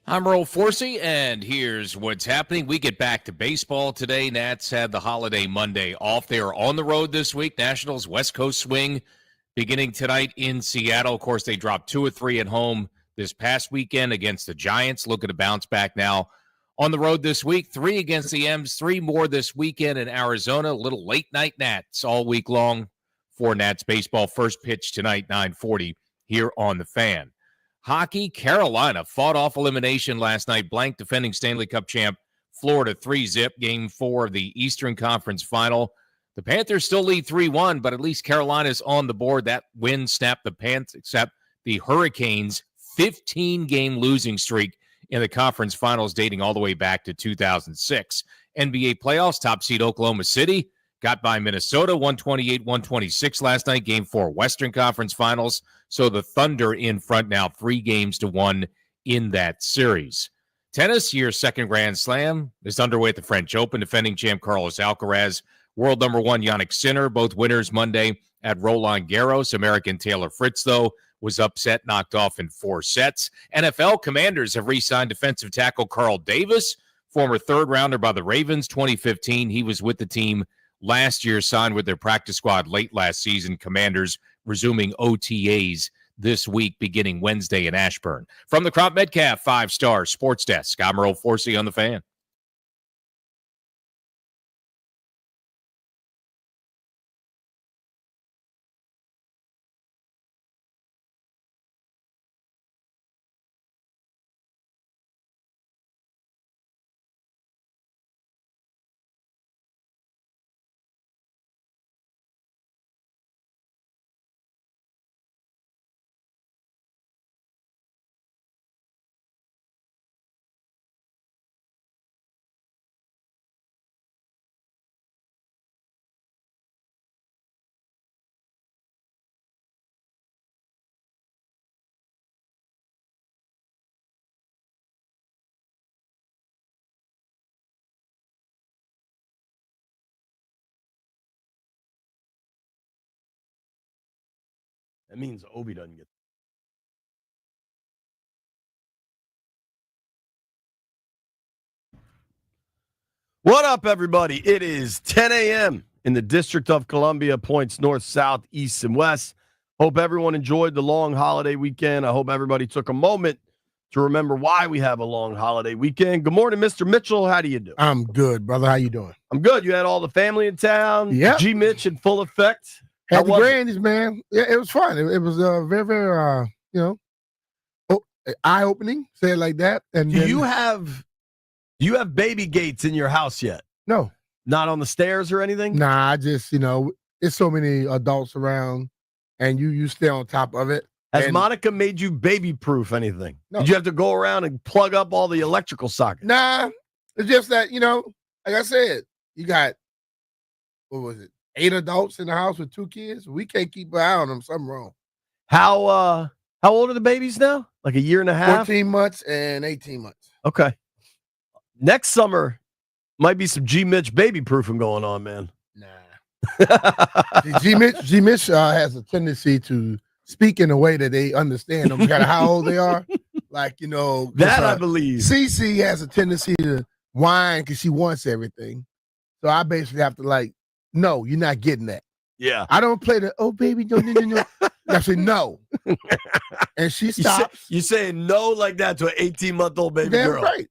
I'm Earl Forsey, and here's what's happening. We get back to baseball today. Nats had the holiday Monday off. They are on the road this week. Nationals West Coast swing beginning tonight in Seattle. Of course, they dropped 2 or 3 at home this past weekend against the Giants. Looking to bounce back now on the road this week. 3 against the M's, 3 more this weekend in Arizona. A little late night Nats all week long for Nats baseball. First pitch tonight, 9:40 here on the Fan. Hockey, Carolina fought off elimination last night. Blank defending Stanley Cup champ Florida 3-0, Game 4 of the Eastern Conference Final. The Panthers still lead 3-1, but at least Carolina's on the board. That win snapped the Panthers, except the Hurricanes' 15-game losing streak in the conference finals dating all the way back to 2006. NBA playoffs, top seed Oklahoma City got by Minnesota 128-126 last night, Game 4 Western Conference Finals. So the Thunder in front now 3-1 in that series. Tennis, your second Grand Slam is underway at the French Open. Defending champ Carlos Alcaraz, world number 1 Jannik Sinner, both winners Monday at Roland Garros. American Taylor Fritz, though, was upset, knocked off in 4 sets. NFL Commanders have re-signed defensive tackle Carl Davis, former third-rounder by the Ravens, 2015. He was with the team last year, signed with their practice squad late last season. Commanders resuming OTAs this week, beginning Wednesday in Ashburn. From the Crop Metcalf 5-Star Sports Desk, I'm Earl Forsey on the Fan. That means Obi doesn't get. What up, everybody? It is 10 a.m. in the District of Columbia, points north, south, east, and west. Hope everyone enjoyed the long holiday weekend. I hope everybody took a moment to remember why we have a long holiday weekend. Good morning, Mr. Mitchell. How do you do? I'm good, brother. How you doing? I'm good. You had all the family in town? Yeah. G. Mitch in full effect? Had the grandies, man. Yeah, it was fun. It was very, very, eye-opening, say it like that. And do you have baby gates in your house yet? No. Not on the stairs or anything? Nah, I just, there's so many adults around, and you stay on top of it. Has Monica made you baby-proof anything? No. Did you have to go around and plug up all the electrical sockets? Nah, it's just that, like I said, you got, 8 adults in the house with 2 kids. We can't keep an eye on them. Something wrong. How old are the babies now? Like a year and a half? 14 months and 18 months. Okay. Next summer might be some G. Mitch baby-proofing going on, man. Nah. G. Mitch has a tendency to speak in a way that they understand no matter how old they are. Like, that I believe. Cece has a tendency to whine because she wants everything. So I basically have to no, you're not getting that. Yeah. I don't play the, oh, baby, no. I say no. And she stops. You saying no like that to an 18-month-old baby girl. Right.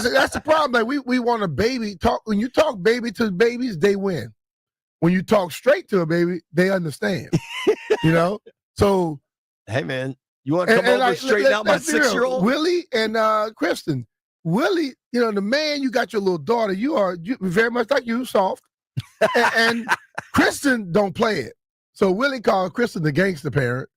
That's the problem. Like we want a baby. When you talk baby to babies, they win. When you talk straight to a baby, they understand. So hey man, you want to come over and straighten out my 6-year-old? Willie and Kristen. Willie, the man, you got your little daughter. You very much like you, soft. and Kristen don't play it. So Willie called Kristen the gangster parent,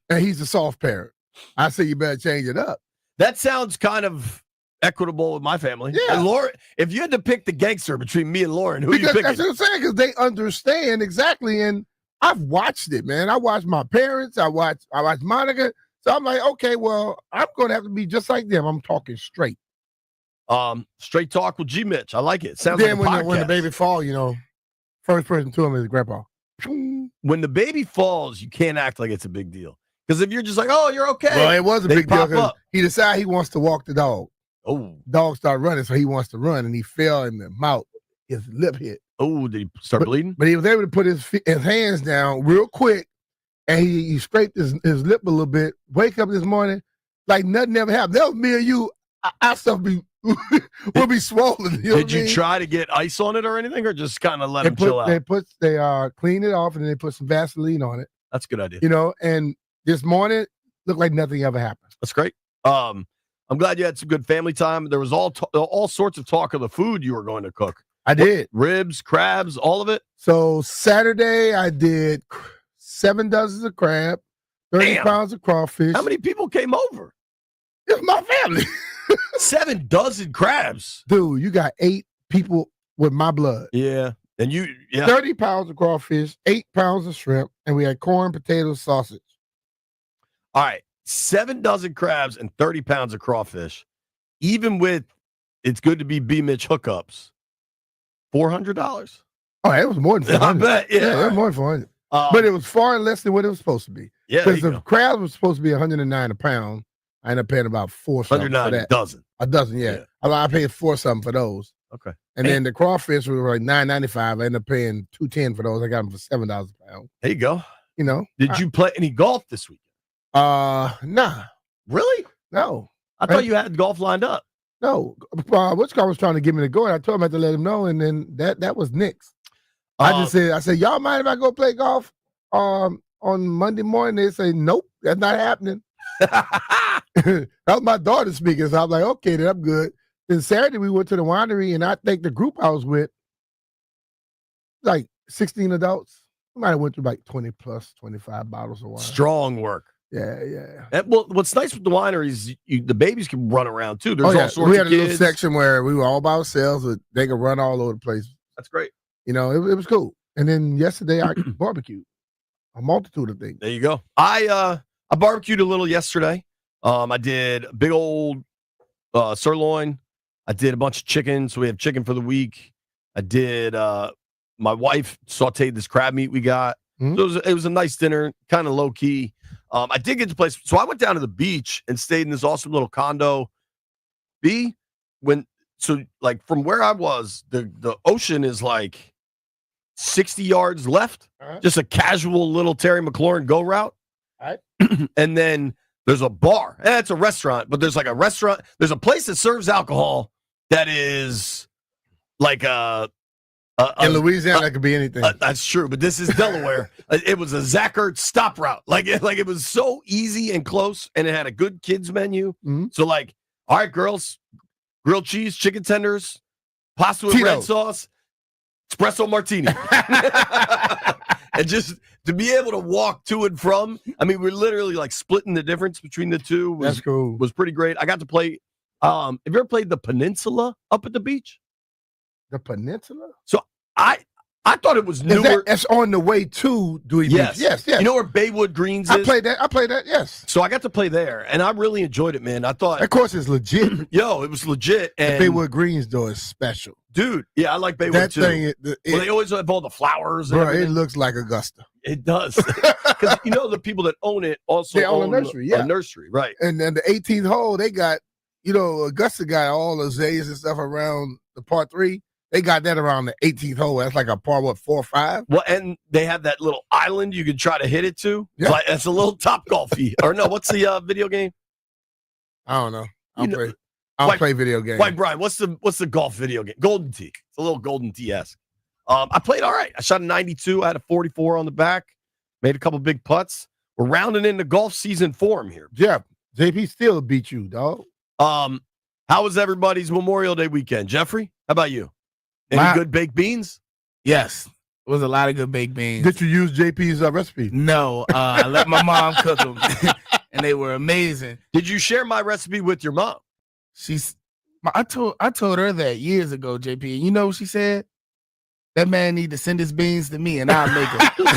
and he's the soft parent. I say you better change it up. That sounds kind of equitable with my family. Yeah. And Lauren, if you had to pick the gangster between me and Lauren, who are you picking? That's what I'm saying, because they understand exactly. And I've watched it, man. I watched my parents. I watched Monica. So I'm like, okay, well, I'm going to have to be just like them. I'm talking straight. Straight talk with G. Mitch. I like it. Sounds then like when the baby fall, first person to him is grandpa. When the baby falls, you can't act like it's a big deal. Because if you're just like, oh, you're okay. Well, it was a they big deal pop because up. he decided he wants to walk the dog. Oh. Dog started running, so he wants to run, and he fell in the mouth. His lip hit. Oh, did he start bleeding? But he was able to put his hands down real quick, and he scraped his lip a little bit. Wake up this morning, like nothing ever happened. That was me and you. Our stuff will be swollen. You know Did you try to get ice on it or anything, or just kind of let him chill out? They clean it off, and then they put some Vaseline on it. That's a good idea. You know, and this morning looked like nothing ever happened. That's great. I'm glad you had some good family time. There was all sorts of talk of the food you were going to cook. I did. Ribs, crabs, all of it? So Saturday, I did 7 dozens of crab, 30 pounds of crawfish. How many people came over? It's my family. 7 dozen crabs. Dude, you got 8 people with my blood. Yeah. And 30 pounds of crawfish, 8 pounds of shrimp, and we had corn, potatoes, sausage. All right. 7 dozen crabs and 30 pounds of crawfish. Even with it's good to be B. Mitch hookups. $400. Oh, it was more than $400. I bet. Yeah, it was more than $400. But it was far less than what it was supposed to be. Yeah. Because the crabs was supposed to be $109 a pound. I ended up paying about $4 something for that. $109 a dozen. A dozen, yeah. I paid $4 something for those. Okay. And then the crawfish were like $9.95. I ended up paying $2.10 for those. I got them for $7 a pound. There you go. You know. Did you play any golf this week? Nah. Really? No. I thought you had golf lined up. No. Which guy was trying to get me to go, and I told him I had to let him know, and then that was Nick's. I said, y'all mind if I go play golf on Monday morning? They say, nope, that's not happening. That was my daughter speaking, so I was like, okay, then I'm good. Then Saturday we went to the winery, and I think the group I was with, like 16 adults, we might have went through like 20 plus 25 bottles of wine. Strong work. Yeah, yeah. And, well, what's nice with the winery is the babies can run around too. There's all sorts of kids. We had a little section where we were all by ourselves, so they could run all over the place. That's great. You know, it was cool. And then yesterday I barbecued a multitude of things. There you go. I barbecued a little yesterday. I did a big old sirloin. I did a bunch of chicken, so we have chicken for the week. I did. My wife sauteed this crab meat we got. Mm-hmm. So it was a nice dinner, kind of low key. I did get to place. So I went down to the beach and stayed in this awesome little condo. Like from where I was, the ocean is like 60 yards left. Uh-huh. Just a casual little Terry McLaurin go route. All right. And then there's a bar. It's a restaurant, but there's like a restaurant. There's a place that serves alcohol that is like in Louisiana, that could be anything. That's true, but this is Delaware. It was a Zachert stop route. Like it was so easy and close, and it had a good kids menu. Mm-hmm. So like, all right, girls, grilled cheese, chicken tenders, pasta with red sauce, espresso martini. And just to be able to walk to and from, I mean, we're literally like splitting the difference between the two. That's cool. Was pretty great. I got to play. Have you ever played the Peninsula up at the beach? The Peninsula? So I thought it was newer. That's on the way to Dewey Beach. Yes. You know where Baywood Greens is? I played that, yes. So I got to play there, and I really enjoyed it, man. I thought... Of course, it's legit. Yo, it was legit. And Baywood Greens, though, is special. Dude, yeah, I like Baywood, too. Thing, they always have all the flowers. Bro, it looks like Augusta. It does. Because, the people that own it also own a nursery, yeah. A nursery, right. And then the 18th hole, they got, Augusta got all the azaleas and stuff around the par 3. They got that around the 18th hole. That's like a par, 4 or 5? Well, and they have that little island you can try to hit it to. Yeah. Like, that's a little Top Golfy. Or no, what's the video game? I don't know. I don't play video games. Why, Brian, what's the golf video game? Golden Tee. It's a little Golden Tee-esque. I played all right. I shot a 92. I had a 44 on the back. Made a couple big putts. We're rounding into golf season form here. Yeah. JP still beat you, dog. How was everybody's Memorial Day weekend? Jeffrey, how about you? Any good baked beans? Yes. It was a lot of good baked beans. Did you use JP's recipe? No. I let my mom cook them, and they were amazing. Did you share my recipe with your mom? I told her that years ago, JP. You know what she said? That man need to send his beans to me, and I'll make them.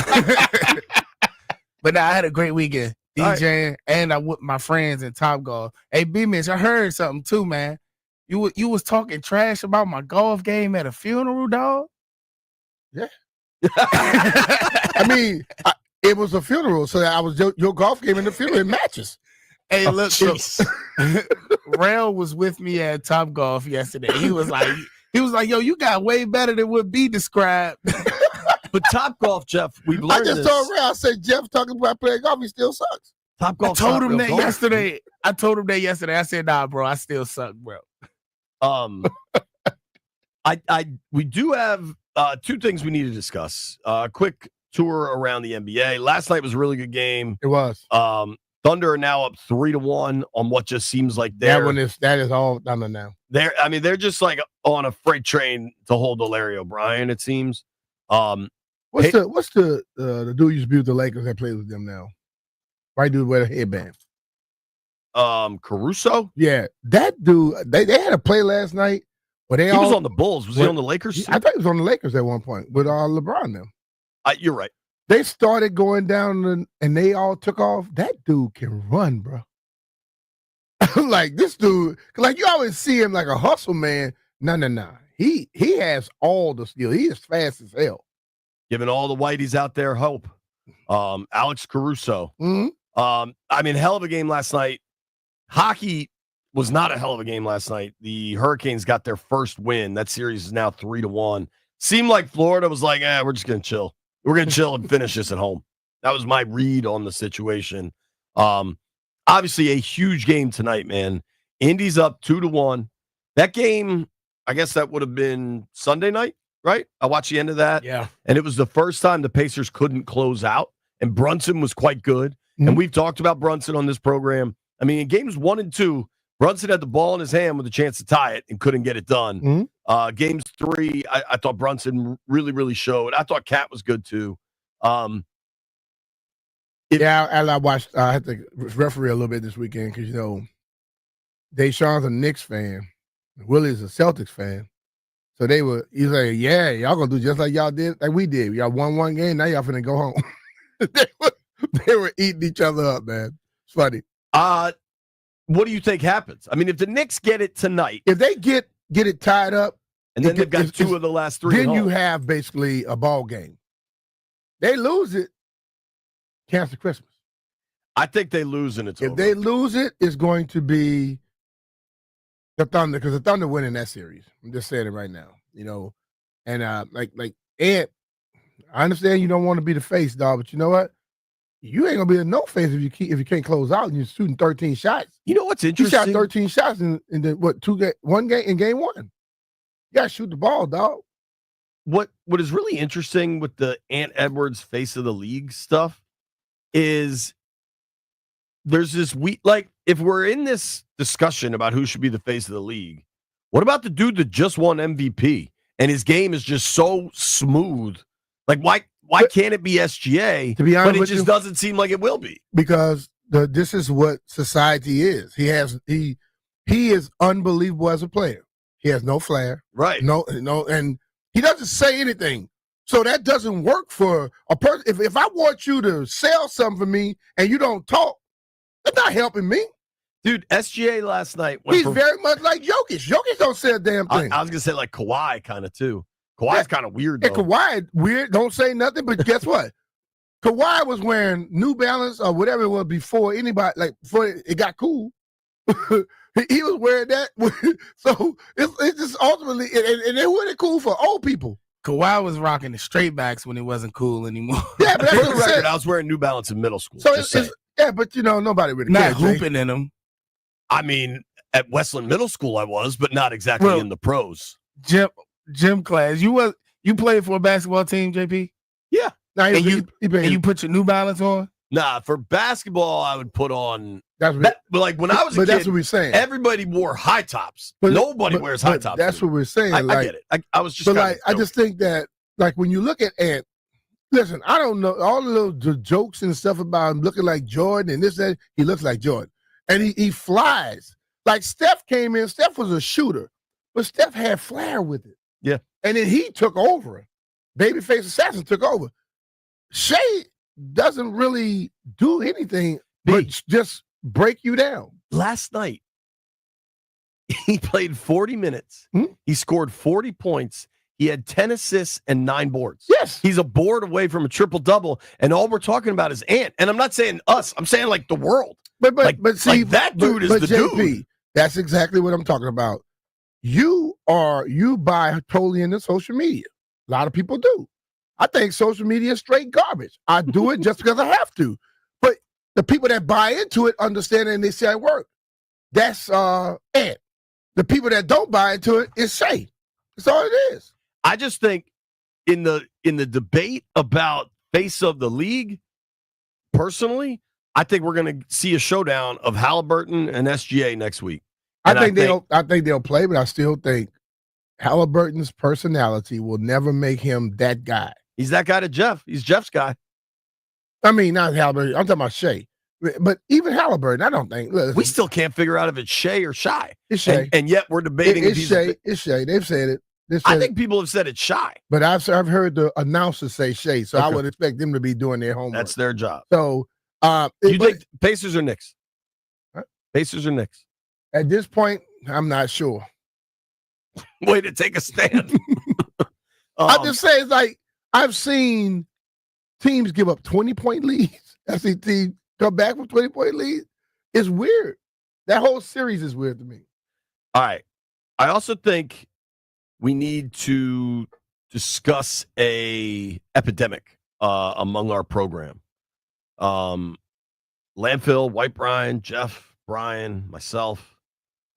But I had a great weekend DJing, and I with my friends in Top Golf. Hey, B-Mitch, I heard something too, man. You was talking trash about my golf game at a funeral, dog? Yeah. I mean, It was a funeral, so I was your golf game in the funeral in matches. Hey, look, so, jeez. Rail was with me at Top Golf yesterday. He was like, yo, you got way better than what B described. But Top Golf, Jeff, we've I learned just this. told Ray, I said Jeff talking about playing golf, he still sucks. Top I Golf. told him that yesterday. I said, nah, bro, I still suck, bro. We do have two things we need to discuss. Quick tour around the NBA. Last night was a really good game. It was. Thunder are now up 3-1 on what just seems like that is all Thunder now. They're just like on a freight train to hold Larry O'Brien, it seems. What's the dude who used to be with the Lakers that plays with them now? White dude with a headband. Caruso? Yeah, that dude. They had a play last night, but he was on the Bulls. Was he on the Lakers? I thought he was on the Lakers at one point with LeBron them. You're right. They started going down and they all took off. That dude can run, bro. Like this dude, like you always see him like a hustle man. No. He has all the skill. He is fast as hell. Giving all the whiteys out there hope. Alex Caruso. Mm-hmm. Hell of a game last night. Hockey was not a hell of a game last night. The Hurricanes got their first win. That series is now 3-1. Seemed like Florida was like, we're just going to chill. We're going to chill and finish this at home. That was my read on the situation. Obviously, a huge game tonight, man. Indy's up 2-1. That game, I guess that would have been Sunday night, right? I watched the end of that. Yeah. And it was the first time the Pacers couldn't close out. And Brunson was quite good. Mm-hmm. And we've talked about Brunson on this program. In games 1 and 2, Brunson had the ball in his hand with a chance to tie it and couldn't get it done. Mm-hmm. Games 3, I thought Brunson really, really showed. I thought Cat was good too. I watched. I had to referee a little bit this weekend because Deshaun's a Knicks fan, Willie's a Celtics fan. So he's like, yeah, y'all gonna do just like y'all did, like we did. Y'all won one game, now y'all finna go home. they were eating each other up, man. It's funny. What do you think happens? If the Knicks get it tonight, if they get it tied up, and then they've got 2 of the last 3, then you have basically a ball game. They lose it, cancel Christmas. I think they lose and it's over. If they lose it, it's going to be the Thunder, because the Thunder winning that series. I'm just saying it right now, And like Ed, I understand you don't want to be the face, dog, but you know what? You ain't gonna be a no face if you can't close out and you're shooting 13 shots. You know what's interesting? He shot 13 shots in one game in game 1. You gotta shoot the ball, dog. What is really interesting with the Ant Edwards face of the league stuff is there's this if we're in this discussion about who should be the face of the league, what about the dude that just won MVP and his game is just so smooth? Like why can't it be SGA? To be honest, but it just doesn't seem like it will be. Because this is what society is. He is unbelievable as a player. He has no flair. Right. No, and he doesn't say anything. So that doesn't work for a person. If I want you to sell something for me and you don't talk, that's not helping me. Dude, SGA last night he's very much like Jokic. Jokic don't say a damn thing. I was gonna say like Kawhi kind of too. Kawhi's kind of weird, though. And Kawhi, weird, don't say nothing, but guess what? Kawhi was wearing New Balance or whatever it was before anybody, before it got cool. He was wearing that. So it's just ultimately, and they weren't cool for old people. Kawhi was rocking the straight backs when it wasn't cool anymore. Yeah, but that's for the record, I was wearing New Balance in middle school. So but nobody really not cares. hooping in them. At Westland Middle School I was, but not exactly in the pros. Gym class. You played for a basketball team, JP? Yeah. And you put your New Balance on? Nah, for basketball I would put on. But when I was a kid, that's what we're saying. Everybody wore high tops. Nobody wears high tops. That's what we're saying. I get it. I was just. But I just think that when you look at Ant, listen, I don't know all the little jokes and stuff about him looking like Jordan and this that he looks like Jordan, and he flies. Like Steph came in. Steph was a shooter, but Steph had flair with it. Yeah, and then he took over. Babyface Assassin took over. Shea doesn't really do anything but just break you down. Last night, he played 40 minutes. He scored 40 points. he had 10 assists and 9 boards. Yes. He's a board away from a triple-double, and all we're talking about is Ant. And I'm not saying us. I'm saying, like, the world. But see, that dude is the JP, dude. That's exactly what I'm talking about. You buy totally into social media. A lot of people do. I think social media is straight garbage. I do it just because I have to. But the people that buy into it understand it and they say it work. That's Ant. The people that don't buy into it is Shay. That's all it is. I just think in the debate about face of the league, personally, I think we're going to see a showdown of Halliburton and SGA next week. And I think they'll play, but I still think Halliburton's personality will never make him that guy. He's that guy to Jeff. He's Jeff's guy. I mean, not Halliburton. I'm talking about Shea. But even Halliburton, I don't think. Look, we still can't figure out if it's Shea or Shy. It's Shea. And yet we're debating. It's Shea. It's Shea. They've said it. I think people have said it's Shy. But I've heard the announcers say Shea, so okay. I would expect them to be doing their homework. That's their job. So, you think Pacers or Knicks? Huh? Pacers or Knicks? At this point, I'm not sure. Way to take a stand. I'm just saying, it's like I've seen teams give up 20-point leads. I've seen teams come back from 20-point leads. It's weird. That whole series is weird to me. All right. I also think we need to discuss a epidemic among our program. Landfill, White Brian, Jeff, Brian, myself.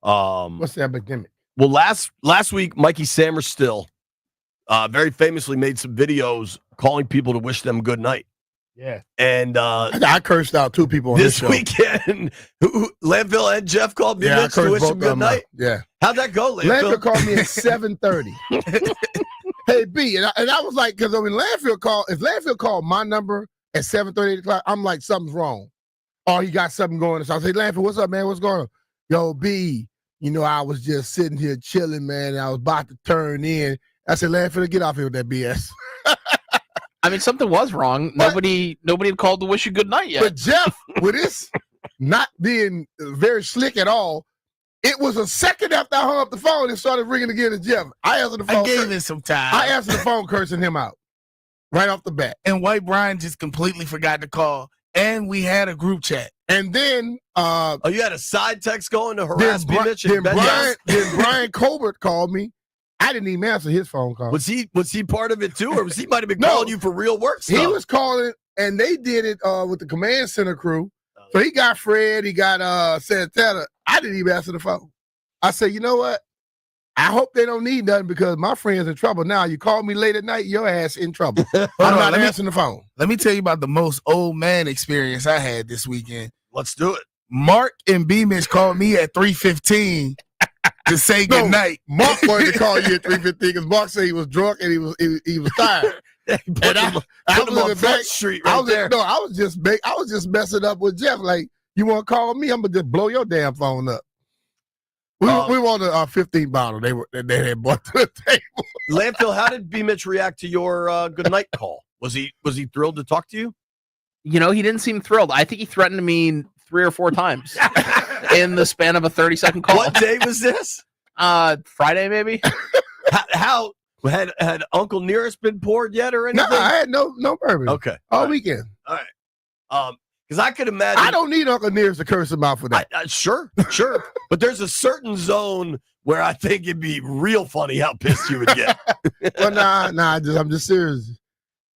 What's the epidemic? Well, last week, Mikey Samerstill very famously made some videos calling people to wish them good night. Yeah. And I cursed out 2 people on this show. weekend. Landfill and Jeff called me Mitch to wish them good night. Yeah. How'd that go, Landfill? Landfill called me at 7:30. Hey, B, and I was like, because when if Landfill called my number at 7:30, 8 o'clock, I'm like, something's wrong. Oh, he got something going. So I say, Landfill, what's up, man? What's going on? Yo, B, I was just sitting here chilling, man. And I was about to turn in. I said, Landfill, get off here with that BS. I mean, something was wrong. Nobody had called to wish you good night yet. But Jeff, with this not being very slick at all, it was a second after I hung up the phone and started ringing again to Jeff. I answered the phone. I gave it some time. I answered the phone cursing him out right off the bat. And White Brian just completely forgot to call. And we had a group chat. And then you had a side text going to harass me, Mitch? Then Brian Colbert called me. I didn't even answer his phone call. Was he part of it too, or was he might have been calling you for real work stuff? He was calling, and they did it with the command center crew. So he got Fred, he got Santana. I didn't even answer the phone. I said, you know what? I hope they don't need nothing because my friend's in trouble now. You call me late at night, your ass in trouble. I'm not answering the phone. Let me tell you about the most old man experience I had this weekend. Let's do it. Mark and B-Mitch called me at 3:15 to say good night. Mark wanted to call you at 3:15 because Mark said he was drunk and he was tired. And I was in the back street there. I was just messing up with Jeff. Like, you want to call me? I'm gonna just blow your damn phone up. We wanted a 15 bottle that they had brought to the table. Landfill, how did B-Mitch react to your good night call? Was he thrilled to talk to you? He didn't seem thrilled. I think he threatened me 3 or 4 times in the span of a 30-second call. What day was this? Friday, maybe. How had Uncle Nearest been poured yet or anything? No, I had no bourbon. Okay, all weekend. All right. Because I could imagine. I don't need Uncle Nearest to curse him out for that. Sure. But there's a certain zone where I think it'd be real funny how pissed you would get. Well, I'm just serious.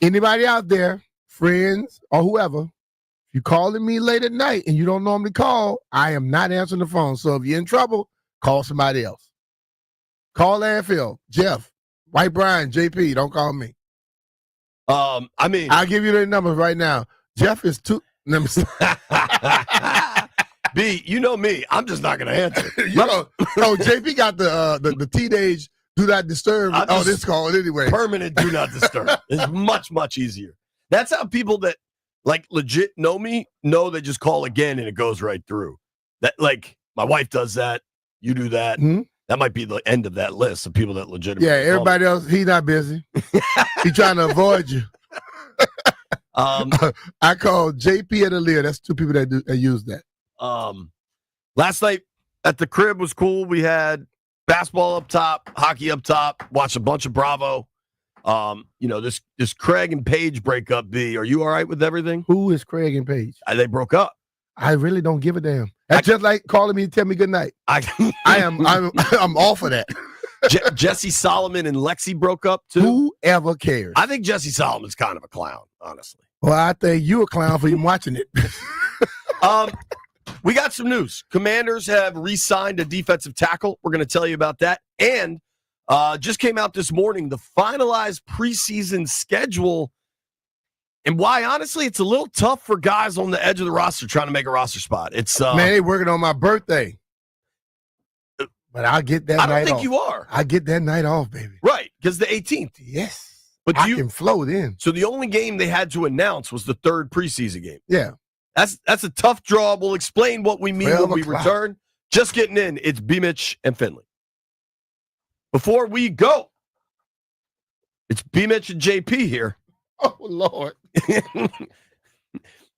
Anybody out there, friends or whoever, if you're calling me late at night and you don't normally call, I am not answering the phone. So if you're in trouble, call somebody else. Call Landfill, Jeff, White Brian, JP. Don't call me. I'll give you their numbers right now. Jeff is too. B, you know me. I'm just not going to answer. JP got the teenage do not disturb on this call anyway. Permanent do not disturb. It's much, much easier. That's how people that like legit know me know they just call again and it goes right through. That like my wife does that. You do that. Mm-hmm. That might be the end of that list of people that legitimately. Yeah, everybody else, he's not busy. He's trying to avoid you. I called JP and Aaliyah. That's 2 people that use that. Last night at the crib was cool. We had Basketball up top, hockey up top. Watch a bunch of Bravo. This Craig and Paige breakup. B, are you all right with everything? Who is Craig and Paige? They broke up. I really don't give a damn. That's just like calling me to tell me good night. I'm off of that. Jesse Solomon and Lexi broke up too. Whoever cares? I think Jesse Solomon's kind of a clown, honestly. Well, I think you a clown for even watching it. We got some news. Commanders have re-signed a defensive tackle. We're going to tell you about that. And just came out this morning, the finalized preseason schedule. And why, honestly, it's a little tough for guys on the edge of the roster trying to make a roster spot. It's Man, they working on my birthday. But I'll get that night off. I don't think you are. I get that night off, baby. Right, because the 18th. Yes. But I can flow then. So the only game they had to announce was the third preseason game. Yeah. That's a tough draw. We'll explain what we mean when we return. Just getting in, it's B-Mitch and Finley. Before we go, it's B-Mitch and JP here. Oh, Lord. And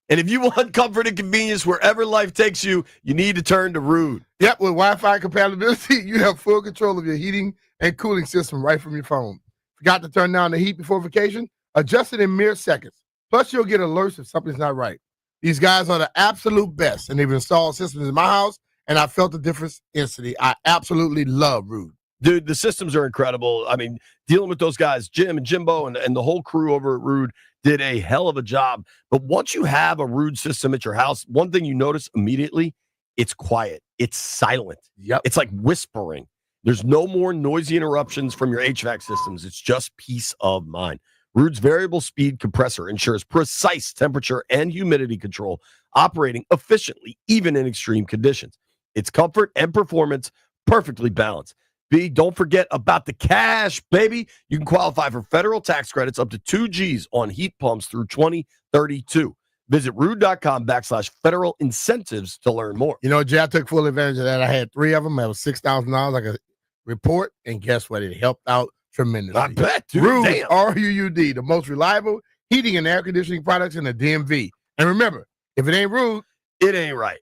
if you want comfort and convenience wherever life takes you, you need to turn to Rude. Yep, with Wi-Fi compatibility, you have full control of your heating and cooling system right from your phone. Forgot to turn down the heat before vacation? Adjust it in mere seconds. Plus, you'll get alerts if something's not right. These guys are the absolute best, and they've installed systems in my house, and I felt the difference instantly. I absolutely love Rude. Dude, the systems are incredible. I mean, dealing with those guys, Jim and Jimbo and the whole crew over at Rude did a hell of a job. But once you have a Rude system at your house, one thing you notice immediately, it's quiet. It's silent. Yep. It's like whispering. There's no more noisy interruptions from your HVAC systems. It's just peace of mind. Rude's variable speed compressor ensures precise temperature and humidity control, operating efficiently, even in extreme conditions. Its comfort and performance perfectly balanced. B, don't forget about the cash, baby. You can qualify for federal tax credits up to 2 Gs on heat pumps through 2032. Visit rude.com/federal incentives to learn more. You know, Jay, I took full advantage of that. I had 3 of them. That was $6,000. I could report, and guess what? It helped out tremendously. I bet, dude. Rude, Damn. R-U-U-D, the most reliable heating and air conditioning products in the DMV. And remember, if it ain't Rude, It ain't right.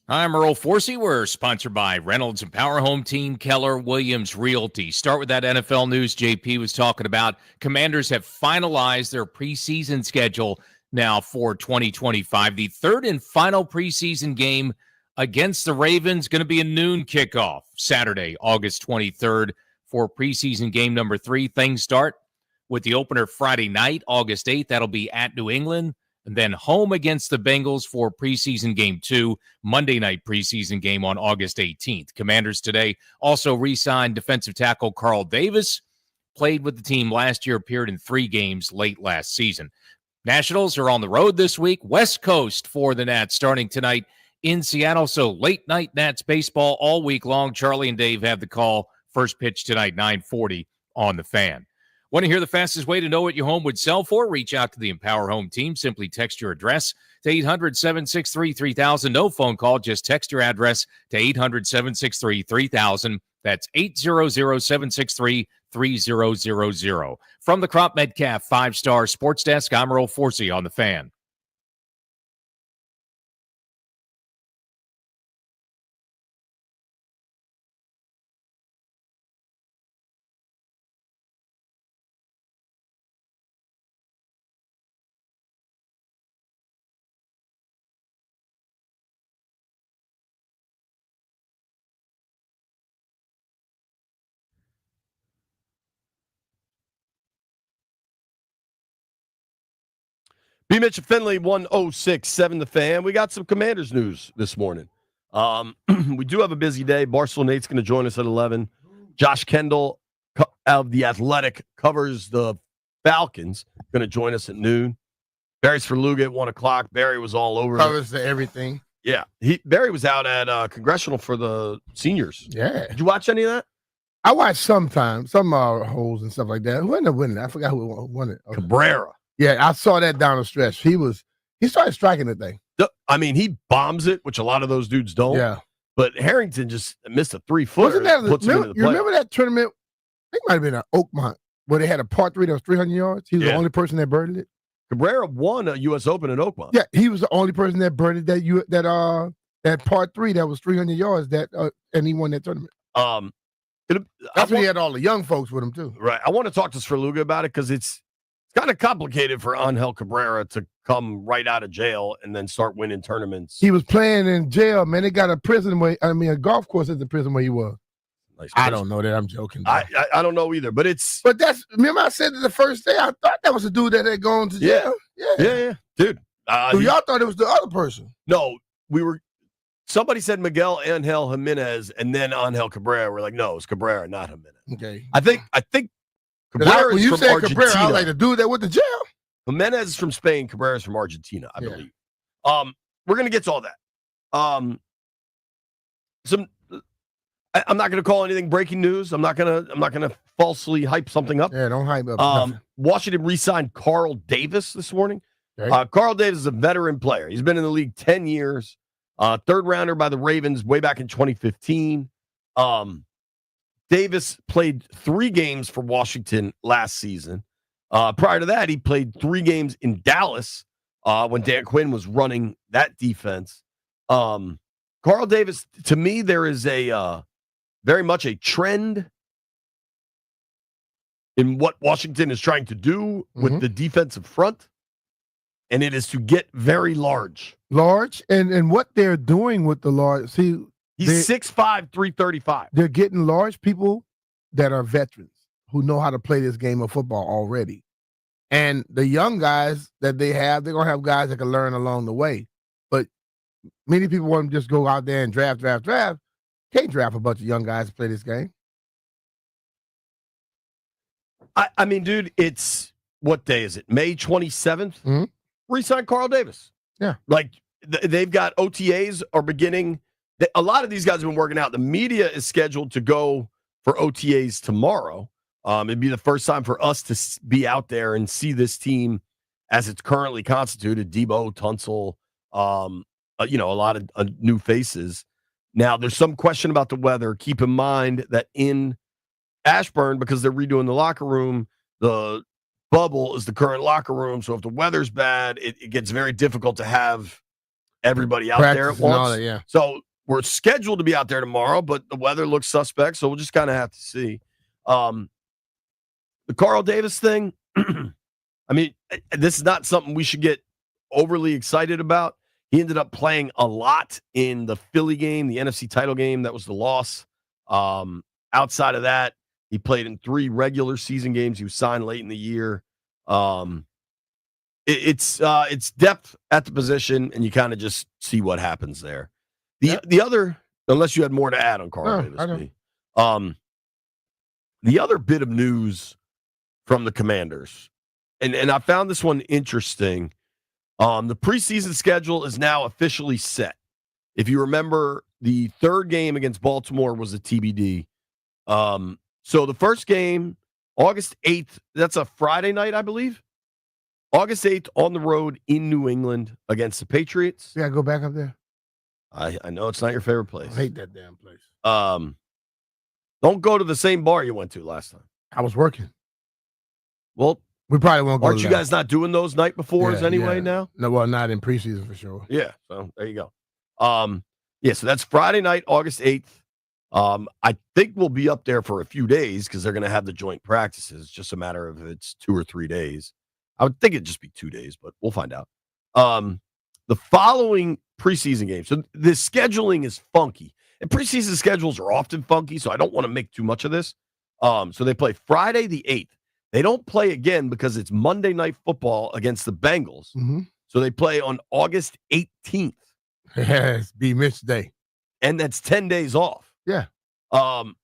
I'm Earl Forsey. We're sponsored by Reynolds and Power Home Team, Keller Williams Realty. Start with that NFL news JP was talking about. Commanders have finalized their preseason schedule now for 2025. The third and final preseason game against the Ravens going to be a noon kickoff Saturday, August 23rd for preseason game number 3. Things start with the opener Friday night, August 8th. That'll be at New England. And then home against the Bengals for preseason game 2, Monday night preseason game on August 18th. Commanders today also re-signed defensive tackle Carl Davis, played with the team last year, appeared in 3 games late last season. Nationals are on the road this week, West Coast for the Nats starting tonight in Seattle. So late night Nats baseball all week long. Charlie and Dave have the call. First pitch tonight, 9:40 on the Fan. Want to hear the fastest way to know what your home would sell for? Reach out to the Empower Home team. Simply text your address to 800-763-3000. No phone call. Just text your address to 800-763-3000. That's 800-763-3000. From the Crop Metcalf 5-Star Sports Desk, I'm Earl Forsey on the Fan. B. Mitch and Finley, 106.7 The Fan. We got some Commanders news this morning. We do have a busy day. Barstool Nate's going to join us at 11. Josh Kendall of The Athletic covers the Falcons. Going to join us at noon. Barry's for Luga at 1 o'clock. Barry was all over. Covers everything. Yeah. Barry was out at Congressional for the seniors. Yeah. Did you watch any of that? I watch sometimes, some holes and stuff like that. Who ended up winning? I forgot who won it. Okay. Cabrera. Yeah, I saw that down the stretch. He started striking the thing. I mean, he bombs it, which a lot of those dudes don't. Yeah. But Harrington just missed a 3-footer. You remember that tournament? I think it might have been at Oakmont, where they had a par 3 that was 300 yards. He was the only person that birdied it. Cabrera won a U.S. Open at Oakmont. Yeah, he was the only person that birdied that par 3 that was 300 yards and he won that tournament. That's when he had all the young folks with him too. Right. I want to talk to Sverluga about it because it's kind of complicated for Angel Cabrera to come right out of jail and then start winning tournaments. He was playing in jail, man. They got a golf course at the prison where he was. Nice. I don't know that. I'm joking. I don't know either, but remember I said it the first day, I thought that was the dude that had gone to jail. Yeah. Dude. So y'all thought it was the other person. No, somebody said Miguel Angel Jimenez and then Angel Cabrera. We're like, no, it's Cabrera, not Jimenez. Okay. I think Cabrera is from Argentina. Cabrera, I was like the dude that went to jail. Jimenez is from Spain. Cabrera is from Argentina, I believe. We're gonna get to all that. I'm not gonna call anything breaking news. I'm not gonna falsely hype something up. Yeah, don't hype up. Washington re-signed Carl Davis this morning. Okay. Carl Davis is a veteran player. He's been in the league 10 years. Third rounder by the Ravens way back in 2015. Davis played 3 games for Washington last season. Prior to that, he played 3 games in Dallas when Dan Quinn was running that defense. Carl Davis, to me, there is a very much a trend in what Washington is trying to do with the defensive front, and it is to get very large. Large, and what they're doing with the large, see, he's 6'5", 335. They're getting large people that are veterans who know how to play this game of football already. And the young guys that they have, they're going to have guys that can learn along the way. But many people want to just go out there and draft. Can't draft a bunch of young guys to play this game. I mean, dude, it's, what day is it? May 27th? Mm-hmm. Re-sign Carl Davis. Yeah. Like, they've got OTAs are beginning. A lot of these guys have been working out. The media is scheduled to go for OTAs tomorrow. It'd be the first time for us to be out there and see this team as it's currently constituted. Debo, Tunsil, a lot of new faces. Now, there's some question about the weather. Keep in mind that in Ashburn, because they're redoing the locker room, the bubble is the current locker room. So if the weather's bad, it gets very difficult to have everybody out there at Practice and all once. that, yeah. So we're scheduled to be out there tomorrow, but the weather looks suspect, so we'll just kind of have to see. The Carl Davis thing, I mean, this is not something we should get overly excited about. He ended up playing a lot in the Philly game, the NFC title game. That was the loss. Outside of that, he played in 3 regular season games. He was signed late in the year. It's depth at the position, and you kind of just see what happens there. The other, unless you had more to add on Carl Davis, I don't. The other bit of news from the Commanders, and I found this one interesting. The preseason schedule is now officially set. If you remember, the 3rd game against Baltimore was a TBD. So the first game, August 8th, that's a Friday night, I believe. August 8th on the road in New England against the Patriots. You gotta go back up there. I know it's not your favorite place. I hate that damn place. Don't go to the same bar you went to last time. I was working. Well, We probably won't go. aren't to you that. guys not doing those night befores anyway now? No, well, not in preseason for sure. Yeah, so there you go. So that's Friday night, August 8th. I think we'll be up there for a few days because they're going to have the joint practices. It's just a matter of if it's 2 or 3 days. I would think it'd just be 2 days, but we'll find out. The following preseason game. So the scheduling is funky. And preseason schedules are often funky, so I don't want to make too much of this. So they play Friday the 8th. They don't play again because it's Monday Night Football against the Bengals. Mm-hmm. So they play on August 18th. Yes, be Mitch Day. And that's 10 days off. Yeah. And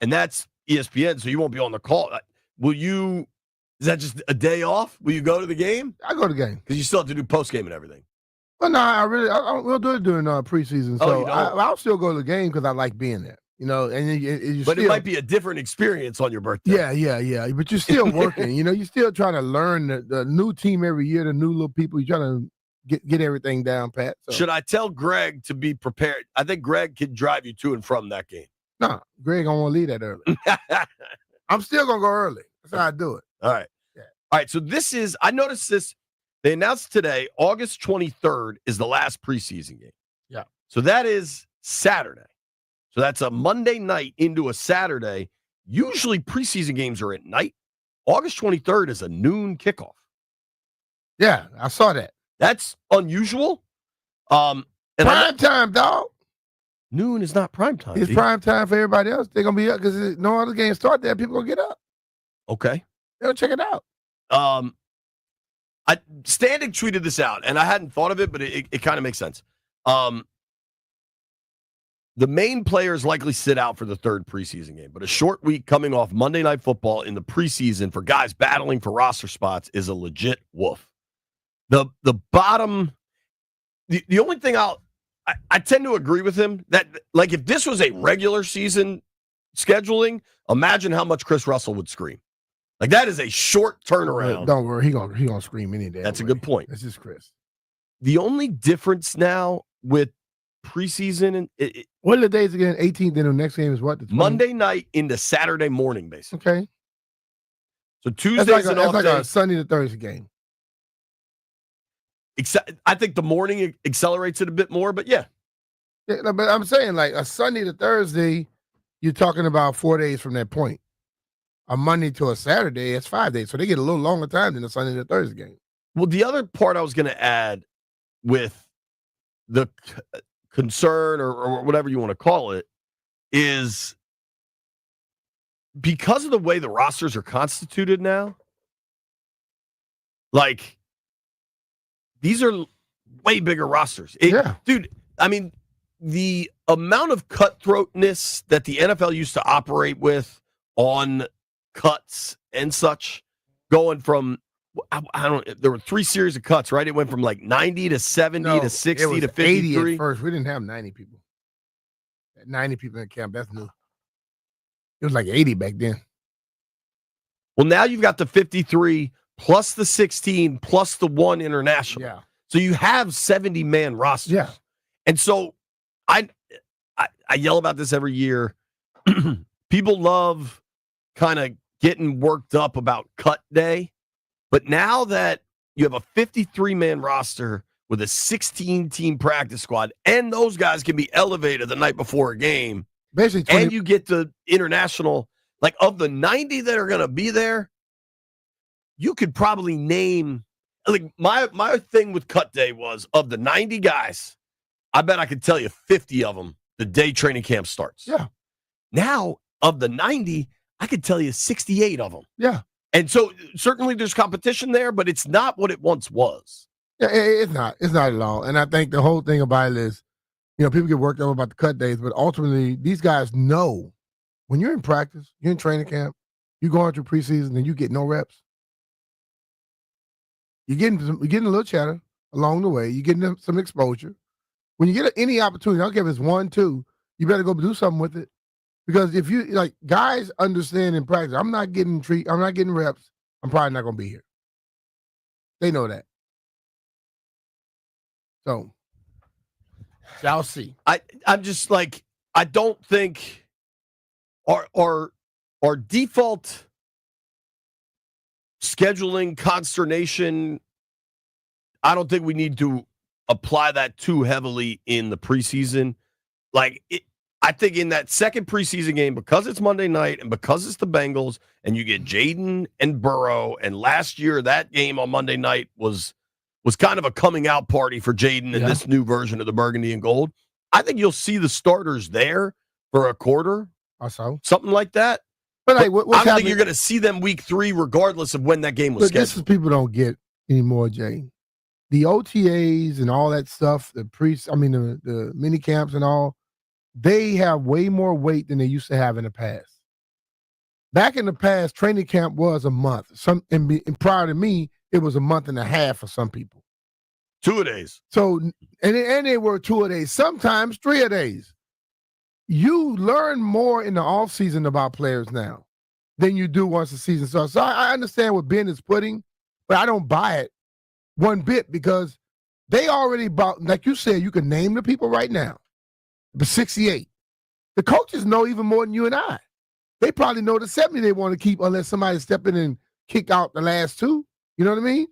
that's ESPN, so you won't be on the call. Is that just a day off? Will you go to the game? I go to the game. Because you still have to do post-game and everything. Well, no, we'll do it during preseason. Oh, So you don't? I'll still go to the game because I like being there. You know, and you But still, it might be a different experience on your birthday. Yeah. But you're still working. You know, you're still trying to learn the new team every year, the new little people. You're trying to get everything down, Pat. So. Should I tell Greg to be prepared? I think Greg can drive you to and from that game. No, Greg don't want to leave that early. I'm still gonna go early. That's how I do it. All right. Yeah. All right. So I noticed this. They announced today, August 23rd is the last preseason game. Yeah. So that is Saturday. So that's a Monday night into a Saturday. Usually preseason games are at night. August 23rd is a noon kickoff. Yeah, I saw that. That's unusual. And Prime time, dog. noon is not prime time. It's prime time for everybody else. They're gonna be up because no other games start there. People gonna get up. Okay. They'll check it out. Standing tweeted this out, and I hadn't thought of it, but it kind of makes sense. The main players likely sit out for the 3rd preseason game, but a short week coming off Monday Night Football in the preseason for guys battling for roster spots is a legit woof. The bottom, the only thing I tend to agree with him that, like, if this was a regular season scheduling, imagine how much Chris Russell would scream. Like, that is a short turnaround. Don't worry, he gonna scream any day. That's a good point. That's just Chris. The only difference now with preseason and What are the days again? 18th. Then the next game is what? The 20th? Monday night into Saturday morning, basically. Okay. So Tuesday's an off day. A Sunday to Thursday game. I think the morning accelerates it a bit more, but yeah. Yeah, but I'm saying like a Sunday to Thursday, you're talking about 4 days from that point. A Monday to a Saturday, it's 5 days. So they get a little longer time than a Sunday to Thursday game. Well, the other part I was going to add with the concern or whatever you want to call it is because of the way the rosters are constituted now, like, these are way bigger rosters. Dude, I mean, the amount of cutthroatness that the NFL used to operate with on cuts and such, going from, I don't, there were 3 series of cuts, right? It went from like 90 to 70 to 60 to 53. 80 at first. We didn't have 90 people. 90 people in camp, that's new. It was like 80 back then. Well, now you've got the 53 plus the 16 plus the 1 international. Yeah. So you have 70-man rosters. Yeah. And so I yell about this every year. People love kind of getting worked up about cut day. But now that you have a 53-man roster with a 16-team practice squad, and those guys can be elevated the night before a game. Basically, 20, And you get the international, like of the 90 that are going to be there, you could probably name, like my thing with cut day was of the 90 guys, I bet I could tell you 50 of them the day training camp starts. Yeah. Now, of the 90, I could tell you 68 of them. Yeah. And so certainly there's competition there, but it's not what it once was. Yeah, it's not. It's not at all. And I think the whole thing about it is, people get worked up about the cut days, but ultimately these guys know when you're in practice, you're in training camp, you're going through preseason, and you get no reps. You're getting a little chatter along the way. You're getting some exposure. When you get any opportunity, I don't care if it's 1, 2, you better go do something with it. Because if you guys understand in practice, I'm not getting reps, I'm probably not going to be here. They know that. So, shall see. I'm just like, I don't think our default scheduling consternation, I don't think we need to apply that too heavily in the preseason. I think in that second preseason game, because it's Monday night and because it's the Bengals, and you get Jaden and Burrow, and last year that game on Monday night was kind of a coming out party for Jaden in this new version of the burgundy and gold. I think you'll see the starters there for a quarter or so, something like that. But I don't think you're going to see them week 3 regardless of when that game was scheduled. This is people don't get anymore, Jay. The OTAs and all that stuff, the mini camps and all, they have way more weight than they used to have in the past. Back in the past, training camp was a month. And prior to me, it was a month and a half for some people. 2-a-days. So, and they were 2-a-days, sometimes 3-a-days. You learn more in the offseason about players now than you do once the season starts. So I understand what Ben is putting, but I don't buy it one bit because they already bought, like you said, you can name the people right now. The 68. The coaches know even more than you and I. They probably know the 70 they want to keep unless somebody step in and kick out the last 2. You know what I mean?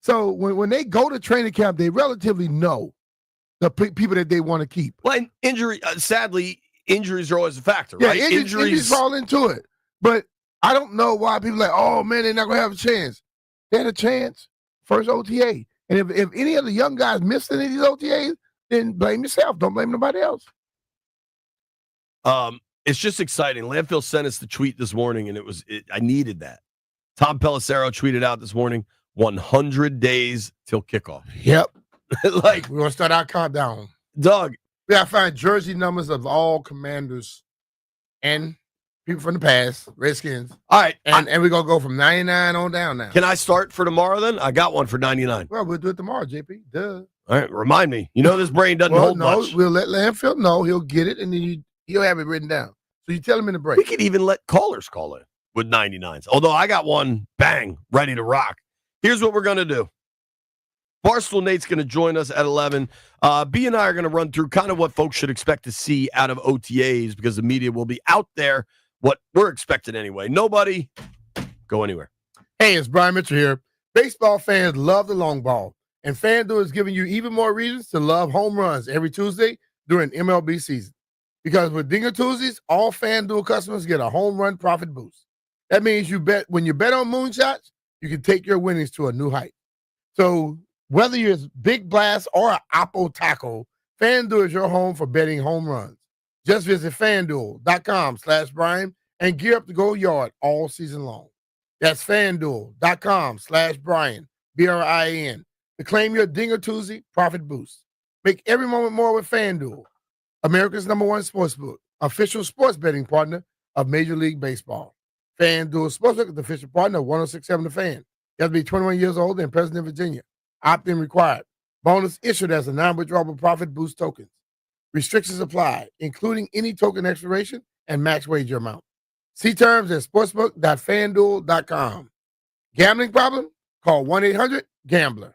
So when they go to training camp, they relatively know the people that they want to keep. Well, and sadly, injuries are always a factor, yeah, right? Injuries fall into it. But I don't know why people are like, oh, man, they're not going to have a chance. They had a chance. First OTA. And if any of the young guys missed any of these OTAs, then blame yourself. Don't blame nobody else. It's just exciting. Landfill sent us the tweet this morning, and I needed that. Tom Pelissero tweeted out this morning, 100 days till kickoff. Yep. We're going to start our countdown. Doug. We got to find jersey numbers of all Commanders and people from the past, Redskins. All right. And we're going to go from 99 on down now. Can I start for tomorrow then? I got one for 99. Well, we'll do it tomorrow, JP. Duh. All right. Remind me. This brain doesn't hold much. We'll let Landfill know. He'll get it, and then he'll have it written down. So you tell him in the break. We could even let callers call in with 99s. Although I got one, bang, ready to rock. Here's what we're going to do. Barstool Nate's going to join us at 11. B and I are going to run through kind of what folks should expect to see out of OTAs because the media will be out there, what we're expecting anyway. Nobody go anywhere. Hey, it's Brian Mitchell here. Baseball fans love the long ball, and FanDuel is giving you even more reasons to love home runs every Tuesday during MLB season. Because with Dinger Tuesdays, all FanDuel customers get a home run profit boost. That means when you bet on moonshots, you can take your winnings to a new height. So whether you're Big Blast or an Oppo Taco, FanDuel is your home for betting home runs. Just visit FanDuel.com/Brian and gear up to go yard all season long. That's FanDuel.com/Brian, BRIN, to claim your Dinger Tuesday profit boost. Make every moment more with FanDuel, America's #1 sportsbook, official sports betting partner of Major League Baseball. FanDuel Sportsbook is the official partner of 106.7 The Fan. You have to be 21 years old and present in Virginia. Opt-in required. Bonus issued as a non-withdrawable profit boost tokens. Restrictions apply, including any token expiration and max wager amount. See terms at sportsbook.fanduel.com. Gambling problem? Call 1-800-GAMBLER.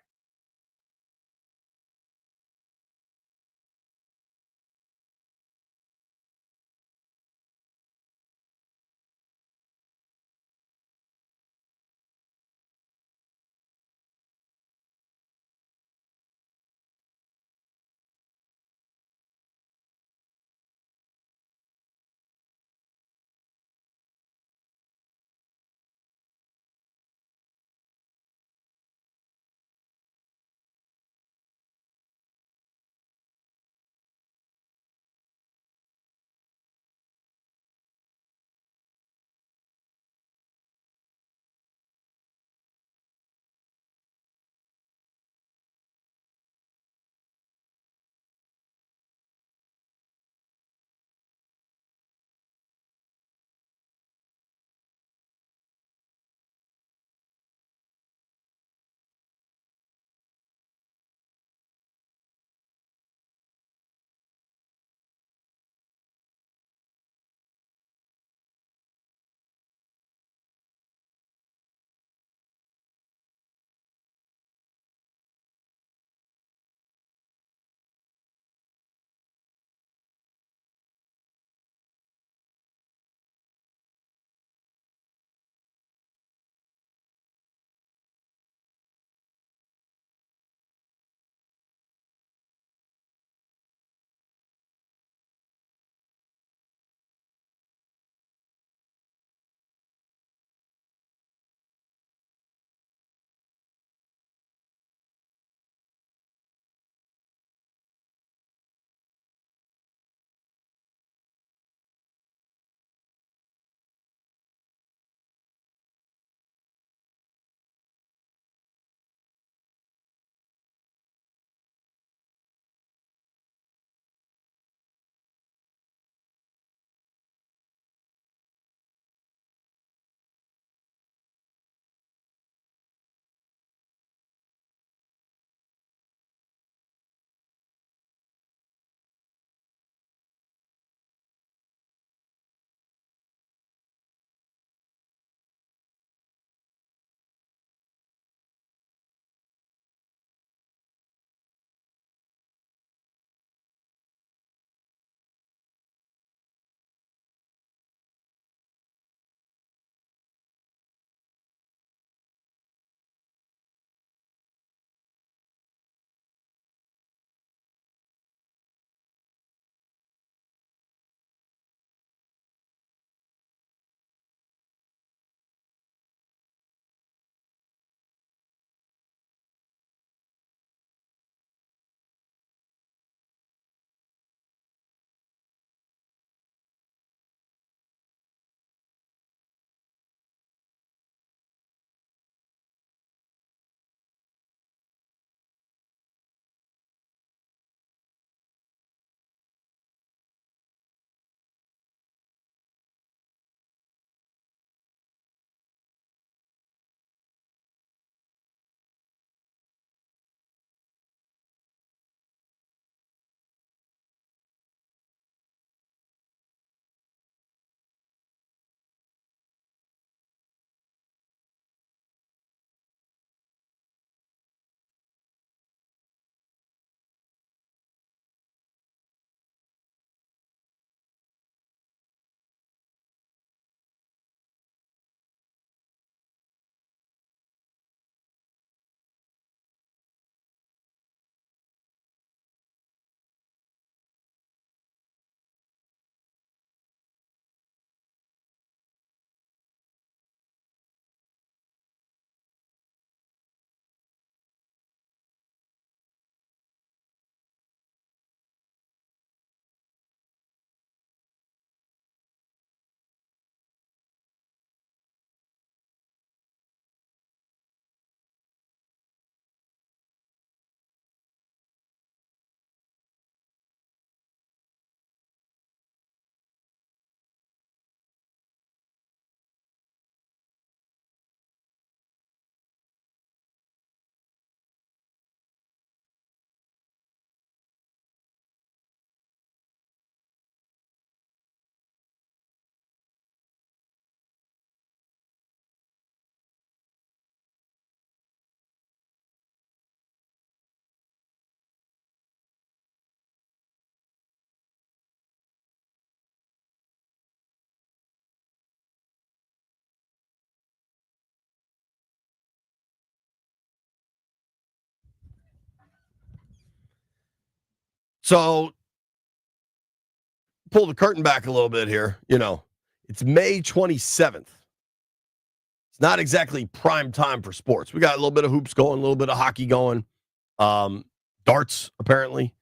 So pull the curtain back a little bit here. It's May 27th. It's not exactly prime time for sports. We got a little bit of hoops going, a little bit of hockey going, darts apparently.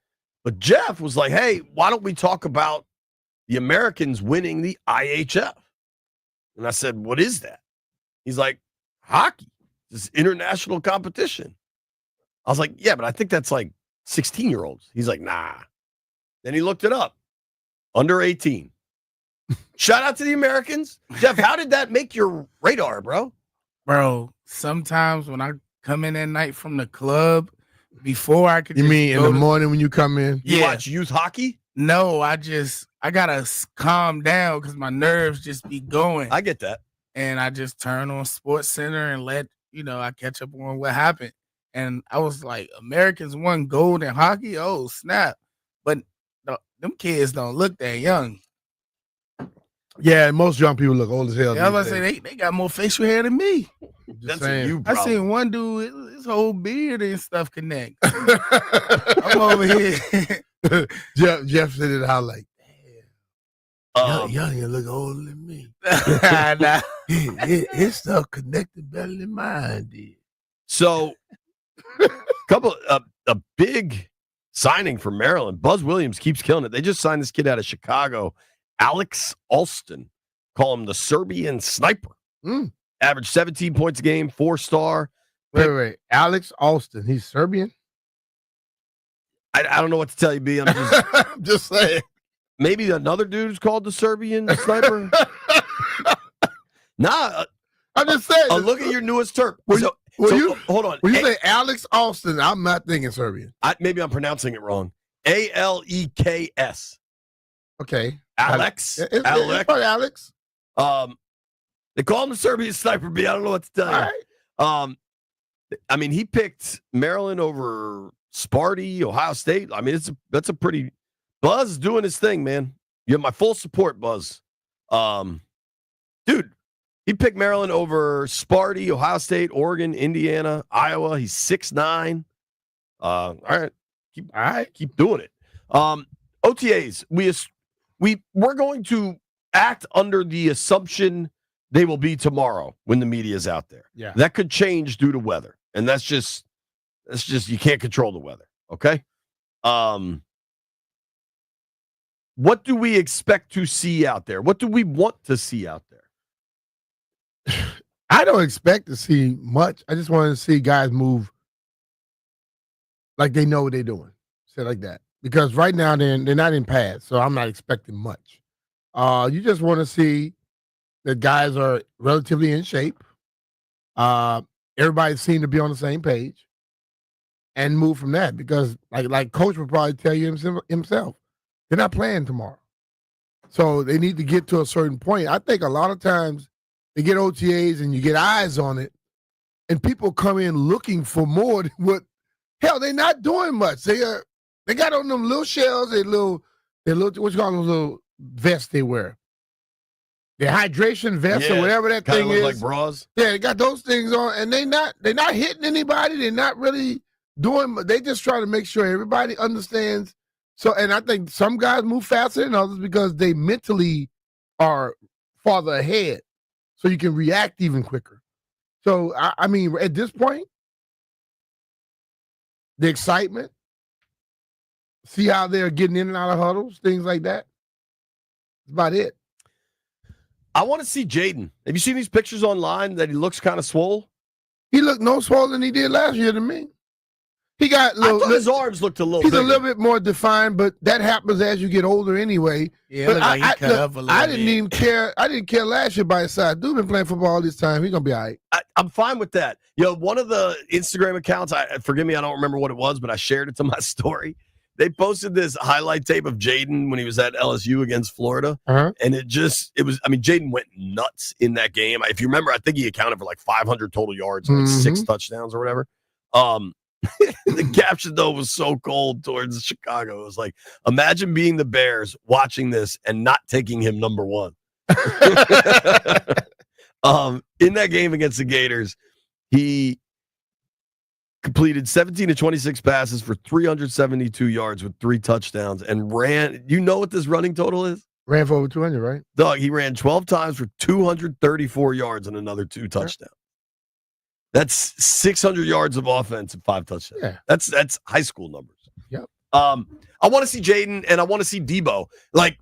But Jeff was like, hey, why don't we talk about the Americans winning the IHF? And I said, what is that? He's like, hockey. This international competition. I was like, yeah, but I think that's like 16-year-olds. He's like, nah. Then he looked it up. Under 18. Shout out to the Americans. Jeff, how did that make your radar, bro? Bro, sometimes when I come in at night from the club, before I could You mean in the morning when you come in? You watch youth hockey? No, I gotta calm down because my nerves just be going. I get that. And I just turn on Sports Center and I catch up on what happened. And I was like, Americans won gold in hockey? Oh, snap. But them kids don't look that young. Yeah, most young people look old as hell. Yeah, I was about to say, they got more facial hair than me. That's a you problem. I seen one dude, his whole beard and stuff connect. I'm over here. Jeff said it out like, damn. Young look older than me. Nah. His stuff connected better than mine did. So, a big signing for Maryland. Buzz Williams keeps killing it. They just signed this kid out of Chicago, Alex Alston. Call him the Serbian sniper. Average 17 points a game, 4-star. Wait. Alex Alston. He's Serbian? I don't know what to tell you, B. I'm just, I'm just saying. Maybe another dude's called the Serbian sniper. Nah. I'm just saying. Look at your newest term. Hold on. When you say Alex Alston, I'm not thinking Serbian. Maybe I'm pronouncing it wrong. Aleks. Okay. Alex. It's probably Alex. They call him the Serbian sniper, B. I don't know what to tell you. All right. He picked Maryland over Sparty, Ohio State. That's a pretty. Buzz is doing his thing, man. You have my full support, Buzz. Dude, he picked Maryland over Sparty, Ohio State, Oregon, Indiana, Iowa. He's 6'9". All right. Keep doing it. OTAs. We're going to act under the assumption they will be tomorrow when the media is out there. Yeah. That could change due to weather. And that's just you can't control the weather. Okay. What do we expect to see out there? What do we want to see out there? I don't expect to see much. I just want to see guys move like they know what they're doing. Say like that. Because right now they're not in pads, so I'm not expecting much. You just want to see that guys are relatively in shape. Everybody seems to be on the same page and move from that because like coach would probably tell you himself, they're not playing tomorrow. So they need to get to a certain point. I think a lot of times they get OTAs and you get eyes on it and people come in looking for more than what, hell, they're not doing much. They got on them little shells, they little what you call them, little vests they wear. The hydration vest or whatever that thing is. Like bras. Yeah, they got those things on, and they're not hitting anybody. They're not really doing. They just try to make sure everybody understands. So, and I think some guys move faster than others because they mentally are farther ahead, so you can react even quicker. So, I mean, at this point, the excitement, see how they're getting in and out of huddles, things like that. That's about it. I want to see Jaden. Have you seen these pictures online that he looks kind of swole? He looked no swole than he did last year to me. He got I thought his arms looked a little He's bigger. a little bit more defined, but that happens as you get older anyway. Yeah, but like he cut up a little I didn't even care. I didn't care last year by his side. Dude been playing football all this time. He's going to be all right. I'm fine with that. One of the Instagram accounts, forgive me, I don't remember what it was, but I shared it to my story. They posted this highlight tape of Jaden when he was at LSU against Florida. And Jaden went nuts in that game. If you remember, I think he accounted for like 500 total yards, and like 6 touchdowns or whatever. The caption, though, was so cold towards Chicago. It was like, imagine being the Bears watching this and not taking him number one. In that game against the Gators, he completed 17 to 26 passes for 372 yards with 3 touchdowns and ran. You know what this running total is? Ran for over 200, right? Doug, he ran 12 times for 234 yards and another 2 touchdowns. That's 600 yards of offense and 5 touchdowns. Yeah. That's high school numbers. Yep. I want to see Jaden and I want to see Debo. Like,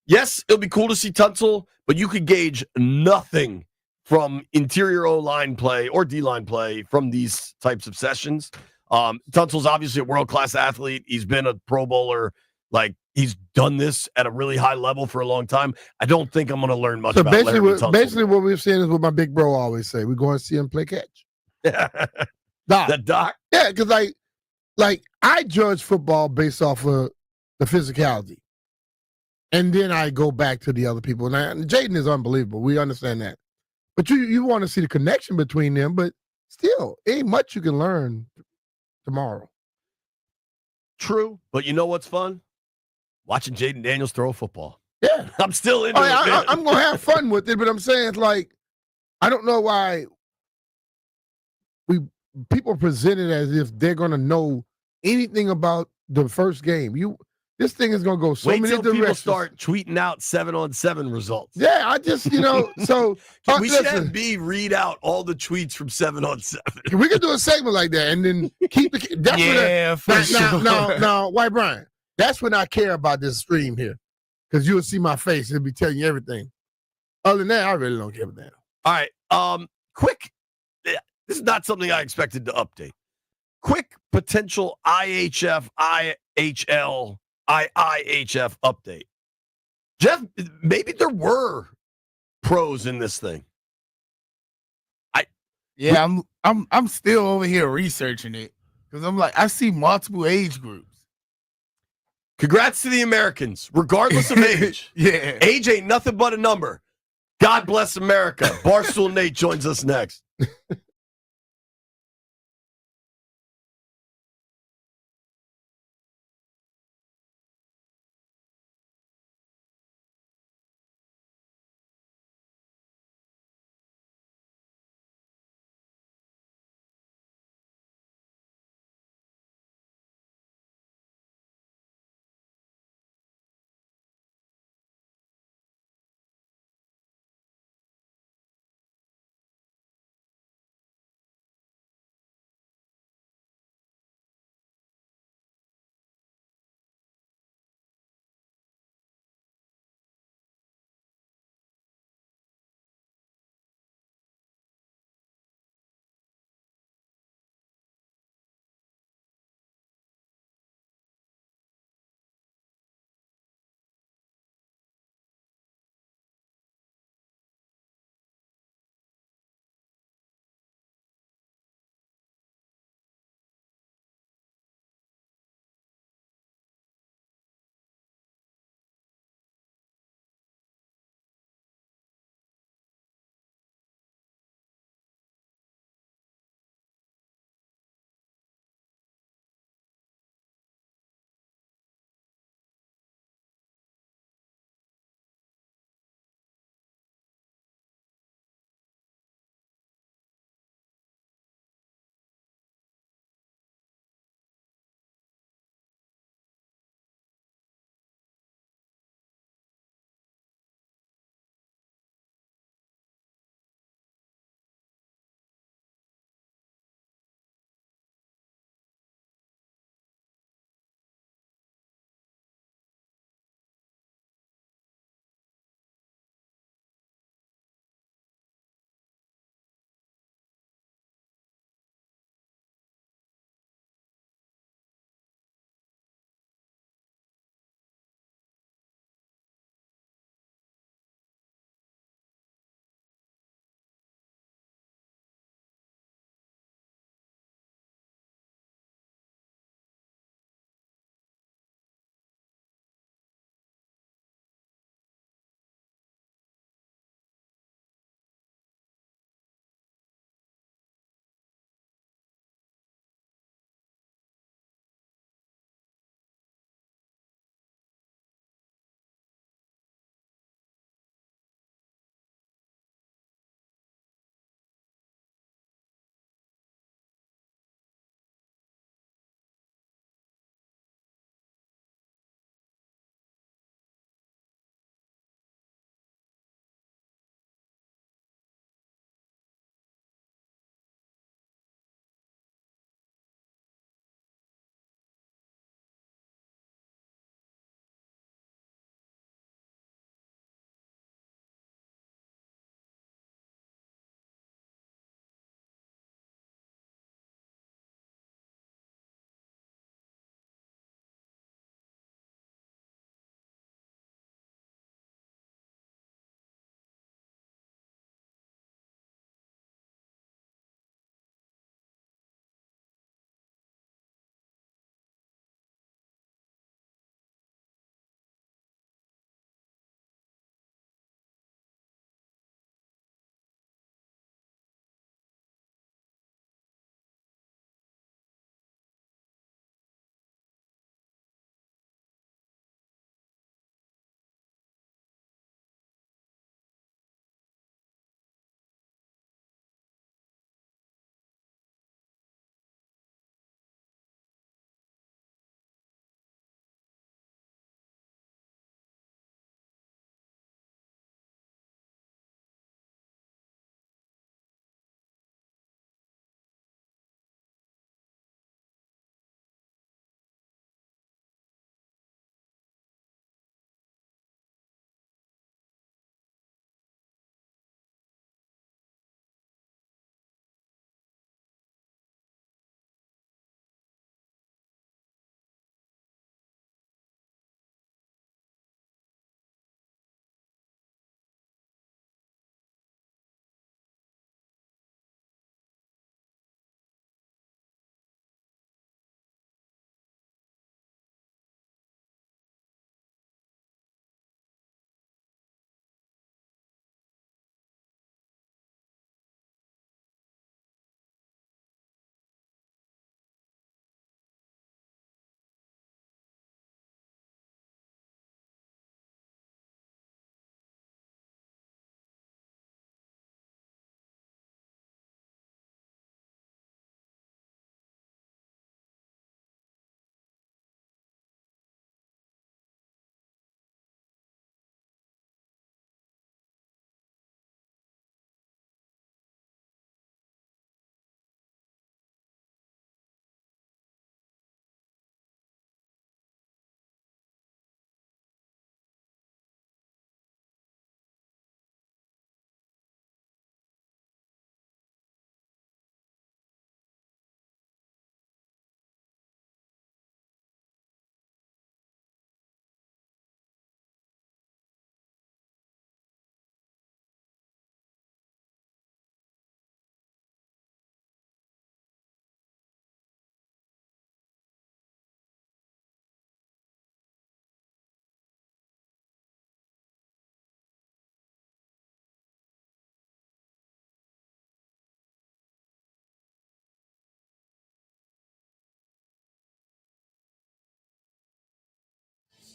yes, it'll be cool to see Tunsil, but you could gauge nothing from interior O-line play or D-line play from these types of sessions. Tunsil's obviously a world-class athlete. He's been a Pro Bowler. Like, he's done this at a really high level for a long time. I don't think I'm going to learn much about Larry Tunsil. Basically, what we've seen is what my big bro always say. We're going to see him play catch. Doc. That Doc? Yeah, because like I judge football based off of the physicality. And then I go back to the other people. And Jaden is unbelievable. We understand that. But you want to see the connection between them, but still, ain't much you can learn tomorrow. True. But you know what's fun? Watching Jaden Daniels throw a football. Yeah. I'm still into it. I'm going to have fun with it, but I'm saying, like, I don't know why people present it as if they're going to know anything about the first game. This thing is going to go so Wait many till people directions. start tweeting out 7-on-7 results. Yeah, I just, so. We should have B read out all the tweets from 7-on-7. We can do a segment like that and then keep the. That's now, White Brian, that's when I care about this stream here. Because you'll see my face. It'll be telling you everything. Other than that, I really don't give a damn. All right. Quick. This is not something I expected to update. Quick potential IHF, IHL, IIHF update. Jeff, maybe there were pros in this thing. I'm still over here researching it because I'm like, I see multiple age groups. Congrats to the Americans, regardless of age. Yeah. Age ain't nothing but a number. God bless America. Barstool Nate joins us next.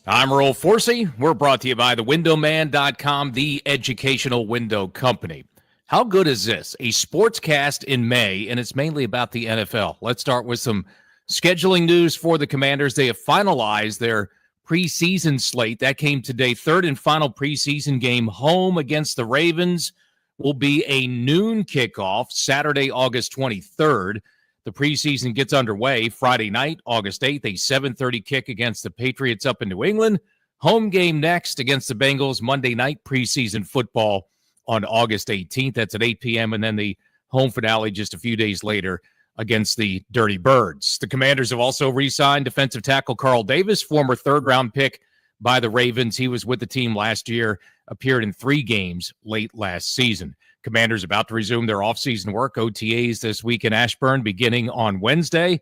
I'm Earl Forsey. We're brought to you by thewindowman.com, the educational window company. How good is this? A sportscast in May, and it's mainly about the NFL. Let's start with some scheduling news for the Commanders. They have finalized their preseason slate. That came today. Third and final preseason game home against the Ravens will be a noon kickoff Saturday, August 23rd. The preseason gets underway Friday night, August 8th, a 7:30 kick against the Patriots up in New England. Home game next against the Bengals Monday night preseason football on August 18th. That's at 8 p.m. And then the home finale just a few days later against the Dirty Birds. The Commanders have also re-signed defensive tackle Carl Davis, former third-round pick by the Ravens. He was with the team last year, appeared in 3 games late last season. Commanders about to resume their offseason work, OTAs this week in Ashburn beginning on Wednesday.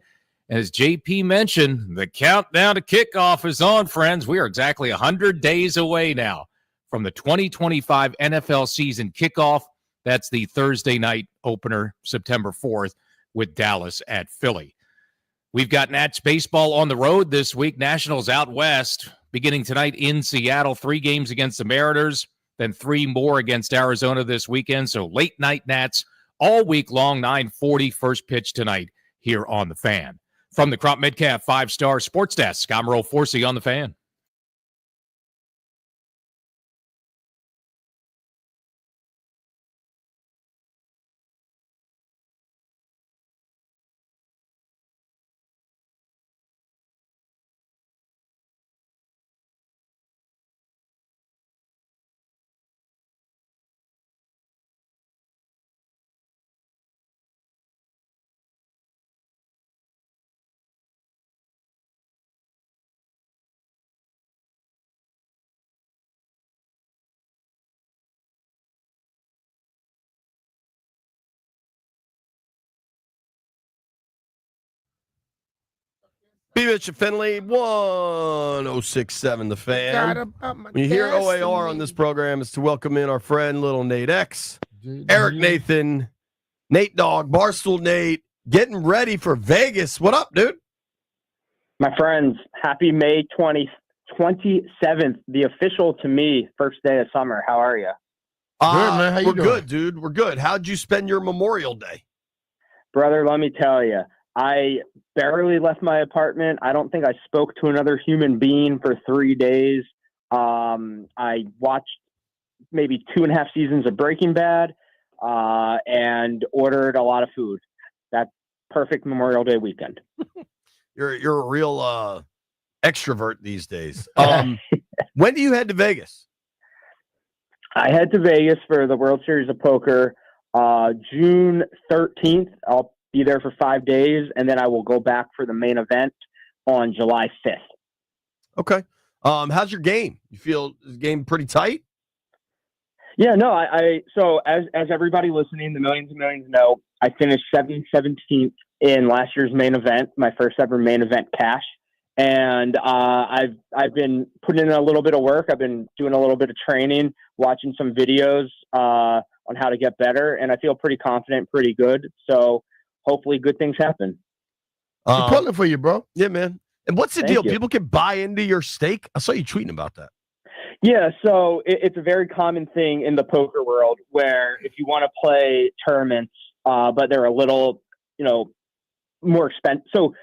As JP mentioned, the countdown to kickoff is on, friends. We are exactly 100 days away now from the 2025 NFL season kickoff. That's the Thursday night opener, September 4th, with Dallas at Philly. We've got Nats baseball on the road this week. Nationals out west beginning tonight in Seattle. 3 games against the Mariners, then 3 more against Arizona this weekend. So late night Nats all week long, 9:40 first pitch tonight here on The Fan. From the Crop Metcalf 5-Star Sports Desk, I'm Earl Forsey on The Fan. B. Mitch and Finley, 1067 The Fan. When you hear OAR on this program, it's to welcome in our friend, little Nate X, Eric Nathan, Nate Dogg, Barstool Nate, getting ready for Vegas. What up, dude? My friends, happy May 27th, the official to me first day of summer. How are you? Good, man. How you we're doing? good, dude. We're good. How'd you spend your Memorial Day? Brother, let me tell you, I barely left my apartment. I don't think I spoke to another human being for 3 days. I watched maybe 2.5 seasons of Breaking Bad and ordered a lot of food. That's perfect Memorial Day weekend. You're a real extrovert these days. When do you head to Vegas? I head to Vegas for the World Series of Poker June 13th. I'll be there for 5 days, and then I will go back for the main event on July 5th. Okay. How's your game? You feel the game pretty tight? Yeah, no, so as everybody listening, the millions and millions know, I finished 17th in last year's main event, my first ever main event cash. And I've been putting in a little bit of work. I've been doing a little bit of training, watching some videos on how to get better, and I feel pretty confident, pretty good. So hopefully good things happen. We're pulling for you, bro. Yeah, man. And what's the Thank deal? you. People can buy into your stake? I saw you tweeting about that. Yeah, so it's a very common thing in the poker world where if you want to play tournaments, but they're a little, more expensive. So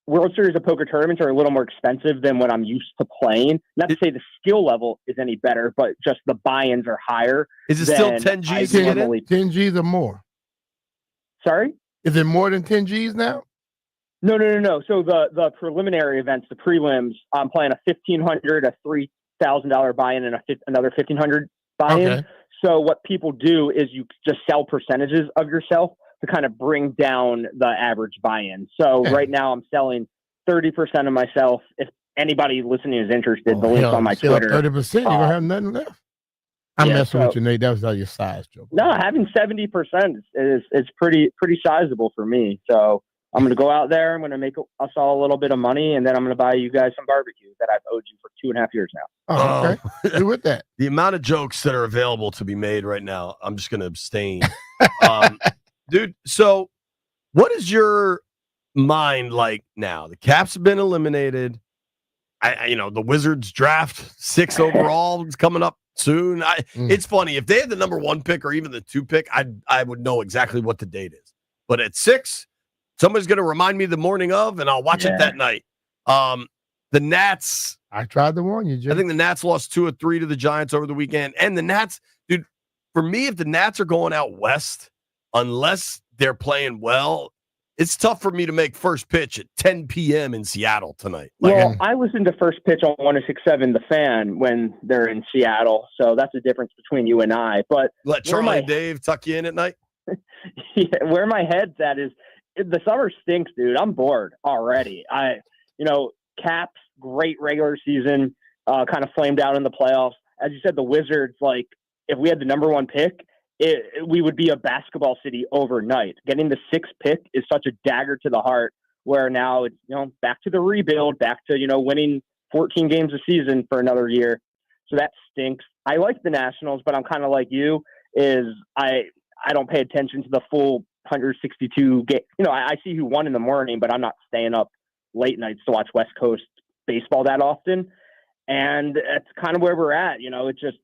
World Series of Poker tournaments are a little more expensive than what I'm used to playing. Not to say the skill level is any better, but just the buy-ins are higher. Is it still 10 G's? 10 G's or more? Sorry? Is it more than 10 G's now? No. So the preliminary events, the prelims, I'm playing a $1,500, a $3,000 buy-in, and another $1,500 buy-in. Okay. So what people do is you just sell percentages of yourself to kind of bring down the average buy-in. So right now I'm selling 30% of myself. If anybody listening is interested, the link's on my Twitter. 30%, you're going to have nothing left. I'm messing with you, Nate. That was all your size joke. No, having 70% is pretty sizable for me. So I'm going to go out there. I'm going to make us all a little bit of money, and then I'm going to buy you guys some barbecue that I've owed you for 2.5 years now. Oh, okay. Do with that. The amount of jokes that are available to be made right now, I'm just going to abstain. Dude, so what is your mind like now? The Caps have been eliminated. the Wizards draft 6 overall is coming up soon. It's funny. If they had the number 1 pick or even the 2 pick, I would know exactly what the date is. But at 6, somebody's going to remind me the morning of, and I'll watch it that night. The Nats. I tried to warn you, Jay. I think the Nats lost 2 or 3 to the Giants over the weekend. And the Nats, dude, for me, if the Nats are going out west, unless they're playing well, it's tough for me to make first pitch at 10 p.m. in Seattle tonight. Well, I listen to first pitch on 106.7 The Fan when they're in Seattle, so that's the difference between you and I. But let Charlie and Dave tuck you in at night? Where my head's at is the summer stinks, dude. I'm bored already. Caps, great regular season, kind of flamed out in the playoffs. As you said, the Wizards, like, if we had the number 1 pick, we would be a basketball city overnight. Getting the 6th pick is such a dagger to the heart, where now it's, back to the rebuild, back to, winning 14 games a season for another year. So that stinks. I like the Nationals, but I'm kind of like you, is I don't pay attention to the full 162 game. I see who won in the morning, but I'm not staying up late nights to watch West Coast baseball that often. And that's kind of where we're at. It's just,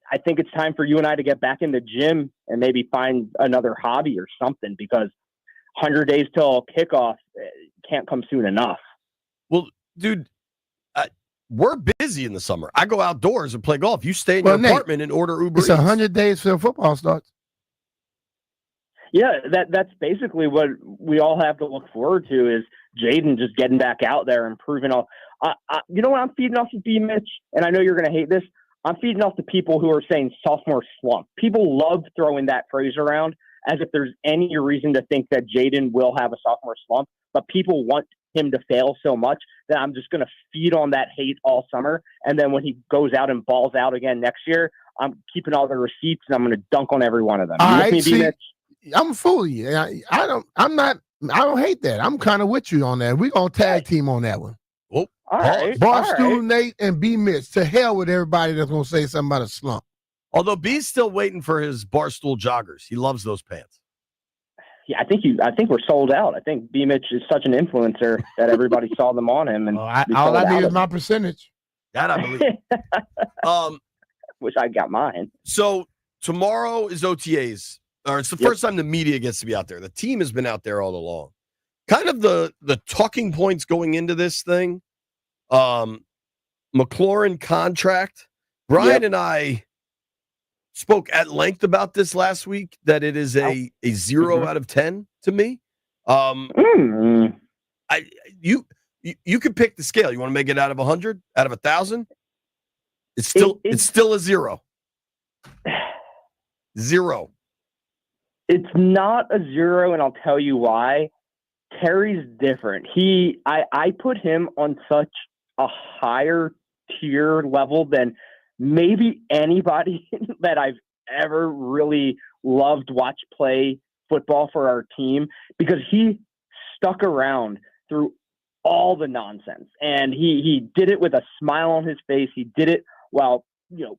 I think it's time for you and I to get back in the gym and maybe find another hobby or something, because 100 days till kickoff can't come soon enough. Well, dude, we're busy in the summer. I go outdoors and play golf. You stay in your apartment and order Uber Eats. It's 100 days till football starts. Yeah, that's basically what we all have to look forward to, is Jaden just getting back out there and proving all. You know what I'm feeding off of, B. Mitch? And I know you're going to hate this. I'm feeding off the people who are saying sophomore slump. People love throwing that phrase around as if there's any reason to think that Jaden will have a sophomore slump, but people want him to fail so much that I'm just going to feed on that hate all summer. And then when he goes out and balls out again next year, I'm keeping all the receipts and I'm going to dunk on every one of them. I'm fooling you. I don't hate that. I'm kind of with you on that. We're going to tag team on that one. Oh, all right. Barstool Nate and B. Mitch. To hell with everybody that's going to say something about a slump. Although B's still waiting for his Barstool joggers. He loves those pants. Yeah, I think we're sold out. I think B. Mitch is such an influencer that everybody saw them on him. And all I need is my percentage. That I believe. Wish I got mine. So tomorrow is OTAs. Or it's the first time the media gets to be out there. The team has been out there all along. Kind of the talking points going into this thing. McLaurin contract. Brian and I spoke at length about this last week, that it is a 0 out of 10 to me. You could pick the scale. You want to make it out of 100, out of 1,000? It's still a 0. 0. It's not a 0, and I'll tell you why. Terry's different. I put him on such a higher tier level than maybe anybody that I've ever really loved watch play football for our team, because he stuck around through all the nonsense, and he did it with a smile on his face. He did it while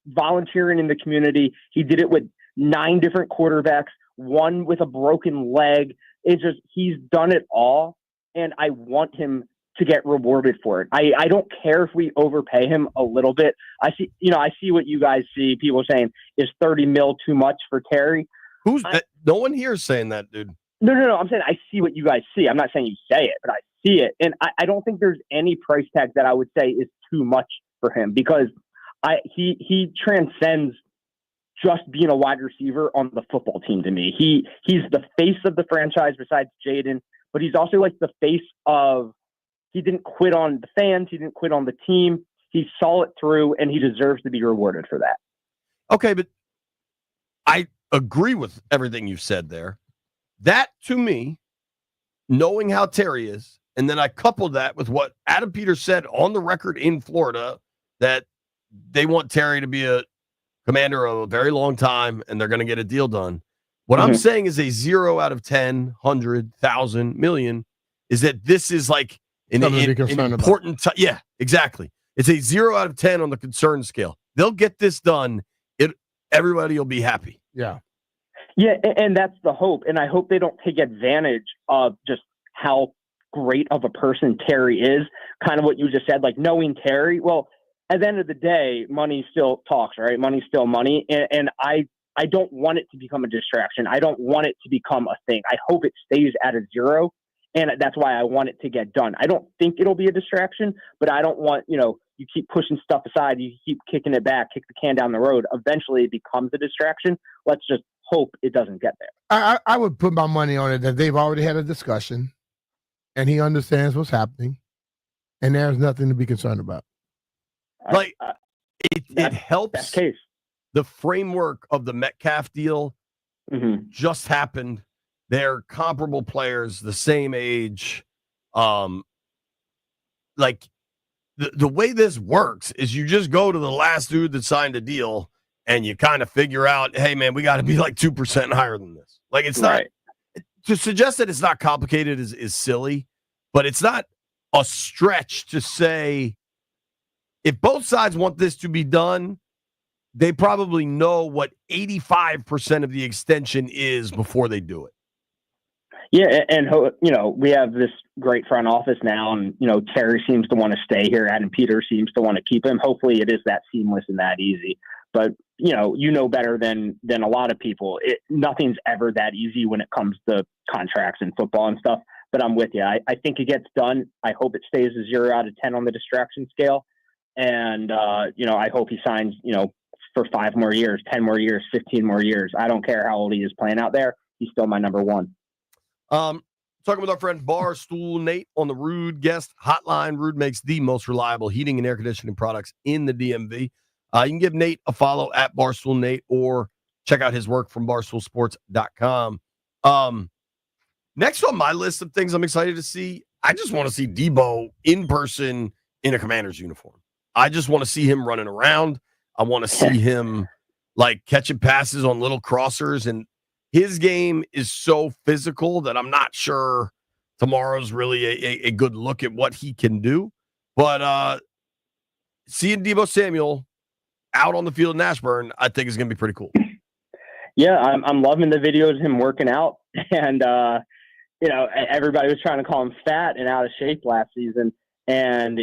volunteering in the community. He did it with 9 different quarterbacks, one with a broken leg. It's just, he's done it all, and I want him to get rewarded for it. I don't care if we overpay him a little bit. I see what you guys see. People saying, is 30 mil too much for Terry? No one here is saying that, dude. No. I'm saying I see what you guys see. I'm not saying you say it, but I see it. And I don't think there's any price tag that I would say is too much for him, because he transcends just being a wide receiver on the football team to me. He's the face of the franchise besides Jaden, but he's also like the face of, he didn't quit on the fans. He didn't quit on the team. He saw it through, and he deserves to be rewarded for that. Okay, but I agree with everything you've said there. That, to me, knowing how Terry is, and then I coupled that with what Adam Peters said on the record in Florida, that they want Terry to be a commander of a very long time, and they're going to get a deal done. What I'm saying is a 0 out of 10, 100, 1,000, million, is that this is like an important time. Yeah, exactly. It's a 0 out of 10 on the concern scale. They'll get this done. Everybody will be happy. Yeah. Yeah, and that's the hope. And I hope they don't take advantage of just how great of a person Terry is, kind of what you just said, like knowing Terry, well, at the end of the day, money still talks, right? Money's still money. And I don't want it to become a distraction. I don't want it to become a thing. I hope it stays at a zero. And that's why I want it to get done. I don't think it'll be a distraction, but I don't want, you keep pushing stuff aside. You keep kicking it back, kick the can down the road. Eventually it becomes a distraction. Let's just hope it doesn't get there. I would put my money on it that they've already had a discussion and he understands what's happening and there's nothing to be concerned about. Like, it helps. Best case. The framework of the Metcalf deal just happened. They're comparable players, the same age. Like the way this works is you just go to the last dude that signed a deal and you kind of figure out, hey man, we got to be like 2% higher than this. Like it's not to suggest that it's not complicated is silly, but it's not a stretch to say if both sides want this to be done, they probably know what 85% of the extension is before they do it. Yeah, and we have this great front office now, and Terry seems to want to stay here. Adam Peters seems to want to keep him. Hopefully, it is that seamless and that easy. But better than a lot of people. Nothing's ever that easy when it comes to contracts and football and stuff. But I'm with you. I think it gets done. I hope it stays a 0 out of 10 on the distraction scale, and I hope he signs for 5 more years, 10 more years, 15 more years. I don't care how old he is playing out there. He's still my number one. Talking with our friend Barstool Nate on the Rude guest hotline. Rude makes the most reliable heating and air conditioning products in the DMV. You can give Nate a follow at Barstool Nate or check out his work from barstoolsports.com. Next on my list of things I'm excited to see, I just want to see Debo in person in a Commander's uniform. I just want to see him running around. I want to see him like catching passes on little crossers, and his game is so physical that I'm not sure tomorrow's really a good look at what he can do. But seeing Debo Samuel out on the field in Ashburn, I think is going to be pretty cool. Yeah, I'm loving the videos of him working out. And, everybody was trying to call him fat and out of shape last season. And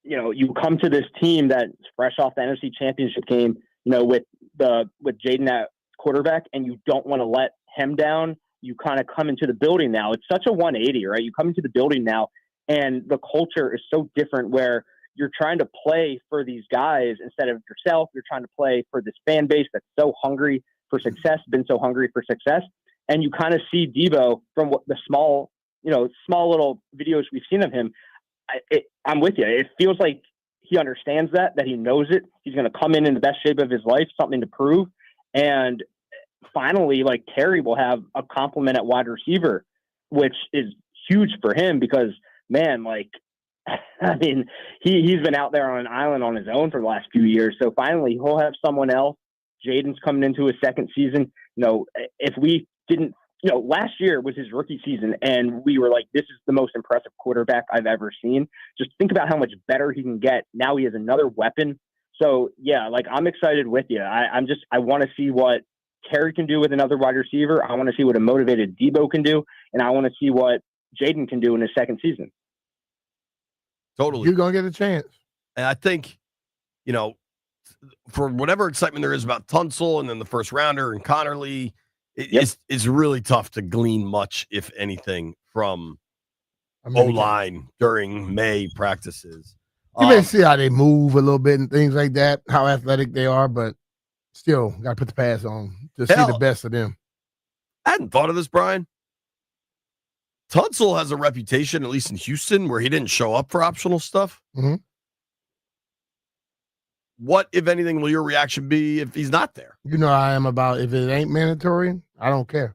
you come to this team that's fresh off the NFC Championship game, with Jaden at quarterback, and you don't want to let him down. You kind of come into the building now. It's such a 180, right? You come into the building now, and the culture is so different where you're trying to play for these guys instead of yourself. You're trying to play for this fan base that's so hungry for success, been so hungry for success. And you kind of see Debo from what the small little videos we've seen of him. I'm with you. It feels like he understands that he knows it. He's going to come in the best shape of his life, something to prove. And finally, like Terry will have a compliment at wide receiver, which is huge for him because, man, he's been out there on an island on his own for the last few years. So finally, he'll have someone else. Jaden's coming into his second season. If we didn't, last year was his rookie season, and we were like, this is the most impressive quarterback I've ever seen. Just think about how much better he can get. Now he has another weapon. So, yeah, I'm excited with you. I want to see what Terry can do with another wide receiver. I want to see what a motivated Debo can do, and I want to see what Jaden can do in his second season. Totally. You're going to get a chance. And I think, for whatever excitement there is about Tunsil and then the first rounder and Connerly, it's really tough to glean much, if anything, from O-line during May practices. You may see how they move a little bit and things like that, how athletic they are, but still got to put the pads on to see the best of them. I hadn't thought of this, Brian. Tunsil has a reputation, at least in Houston, where he didn't show up for optional stuff. Mm-hmm. What, if anything, will your reaction be if he's not there? You know I am about if it ain't mandatory, I don't care.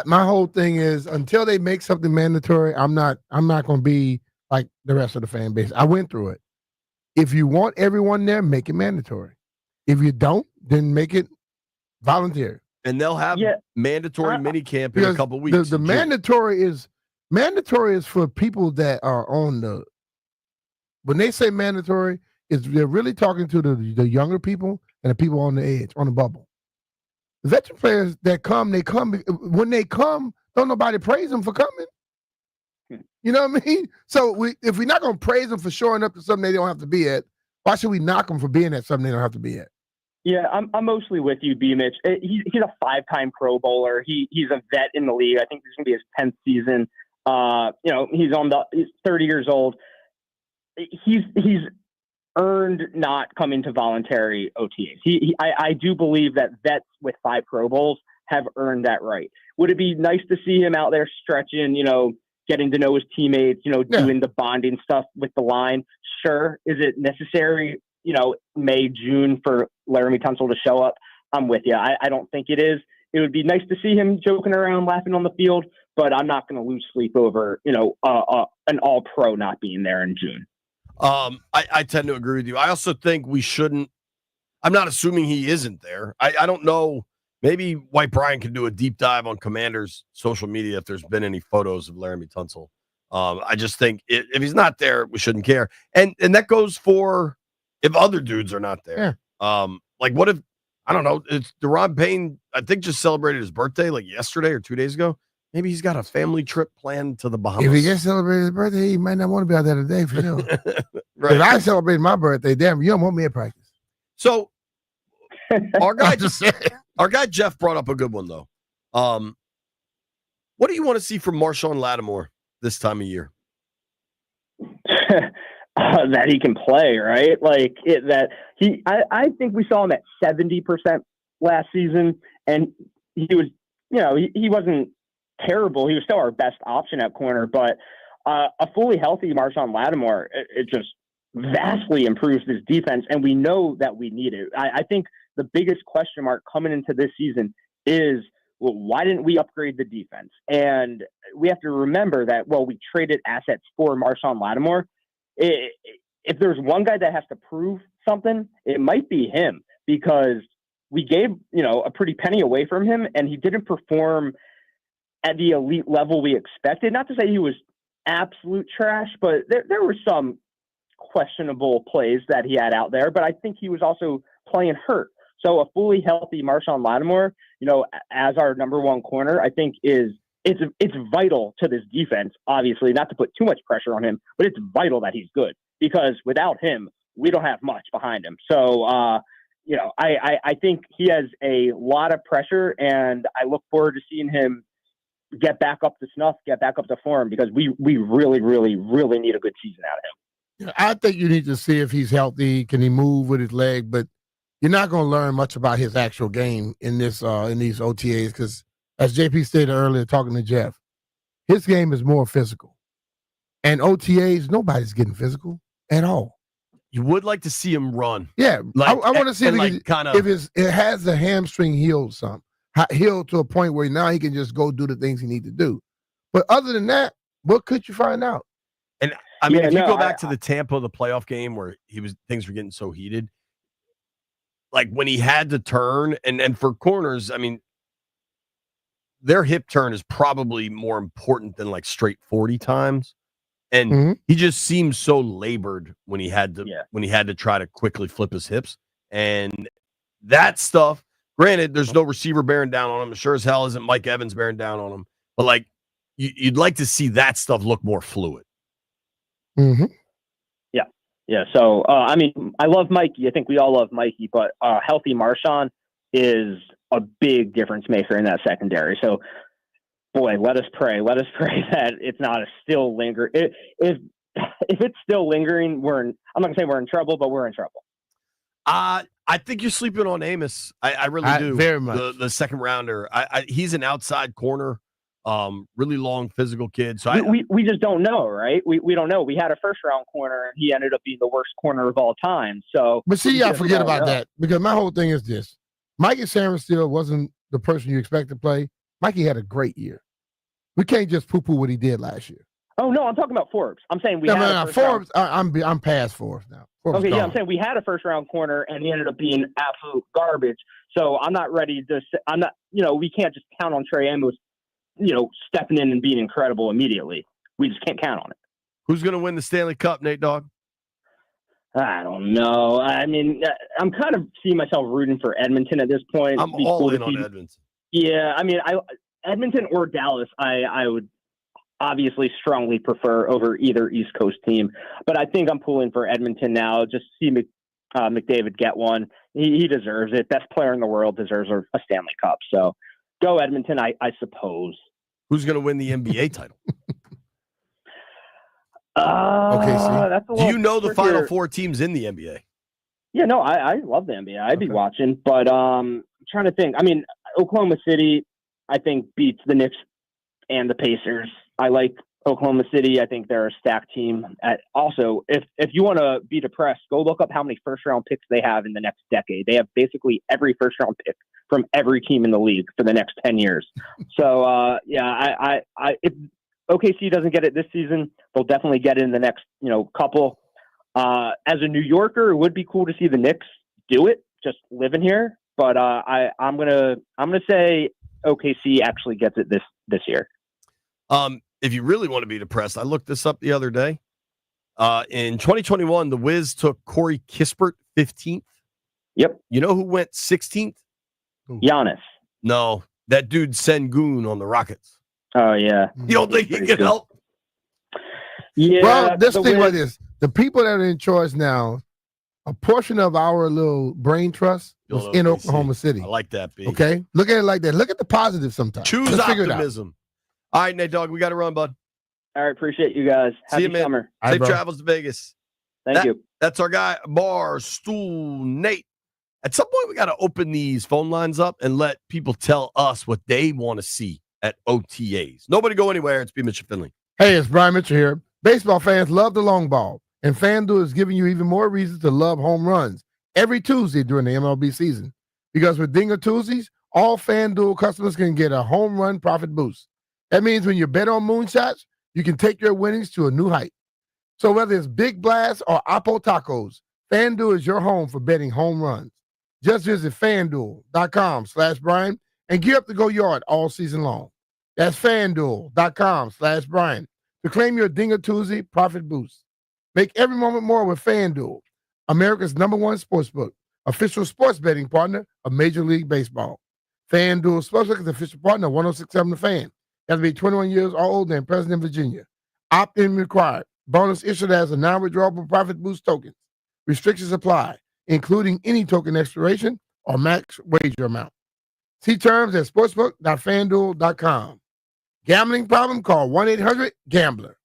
My whole thing is until they make something mandatory, I'm not going to be like the rest of the fan base. I went through it. If you want everyone there, make it mandatory. If you don't, then make it voluntary. And they'll have mandatory mini camp in a couple of weeks. The mandatory is for people that are on the. When they say mandatory, they're really talking to the younger people and the people on the edge, on the bubble. The veteran players that come, they come. When they come, don't nobody praise them for coming. You know what I mean? So if we're not going to praise them for showing up to something they don't have to be at, why should we knock them for being at something they don't have to be at? Yeah, I'm mostly with you, B. Mitch. He's a 5-time Pro Bowler. He's a vet in the league. I think this is going to be his 10th season. He's 30 years old. He's earned not coming to voluntary OTAs. I do believe that vets with 5 Pro Bowls have earned that right. Would it be nice to see him out there stretching, getting to know his teammates, doing the bonding stuff with the line? Sure. Is it necessary, May, June for Laramie Tunsil to show up? I'm with you. I don't think it is. It would be nice to see him joking around, laughing on the field, but I'm not going to lose sleep over, an all-pro not being there in June. I tend to agree with you. I also think we shouldn't. I'm not assuming he isn't there. I don't know. Maybe White Brian can do a deep dive on Commanders' social media if there's been any photos of Laramie Tunsil. I just think if he's not there, we shouldn't care. And that goes for if other dudes are not there. Yeah. Like what if, I don't know, it's Deron Payne, I think just celebrated his birthday like yesterday or 2 days ago. Maybe he's got a family trip planned to the Bahamas. If he just celebrated his birthday, he might not want to be out there today for sure. Right. If I celebrate my birthday, damn, you don't want me at practice. So our guy Jeff brought up a good one though. What do you want to see from Marshawn Lattimore this time of year? That he can play, right? I think we saw him at 70% last season, and he was, he wasn't terrible. He was still our best option at corner, but a fully healthy Marshawn Lattimore, it just vastly improves this defense, and we know that we need it. I think the biggest question mark coming into this season is, well, why didn't we upgrade the defense? And we have to remember that, we traded assets for Marshawn Lattimore. If there's one guy that has to prove something, it might be him, because we gave, a pretty penny away from him, and he didn't perform at the elite level we expected. Not to say he was absolute trash, but there were some questionable plays that he had out there, but I think he was also playing hurt. So a fully healthy Marshawn Lattimore, as our number one corner, I think it's vital to this defense, obviously, not to put too much pressure on him, but it's vital that he's good, because without him, we don't have much behind him. So, I think he has a lot of pressure, and I look forward to seeing him get back up to snuff, get back up to form, because we really, really, really need a good season out of him. Yeah, I think you need to see if he's healthy. Can he move with his leg? But you're not going to learn much about his actual game in these OTAs, because as JP stated earlier, talking to Jeff, his game is more physical. And OTAs, nobody's getting physical at all. You would like to see him run. Yeah. I want to see if it has the hamstring healed healed to a point where now he can just go do the things he needs to do. But other than that, what could you find out? And I mean, if you go back to the Tampa, the playoff game where things were getting so heated, like when he had to turn, and for corners, I mean, their hip turn is probably more important than like straight 40 times. And he just seems so labored when he had to try to quickly flip his hips. And that stuff, granted, there's no receiver bearing down on him. Sure as hell isn't Mike Evans bearing down on him. But like you'd like to see that stuff look more fluid. Mm-hmm. Yeah. So, I mean, I love Mikey. I think we all love Mikey, but healthy Marshawn is a big difference maker in that secondary. So, boy, let us pray. Let us pray that it's not still lingering. If it's still lingering, I'm not gonna say we're in trouble, but we're in trouble. I think you're sleeping on Amos. I really do. Very much. The second rounder. He's an outside corner, really long physical kid. So we just don't know, right? We don't know. We had a first round corner, and he ended up being the worst corner of all time. So, but see, I forget about that, because my whole thing is this: Mikey Sarah still wasn't the person you expect to play. Mikey had a great year. We can't just poo-poo what he did last year. Oh no, I'm talking about Forbes. I'm saying Forbes. I'm past Forbes now. Forbes okay, yeah, I'm saying we had a first round corner, and he ended up being absolute garbage. So I'm not ready to. I'm not. We can't just count on Trey Amos, stepping in and being incredible immediately. We just can't count on it. Who's going to win the Stanley Cup, Nate Dogg? I don't know. I mean, I'm kind of seeing myself rooting for Edmonton at this point. I'm all in on Edmonton. Yeah, I mean, Edmonton or Dallas, I obviously strongly prefer over either East Coast team. But I think I'm pulling for Edmonton now. Just see McDavid get one. He deserves it. Best player in the world deserves a Stanley Cup. So go Edmonton, I suppose. Who's going to win the NBA title? That's a Do you little know the trickier. final four teams in the NBA? Yeah, no, I love the NBA. I'd be watching, but I'm trying to think. I mean, Oklahoma City, I think, beats the Knicks and the Pacers. I like Oklahoma City. I think they're a stacked team. Also, if you want to be depressed, go look up how many first-round picks they have in the next decade. They have basically every first-round pick from every team in the league for the next 10 years. So, if OKC doesn't get it this season, they'll definitely get it in the next, couple. As a New Yorker, it would be cool to see the Knicks do it, just living here. But I'm gonna say OKC actually gets it this year. If you really want to be depressed, I looked this up the other day. In 2021, the Wiz took Corey Kispert 15th. Yep. You know who went 16th? Giannis. No, that dude Sengun on the Rockets. Oh yeah. You don't think he can help? Well, Yeah. think about this. The people that are in charge now, a portion of our little brain trust was in Oklahoma City. I like that, B. Okay? Look at it like that. Look at the positive sometimes. Choose optimism. All right, Nate Dogg, we got to run, bud. All right, appreciate you guys. Happy See you, summer. Man. Safe travels to Vegas. Thank you. That's our guy, Barstool Nate. At some point, we got to open these phone lines up and let people tell us what they want to see at OTAs. Nobody go anywhere. It's B. Mitchell Finley. Hey, it's Brian Mitchell here. Baseball fans love the long ball, and FanDuel is giving you even more reasons to love home runs every Tuesday during the MLB season. Because with Dinger Tuesdays, all FanDuel customers can get a home run profit boost. That means when you bet on moonshots, you can take your winnings to a new height. So whether it's Big Blast or Apo Tacos, FanDuel is your home for betting home runs. Just visit FanDuel.com/Brian and gear up to go yard all season long. That's FanDuel.com/Brian to claim your Dinger Tuesday profit boost. Make every moment more with FanDuel, America's #1 sportsbook, official sports betting partner of Major League Baseball. FanDuel Sportsbook is the official partner of 106.7 The Fan. You have to be 21 years or older and present in Virginia. Opt-in required. Bonus issued as a non-withdrawable profit boost token. Restrictions apply, including any token expiration or max wager amount. See terms at sportsbook.fanduel.com. Gambling problem? Call 1-800-GAMBLER.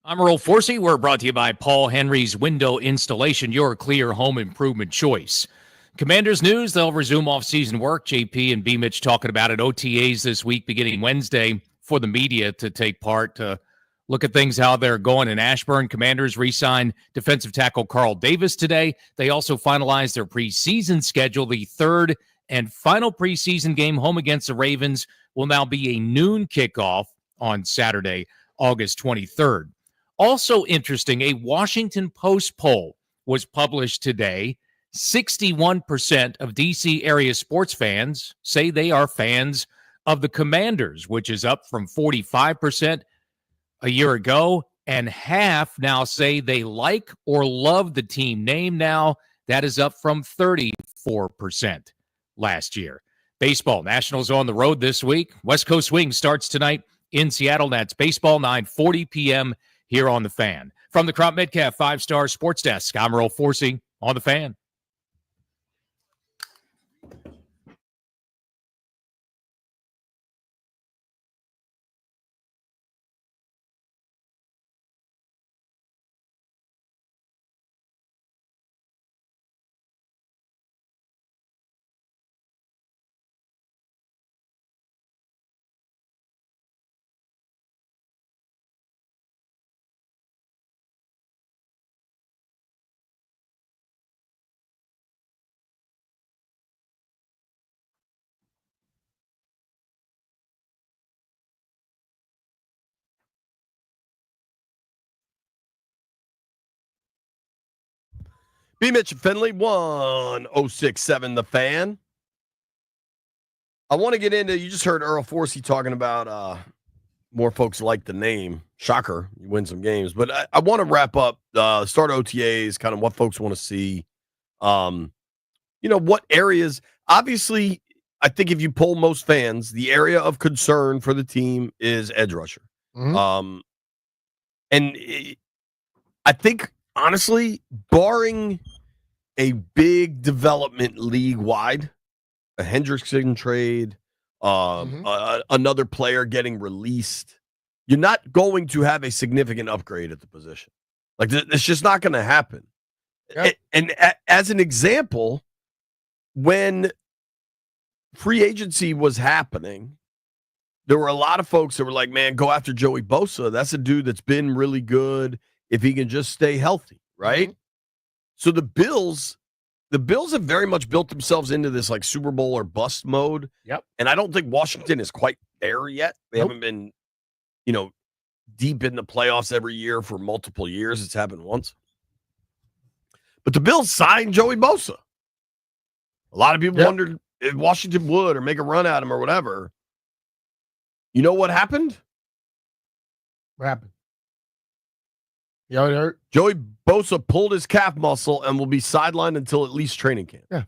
I'm Earl Forsey. We're brought to you by Paul Henry's Window Installation, your clear home improvement choice. Commanders news, they'll resume off-season work. JP and B-Mitch talking about it. OTAs this week beginning Wednesday for the media to take part to look at things, how they're going in Ashburn. Commanders re-signed defensive tackle Carl Davis today. They also finalized their preseason schedule. The third and final preseason game home against the Ravens will now be a noon kickoff on Saturday, August 23rd. Also interesting, a Washington Post poll was published today. 61% of D.C. area sports fans say they are fans of the Commanders, which is up from 45% a year ago, and half now say they like or love the team name now. That is up from 34% last year. Baseball, Nationals on the road this week. West Coast Swing starts tonight in Seattle. That's baseball, 9:40 p.m. here on The Fan. From the Crop Metcalf 5-Star Sports Desk, I'm Earl Forsey on The Fan. B. Mitch and Finley, 1067 The Fan. I want to get into, you just heard Earl Forsey talking about more folks like the name. Shocker, you win some games. But I want to wrap up, start OTAs, kind of what folks want to see. What areas, obviously, I think if you poll most fans, the area of concern for the team is edge rusher. Mm-hmm. I think, honestly, barring a big development league-wide, a Hendrickson trade, another player getting released, you're not going to have a significant upgrade at the position. Like, it's just not going to happen. Yep. And as an example, when free agency was happening, there were a lot of folks that were like, man, go after Joey Bosa. That's a dude that's been really good if he can just stay healthy, right? Mm-hmm. So the Bills have very much built themselves into this like Super Bowl or bust mode. Yep. And I don't think Washington is quite there yet. They haven't been, deep in the playoffs every year for multiple years. It's happened once. But the Bills signed Joey Bosa. A lot of people wondered if Washington would or make a run at him or whatever. You know what happened? What happened? You already hurt? Joey Bosa pulled his calf muscle and will be sidelined until at least training camp. Yeah.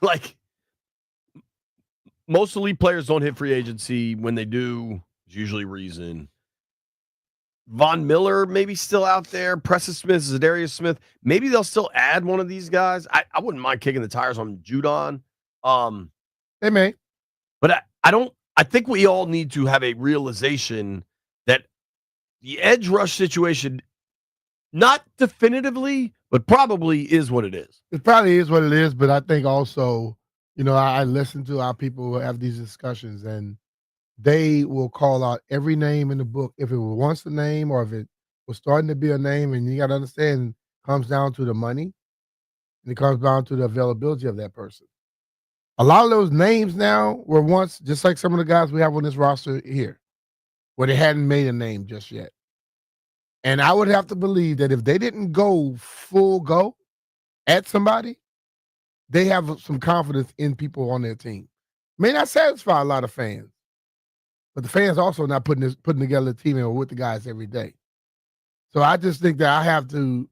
Like, most elite players don't hit free agency. When they do, there's usually reason. Von Miller maybe still out there. Preston Smith, Zadarius Smith. Maybe they'll still add one of these guys. I wouldn't mind kicking the tires on Judon. They may. But I think we all need to have a realization that the edge rush situation, not definitively, but probably is what it is. It probably is what it is, but I think also, I listen to how people have these discussions, and they will call out every name in the book if it was once a name or if it was starting to be a name, and you got to understand, it comes down to the money, and it comes down to the availability of that person. A lot of those names now were once, just like some of the guys we have on this roster here, where they hadn't made a name just yet. And I would have to believe that if they didn't go full go at somebody, they have some confidence in people on their team. May not satisfy a lot of fans, but the fans also not putting together a team and with the guys every day. So I just think that I have to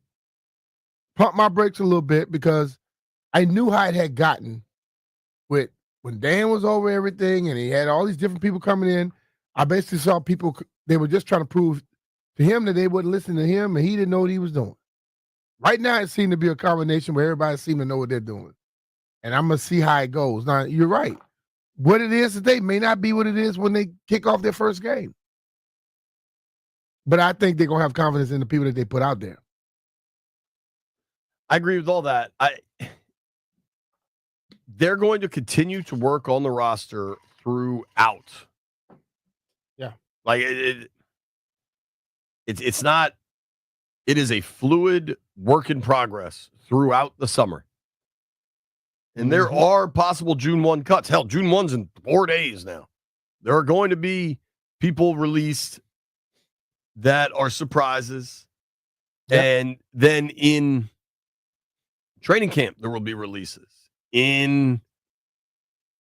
pump my brakes a little bit because I knew how it had gotten with when Dan was over everything and he had all these different people coming in. I basically saw people, they were just trying to prove to him that they wouldn't listen to him and he didn't know what he was doing. Right now, it seemed to be a combination where everybody seemed to know what they're doing. And I'm going to see how it goes. Now, you're right. What it is today may not be what it is when they kick off their first game. But I think they're gonna have confidence in the people that they put out there. I agree with all that. They're going to continue to work on the roster throughout. Yeah. Like it's not. It is a fluid work in progress throughout the summer. And there are possible June 1 cuts. Hell, June 1's in 4 days now. There are going to be people released that are surprises. Yep. And then in training camp, there will be releases. In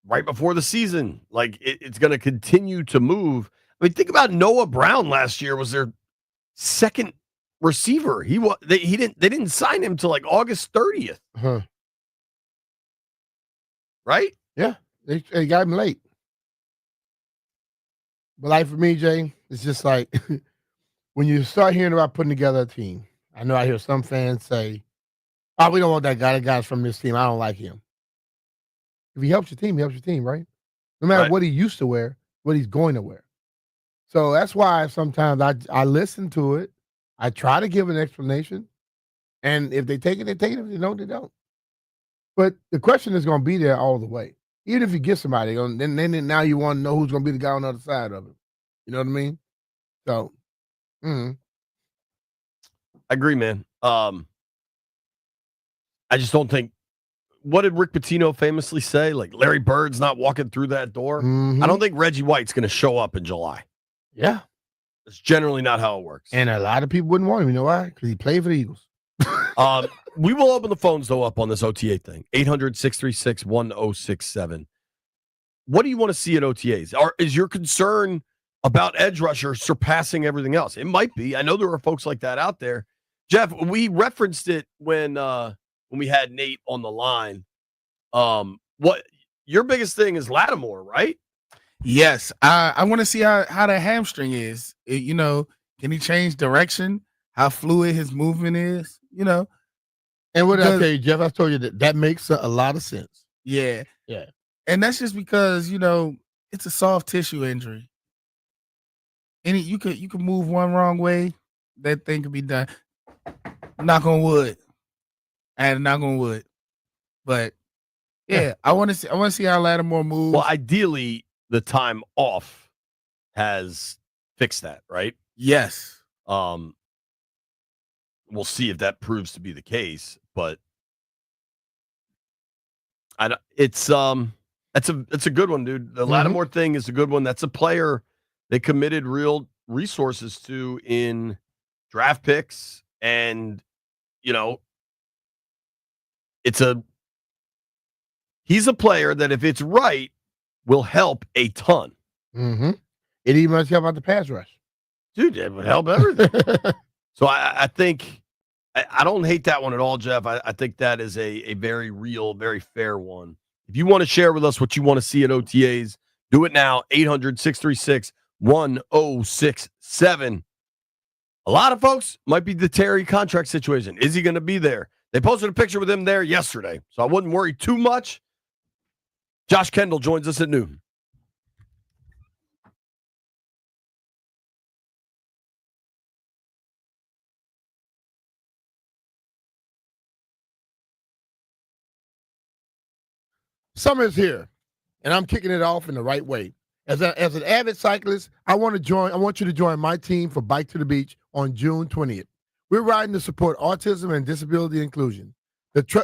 right before the season, like it's going to continue to move. I mean, think about Noah Brown last year was their second receiver. They didn't sign him till like August 30th. Uh-huh. Right? Yeah, they got him late. But like for me, Jay, it's just like when you start hearing about putting together a team. I know I hear some fans say, "Oh, we don't want that guy. That guy's from this team. I don't like him." If he helps your team, he helps your team, right? No matter what he used to wear, what he's going to wear. So that's why sometimes I listen to it. I try to give an explanation. And if they take it, they take it. If they don't, they don't. But the question is going to be there all the way. Even if you get somebody, then now you want to know who's going to be the guy on the other side of it. You know what I mean? So, I agree, man. I just don't think. What did Rick Pitino famously say? Like Larry Bird's not walking through that door. I don't think Reggie White's going to show up in July. Yeah. It's generally not how it works. And a lot of people wouldn't want him. You know why? Because he played for the Eagles. We will open the phones, though, up on this OTA thing. 800-636-1067. What do you want to see at OTAs? Is your concern about edge rusher surpassing everything else? It might be. I know there are folks like that out there. Jeff, we referenced it when we had Nate on the line. What your biggest thing is Lattimore, right? Yes. I want to see how the hamstring is. Can he change direction? How fluid his movement is, And what did I tell you, Jeff? I told you that makes a lot of sense. Yeah. Yeah. And that's just because, it's a soft tissue injury. And you could move one wrong way, that thing could be done. Knock on wood. I had a knock on wood. But yeah, I want to see how Lattimore moves. Well, ideally, the time off has fixed that, right? Yes. We'll see if that proves to be the case, but it's a good one, dude. The Lattimore thing is a good one. That's a player they committed real resources to in draft picks, and he's a player that if it's right will help a ton. It even must help out the pass rush. Dude, it would help everything. So I think I don't hate that one at all, Jeff. I think that is a very real, very fair one. If you want to share with us what you want to see at OTAs, do it now. 800-636-1067. A lot of folks might be the Terry contract situation. Is he going to be there? They posted a picture with him there yesterday, so I wouldn't worry too much. Josh Kendall joins us at noon. Summer is here, and I'm kicking it off in the right way. As an avid cyclist, I want you to join my team for Bike to the Beach on June 20th. We're riding to support autism and disability inclusion.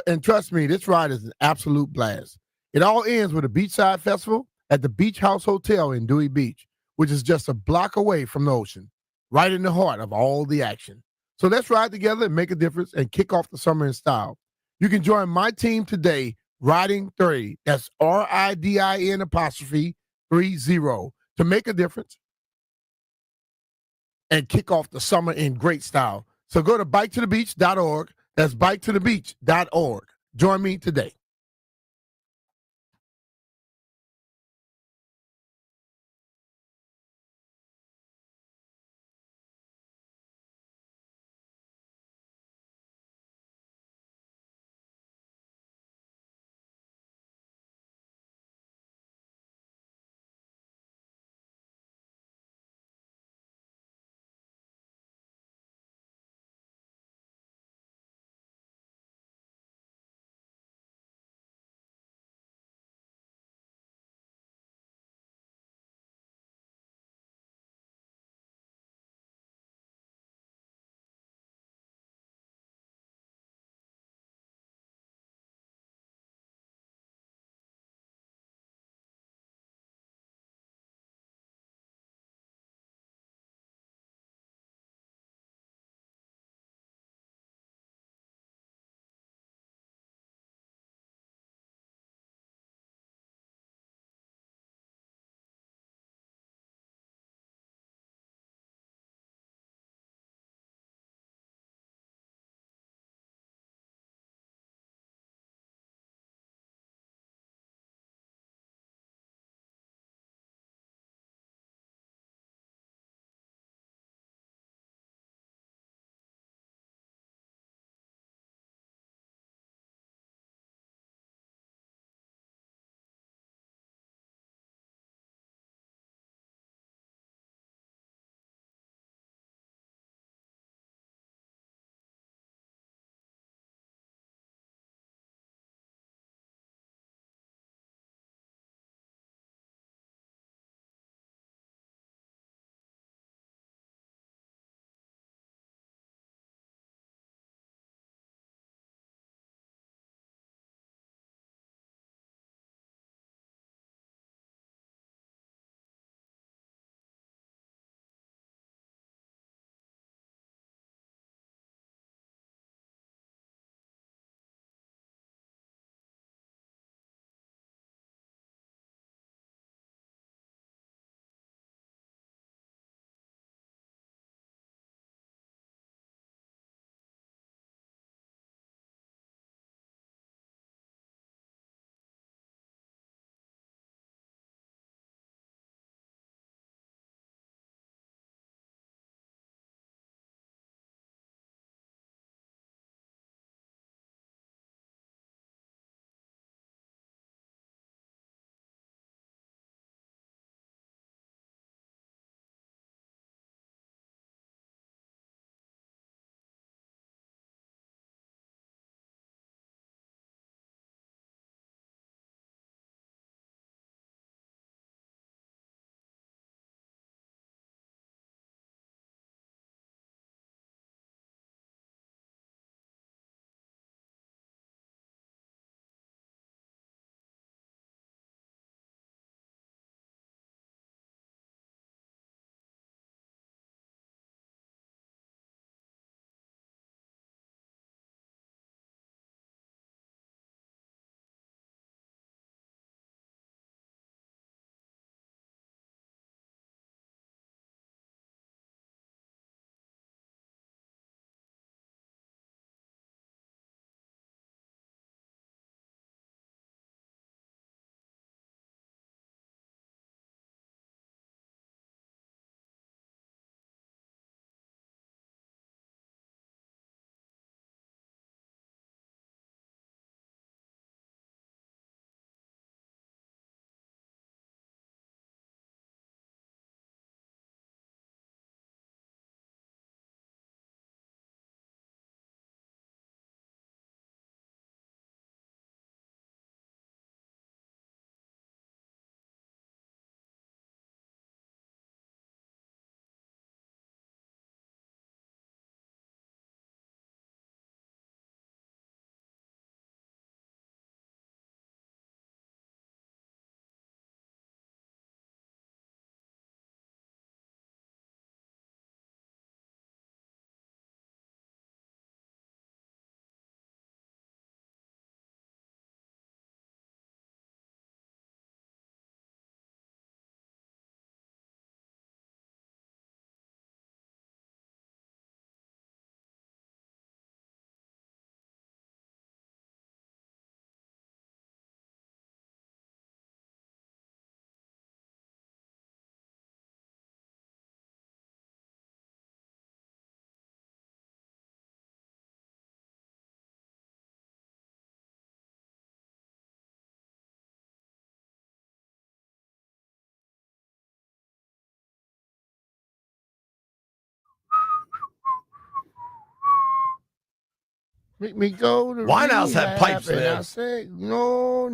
And trust me, this ride is an absolute blast. It all ends with a beachside festival at the Beach House Hotel in Dewey Beach, which is just a block away from the ocean, right in the heart of all the action. So let's ride together and make a difference and kick off the summer in style. You can join my team today, Riding 30. That's RIDIN'30 to make a difference and kick off the summer in great style. So go to biketothebeach.org. That's biketothebeach.org. Join me today. Make me go to Winehouse had rehab, pipes, and man. I said, no.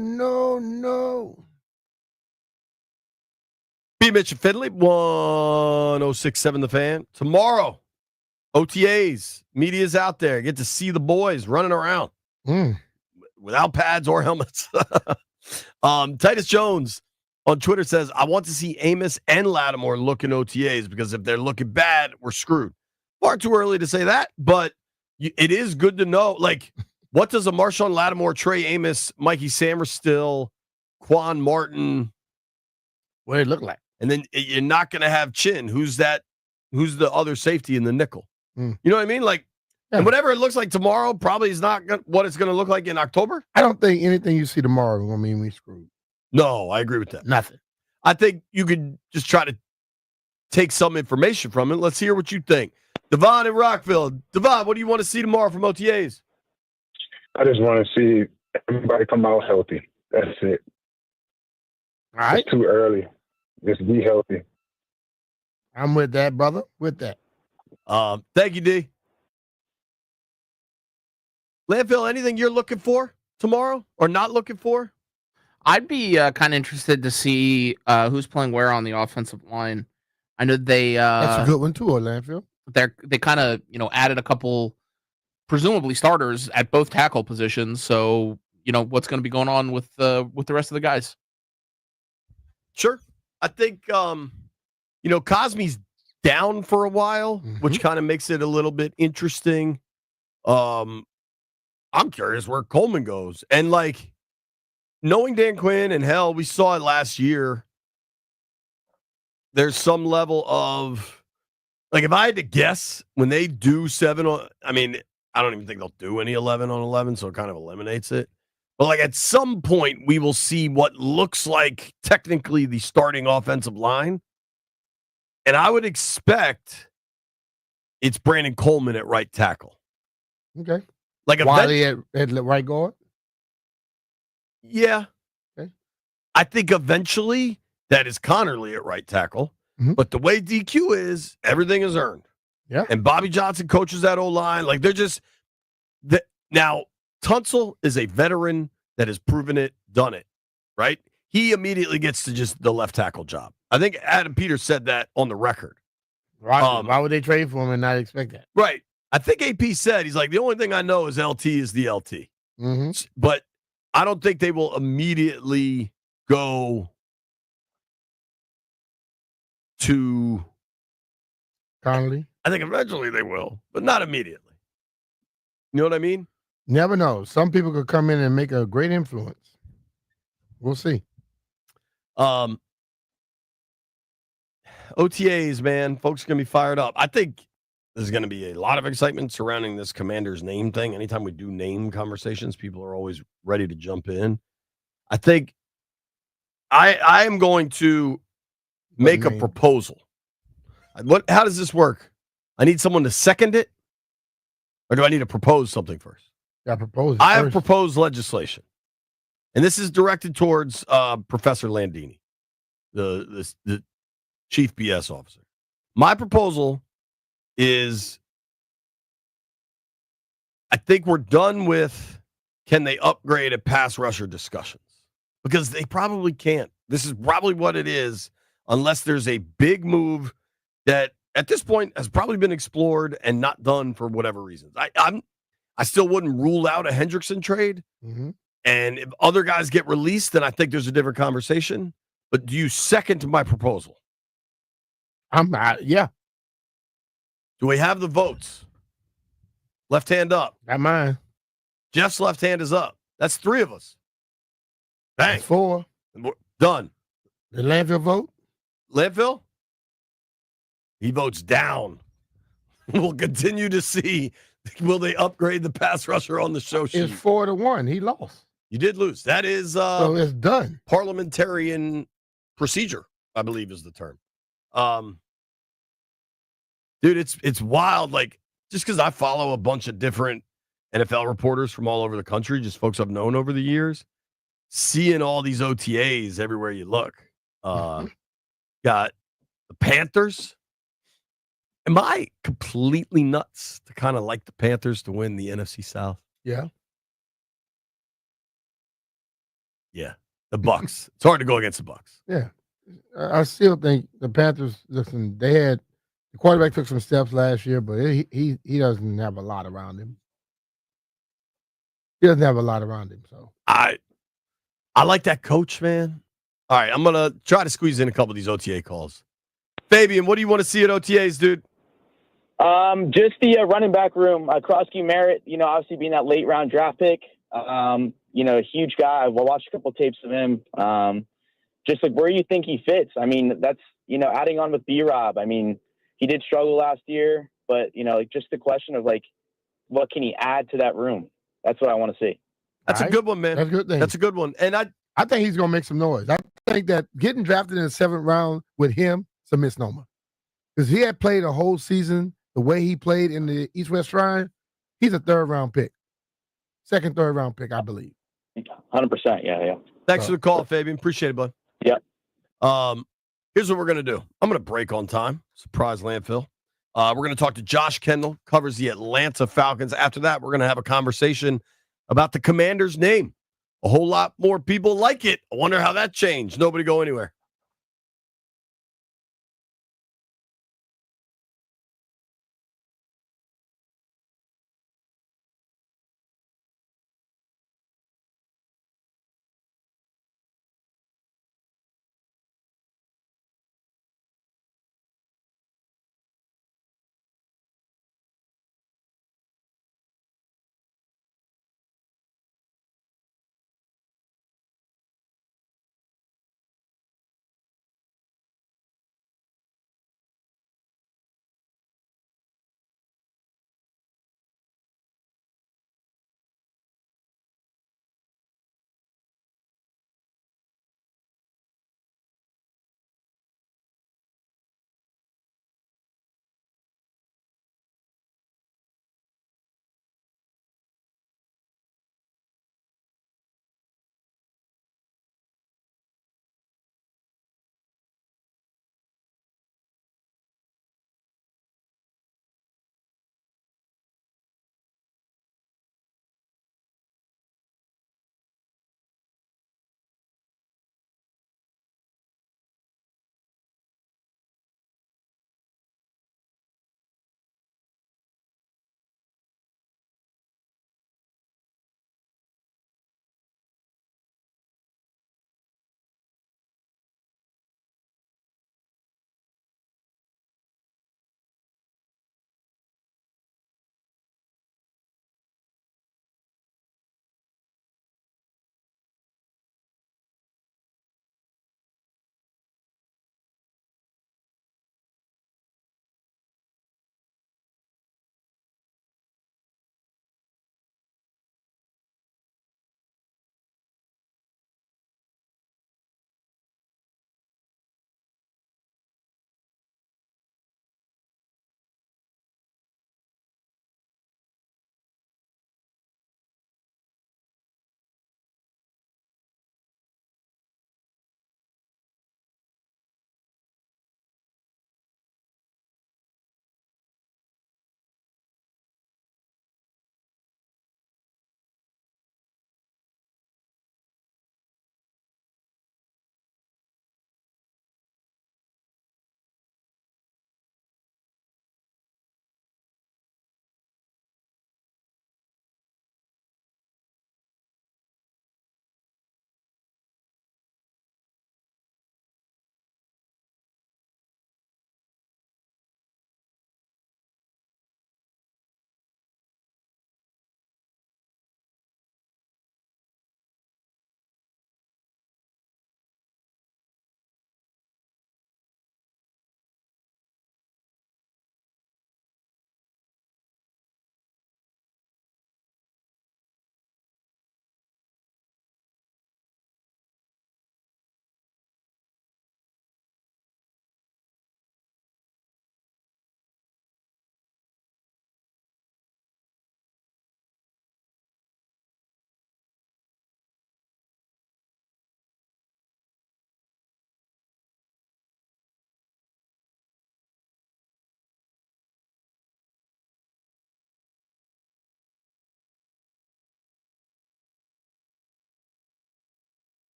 B. Mitch and Finley, 106.7 The Fan. Tomorrow, OTAs, media's out there. Get to see the boys running around without pads or helmets. Titus Jones on Twitter says, I want to see Amos and Lattimore look in OTAs because if they're looking bad, we're screwed. Far too early to say that, but it is good to know. Like, what does a Marshawn Lattimore, Trey Amos, Mikey Samerstill, Quan Martin, what did it look like? and then you're not going to have Chin. Who's that? Who's the other safety in the nickel? You know what I mean? Like, and whatever it looks like tomorrow probably is not what it's going to look like in October. I don't think anything you see tomorrow is going to mean we screwed. No, I agree with that. Nothing. I think you could just try to take some information from it. Let's hear what you think. Devon in Rockville. Devon, what do you want to see tomorrow from OTAs? I just want to see everybody come out healthy. That's it. All right. It's too early. Just be healthy. I'm with that, brother. With that. Thank you, D. Landfill, anything you're looking for tomorrow or not looking for? I'd be kind of interested to see who's playing where on the offensive line. I know they That's a good one too, Landfill. they kind of added a couple presumably starters at both tackle positions. So what's going to be going on with the rest of the guys? Sure. I think Cosme's down for a while, which kind of makes it a little bit interesting. I'm curious where Coleman goes. And like knowing Dan Quinn and hell, we saw it last year. There's some level of like if I had to guess when they do 7 on, I mean, I don't even think they'll do any 11 on 11, so it kind of eliminates it. But like at some point, we will see what looks like technically the starting offensive line. And I would expect it's Brandon Coleman at right tackle. Okay. Like Wiley at right guard? Yeah. Okay. I think eventually that is Connerly at right tackle. But the way DQ is, everything is earned. Yeah. And Bobby Johnson coaches that O-line. Like they're just now Tunsil is a veteran that has proven it, done it, right? He immediately gets to just the left tackle job. I think Adam Peters said that on the record. Right. Why would they trade for him and not expect that? Right. I think AP said, he's like, the only thing I know is LT is the LT. But I don't think they will immediately go to Connolly? I think eventually they will, but not immediately. You know what I mean? Never know. Some people could come in and make a great influence. We'll see. OTAs, man. Folks are going to be fired up. I think there's going to be a lot of excitement surrounding this Commander's name thing. Anytime we do name conversations, people are always ready to jump in. I think I am going to make a proposal. How does this work? I need someone to second it, or do I need to propose something first? I have proposed legislation, and this is directed towards Professor Landini, the chief BS officer. My proposal is, I think we're done with can they upgrade a pass rusher discussions, because they probably can't. This is probably what it is, unless there's a big move that at this point has probably been explored and not done for whatever reasons. I still wouldn't rule out a Hendrickson trade. And if other guys get released, then I think there's a different conversation. But do you second my proposal? Yeah. Do we have the votes? Left hand up. Not mine. Jeff's left hand is up. That's 3 of us. Bang. That's 4. We're done. The Landfill vote? Landfill? He votes down. We'll continue to see. Will they upgrade the pass rusher on the show sheet? It's 4-1. He lost. You did lose. That is so it's done. Parliamentarian procedure, I believe is the term. Dude, it's wild. Like, just because I follow a bunch of different NFL reporters from all over the country, just folks I've known over the years, seeing all these OTAs everywhere you look. Got the Panthers. Am I completely nuts to kind of like the Panthers to win the NFC South? Yeah. Yeah. The Bucks. It's hard to go against the Bucks. Yeah. I still think the Panthers, listen, the quarterback took some steps last year, but he doesn't have a lot around him. He doesn't have a lot around him. So I like that coach, man. All right, I'm going to try to squeeze in a couple of these OTA calls. Fabian, what do you want to see at OTAs, dude? Just the running back room. Krosky Merritt, obviously being that late round draft pick. A huge guy. I watched a couple tapes of him. Just like where you think he fits. I mean, that's adding on with B-Rob. I mean, he did struggle last year, but just the question of like, what can he add to that room? That's what I want to see. That's a good one, man. That's a good thing. That's a good one. And I think he's going to make some noise. I think that getting drafted in the 7th round with him is a misnomer. Because he had played a whole season the way he played in the East-West Shrine, he's a 3rd round pick. 2nd, 3rd round pick, I believe. 100%. Yeah. Thanks for the call, Fabian. Appreciate it, bud. Yep. Here's what we're going to do. I'm going to break on time. Surprise landfill. We're going to talk to Josh Kendall, covers the Atlanta Falcons. After that, we're going to have a conversation about the Commander's name. A whole lot more people like it. I wonder how that changed. Nobody go anywhere.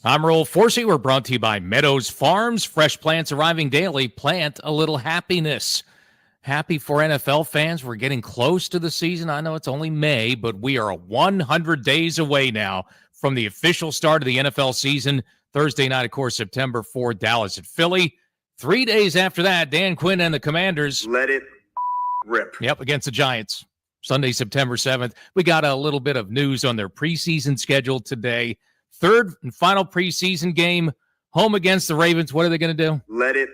I'm Roll Forsey. We're brought to you by Meadows Farms. Fresh plants arriving daily. Plant a little happiness. Happy for NFL fans. We're getting close to the season. I know it's only May, but we are 100 days away now from the official start of the NFL season. Thursday night, of course, September 4, Dallas at Philly. 3 days after that, Dan Quinn and the Commanders. Let it rip. Yep, against the Giants. Sunday, September 7th. We got a little bit of news on their preseason schedule today. Third and final preseason game, home against the Ravens. What are they going to do? Let it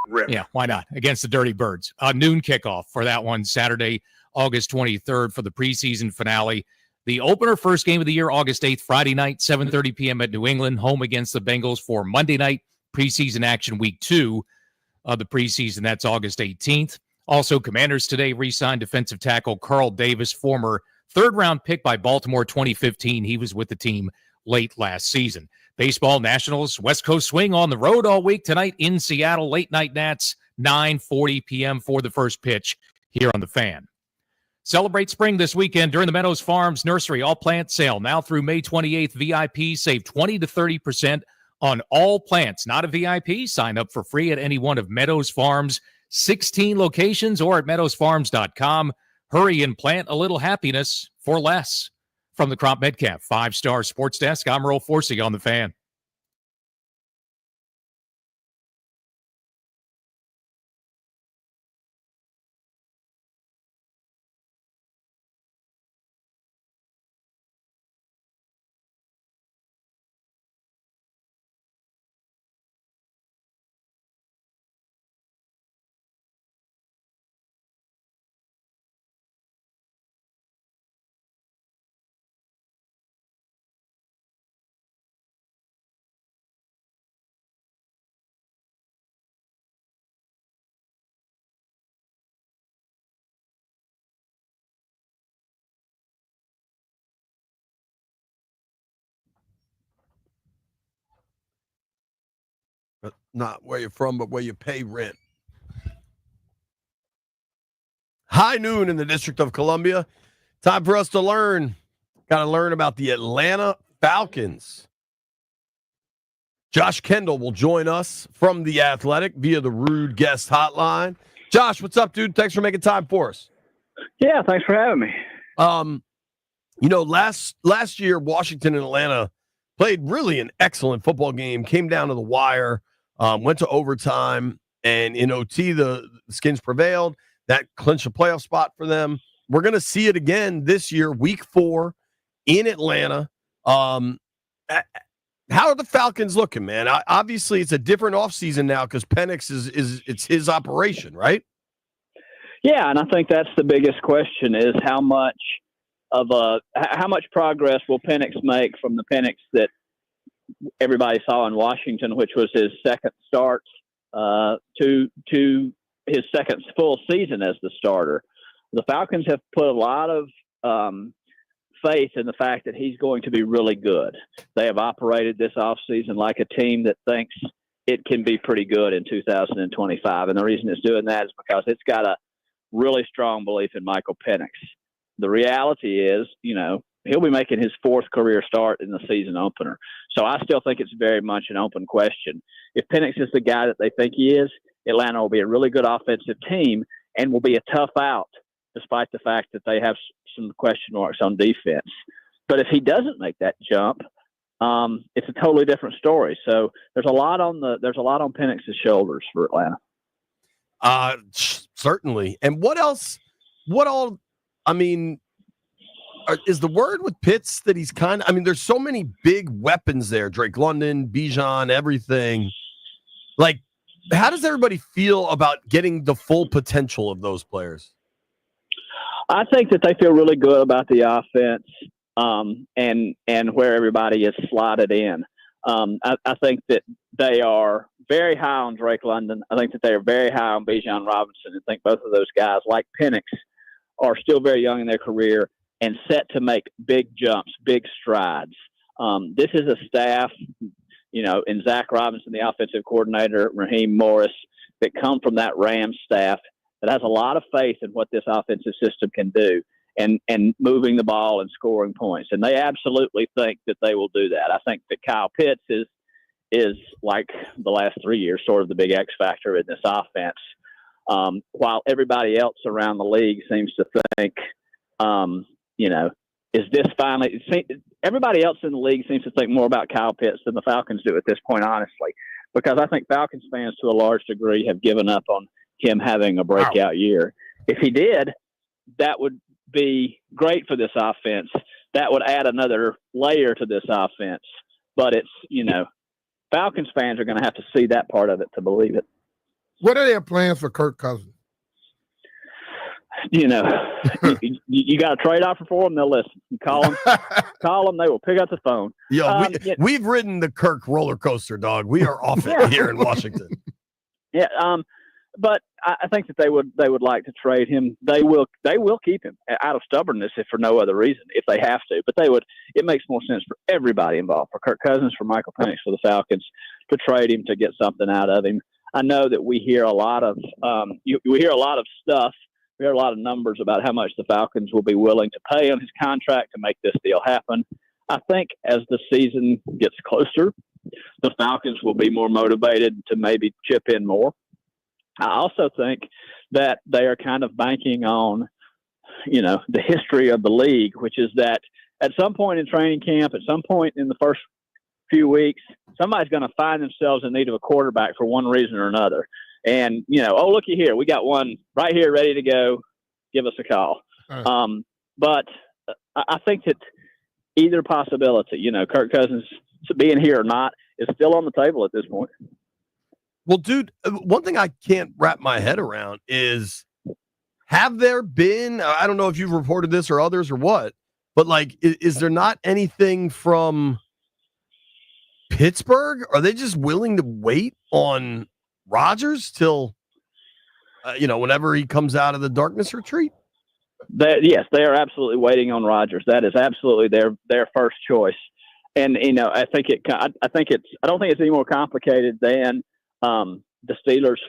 rip. Yeah, why not? Against the Dirty Birds. Noon kickoff for that one, Saturday, August 23rd for the preseason finale. The opener, first game of the year, August 8th, Friday night, 7:30 p.m. at New England, home against the Bengals for Monday night preseason action, week 2 of the preseason. That's August 18th. Also, Commanders today re-signed defensive tackle Carl Davis, former third-round pick by Baltimore 2015. He was with the team late last season. Baseball, Nationals, West Coast swing on the road all week tonight in Seattle. Late night Nats, 9:40 p.m. for the first pitch here on the Fan. Celebrate spring this weekend during the Meadows Farms Nursery all plant sale. Now through May 28th, VIP save 20 to 30% on all plants. Not a VIP? Sign up for free at any one of Meadows Farms' 16 locations or at meadowsfarms.com. Hurry and plant a little happiness for less. From the Crop Metcalf 5-Star Sports Desk, I'm Roll Forsey on the Fan. But not where you're from, but where you pay rent. High noon in the District of Columbia. Time for us to learn. Got to learn about the Atlanta Falcons. Josh Kendall will join us from The Athletic via the Rude Guest Hotline. Josh, what's up, dude? Thanks for making time for us. Yeah, thanks for having me. Last year, Washington and Atlanta played really an excellent football game, came down to the wire, went to overtime, and in OT, the Skins prevailed. That clinched a playoff spot for them. We're going to see it again this year, week 4 in Atlanta. How are the Falcons looking, man? Obviously, it's a different offseason now because Penix it's his operation, right? Yeah, and I think that's the biggest question is how much progress will Penix make from the Penix that everybody saw in Washington, which was his second start, to his second full season as the starter. The Falcons have put a lot of faith in the fact that he's going to be really good. They have operated this offseason like a team that thinks it can be pretty good in 2025. And the reason it's doing that is because it's got a really strong belief in Michael Penix. The reality is, he'll be making his 4th career start in the season opener. So I still think it's very much an open question. If Penix is the guy that they think he is, Atlanta will be a really good offensive team and will be a tough out, despite the fact that they have some question marks on defense. But if he doesn't make that jump, it's a totally different story. So there's a lot on Penix's shoulders for Atlanta. Certainly. And what else? Is the word with Pitts that he's there's so many big weapons there. Drake London, Bijan, everything. Like, how does everybody feel about getting the full potential of those players? I think that they feel really good about the offense and where everybody is slotted in. I think that they are very high on Drake London. I think that they are very high on Bijan Robinson. I think both of those guys, like Penix, are still very young in their career and set to make big jumps, big strides. This is a staff, in Zach Robinson, the offensive coordinator, Raheem Morris, that come from that Rams staff that has a lot of faith in what this offensive system can do. and moving the ball and scoring points. And they absolutely think that they will do that. I think that Kyle Pitts is like the last 3 years, sort of the big X factor in this offense. While everybody else around the league seems to think, is this finally – everybody else in the league seems to think more about Kyle Pitts than the Falcons do at this point, honestly, because I think Falcons fans to a large degree have given up on him having a breakout year. If he did, that would be great for this offense. That would add another layer to this offense. But it's, Falcons fans are going to have to see that part of it to believe it. What are their plans for Kirk Cousins? You got a trade offer for them, they'll listen. You call them, they will pick up the phone. We've ridden the Kirk roller coaster, dog. We are off it here in Washington. Yeah, but I think that they would like to trade him. They will keep him out of stubbornness, if for no other reason, if they have to. But it makes more sense for everybody involved, for Kirk Cousins, for Michael Penix, for the Falcons, to trade him, to get something out of him. I know that we hear a lot of we hear a lot of stuff. We hear a lot of numbers about how much the Falcons will be willing to pay on his contract to make this deal happen. I think as the season gets closer, the Falcons will be more motivated to maybe chip in more. I also think that they are kind of banking on, the history of the league, which is that at some point in training camp, at some point in the first few weeks, somebody's going to find themselves in need of a quarterback for one reason or another. And, looky here, we got one right here ready to go. Give us a call. But I think that either possibility, Kirk Cousins being here or not, is still on the table at this point. Well, dude, one thing I can't wrap my head around is, have there been, I don't know if you've reported this or others or what, but is there not anything from Pittsburgh? Are they just willing to wait on Rodgers till, whenever he comes out of the darkness retreat? Yes, they are absolutely waiting on Rodgers. That is absolutely their first choice. And, I don't think it's any more complicated than the Steelers,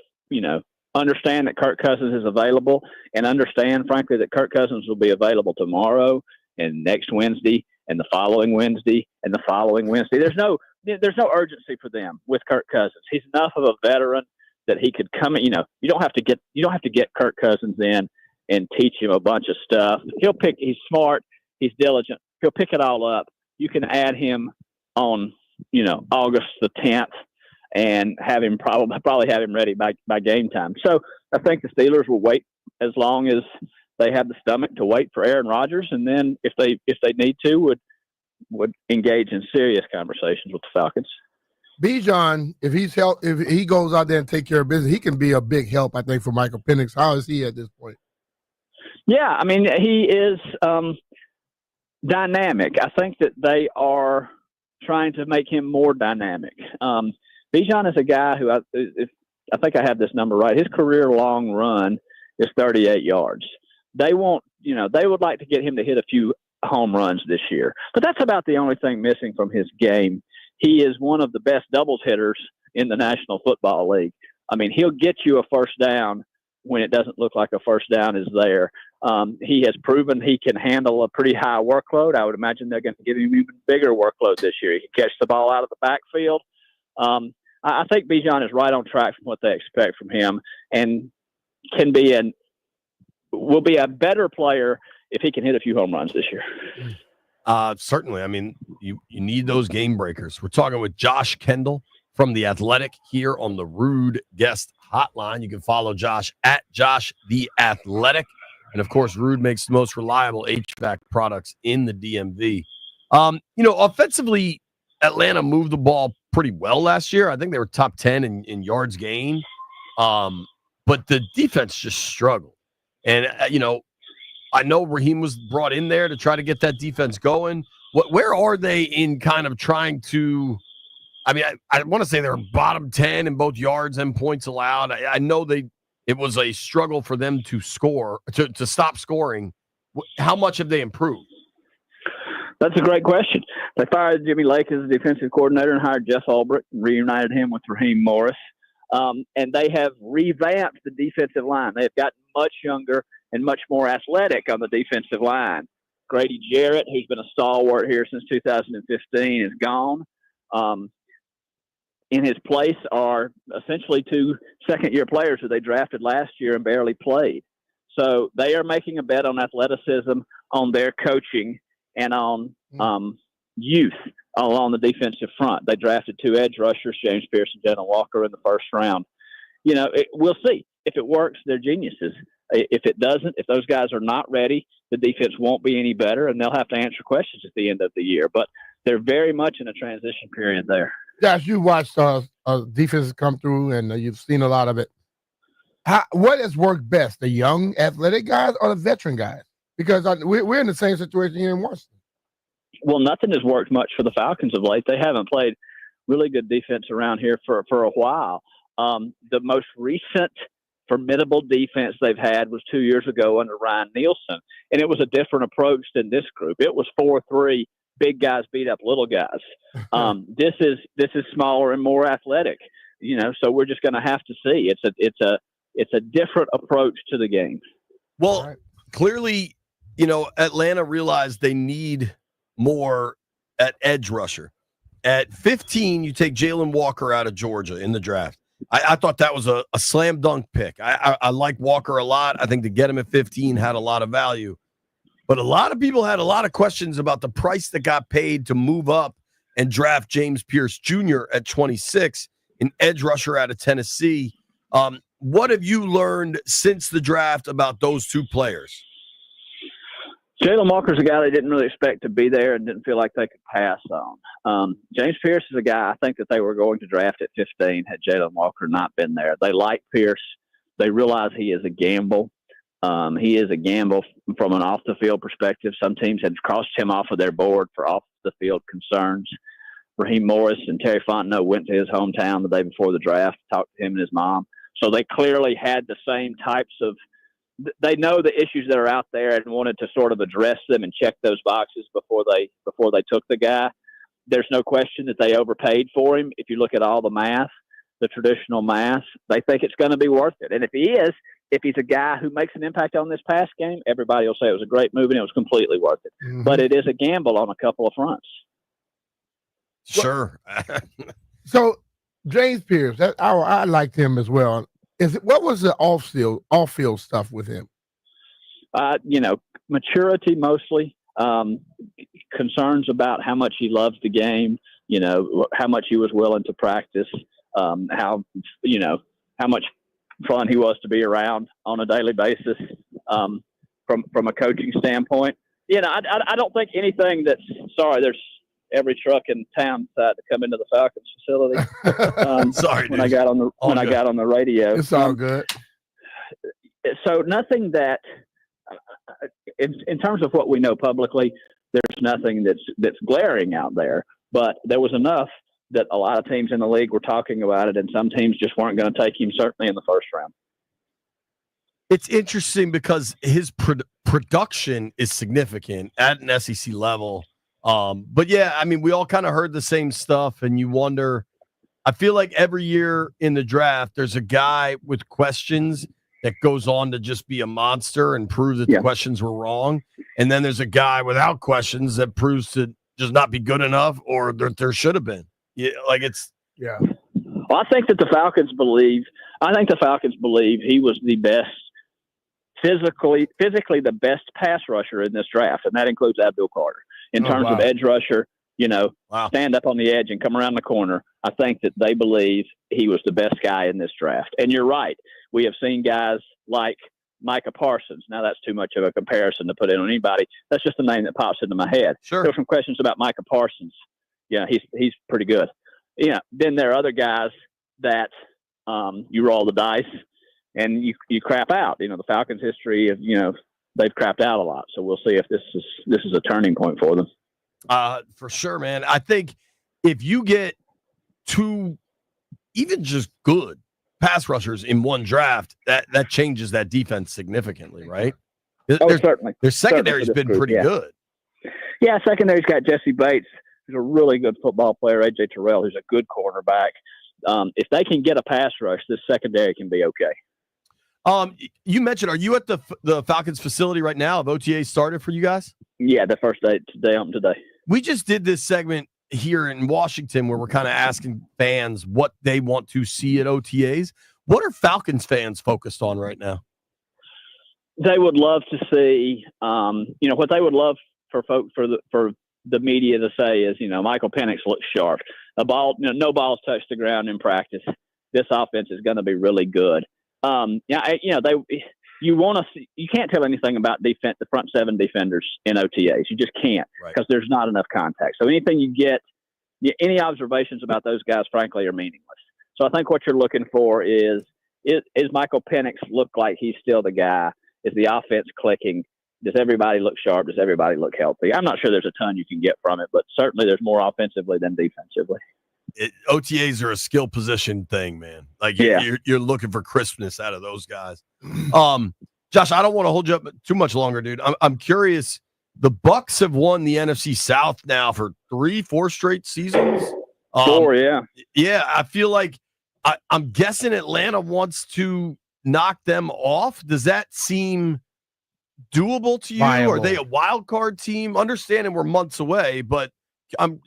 understand that Kirk Cousins is available, and understand, frankly, that Kirk Cousins will be available tomorrow and next Wednesday and the following Wednesday and the following Wednesday. There's no urgency for them with Kirk Cousins. He's enough of a veteran that he could come in. You don't have to get Kirk Cousins in and teach him a bunch of stuff. He's smart, he's diligent, he'll pick it all up. You can add him on, August the 10th and have him probably have him ready by game time. So I think the Steelers will wait as long as they have the stomach to wait for Aaron Rodgers, and then if they need to, would engage in serious conversations with the Falcons. Bijan, if he goes out there and take care of business, he can be a big help, I think, for Michael Penix. How is he at this point? Yeah, I mean, he is dynamic. I think that they are trying to make him more dynamic. Bijan is a guy who, I think I have this number right, his career long run is 38 yards. They would like to get him to hit a few home runs this year, but that's about the only thing missing from his game. He is one of the best doubles hitters in the National Football League. I mean, he'll get you a first down when it doesn't look like a first down is there. He has proven he can handle a pretty high workload. I would imagine they're going to give him even bigger workload this year. He can catch the ball out of the backfield. I think Bijan is right on track from what they expect from him, and will be a better player if he can hit a few home runs this year. Certainly. I mean, you need those game breakers. We're talking with Josh Kendall from The Athletic here on the Rude Guest Hotline. You can follow Josh at Josh The Athletic. And, of course, Rude makes the most reliable HVAC products in the DMV. Offensively, Atlanta moved the ball pretty well last year. I think they were top 10 in yards gained. But the defense just struggled. And, I know Raheem was brought in there to try to get that defense going. Where are they in kind of trying to – I mean, I want to say they're bottom 10 in both yards and points allowed. I know it was a struggle for them to score, to stop scoring. How much have they improved? That's a great question. They fired Jimmy Lake as the defensive coordinator and hired Jeff Ulbrich and reunited him with Raheem Morris. And they have revamped the defensive line. They have gotten much younger and much more athletic on the defensive line. Grady Jarrett, who's been a stalwart here since 2015, is gone. In his place are essentially 2 second-year players who they drafted last year and barely played. So they are making a bet on athleticism, on their coaching, and on youth along the defensive front. They drafted 2 edge rushers, James Pierce and Jalen Walker, in the first round. We'll see. If it works, they're geniuses. If it doesn't, if those guys are not ready, the defense won't be any better, and they'll have to answer questions at the end of the year. But they're very much in a transition period there. Josh, you watched defenses come through, and you've seen a lot of it. What has worked best, the young athletic guys or the veteran guys? Because we're in the same situation here in Washington. Well, nothing has worked much for the Falcons of late. They haven't played really good defense around here for a while. The most recent formidable defense they've had was 2 years ago under Ryan Nielsen, and it was a different approach than this group. It was 4-3, big guys beat up little guys. This is smaller and more athletic, so we're just going to have to see. It's a different approach to the game. Well, clearly, Atlanta realized they need more at edge rusher. At 15, you take Jalen Walker out of Georgia in the draft. I thought that was a slam dunk pick. I like Walker a lot. I think to get him at 15 had a lot of value. But a lot of people had a lot of questions about the price that got paid to move up and draft James Pierce Jr. at 26, an edge rusher out of Tennessee. What have you learned since the draft about those 2 players? Jalen Walker's a guy they didn't really expect to be there and didn't feel like they could pass on. James Pierce is a guy I think that they were going to draft at 15 had Jalen Walker not been there. They like Pierce. They realize he is a gamble. He is a gamble from an off-the-field perspective. Some teams had crossed him off of their board for off-the-field concerns. Raheem Morris and Terry Fontenot went to his hometown the day before the draft, talked to him and his mom. So they clearly had the same types of – they know the issues that are out there and wanted to sort of address them and check those boxes before they took the guy. There's no question that they overpaid for him. If you look at all the math, the traditional math, they think it's going to be worth it. And if he's a guy who makes an impact on this pass game, everybody will say it was a great move and it was completely worth it. Mm-hmm. But it is a gamble on a couple of fronts. Sure. So James Pierce, I liked him as well. What was the off-field stuff with him? Maturity mostly. Concerns about how much he loves the game. How much he was willing to practice. How much fun he was to be around on a daily basis. From a coaching standpoint, I don't think anything that's there's every truck in town decided to come into the Falcons facility. Sorry, when I got on the radio. It's all good. So nothing that, in terms of what we know publicly, there's nothing that's glaring out there. But there was enough that a lot of teams in the league were talking about it, and some teams just weren't going to take him, certainly in the first round. It's interesting because his production is significant at an SEC level. But yeah, I mean, we all kind of heard the same stuff, and you wonder. I feel like every year in the draft, there's a guy with questions that goes on to just be a monster and prove that the questions were wrong, and then there's a guy without questions that proves to just not be good enough, or there should have been. Yeah, Well, I think that the Falcons believe he was the best, physically the best pass rusher in this draft, and that includes Abdul Carter. In terms of edge rusher, stand up on the edge and come around the corner. I think that they believe he was the best guy in this draft. And you're right. We have seen guys like Micah Parsons. Now, that's too much of a comparison to put in on anybody. That's just a name that pops into my head. Sure. There were some questions about Micah Parsons. Yeah, he's pretty good. Then there are other guys that you roll the dice and you crap out. The Falcons' history of, they've crapped out a lot. So we'll see if this is a turning point for them. For sure, man. I think if you get 2 even just good pass rushers in one draft, that changes that defense significantly, right? Certainly. Their secondary's been pretty good. Yeah, secondary's got Jesse Bates, who's a really good football player, A.J. Terrell, who's a good cornerback. If they can get a pass rush, this secondary can be okay. You mentioned, are you at the Falcons facility right now? Have OTA started for you guys? Yeah, the first day today. We just did this segment here in Washington where we're kind of asking fans what they want to see at OTAs. What are Falcons fans focused on right now? They would love to see, what they would love for the media to say is, Michael Penix looks sharp. A ball, no balls touch the ground in practice. This offense is going to be really good. You want to see. You can't tell anything about the front seven defenders in OTAs. You just can't because there's not enough contact. So anything you get, any observations about those guys, frankly, are meaningless. So I think what you're looking for is Michael Penix look like he's still the guy? Is the offense clicking? Does everybody look sharp? Does everybody look healthy? I'm not sure there's a ton you can get from it, but certainly there's more offensively than defensively. OTAs are a skill position thing, man. Like you're looking for crispness out of those guys. Josh, I don't want to hold you up too much longer, dude. I'm curious. The Bucs have won the NFC South now for 3-4 straight seasons. 4, yeah. Yeah, I feel like I'm guessing Atlanta wants to knock them off. Does that seem doable to you? Viable. Are they a wild card team? Understanding we're months away, but I'm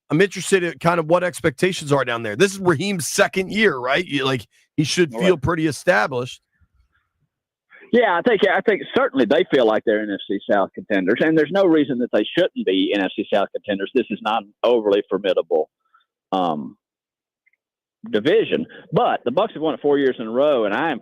interested in kind of what expectations are down there. This is Raheem's second year, right? He should feel pretty established. Yeah, I think certainly they feel like they're NFC South contenders, and there's no reason that they shouldn't be NFC South contenders. This is not an overly formidable division, but the Bucs have won it 4 years in a row, and I can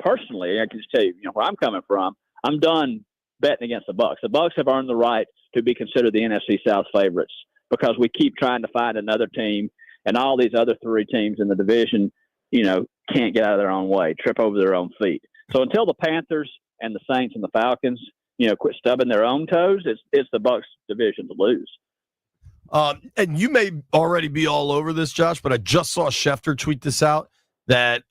just tell you, where I'm coming from. I'm done betting against the Bucs. The Bucs have earned the right to be considered the NFC South favorites because we keep trying to find another team, and all these other 3 teams in the division, can't get out of their own way, trip over their own feet. So until the Panthers and the Saints and the Falcons, quit stubbing their own toes, it's the Bucs division to lose. And you may already be all over this, Josh, but I just saw Schefter tweet this out that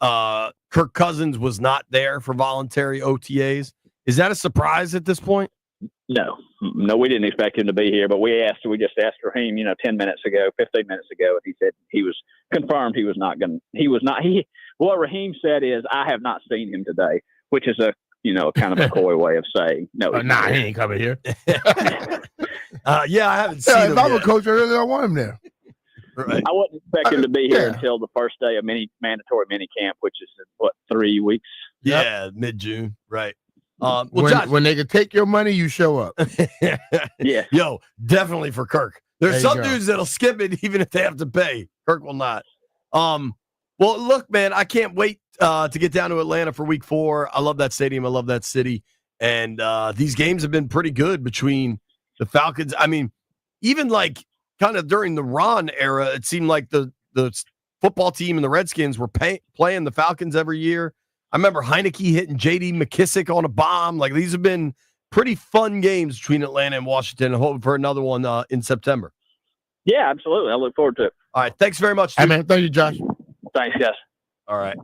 Kirk Cousins was not there for voluntary OTAs. Is that a surprise at this point? No, we didn't expect him to be here, but we just asked Raheem, 10 minutes ago, 15 minutes ago, and he said he was confirmed he was not going to. What Raheem said is, I have not seen him today, which is a kind of a coy way of saying, no. He ain't coming here. I haven't seen him. If I'm yet. a coach, I really don't want him there. Right. I wouldn't expect him to be here until the first day of mandatory mini camp, which is, 3 weeks? Yeah, mid-June, right. When they can take your money, you show up. Yeah. Yo, definitely for Kirk. There's There you some go. dudes that'll skip it even if they have to pay. Kirk will not. Well, look, man, I can't wait to get down to Atlanta for week 4. I love that stadium. I love that city. And these games have been pretty good between the Falcons. I mean, even like kind of during the Ron era, it seemed like the football team and the Redskins were playing the Falcons every year. I remember Heineke hitting J.D. McKissick on a bomb. Like, these have been pretty fun games between Atlanta and Washington. I hope for another one in September. Yeah, absolutely. I look forward to it. All right. Thanks very much, Hey, dude. man, thank you, Josh. Thanks, guys. All right.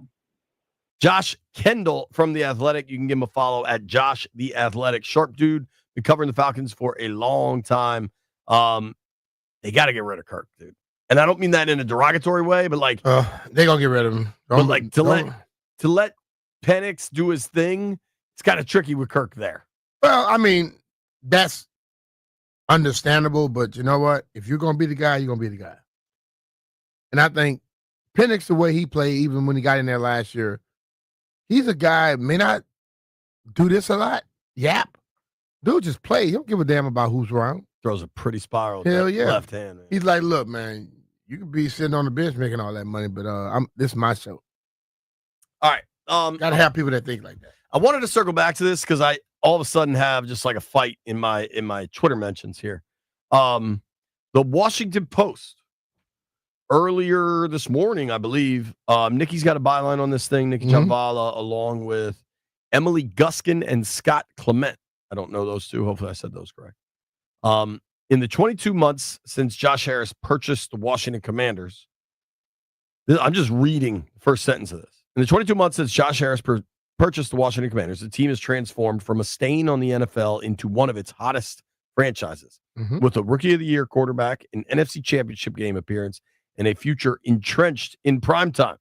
Josh Kendall from The Athletic. You can give him a follow at Josh The Athletic. Sharp dude. Been covering the Falcons for a long time. They got to get rid of Kirk, dude. And I don't mean that in a derogatory way, but like They're going to get rid of him. but like to let Penix do his thing, it's kind of tricky with Kirk there. Well, I mean, that's understandable, but you know what? If you're going to be the guy, you're going to be the guy. And I think Penix, the way he played, even when he got in there last year, he's a guy, may not do this a lot. Yap. Dude just play. He don't give a damn about who's around. Throws a pretty spiral. Hell yeah. Left hand. Man. He's like, look, man, you could be sitting on the bench making all that money, but this is my show. All right. Got to have people that think like that. I wanted to circle back to this because I all of a sudden have just like a fight in my Twitter mentions here. The Washington Post earlier this morning, I believe, Nikki's got a byline on this thing. Nikki Chavala, along with Emily Guskin and Scott Clement. I don't know those two. Hopefully I said those correct. In the 22 months since Josh Harris purchased the Washington Commanders, I'm just reading the first sentence of this. In the 22 months since Josh Harris purchased the Washington Commanders, the team has transformed from a stain on the NFL into one of its hottest franchises, with a Rookie of the Year quarterback, an NFC Championship game appearance, and a future entrenched in primetime.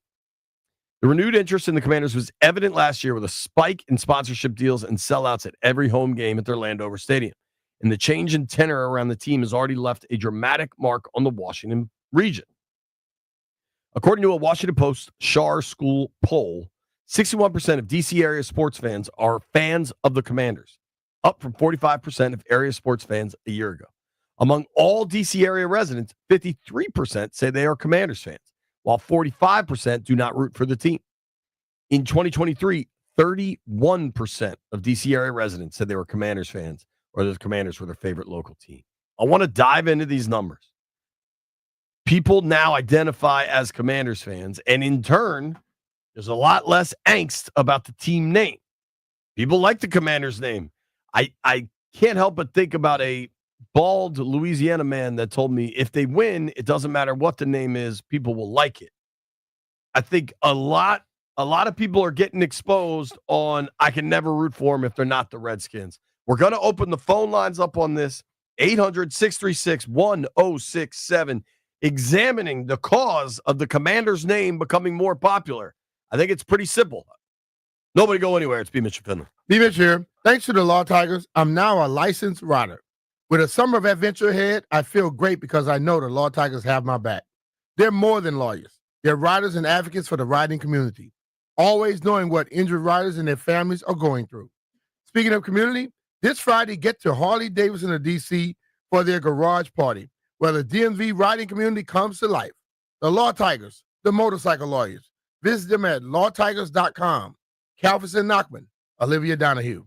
The renewed interest in the Commanders was evident last year with a spike in sponsorship deals and sellouts at every home game at their Landover Stadium. And the change in tenor around the team has already left a dramatic mark on the Washington region. According to a Washington Post Schar School poll, 61% of D.C. area sports fans are fans of the Commanders, up from 45% of area sports fans a year ago. Among all D.C. area residents, 53% say they are Commanders fans, while 45% do not root for the team. In 2023, 31% of D.C. area residents said they were Commanders fans or the Commanders were their favorite local team. I want to dive into these numbers. People now identify as Commanders fans, and in turn, there's a lot less angst about the team name. People like the Commanders name. I can't help but think about a bald Louisiana man that told me if they win, it doesn't matter what the name is, people will like it. I think a lot of people are getting exposed on I can never root for them if they're not the Redskins. We're going to open the phone lines up on this, 800-636-1067, examining the cause of the Commander's name becoming more popular. I think it's pretty simple. Nobody go anywhere. It's B. Mitch Finley. B. Mitch here. Thanks to the Law Tigers, I'm now a licensed rider. With a summer of adventure ahead, I feel great because I know the Law Tigers have my back. They're more than lawyers. They're riders and advocates for the riding community, always knowing what injured riders and their families are going through. Speaking of community, this Friday, get to Harley-Davidson of D.C. for their garage party, where the DMV riding community comes to life. The Law Tigers, the motorcycle lawyers. Visit them at lawtigers.com. Calvin Knockman, Olivia Donahue.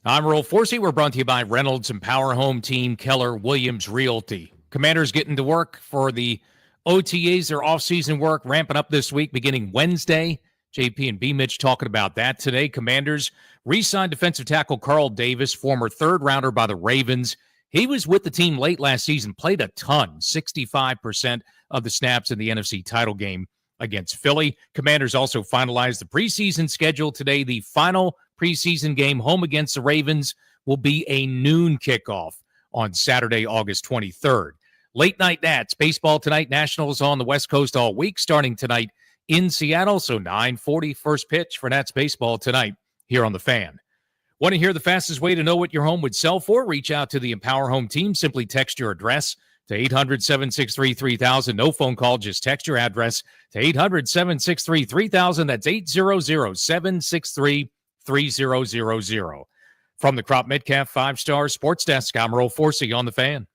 I'm Earl Forsey. We're brought to you by Reynolds and Power Home Team Keller Williams Realty. Commanders getting to work for the OTAs, their offseason work ramping up this week beginning Wednesday. JP and B. Mitch talking about that today. Commanders re-signed defensive tackle Carl Davis, former third-rounder by the Ravens. He was with the team late last season, played a ton, 65% of the snaps in the NFC title game against Philly. Commanders also finalized the preseason schedule today. The final preseason game home against the Ravens will be a noon kickoff on Saturday, August 23rd. Late night Nats, baseball tonight. Nationals on the West Coast all week, starting tonight in Seattle. So 9:40 first pitch for Nats baseball tonight here on the Fan. Want to hear the fastest way to know what your home would sell for? Reach out to the Empower Home team. Simply text your address to 800-763-3000. No phone call, just text your address to 800-763-3000. That's 800-763-3000. From the Crop Metcalf 5-Star Sports Desk, I'm Earl Forsey on the Fan.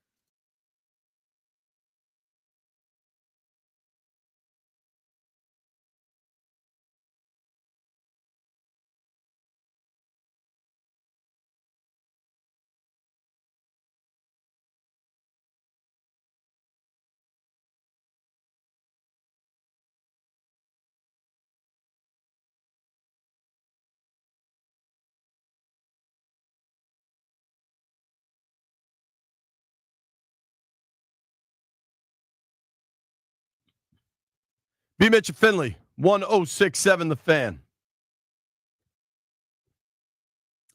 B. Mitch Finley, 1067 The Fan.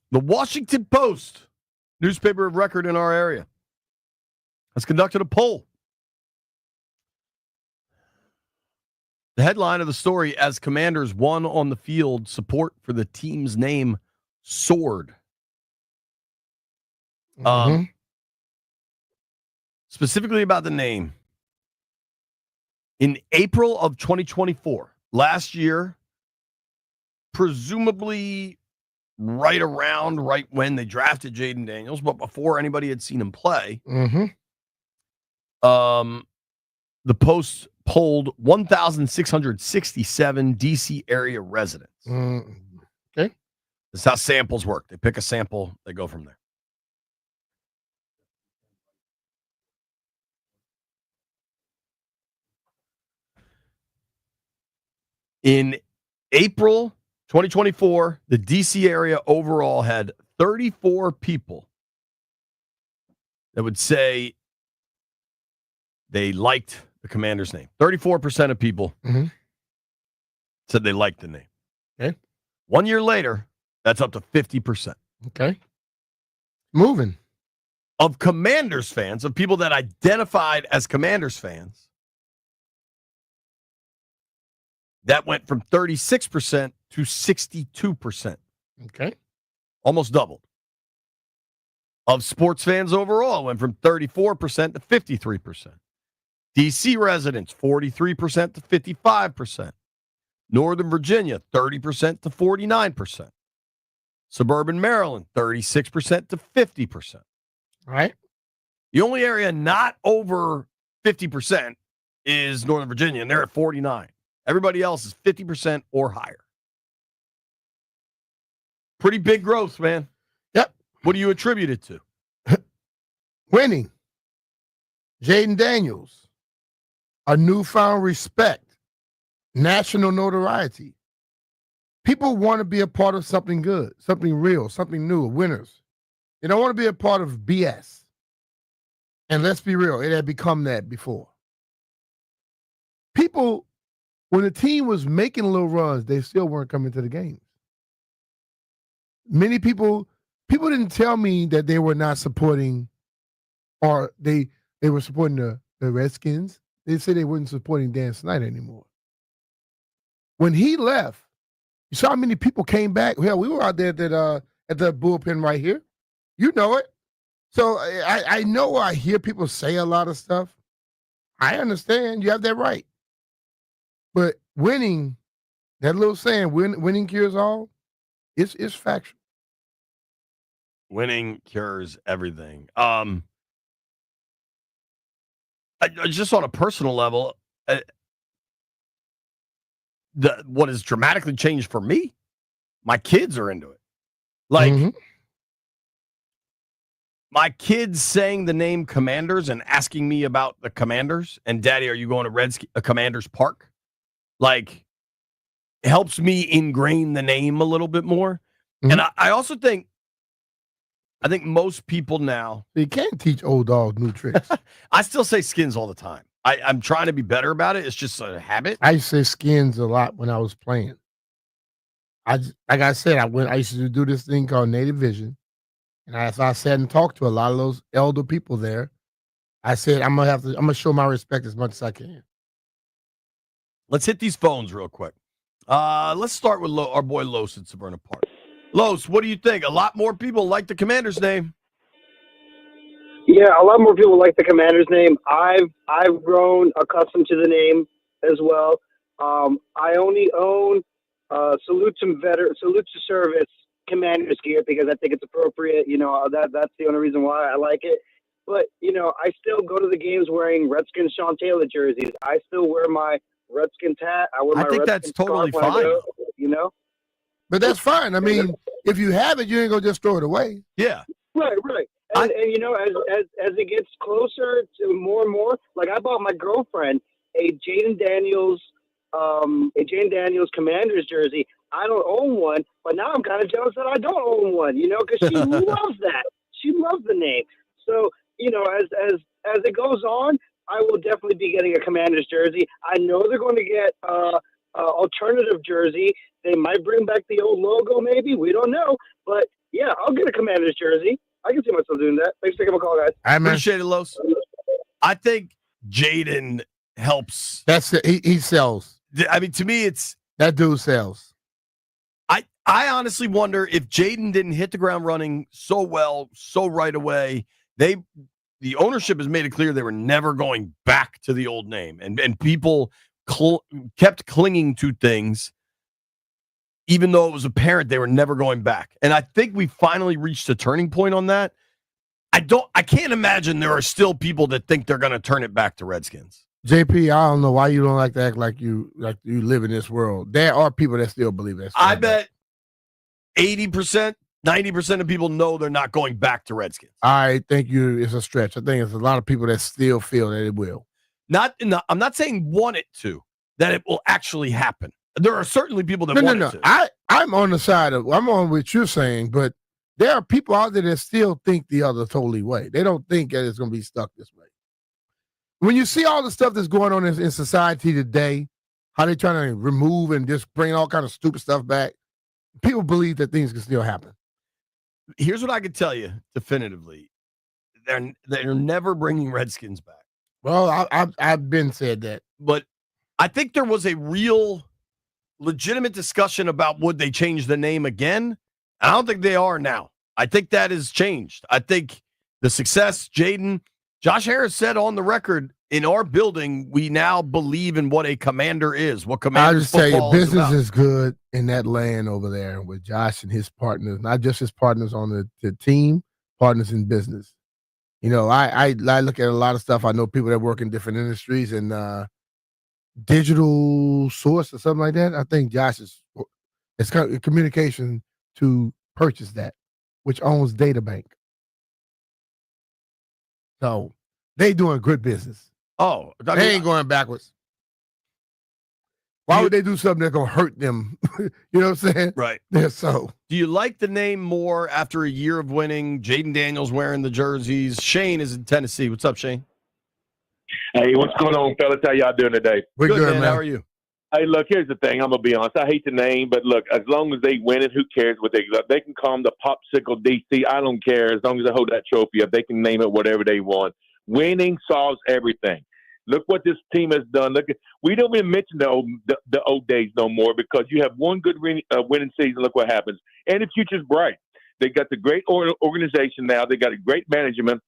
The Washington Post, newspaper of record in our area, has conducted a poll. The headline of the story: as Commanders won on the field, support for the team's name soared. Specifically about the name. In April of 2024, last year, presumably right when they drafted Jaden Daniels, but before anybody had seen him play, the Post polled 1,667 D.C. area residents. Okay. This is how samples work. They pick a sample, they go from there. In April 2024, the D.C. area overall had 34 people that would say they liked the Commander's name. 34% of people said they liked the name. Okay. 1 year later, that's up to 50%. Okay. Moving. Of Commanders fans, of people that identified as Commanders fans, that went from 36% to 62%. Okay. Almost doubled. Of sports fans overall, went from 34% to 53%. D.C. residents, 43% to 55%. Northern Virginia, 30% to 49%. Suburban Maryland, 36% to 50%. All right. The only area not over 50% is Northern Virginia, and they're at 49%. Everybody else is 50% or higher. Pretty big growth, man. Yep. What do you attribute it to? Winning. Jaden Daniels. A newfound respect. National notoriety. People want to be a part of something good, something real, something new, winners. They don't want to be a part of BS. And let's be real, it had become that before. People, when the team was making little runs, they still weren't coming to the games. Many people didn't tell me that they were not supporting, or they were supporting the Redskins. They said they weren't supporting Dan Snyder anymore. When he left, you saw how many people came back. Hell, we were out there at the bullpen right here. You know it. So I know I hear people say a lot of stuff. I understand. You have that right. But winning, that little saying, winning cures all, it's factual. Winning cures everything. Just on a personal level, what has dramatically changed for me, my kids are into it. Like, my kids saying the name Commanders and asking me about the Commanders and Daddy, are you going to Commanders Park? Like, helps me ingrain the name a little bit more. Mm-hmm. And I also think, most people now. You can't teach old dogs new tricks. I still say Skins all the time. I'm trying to be better about it. It's just a habit. I used to say Skins a lot when I was playing. I used to do this thing called Native Vision. And as I sat and talked to a lot of those elder people there, I said, I'm gonna show my respect as much as I can. Let's hit these phones real quick. Let's start with our boy Los at Severna Park. Los, what do you think? A lot more people like the Commander's name. Yeah, a lot more people like the Commander's name. I've grown accustomed to the name as well. I only own Salute to Service Commander's gear because I think it's appropriate. That's the only reason why I like it. But I still go to the games wearing Redskins Sean Taylor jerseys. I still wear my Redskins hat. I wear my think Redskins that's totally scarf when I fine. go, But that's fine. I mean, if you have it, you ain't gonna just throw it away. Yeah. Right. And as it gets closer to more and more, like I bought my girlfriend a Jaden Daniels Commanders jersey. I don't own one, but now I'm kind of jealous that I don't own one, because she loves that. She loves the name. So, as it goes on, I will definitely be getting a Commanders jersey. I know they're going to get alternative jersey. They might bring back the old logo, maybe. We don't know. But, yeah, I'll get a Commanders jersey. I can see myself doing that. Thanks for taking my call, guys. I appreciate it, Los. I think Jaden helps. That's it. He sells. I mean, to me, it's that dude sells. I honestly wonder if Jaden didn't hit the ground running so well, so right away. The ownership has made it clear they were never going back to the old name, and people kept clinging to things, even though it was apparent they were never going back. And I think we finally reached a turning point on that. I can't imagine there are still people that think they're going to turn it back to Redskins. JP, I don't know why you don't like to act like you live in this world. There are people that still believe that. I bet 80%, 90% of people know they're not going back to Redskins. I think it's a stretch. I think it's a lot of people that still feel that it will. I'm not saying want it to, that it will actually happen. There are certainly people that want it to. I'm on the side of, I'm on what you're saying, but there are people out there that still think the other totally way. They don't think that it's going to be stuck this way. When you see all the stuff that's going on in society today, how they're trying to remove and just bring all kind of stupid stuff back, people believe that things can still happen. Here's what I can tell you definitively. They're never bringing Redskins back. Well, I've been said that. But I think there was a real legitimate discussion about would they change the name again. I don't think they are now. I think that has changed. I think the success, Josh Harris said on the record, in our building, we now believe in what a commander is, what commander football is. I'll just tell you, business is good in that land over there with Josh and his partners, not just his partners on the team, partners in business. I look at a lot of stuff. I know people that work in different industries and digital source or something like that. I think Josh it's kind of communication to purchase that, which owns DataBank. So they doing good business. Oh, they ain't going backwards. Why would they do something that's going to hurt them? You know what I'm saying? Right. Yeah, so. Do you like the name more after a year of winning? Jaden Daniels wearing the jerseys. Shane is in Tennessee. What's up, Shane? Hey, what's going on, fellas? How y'all doing today? We're good, man. How are you? Hey, look, here's the thing. I'm going to be honest. I hate the name, but look, as long as they win it, who cares what they can call them the Popsicle DC. I don't care. As long as they hold that trophy up, they can name it whatever they want. Winning solves everything. Look what this team has done. Look, we don't even mention the old days no more because you have one good winning season. Look what happens, and the future's bright. They got the great organization now. They got a great management,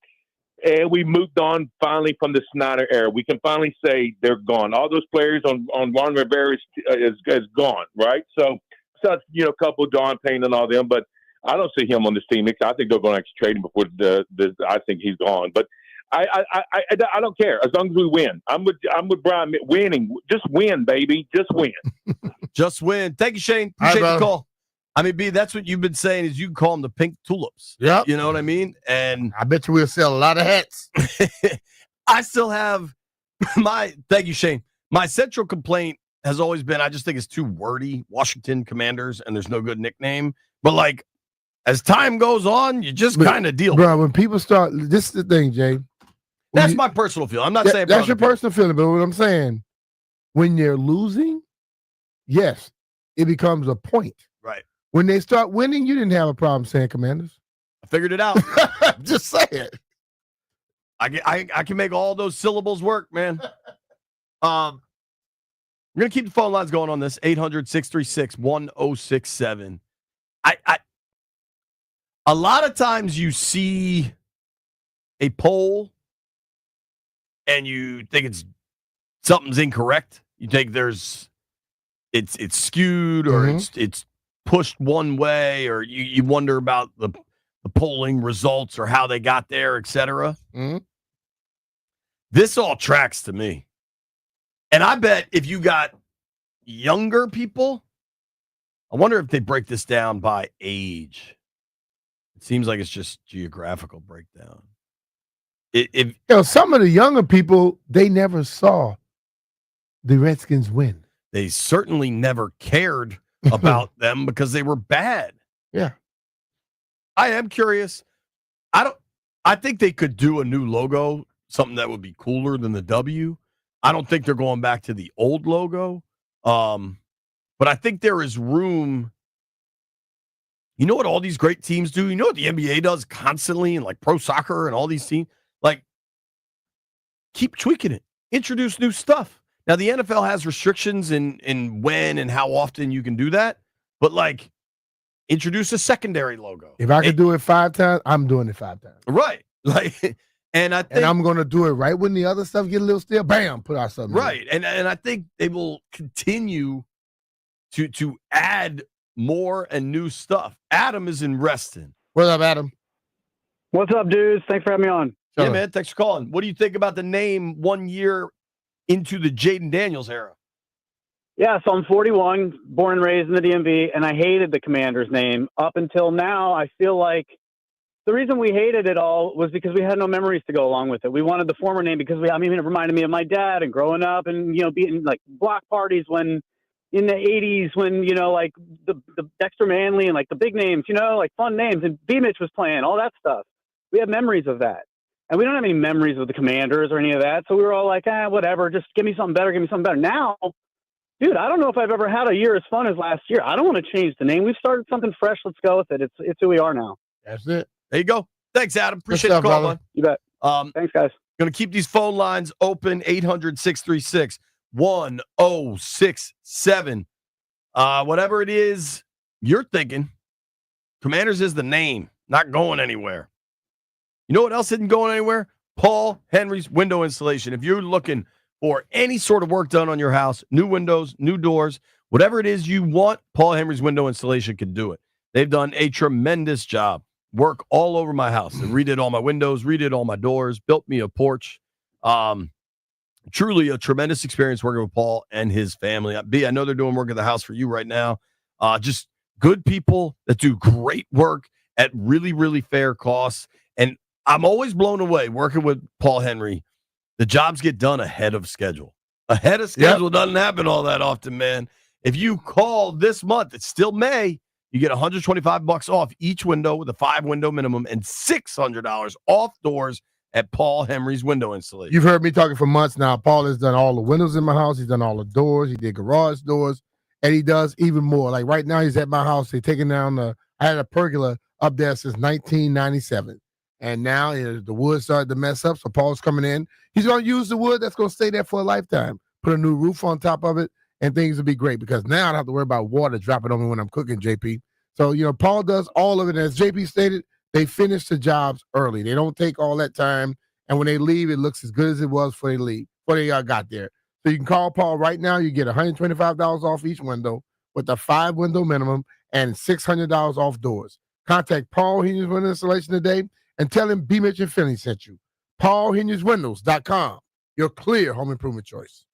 and we moved on finally from the Snyder era. We can finally say they're gone. All those players on Ron Rivera is gone, right? So a couple Don Payne and all them, but I don't see him on this team. I think they're going to actually trade him before I think he's gone, but. I don't care as long as we win. I'm with Brian. Winning, just win, baby, just win. Just win. Thank you, Shane. Appreciate the call. I mean, B, that's what you've been saying is you can call them the pink tulips. Yep. You know what I mean? And I bet you we'll sell a lot of hats. I still have thank you, Shane. My central complaint has always been I just think it's too wordy, Washington Commanders, and there's no good nickname. But like as time goes on, you just kind of deal with it. Bro, when people start, this is the thing, Jay. That's my personal feeling. I'm not saying that's your personal feeling, but what I'm saying, when you're losing, yes, it becomes a point. Right. When they start winning, you didn't have a problem saying Commanders. I figured it out. Just say it. I can make all those syllables work, man. We're gonna keep the phone lines going on this 800-636-1067. A lot of times you see a poll and you think something's incorrect. You think it's skewed or it's pushed one way, or you wonder about the polling results or how they got there, etc. Mm-hmm. This all tracks to me. And I bet if you got younger people, I wonder if they break this down by age. It seems like it's just geographical breakdown. Some of the younger people, they never saw the Redskins win. They certainly never cared about them because they were bad. Yeah. I am curious. I think they could do a new logo, something that would be cooler than the W. I don't think they're going back to the old logo. But I think there is room. You know what all these great teams do? You know what the NBA does constantly, and like pro soccer and all these teams? Like, keep tweaking it. Introduce new stuff. Now, the NFL has restrictions in when and how often you can do that. But, like, introduce a secondary logo. If I could do it 5 times, I'm doing it 5 times. Right. Like, and I'm going to do it right when the other stuff get a little still. Bam, put out something. Right. And I think they will continue to add more and new stuff. Adam is in Reston. What's up, Adam? What's up, dudes? Thanks for having me on. Yeah, man. Thanks for calling. What do you think about the name 1 year into the Jaden Daniels era? Yeah, so I'm 41, born and raised in the DMV, and I hated the Commander's name. Up until now, I feel like the reason we hated it all was because we had no memories to go along with it. We wanted the former name because it reminded me of my dad and growing up and, being like block parties when in the 80s when, like the Dexter Manley and like the big names, like fun names, and B-Mitch was playing, all that stuff. We have memories of that. And we don't have any memories of the Commanders or any of that. So we were all like, whatever, just give me something better, Now, dude, I don't know if I've ever had a year as fun as last year. I don't want to change the name. We've started something fresh. Let's go with it. It's who we are now. That's it. There you go. Thanks, Adam. Appreciate the call, man. You bet. Thanks, guys. Going to keep these phone lines open, 800-636-1067. Whatever it is you're thinking, Commanders is the name, not going anywhere. You know what else isn't going anywhere? Paul Henry's window installation. If you're looking for any sort of work done on your house, new windows, new doors, whatever it is you want, Paul Henry's window installation can do it. They've done a tremendous job. Work all over my house. They redid all my windows, redid all my doors, built me a porch. Truly a tremendous experience working with Paul and his family. B, I know they're doing work at the house for you right now. Just good people that do great work at really, really fair costs. And I'm always blown away working with Paul Henry. The jobs get done ahead of schedule. Ahead of schedule doesn't happen all that often, man. If you call this month, it's still May, you get $125 off each window with a 5-window minimum and $600 off doors at Paul Henry's window installation. You've heard me talking for months now. Paul has done all the windows in my house. He's done all the doors. He did garage doors, and he does even more. Like right now, he's at my house. They're taking down I had a pergola up there since 1997. And now the wood started to mess up, so Paul's coming in. He's going to use the wood that's going to stay there for a lifetime. Put a new roof on top of it, and things will be great because now I don't have to worry about water dropping on me when I'm cooking, JP. So, Paul does all of it. And as JP stated, they finish the jobs early. They don't take all that time. And when they leave, it looks as good as it was before they got there. So you can call Paul right now. You get $125 off each window with a 5-window minimum and $600 off doors. Contact Paul Henry's Window Installation today and tell him B. Mitch and Finley sent you. PaulHenrysWindows.com, your clear home improvement choice.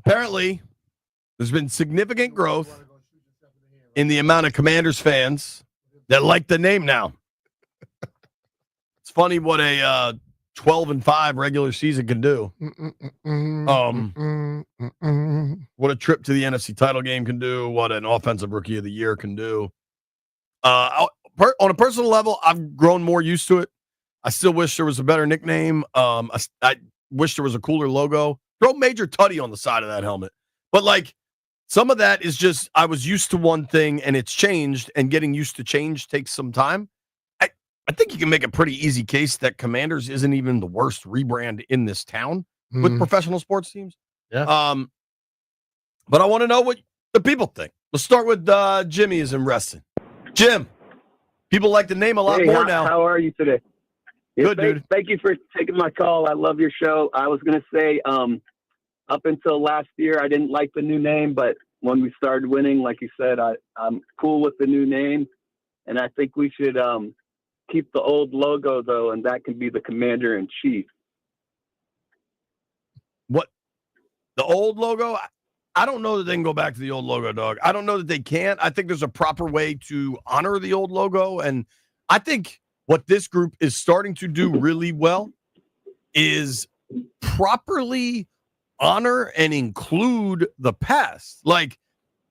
apparently there's been significant growth in the amount of Commanders fans that like the name now. It's funny what a 12-5 regular season can do. What a trip to the NFC title game can do. What an offensive rookie of the year can do. On a personal level, I've grown more used to it. I still wish there was a better nickname. I wish there was a cooler logo. Throw Major Tutty on the side of that helmet. But like some of that is just I was used to one thing and it's changed, and getting used to change takes some time. I think you can make a pretty easy case that Commanders isn't even the worst rebrand in this town with professional sports teams. Yeah. But I want to know what the people think. Let's start with Jimmy is in Reston. Jim, people like the name a lot more now. How are you today? Good, dude. Thank you for taking my call. I love your show. I was going to say, up until last year, I didn't like the new name, but when we started winning, like you said, I'm cool with the new name, and I think we should keep the old logo, though, and that can be the Commander-in-Chief. What? The old logo? I don't know that they can go back to the old logo, dog. I don't know that they can. I think there's a proper way to honor the old logo, and I think what this group is starting to do really well is properly honor and include the past. Like,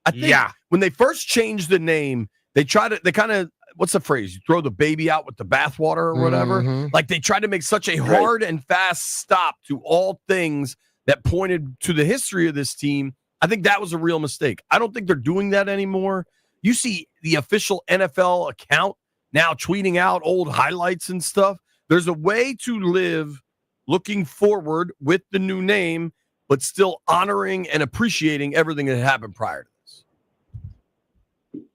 I think when they first changed the name, they kind of, what's the phrase? You throw the baby out with the bathwater or whatever. Like, they tried to make such a hard and fast stop to all things that pointed to the history of this team. I think that was a real mistake. I don't think they're doing that anymore. You see the official NFL account now tweeting out old highlights and stuff. There's a way to live looking forward with the new name, but still honoring and appreciating everything that happened prior to this.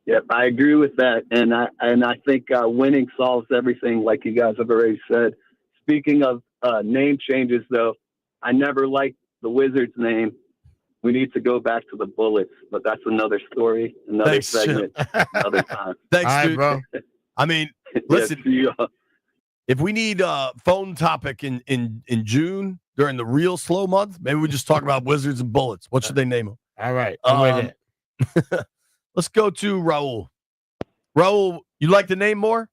Yep, I agree with that, and I think winning solves everything, like you guys have already said. Speaking of name changes, though, I never liked the Wizards name. We need to go back to the Bullets, but that's another story, another segment, another time. Thanks, dude. Bro. I mean, listen, if we need a phone topic in June during the real slow month, maybe we just talk about Wizards and Bullets. What should they name them? All right. I'm with it. Let's go to Raul. Raul, you like the name more?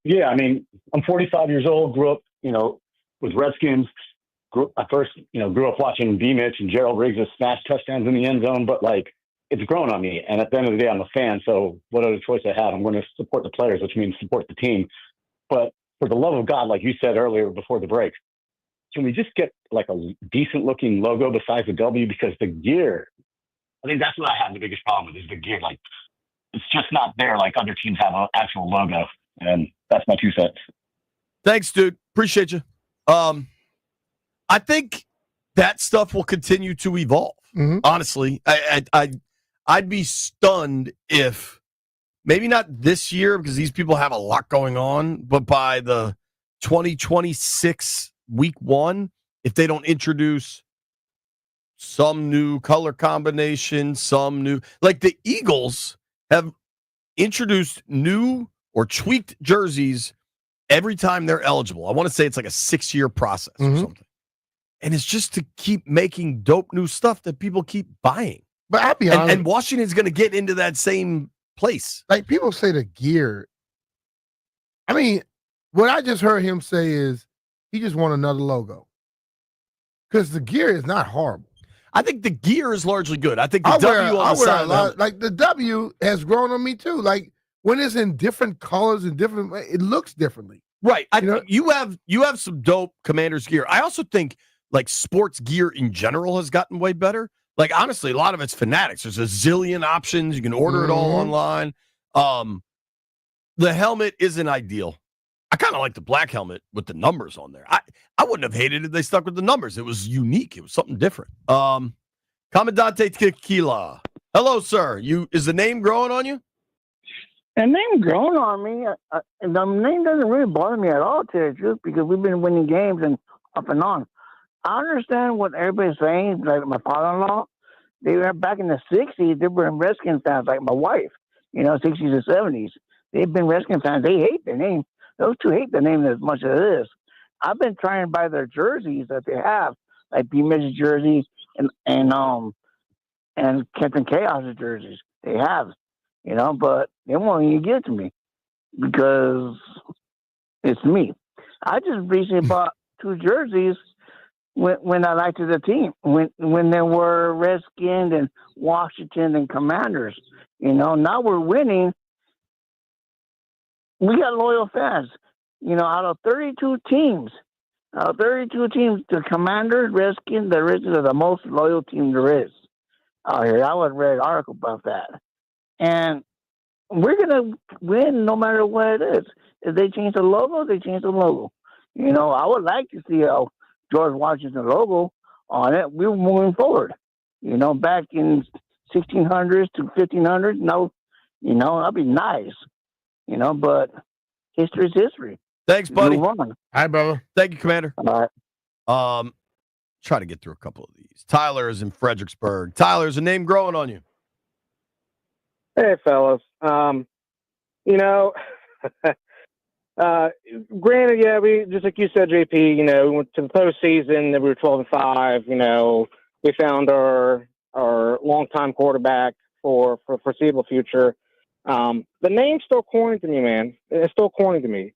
Yeah, I mean, I'm 45 years old, grew up, with Redskins. I first, grew up watching B-Mitch and Gerald Riggs smash touchdowns in the end zone, but it's grown on me. And at the end of the day, I'm a fan. So what other choice I have? I'm going to support the players, which means support the team. But for the love of God, like you said earlier before the break, can we just get a decent looking logo besides the W? Because the gear, I think that's what I have the biggest problem with is the gear. It's just not there like other teams have an actual logo. And that's my 2 cents. Thanks, dude. Appreciate you. I think that stuff will continue to evolve. Honestly, I'd be stunned if maybe not this year because these people have a lot going on, but by the 2026 week 1, if they don't introduce some new color combination, some new, like the Eagles have introduced new or tweaked jerseys every time they're eligible. I want to say it's like a 6-year process or something. And it's just to keep making dope new stuff that people keep buying. But I'll be honest. And Washington's going to get into that same place. Like people say the gear. I mean, what I just heard him say is he just want another logo. Because the gear is not horrible. I think the gear is largely good. I think the W on the side of the like the W has grown on me too. Like when it's in different colors and different, it looks differently. Right. You have some dope Commanders gear. I also think sports gear in general has gotten way better. Like, honestly, a lot of it's Fanatics. There's a zillion options. You can order it all online. The helmet isn't ideal. I kind of like the black helmet with the numbers on there. I wouldn't have hated it if they stuck with the numbers. It was unique. It was something different. Commandante Tequila. Hello, sir. Is the name growing on you? The name growing on me. The name doesn't really bother me at all, to tell you the truth, because we've been winning games and up and on. I understand what everybody's saying. Like my father-in-law, they were back in the 60s. They were Redskins fans, like my wife, 60s and 70s. They've been Redskins fans. They hate the name. Those two hate the name as much as it is. I've been trying to buy their jerseys that they have like B-Mitch's jerseys and Captain Chaos's jerseys. They have, but they won't even give it to me because it's me. I just recently bought 2 jerseys when I liked the team, when there were Redskins and Washington and Commanders. Now we're winning. We got loyal fans. Out of 32 teams, the Commanders, Redskins, the Redskins are the most loyal team there is out here. I would read an article about that. And we're going to win no matter what it is. If they change the logo, they change the logo. I would like to see a George Washington logo on it. We were moving forward. Back in 1600s to 1500s, that'd be nice. But history is history. Thanks, buddy. Move on. Hi, brother. Thank you, Commander. All right. Try to get through a couple of these. Tyler is in Fredericksburg. Tyler, is a name growing on you? Hey, fellas. Granted, yeah, we just like you said, JP. We went to the postseason. We were 12-5. We found our longtime quarterback for foreseeable future. The name's still corny to me, man. It's still corny to me.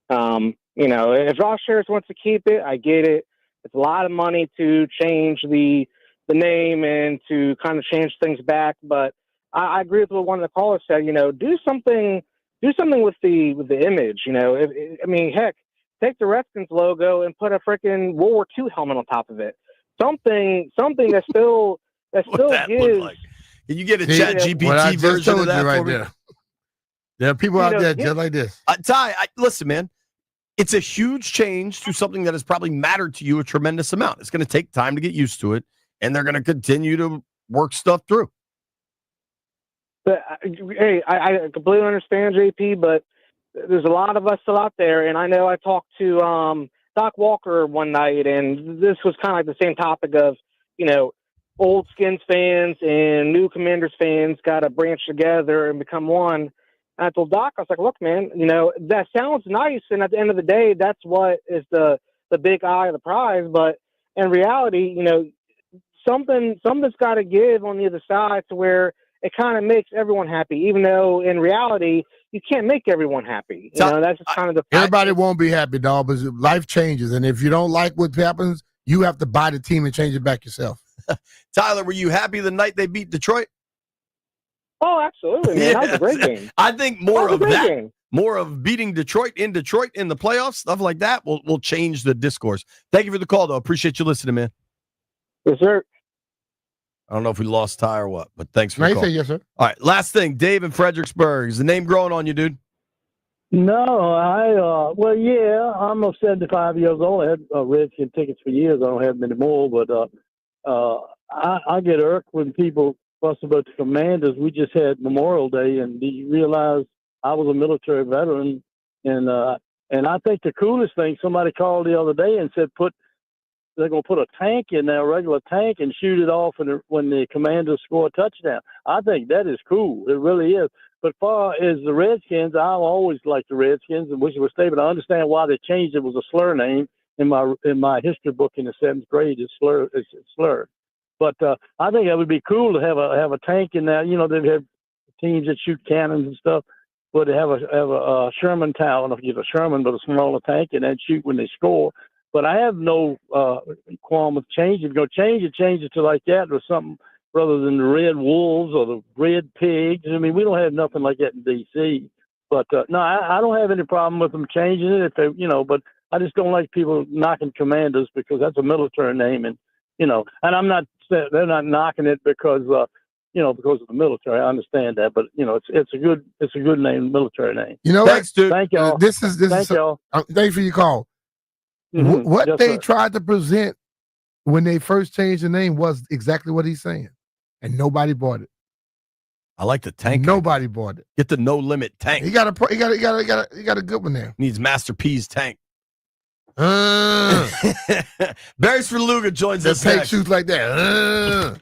If Josh Harris wants to keep it, I get it. It's a lot of money to change the name and to kind of change things back. But I agree with what one of the callers said. Do something with the image. Heck, take the Redskins logo and put a freaking World War II helmet on top of it. Something that still gives. Like? Can you get a Chat GPT version of that right for me? there? There are people out there just like this. Ty, listen, man. It's a huge change to something that has probably mattered to you a tremendous amount. It's going to take time to get used to it, and they're going to continue to work stuff through. But hey, I completely understand, JP, but there's a lot of us still out there, and I know I talked to Doc Walker one night, and this was kind of like the same topic of, old Skins fans and new Commanders fans got to branch together and become one. And I told Doc, I was like, look, man, that sounds nice, and at the end of the day, that's what is the big eye of the prize. But in reality, something's got to give on the other side to where it kind of makes everyone happy, even though in reality you can't make everyone happy. That's just kind of the everybody won't be happy, dog. But life changes, and if you don't like what happens, you have to buy the team and change it back yourself. Tyler, were you happy the night they beat Detroit? Oh, absolutely, man. That was a great game. I think more of that, more of beating Detroit in the playoffs, stuff like that will change the discourse. Thank you for the call, though. Appreciate you listening, man. Yes, sir. I don't know if we lost Ty or what, but thanks for the Nice call. say yes, sir. All right, last thing, Dave in Fredericksburg. Is the name growing on you, dude? No, I'm 75 years old. I had Redskin tickets for years. I don't have them anymore, but I get irked when people fuss about the Commanders. We just had Memorial Day, and do you realize I was a military veteran? And I think the coolest thing, somebody called the other day and said they're going to put a tank in there, a regular tank, and shoot it off when the Commanders score a touchdown. I think that is cool. It really is. But far as the Redskins, I always liked the Redskins, and wish it was stay. But I understand why they changed it. It was a slur name in my history book in the 7th grade. It's slurred. But I think that would be cool to have a tank in there. They have teams that shoot cannons and stuff, but to have a Sherman tower. I don't know if you get a Sherman, but a smaller tank, and then shoot when they score. But I have no qualm with change. If you're going to change it to like that or something rather than the Red Wolves or the Red Pigs. I mean, we don't have nothing like that in D.C. But, no, I don't have any problem with them changing it. If they, but I just don't like people knocking Commanders because that's a military name. And, and they're not knocking it because, because of the military. I understand that. But, it's a good name, military name. You know Thanks, what? dude. Thank y'all. Thank y'all. Thanks for your call. Mm-hmm. What Yes, they sir. tried to present when they first changed the name was exactly what he's saying, and nobody bought it. I like the tank. Nobody bought it. Get the no limit tank. He got a good one there. Needs Master P's tank. Barry Sverluga joins The us tank next. shoots like that.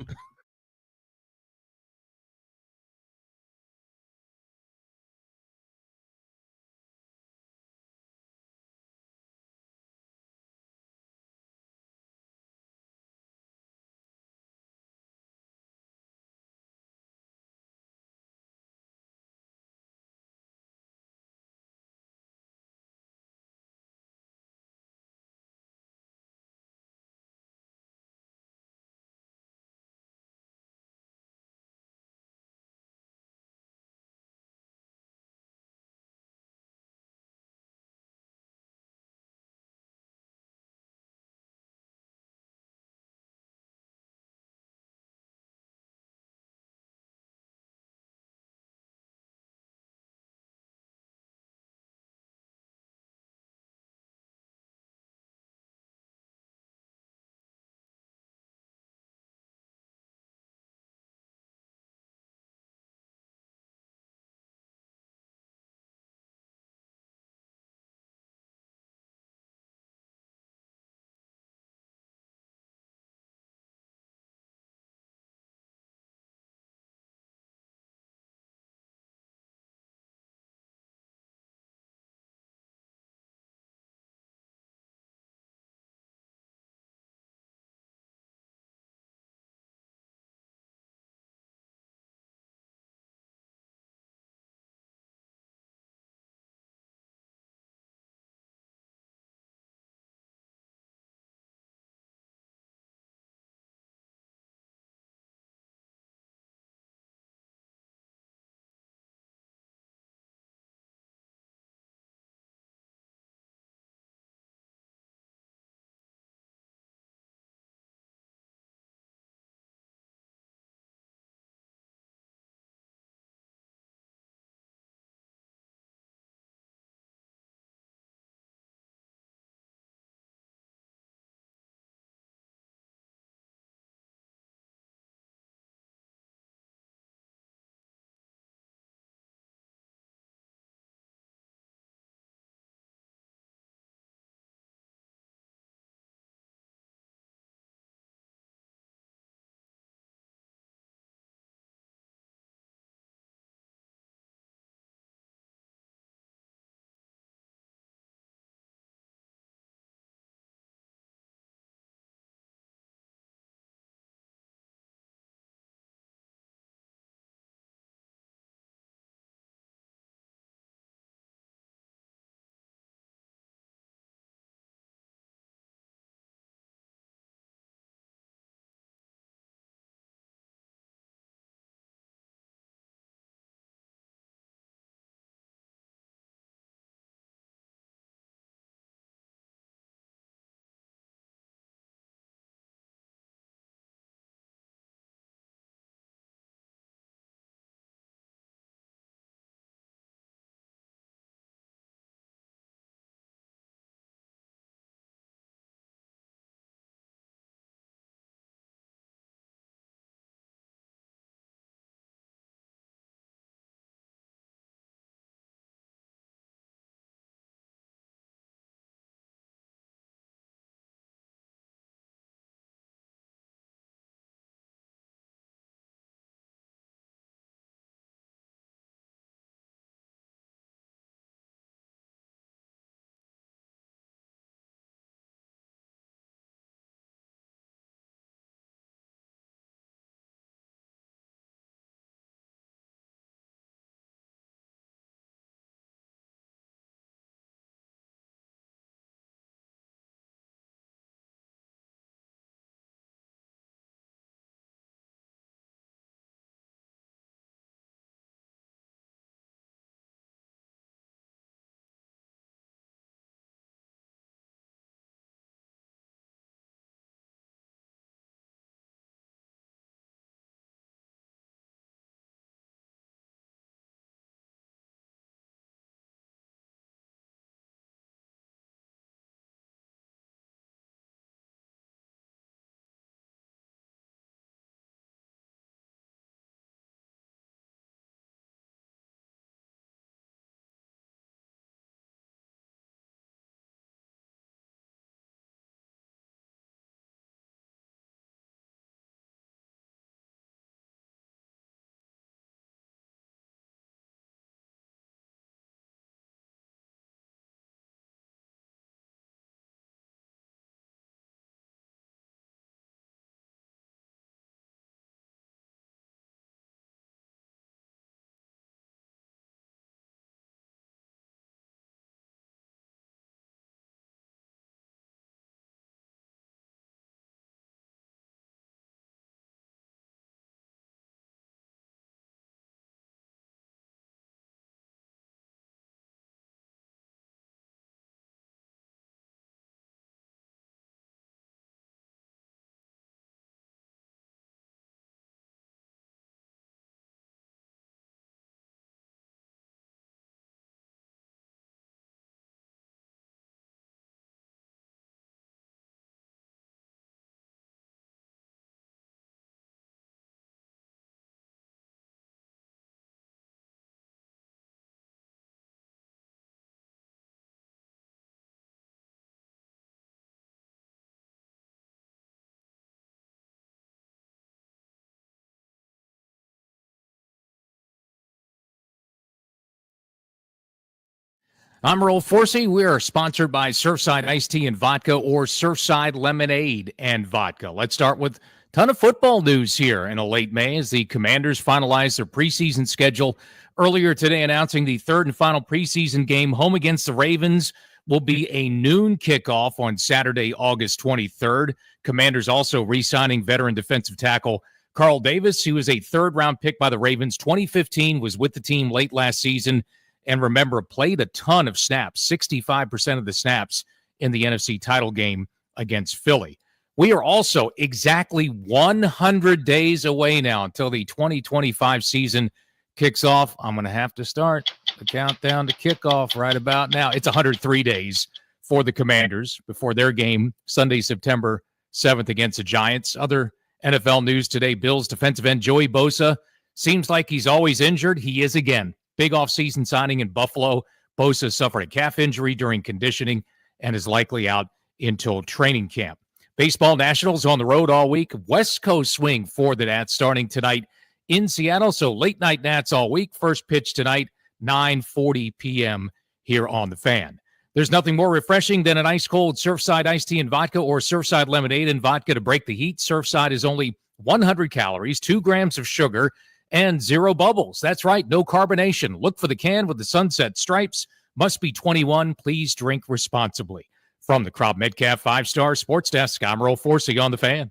I'm Earl Forsey. We are sponsored by Surfside Iced Tea and Vodka or Surfside Lemonade and Vodka. Let's start with a ton of football news here in a late May as the Commanders finalize their preseason schedule earlier today, announcing the third and final preseason game home against the Ravens will be a noon kickoff on Saturday, August 23rd. Commanders also re-signing veteran defensive tackle Carl Davis, who was a third-round pick by the Ravens. 2015, was with the team late last season. And remember, played a ton of snaps, 65% of the snaps in the NFC title game against Philly. We are also exactly 100 days away now until the 2025 season kicks off. I'm going to have to start the countdown to kickoff right about now. It's 103 days for the Commanders before their game Sunday, September 7th against the Giants. Other NFL news today, Bills defensive end Joey Bosa seems like he's always injured. He is again. Big offseason signing in Buffalo. Bosa suffered a calf injury during conditioning and is likely out until training camp. Baseball Nationals on the road all week. West Coast swing for the Nats starting tonight in Seattle. So late night Nats all week. First pitch tonight, 9:40 p.m. here on the Fan. There's nothing more refreshing than an ice cold Surfside iced tea and vodka or Surfside lemonade and vodka to break the heat. Surfside is only 100 calories, 2 grams of sugar, and 0 bubbles. That's right, no carbonation. Look for the can with the sunset stripes. Must be 21. Please drink responsibly. From the Crop Metcalf 5-Star Sports Desk, I'm Earl Forsey on the Fan.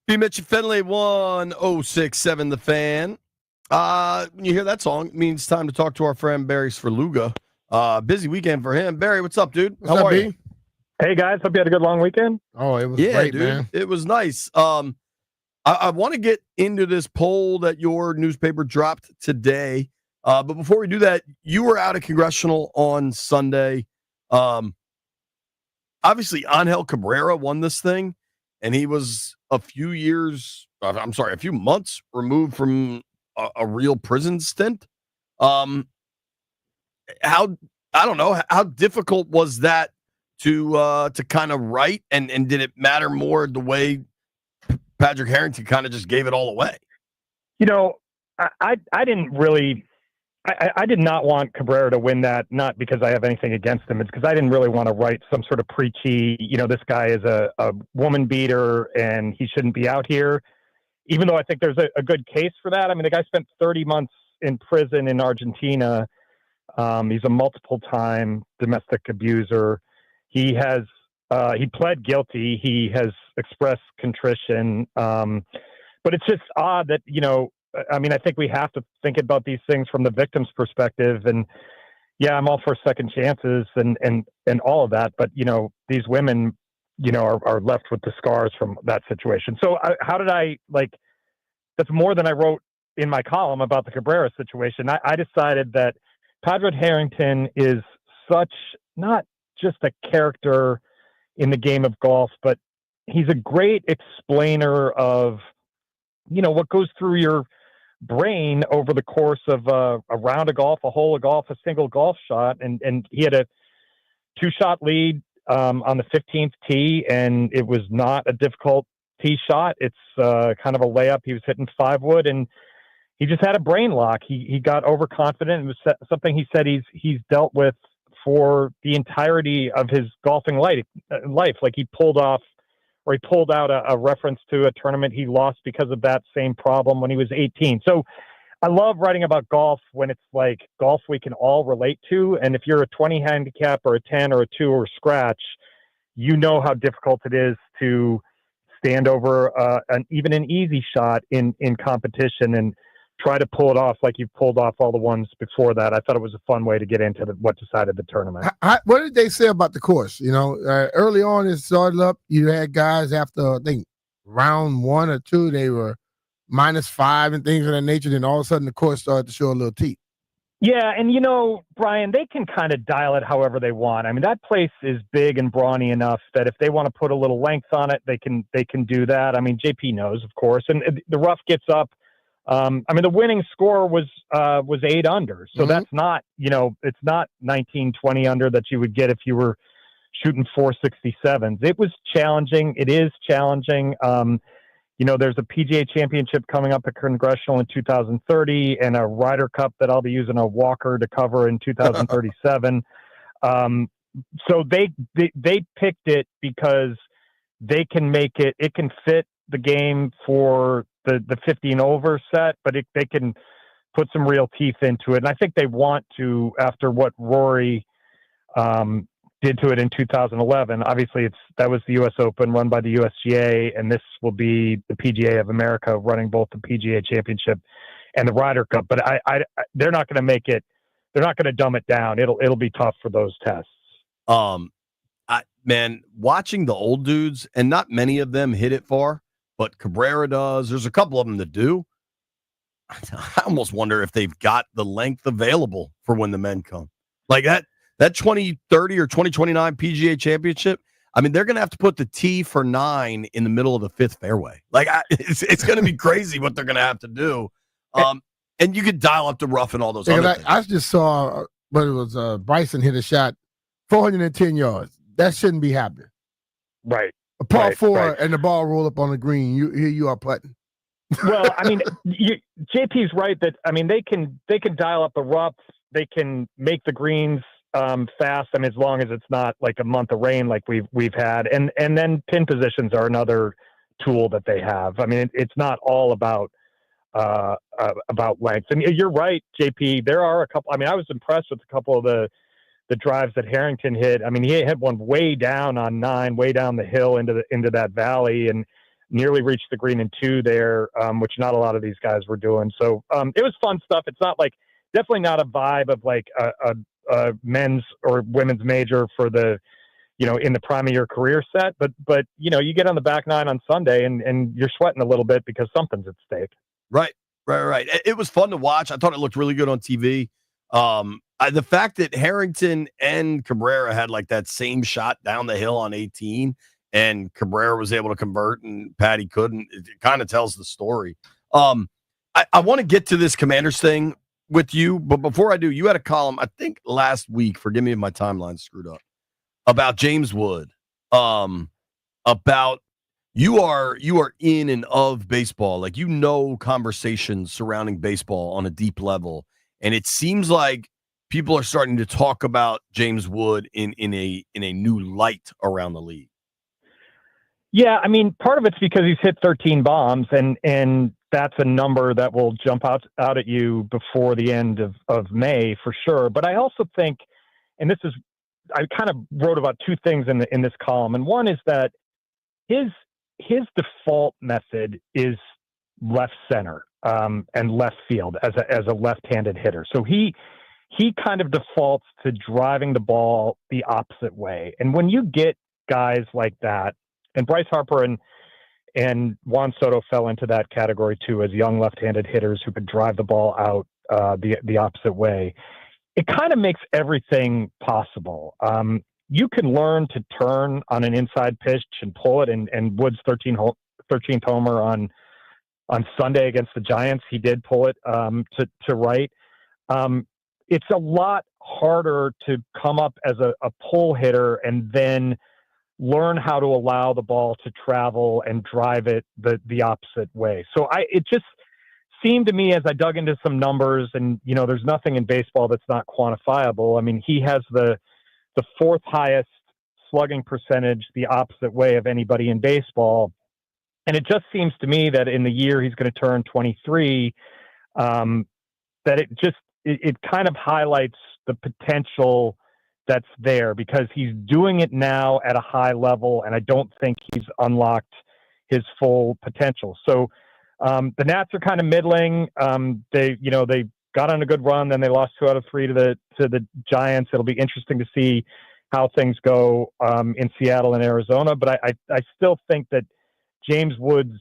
B. Mitch Finley, 1067 The Fan. When you hear that song, it means time to talk to our friend Barry Sverluga. Busy weekend for him. Barry, what's up, dude? What's up, B? Hey, guys. Hope you had a good long weekend. Oh, it was Yeah, great, dude. man. It was nice. I want to get into this poll that your newspaper dropped today. But before we do that, you were out at Congressional on Sunday. Obviously, Angel Cabrera won this thing, and he was a few months removed from a real prison stint. How difficult was that to kind of write, and did it matter more the way Patrick Harrington kind of just gave it all away? You know, I didn't really. I did not want Cabrera to win that, not because I have anything against him. It's because I didn't really want to write some sort of preachy, this guy is a woman beater and he shouldn't be out here, even though I think there's a good case for that. I mean, the guy spent 30 months in prison in Argentina. He's a multiple-time domestic abuser. He pled guilty. He has expressed contrition. But it's just odd that, I mean, I think we have to think about these things from the victim's perspective. And yeah, I'm all for second chances and all of that. But, these women, are left with the scars from that situation. So that's more than I wrote in my column about the Cabrera situation. I decided that Patrick Harrington is such, not just a character in the game of golf, but he's a great explainer of, what goes through your brain over the course of a round of golf, a hole of golf, a single golf shot. And he had a 2-shot lead on the 15th tee, and it was not a difficult tee shot. It's kind of a layup. He was hitting 5-wood, and he just had a brain lock. He got overconfident. It was something he said he's dealt with for the entirety of his golfing life. Like he pulled out a reference to a tournament he lost because of that same problem when he was 18. So I love writing about golf when it's like golf we can all relate to. And if you're a 20 handicap or a 10 or a 2 or scratch, you know how difficult it is to stand over even an easy shot in competition. And try to pull it off like you've pulled off all the ones before that. I thought it was a fun way to get into what decided the tournament. What did they say about the course? Early on it started up. You had guys after, I think, round 1 or 2, they were -5 and things of that nature. Then all of a sudden the course started to show a little teeth. Yeah, and Brian, they can kind of dial it however they want. I mean, that place is big and brawny enough that if they want to put a little length on it, they can do that. I mean, JP knows, of course, and the rough gets up. I mean, the winning score was 8 under, so that's not it's not 19, 20 under that you would get if you were shooting 467s. It was challenging. It is challenging. There's a PGA Championship coming up at Congressional in 2030 and a Ryder Cup that I'll be using a walker to cover in 2037. So they picked it because they can make it. It can fit the game for the 15 over set, but they can put some real teeth into it. And I think they want to, after what Rory did to it in 2011. Obviously, that was the U.S. Open run by the USGA, and this will be the PGA of America running both the PGA Championship and the Ryder Cup. But they're not going to make it. They're not going to dumb it down. It'll be tough for those tests. Man, watching the old dudes, and not many of them hit it far, but Cabrera does. There's a couple of them that do. I almost wonder if they've got the length available for when the men come. Like that 2030 or 2029 PGA Championship, I mean, they're going to have to put the tee for 9 in the middle of the 5th fairway. Like, it's going to be crazy what they're going to have to do. And you could dial up the rough and all those other things. I just saw, but it was Bryson hit a shot 410 yards. That shouldn't be happening. Right. A par 4 and the ball roll up on the green. Here you are putting. Well, I mean, JP's right that, I mean, they can dial up the rough. They can make the greens fast. I mean, as long as it's not like a month of rain like we've had, and then pin positions are another tool that they have. I mean, it's not all about length. And you're right, JP. There are a couple. I mean, I was impressed with a couple of the drives that Harrington hit. I mean, he hit one way down on 9, way down the hill into that valley, and nearly reached the green in 2 there, which not a lot of these guys were doing. So it was fun stuff. It's not like, definitely not a vibe of like a men's or women's major for the, in the prime of your career set. But you get on the back 9 on Sunday and you're sweating a little bit because something's at stake. Right. It was fun to watch. I thought it looked really good on TV. The fact that Harrington and Cabrera had like that same shot down the hill on 18 and Cabrera was able to convert and Patty couldn't, it kind of tells the story. I want to get to this Commanders thing with you, but before I do, you had a column, I think last week, forgive me if my timeline's screwed up, about James Wood, about you are in and of baseball, like conversations surrounding baseball on a deep level, and it seems like people are starting to talk about James Wood in a new light around the league. Yeah, I mean, part of it's because he's hit 13 bombs, and that's a number that will jump out at you before the end of May for sure. But I also think, and I kind of wrote about 2 things in this column, and one is that his default method is left center and left field as a left-handed hitter. So he kind of defaults to driving the ball the opposite way. And when you get guys like that, and Bryce Harper and Juan Soto fell into that category too, as young left-handed hitters who could drive the ball out the opposite way, it kind of makes everything possible. You can learn to turn on an inside pitch and pull it, and Wood's 13th homer on Sunday against the Giants, he did pull it to right. It's a lot harder to come up as a pull hitter and then learn how to allow the ball to travel and drive it the opposite way. So it just seemed to me as I dug into some numbers, and there's nothing in baseball that's not quantifiable. I mean, he has the 4th highest slugging percentage the opposite way of anybody in baseball. And it just seems to me that in the year he's going to turn 23, that it kind of highlights the potential that's there, because he's doing it now at a high level, and I don't think he's unlocked his full potential. So The Nats are kind of middling. They got on a good run, then they lost 2 out of 3 to the Giants. It'll be interesting to see how things go in Seattle and Arizona. But I still think that James Woods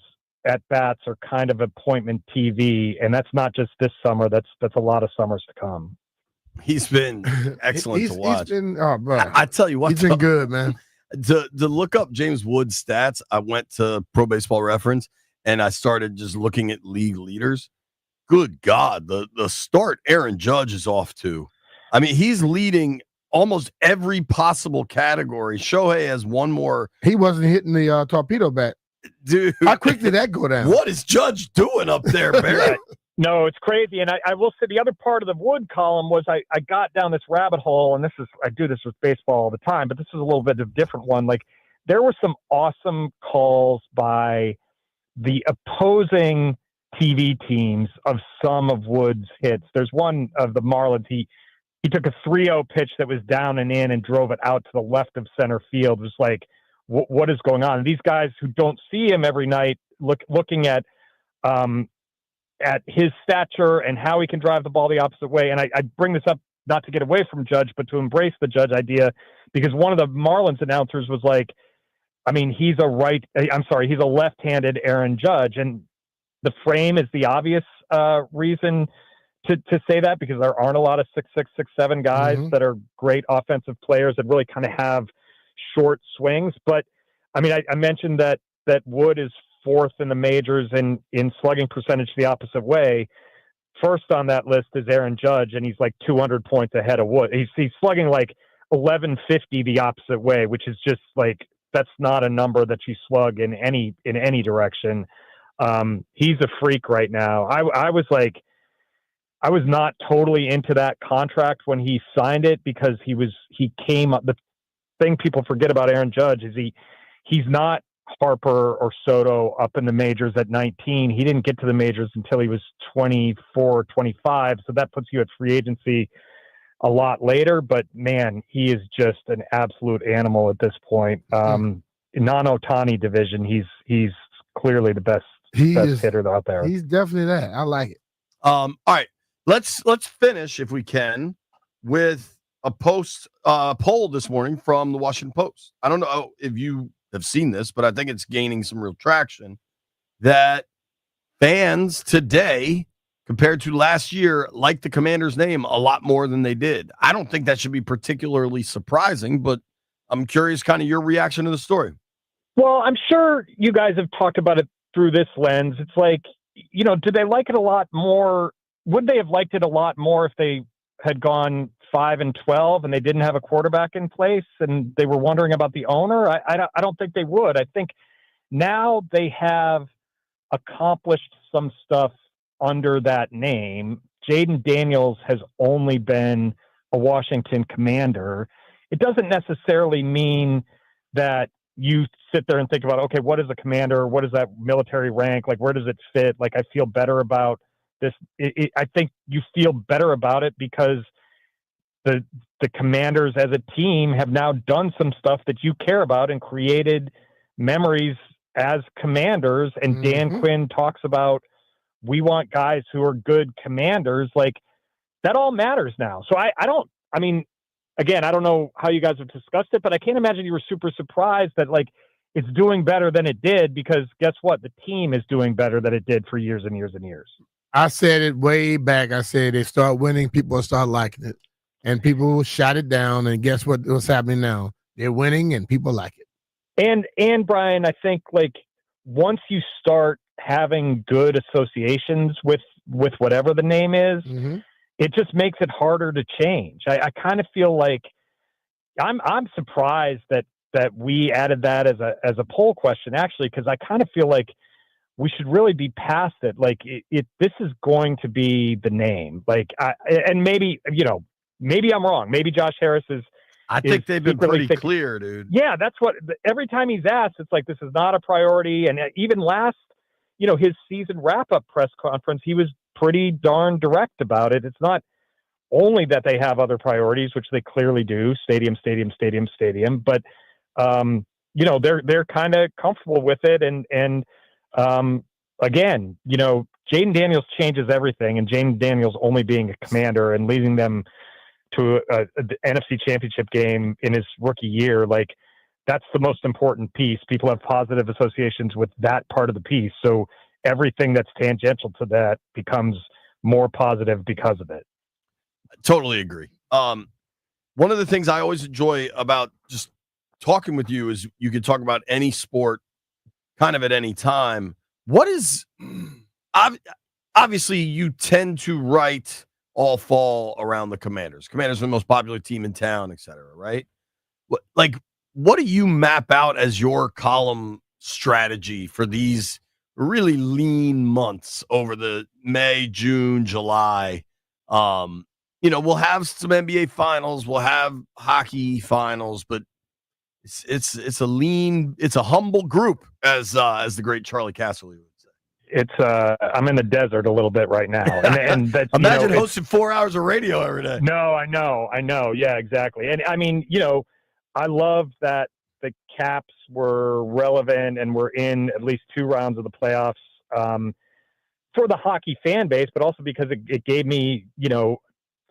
at bats are kind of appointment TV, and that's not just this summer. That's a lot of summers to come. He's been excellent to watch. He's been, oh, bro. I tell you what, he's been good, man. To look up James Woods' stats, I went to Pro Baseball Reference and I started just looking at league leaders. Good God, the start Aaron Judge is off to. I mean, he's leading almost every possible category. Shohei has one more. He wasn't hitting the torpedo bat. Dude, how quick did that go down? What is Judge doing up there, Barry? No, it's crazy. And I will say the other part of the Wood column was I got down this rabbit hole, and I do this with baseball all the time, but this is a little bit of a different one. Like, there were some awesome calls by the opposing TV teams of some of Wood's hits. There's one of the Marlins. He took a 3-0 pitch that was down and in and drove it out to the left of center field. It was like, what is going on? And these guys who don't see him every night, looking at his stature and how he can drive the ball the opposite way. And I bring this up not to get away from Judge, but to embrace the Judge idea, because one of the Marlins announcers was like, I mean, he's a left-handed Aaron Judge. And the frame is the obvious reason to say that, because there aren't a lot of 6'6", 6'7" guys that are great offensive players that really kind of have short swings. But I mean, I mentioned that Wood is 4th in the majors in slugging percentage the opposite way. First on that list is Aaron Judge, and he's like 200 points ahead of Wood. He's slugging like 1150 the opposite way, which is just like, that's not a number that you slug in any direction. He's a freak right now. I was not totally into that contract when he signed it, because he came up. The thing people forget about Aaron Judge is he's not Harper or Soto up in the majors at 19. He didn't get to the majors until he was 24, 25. So that puts you at free agency a lot later. But man, he is just an absolute animal at this point. Non-Ohtani division, he's clearly the best hitter out there. He's definitely that. I like it. All right, let's finish, if we can, with a poll this morning from the Washington Post. I don't know if you have seen this, but I think it's gaining some real traction that fans today, compared to last year, like the Commander's name a lot more than they did. I don't think that should be particularly surprising, but I'm curious kind of your reaction to the story. Well, I'm sure you guys have talked about it through this lens. It's like, did they like it a lot more? Would they have liked it a lot more if they had gone 5-12 and they didn't have a quarterback in place and they were wondering about the owner? I don't think they would. I think now they have accomplished some stuff under that name. Jaden Daniels has only been a Washington Commander. It doesn't necessarily mean that you sit there and think about, okay, what is a commander? What is that military rank? Like, where does it fit? Like, I feel better about this. I think you feel better about it because the Commanders as a team have now done some stuff that you care about and created memories as Commanders. And Dan Quinn talks about, we want guys who are good Commanders. Like, that all matters now. So again, I don't know how you guys have discussed it, but I can't imagine you were super surprised that, like, it's doing better than it did, because guess what? The team is doing better than it did for years and years and years. I said it way back. I said they start winning, people will start liking it. And people shot it down, and guess what's happening now? They're winning, and people like it. And Brian, I think, like, once you start having good associations with whatever the name is, it just makes it harder to change. I kind of feel like I'm surprised that we added that as a poll question, actually, because I kind of feel like we should really be past it. Like, this is going to be the name. Like, and maybe I'm wrong. Maybe Josh Harris is. I think they've been pretty clear, dude. Yeah, that's what. Every time he's asked, it's like, this is not a priority. And even last, his season wrap-up press conference, he was pretty darn direct about it. It's not only that they have other priorities, which they clearly do, stadium, but they're kind of comfortable with it, and again, Jaden Daniels changes everything, and Jaden Daniels only being a Commander and leading them to a NFC Championship game in his rookie year, like that's the most important piece. People have positive associations with that part of the piece, so everything that's tangential to that becomes more positive because of it. Totally agree. One of the things I always enjoy about just talking with you is you can talk about any sport kind of at any time. What is obviously you tend to write all fall around the Commanders. Commanders are the most popular team in town, et cetera, right? What do you map out as your column strategy for these really lean months over the May, June, July? We'll have some NBA finals, we'll have hockey finals, but it's a humble group, as the great Charlie Casserly would say. It's I'm in the desert a little bit right now, and that's, imagine hosting 4 hours of radio every day. No, I know, yeah, exactly. And I mean, I love that the Caps were relevant and we're in at least 2 rounds of the playoffs for the hockey fan base, but also because it gave me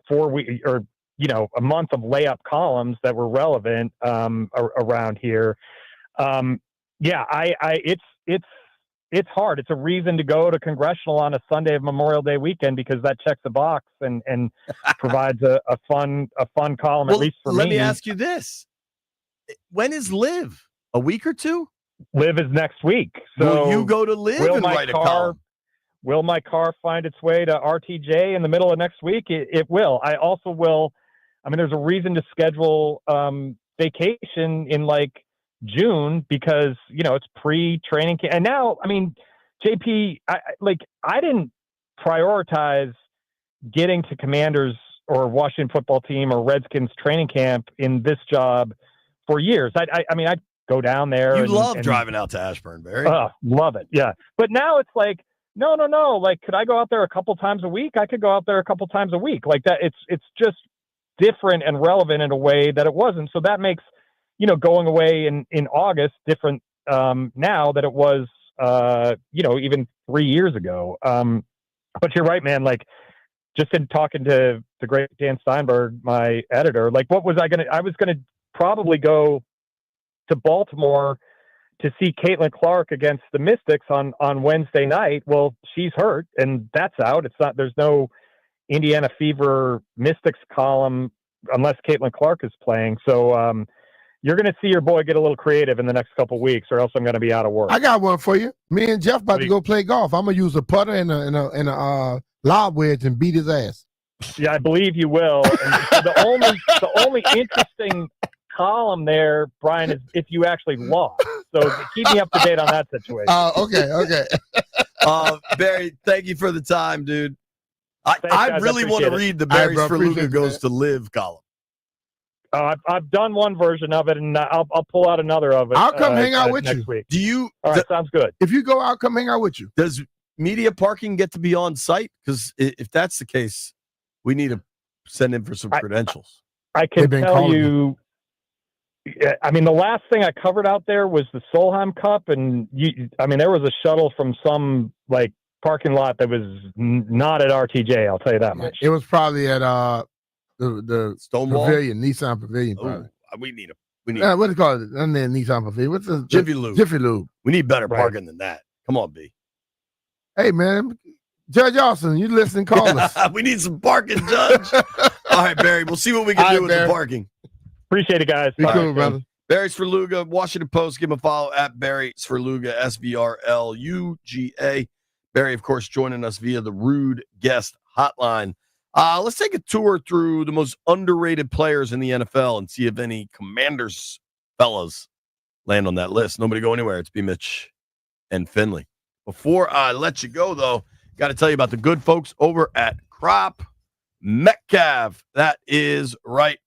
4 weeks or a month of layup columns that were relevant around here. It's hard. It's a reason to go to Congressional on a Sunday of Memorial Day weekend because that checks the box and provides a fun column, at least for me. Let me ask you this. When is Live? A week or two? Live is next week. So will you go to Live and write a column? Will my car find its way to RTJ in the middle of next week? It will. I also will. I mean, there's a reason to schedule vacation in June because it's pre-training camp. And now, I mean, JP, I didn't prioritize getting to Commanders or Washington football team or Redskins training camp in this job for years. I mean, I'd go down there. You love driving out to Ashburn, Barry. Love it. Yeah. But now it's no. Could I go out there a couple times a week? I could go out there a couple times a week like that. It's just different and relevant in a way that it wasn't. So that makes, going away in August different now that it was, even 3 years ago. But you're right, man. Just in talking to the great Dan Steinberg, my editor, I was going to probably go to Baltimore to see Caitlin Clark against the Mystics on Wednesday night. Well, she's hurt and that's out. There's no Indiana Fever Mystics column unless Caitlin Clark is playing. So, you're going to see your boy get a little creative in the next couple of weeks, or else I'm going to be out of work. I got one for you. Me and Jeff about to go play golf. I'm going to use a putter and a lob wedge and beat his ass. Yeah, I believe you will. And the only interesting column there, Brian, is if you actually lost. So keep me up to date on that situation. Okay. Barry, thank you for the time, dude. I really want to read the Barry's for Luca Goes to Live column. I've done one version of it, and I'll pull out another of it. I'll come hang out with next you. Week. Do you? All right, sounds good. If you go out, come hang out with you. Does media parking get to be on site? Because if that's the case, we need to send in for some credentials. I can tell you. I mean, the last thing I covered out there was the Solheim Cup, and there was a shuttle from some parking lot that was not at RTJ. I'll tell you that much. It was probably at the Stonewall Pavilion, Nissan Pavilion. Probably. We need what do you call it? And then Nissan Pavilion. What's the Jiffy Lube? Jiffy Lube. We need better parking than that. Come on, B. Hey man, Judge Austin, you listen? Call us. We need some parking, Judge. All right, Barry. We'll see what we can do with the parking. Appreciate it, guys. Be cool, brother. Barry Svrluga, Washington Post. Give him a follow at Barry Svrluga, SVRLUGA. Barry, of course, joining us via the Rude Guest Hotline. Let's take a tour through the most underrated players in the NFL and see if any Commanders fellas land on that list. Nobody go anywhere. It's B. Mitch and Finley. Before I let you go, though, got to tell you about the good folks over at Crop Metcalf. That is right.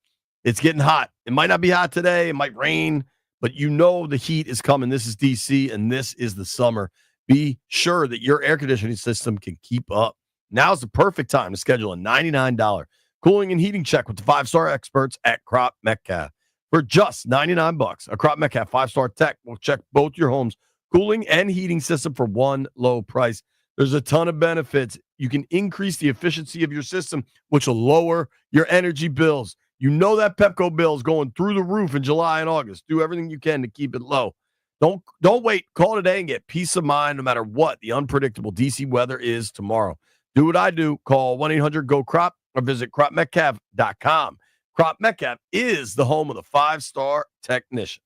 It's getting hot. It might not be hot today. It might rain, but the heat is coming. This is DC, and this is the summer. Be sure that your air conditioning system can keep up. Now's the perfect time to schedule a $99 cooling and heating check with the 5-star experts at Crop Metcalf. For just $99, a Crop Metcalf 5-star tech will check both your home's cooling and heating system for one low price. There's a ton of benefits. You can increase the efficiency of your system, which will lower your energy bills. You know that Pepco bill is going through the roof in July and August. Do everything you can to keep it low. Don't wait. Call today and get peace of mind no matter what the unpredictable DC weather is tomorrow. Do what I do. Call 1-800-GO-CROP or visit cropmetcalf.com. Crop Metcalf is the home of the 5-star technician.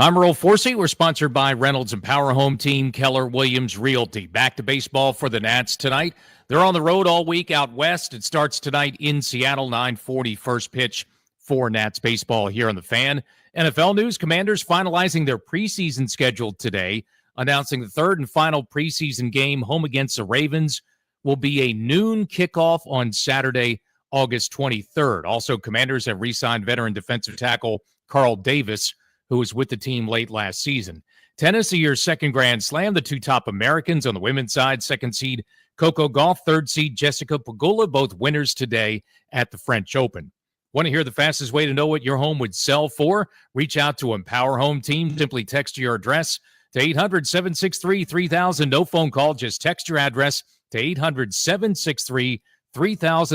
I'm Earl Forsey. We're sponsored by Reynolds and Power Home Team, Keller Williams Realty. Back to baseball for the Nats tonight. They're on the road all week out west. It starts tonight in Seattle, 9:40 first pitch for Nats baseball here on the Fan. NFL news, Commanders finalizing their preseason schedule today, announcing the third and final preseason game home against the Ravens will be a noon kickoff on Saturday, August 23rd. Also, Commanders have re-signed veteran defensive tackle Carl Davis, who was with the team late last season. Tennis, a year's second Grand Slam. The two top Americans on the women's side, second seed Coco Gauff, third seed Jessica Pegula, both winners today at the French Open. Want to hear the fastest way to know what your home would sell for? Reach out to Empower Home Team. Simply text your address to 800-763-3000. No phone call, just text your address to 800-763-3000.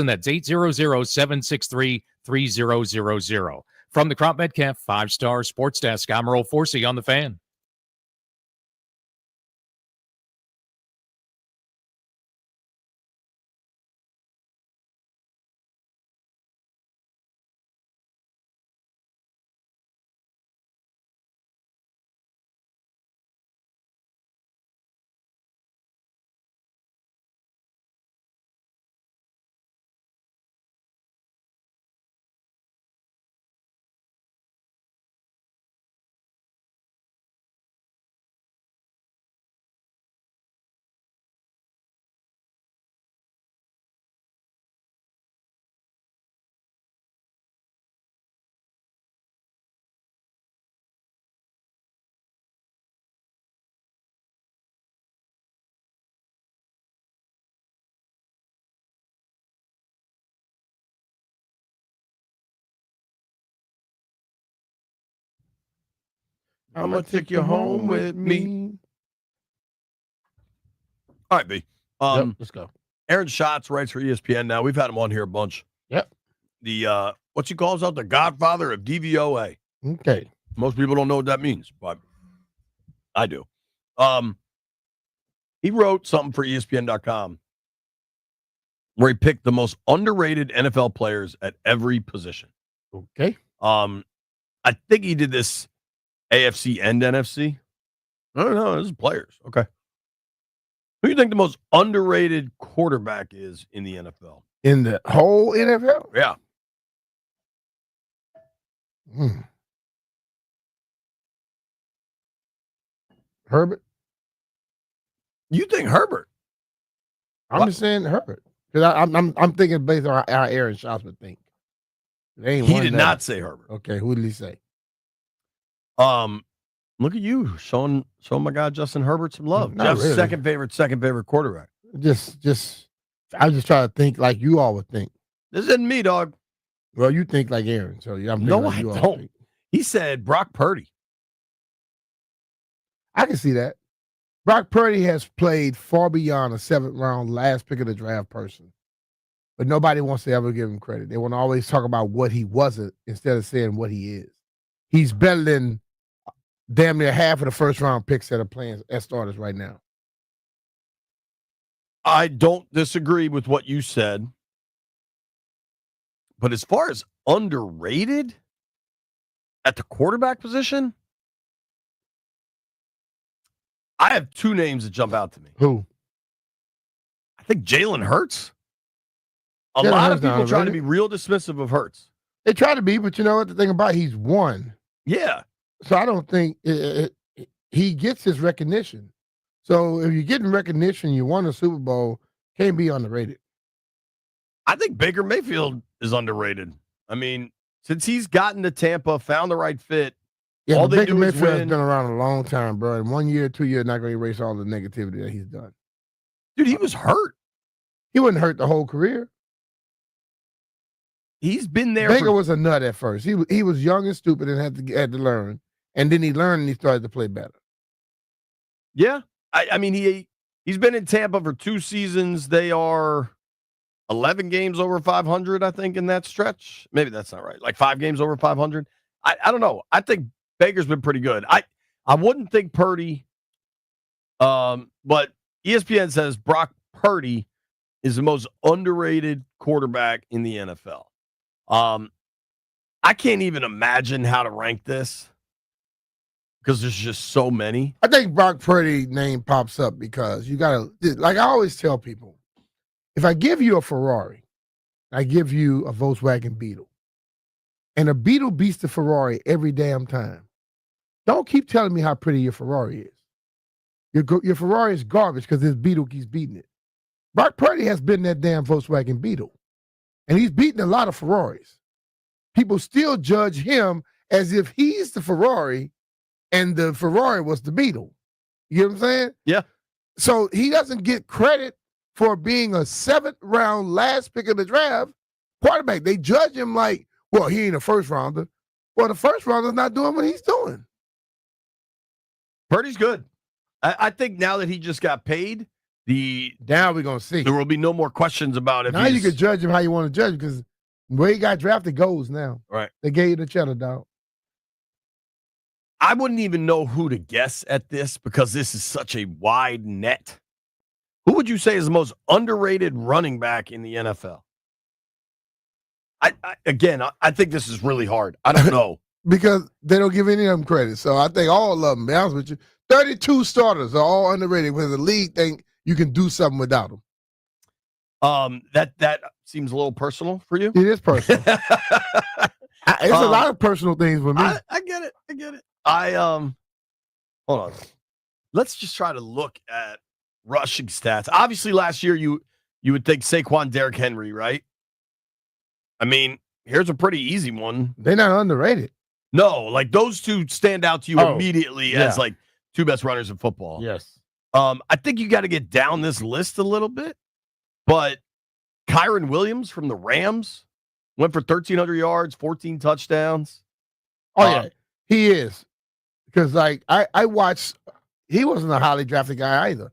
That's 800-763-3000. From the Crop Metcalf 5-Star Sports Desk, I'm Earl Forsey on the Fan. I'm going to take you home with me. All right, B. Let's go. Aaron Schatz writes for ESPN now. We've had him on here a bunch. Yep. The what he calls out the godfather of DVOA. Okay. Most people don't know what that means, but I do. He wrote something for ESPN.com where he picked the most underrated NFL players at every position. Okay. I think he did this AFC and NFC. I don't know. This is players. Okay. Who do you think the most underrated quarterback is in the NFL? In the whole NFL? Yeah. Herbert? You think Herbert? I'm just saying Herbert. Because I'm thinking based on how Aaron Schatz would think. He did not say Herbert. Okay, who did he say? Look at you showing my guy Justin Herbert some love. Not Jeff's really. second favorite quarterback. I just try to think like you all would think. This isn't me, dog. Well, you think like Aaron, so I'm thinking No, like I you all don't. think. He said Brock Purdy. I can see that. Brock Purdy has played far beyond a 7th round, last pick of the draft person. But nobody wants to ever give him credit. They want to always talk about what he wasn't instead of saying what he is. He's better than damn near half of the first round picks that are playing as starters right now. I don't disagree with what you said. But as far as underrated at the quarterback position, I have two names that jump out to me. Who? I think Jalen Hurts. A Jalen lot Hurts of people not try to underrated. be real dismissive of Hurts. They try to be, but you know what the thing about it, he's won. Yeah. So I don't think he gets his recognition. So if you're getting recognition, you won a Super Bowl, can't be underrated. I think Baker Mayfield is underrated. I mean, since he's gotten to Tampa, found the right fit, Yeah, all but they Baker do is Mayfield's win. been around a long time, bro. In 1 year, 2 years, not going to erase all the negativity that he's done. Dude, he was hurt. He wasn't hurt the whole career. He's been there. Baker was a nut at first. He was young and stupid and had to learn. And then he learned and he started to play better. Yeah. I mean, he's been in Tampa for 2 seasons. They are 11 games over 500, I think, in that stretch. Maybe that's not right. Like 5 games over 500. I don't know. I think Baker's been pretty good. I wouldn't think Purdy, but ESPN says Brock Purdy is the most underrated quarterback in the NFL. I can't even imagine how to rank this because there's just so many. I think Brock Purdy name pops up because you got to, like I always tell people, if I give you a Ferrari, I give you a Volkswagen Beetle, and a Beetle beats the Ferrari every damn time. Don't keep telling me how pretty your Ferrari is. Your Ferrari is garbage because this Beetle keeps beating it. Brock Purdy has been that damn Volkswagen Beetle, and he's beaten a lot of Ferraris. People still judge him as if he's the Ferrari and the Ferrari was the Beetle. You know what I'm saying? Yeah. So he doesn't get credit for being a 7th round last pick of the draft quarterback. They judge him like, well, he ain't a first rounder. Well, the first rounder's not doing what he's doing. Purdy's good. I think now that he just got paid, now we're gonna see. There will be no more questions about it. Now you can judge him how you want to judge him because where he got drafted goes now. Right. They gave you the cheddar, dog. I wouldn't even know who to guess at this because this is such a wide net. Who would you say is the most underrated running back in the NFL? I think this is really hard. I don't know. Because they don't give any of them credit. So I think all of them, to be honest with you, 32 starters are all underrated because the league think you can do something without them. That seems a little personal for you. It is personal. It's a lot of personal things with me. I get it. Hold on. Let's just try to look at rushing stats. Obviously, last year you would think Saquon, Derrick Henry, right? I mean, here's a pretty easy one. They're not underrated. No, like those two stand out to you immediately as like two best runners in football. Yes. I think you got to get down this list a little bit, but Kyron Williams from the Rams went for 1,300 yards, 14 touchdowns. Oh, yeah, he is. Because, like, I watched, he wasn't a highly drafted guy either.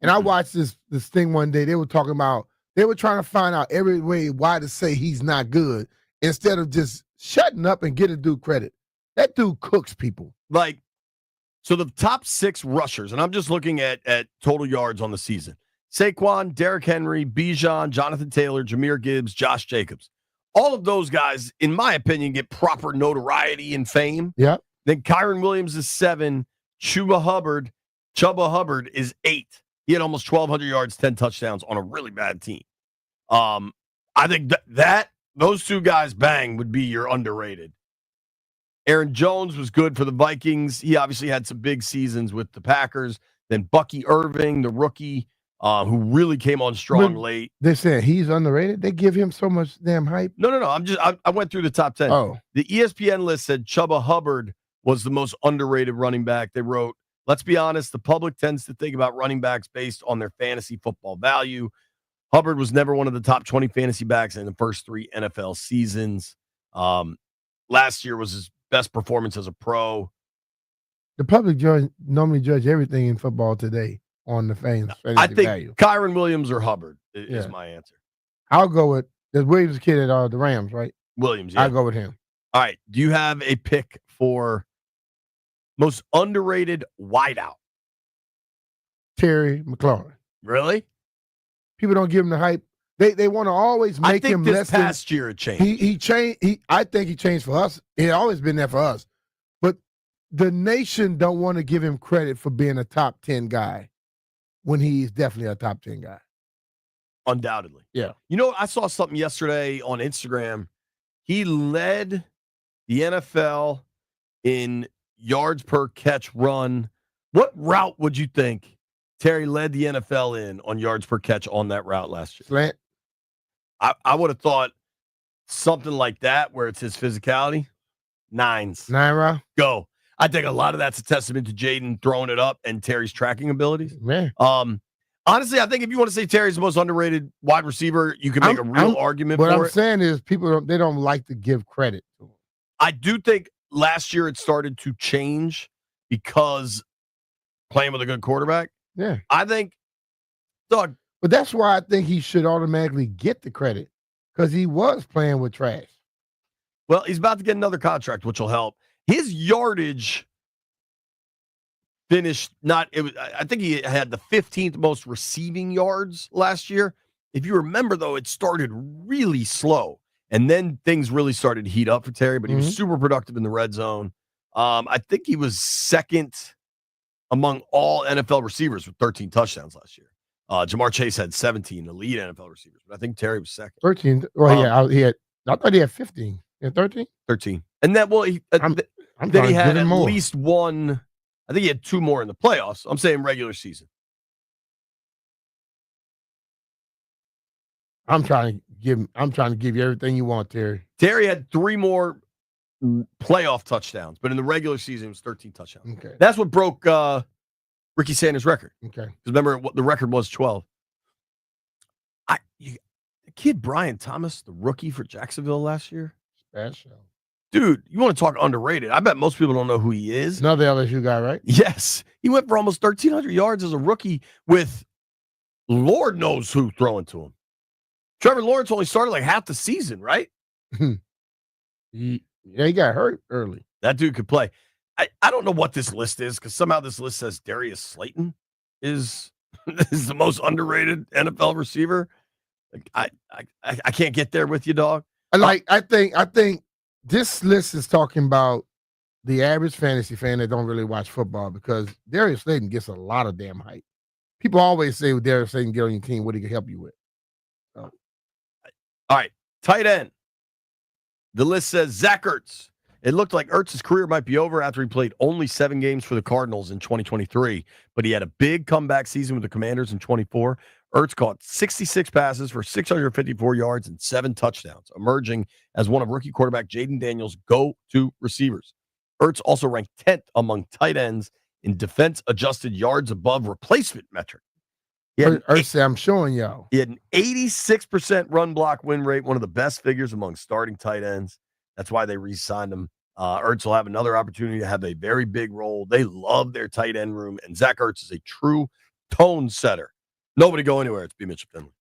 And I watched this thing one day. They were talking about, they were trying to find out every way why to say he's not good instead of just shutting up and get a dude credit. That dude cooks people. Like, so the top 6 rushers, and I'm just looking at total yards on the season. Saquon, Derrick Henry, Bijan, Jonathan Taylor, Jahmyr Gibbs, Josh Jacobs. All of those guys, in my opinion, get proper notoriety and fame. Yeah. Then Kyron Williams is 7. Chuba Hubbard is 8. He had almost 1,200 yards, 10 touchdowns on a really bad team. I think that those two guys, bang, would be your underrated. Aaron Jones was good for the Vikings. He obviously had some big seasons with the Packers. Then Bucky Irving, the rookie, who really came on strong late. They said he's underrated. They give him so much damn hype. No. I went through the top 10. Oh. The ESPN list said Chuba Hubbard was the most underrated running back. They wrote, let's be honest, the public tends to think about running backs based on their fantasy football value. Hubbard was never one of the top 20 fantasy backs in the first 3 NFL seasons. Last year was his best performance as a pro. The public normally judge everything in football today on the fantasy I think value. Kyron Williams or Hubbard is my answer. I'll go with the Williams kid at the Rams, right? Williams, yeah. I'll go with him. All right. Do you have a pick for most underrated wideout? Terry McLaurin. Really? People don't give him the hype. They want to always make him less this past year it changed. He changed. I think he changed for us. He always been there for us. But the nation don't want to give him credit for being a top 10 guy when he's definitely a top 10 guy. Undoubtedly. Yeah. You know, I saw something yesterday on Instagram. He led the NFL in yards per catch run. What route would you think Terry led the NFL in on yards per catch on that route last year? Slant. I would have thought something like that where it's his physicality. 9s. 9 route. Go. I think a lot of that's a testament to Jaden throwing it up and Terry's tracking abilities. Man. Honestly, I think if you want to say Terry's the most underrated wide receiver, you can make a real argument for it. What I'm saying is people they don't like to give credit to him. I do think last year it started to change because playing with a good quarterback. Yeah. I think, Doug. But that's why I think he should automatically get the credit because he was playing with trash. Well, he's about to get another contract, which will help. His yardage finished I think he had the 15th most receiving yards last year. If you remember, though, it started really slow. And then things really started to heat up for Terry, but he was super productive in the red zone. I think he was second among all NFL receivers with 13 touchdowns last year. Jamar Chase had 17 elite NFL receivers, but I think Terry was second. 13. Well, I thought he had 15. He had 13? 13. And then, well, I'm then he trying to had give at him more. least one. I think he had 2 more in the playoffs. I'm saying regular season. I'm trying to give you everything you want, Terry. Terry had 3 more playoff touchdowns, but in the regular season, it was 13 touchdowns. Okay. That's what broke Ricky Sanders' record. Okay. Because remember, what the record was 12. The kid Brian Thomas, the rookie for Jacksonville last year. Special. Dude, you want to talk underrated? I bet most people don't know who he is. Another LSU guy, right? Yes. He went for almost 1,300 yards as a rookie with Lord knows who throwing to him. Trevor Lawrence only started like half the season, right? He got hurt early. That dude could play. I don't know what this list is because somehow this list says Darius Slayton is the most underrated NFL receiver. I can't get there with you, dog. I think this list is talking about the average fantasy fan that don't really watch football because Darius Slayton gets a lot of damn hype. People always say, "Well, Darius Slayton get on your team, what he can help you with." All right, tight end. The list says Zach Ertz. It looked like Ertz's career might be over after he played only 7 games for the Cardinals in 2023, but he had a big comeback season with the Commanders in 24. Ertz caught 66 passes for 654 yards and 7 touchdowns, emerging as one of rookie quarterback Jaden Daniels' go-to receivers. Ertz also ranked 10th among tight ends in defense-adjusted yards above replacement metric. Ertz, I'm showing y'all. He had an 86% run block win rate, one of the best figures among starting tight ends. That's why they re-signed him. Ertz will have another opportunity to have a very big role. They love their tight end room, and Zach Ertz is a true tone setter. Nobody go anywhere. It's B. Mitchell Finley.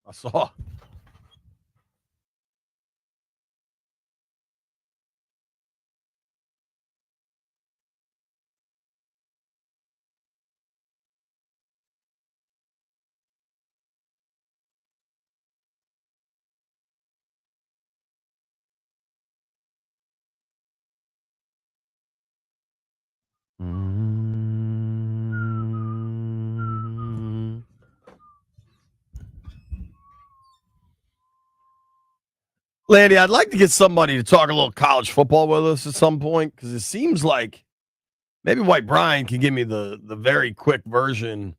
I saw. Landy, I'd like to get somebody to talk a little college football with us at some point because it seems like maybe White Brian can give me the very quick version.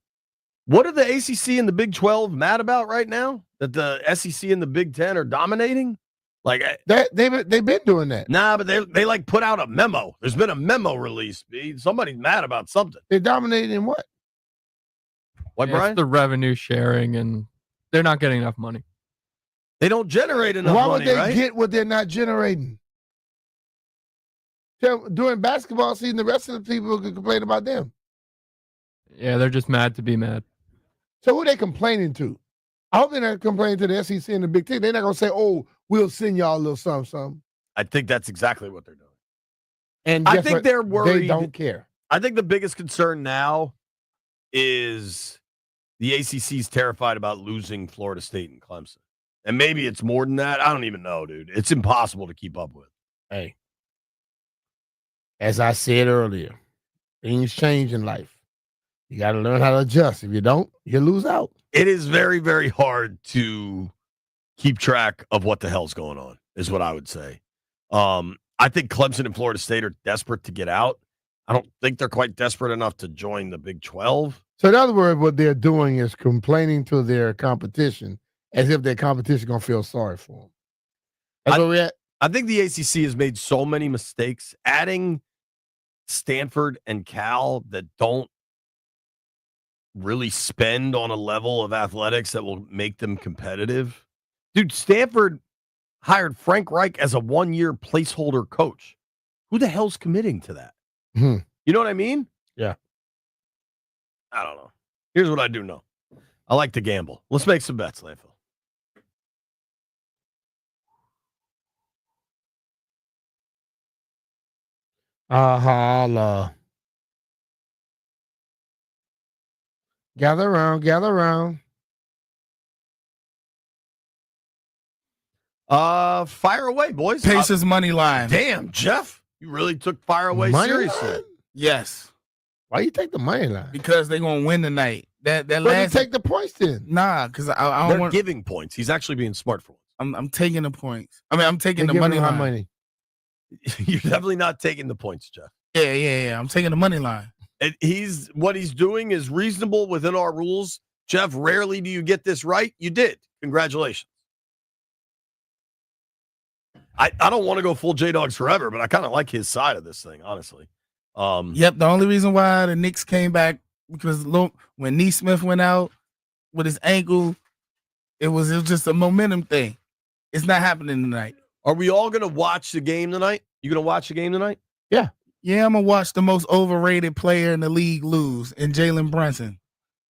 What are the ACC and the Big 12 mad about right now? That the SEC and the Big 10 are dominating? Like they've been doing that. Nah, but they like put out a memo. There's been a memo released. Somebody's mad about something. They dominated in what? What, Brian? It's the revenue sharing, and they're not getting enough money. They don't generate enough money, Why would they right? get what they're not generating? During basketball season, the rest of the people could complain about them. Yeah, they're just mad to be mad. So who are they complaining to? I hope they're not complaining to the SEC and the Big Ten. They're not going to say, oh, we'll send y'all a little something. I think that's exactly what they're doing. And I think they're worried. They don't care. I think the biggest concern now is the ACC's terrified about losing Florida State and Clemson. And maybe it's more than that. I don't even know, dude. It's impossible to keep up with. Hey, as I said earlier, things change in life. You got to learn how to adjust. If you don't, you lose out. It is very, very hard to keep track of what the hell's going on, is what I would say. I think Clemson and Florida State are desperate to get out. I don't think they're quite desperate enough to join the Big 12. So in other words, what they're doing is complaining to their competition as if their competition going to feel sorry for them. That's where we're at. I think the ACC has made so many mistakes. Adding Stanford and Cal that don't really spend on a level of athletics that will make them competitive. Dude, Stanford hired Frank Reich as a one-year placeholder coach. Who the hell's committing to that? Hmm. You know what I mean? Yeah. I don't know. Here's what I do know. I like to gamble. Let's make some bets, Landfill. Gather around, gather around. Fire away, boys. Pacers money line. Damn, Jeff. You really took fire away Money seriously. line? Yes. Why you take the money line? Because they're gonna win tonight. That Why last you take the points then? nah, because I They're don't want. giving points. He's actually being smart for once. I'm taking the points. I mean, I'm taking They the giving money him our line. money. You're definitely not taking the points, Jeff. Yeah. I'm taking the money line. And what he's doing is reasonable within our rules. Jeff, rarely do you get this right. You did. Congratulations. I don't want to go full J-Dogs forever, but I kind of like his side of this thing, honestly. Yep. The only reason why the Knicks came back because when Neesmith went out with his ankle, it was just a momentum thing. It's not happening tonight. Are we all going to watch the game tonight? You going to watch the game tonight? Yeah. Yeah, I'm gonna watch the most overrated player in the league lose, and Jalen Brunson.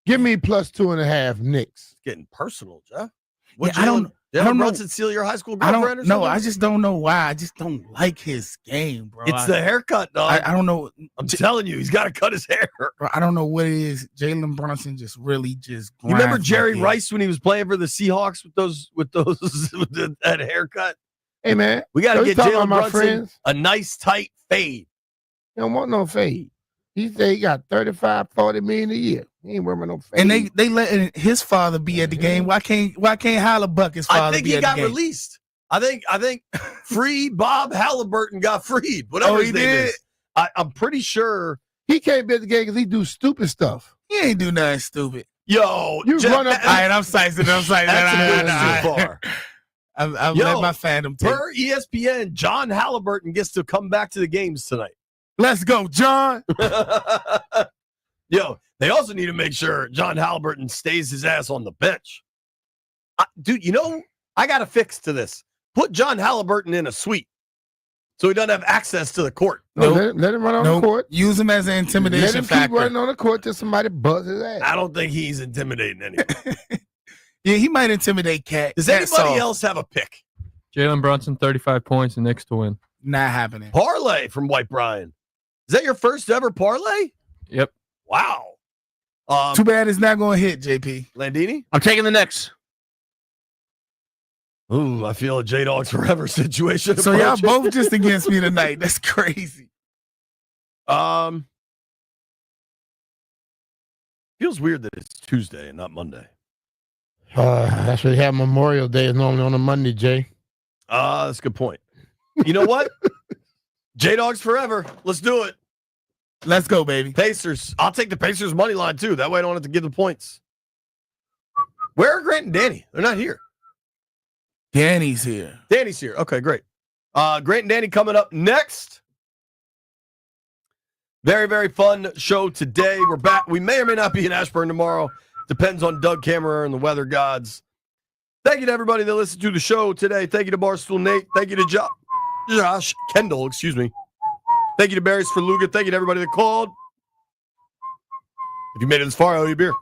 Give me +2.5 Knicks. It's getting personal, Jeff. Yeah, I don't Jalen know. Brunson steal your high school I girlfriend or don't know. something? I just don't know why. I just don't like his game, bro. It's the haircut, dog. I don't know. I'm telling you, he's got to cut his hair. Bro, I don't know what it is. Jalen Brunson just really just. You remember grinds Jerry my gears. Rice when he was playing for the Seahawks with that haircut? Hey, man. We got to you get talking Jalen about my Brunson friends? a nice tight fade. He don't want no fade. He said he got 35, 40 million a year. He ain't wearing no fade. And they letting his father be at the game. Why can't Halliburton's father I think be he at got the game? released. I think free Bob Halliburton got freed. Whatever Oh, his he name did? is. I'm pretty sure he can't be at the game because he do stupid stuff. He ain't do nothing stupid. Yo, You Jeff, run up. All right, I'm sizing. that's a little too far. I've Yo, let my fandom take. Per ESPN, John Halliburton gets to come back to the games tonight. Let's go, John. Yo, they also need to make sure John Halliburton stays his ass on the bench. Dude, I got a fix to this. Put John Halliburton in a suite so he doesn't have access to the court. No, let him run on the court. Use him as an intimidation Let him factor. keep running on the court till somebody buzz his ass. I don't think he's intimidating anyone. Yeah, he might intimidate Cat. Does Cat's anybody soft. else have a pick? Jalen Brunson, 35 points, and Knicks to win. Not happening. Parlay from White Brian. Is that your first ever parlay? Yep. Wow. Too bad it's not going to hit, JP. Landini? I'm taking the Knicks. Ooh, I feel a J-Dogs Forever situation. So y'all approaching. both just against me tonight. That's crazy. Feels weird that it's Tuesday and not Monday. That's what we have Memorial Day is normally on a Monday, Jay. That's a good point. You know what? J-Dogs Forever. Let's do it. Let's go, baby. Pacers. I'll take the Pacers money line, too. That way I don't have to give the points. Where are Grant and Danny? They're not here. Danny's here. Danny's here. Okay, great. Grant and Danny coming up next. Very, very fun show today. We're back. We may or may not be in Ashburn tomorrow. Depends on Doug Kammerer and the weather gods. Thank you to everybody that listened to the show today. Thank you to Barstool Nate. Thank you to Josh Kendall, excuse me. Thank you to Barry's for Luga. Thank you to everybody that called. If you made it this far, I owe you a beer.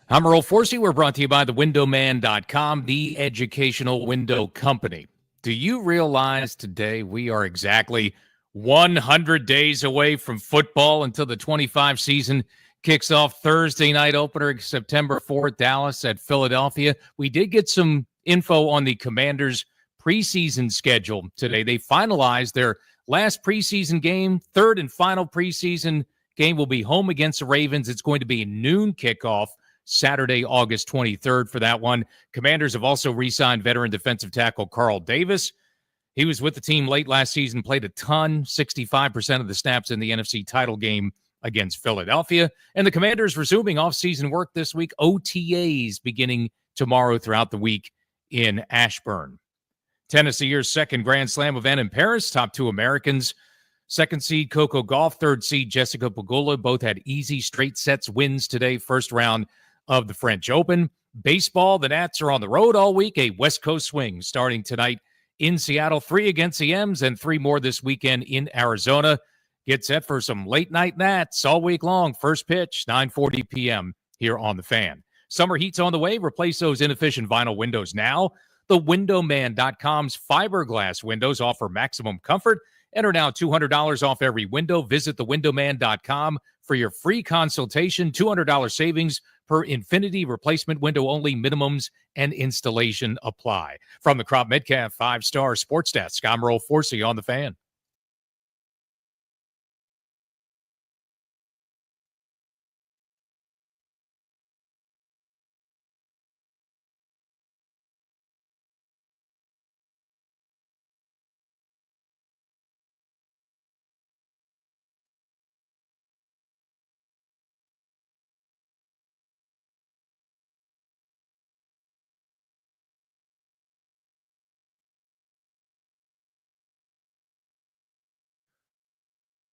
I'm Earl Forsey. We're brought to you by thewindowman.com, the educational window company. Do you realize today we are exactly 100 days away from football until the 25 season kicks off? Thursday night opener, September 4th, Dallas at Philadelphia. We did get some info on the Commanders' preseason schedule today. They finalized their last preseason game. Third and final preseason game will be home against the Ravens. It's going to be a noon kickoff Saturday, August 23rd for that one. Commanders have also re-signed veteran defensive tackle Carl Davis. He was with the team late last season, played a ton, 65% of the snaps in the NFC title game against Philadelphia. And the Commanders resuming offseason work this week. OTAs beginning tomorrow throughout the week in Ashburn. Tennis, the year's second Grand Slam event in Paris. Top two Americans. Second seed Coco Gauff, third seed Jessica Pegula. Both had easy straight sets wins today. First round of the French Open. Baseball, the Nats are on the road all week. A West Coast swing starting tonight in Seattle. 3 against the M's and 3 more this weekend in Arizona. Get set for some late night Nats all week long. First pitch, 9:40 p.m. here on The Fan. Summer heat's on the way. Replace those inefficient vinyl windows now. The windowman.com's fiberglass windows offer maximum comfort and are now $200 off every window. Visit thewindowman.com for your free consultation. $200 savings per Infinity replacement window only. Minimums and installation apply. From the Crop Metcalf 5-star sports desk, I'm Earl Forsey on The Fan.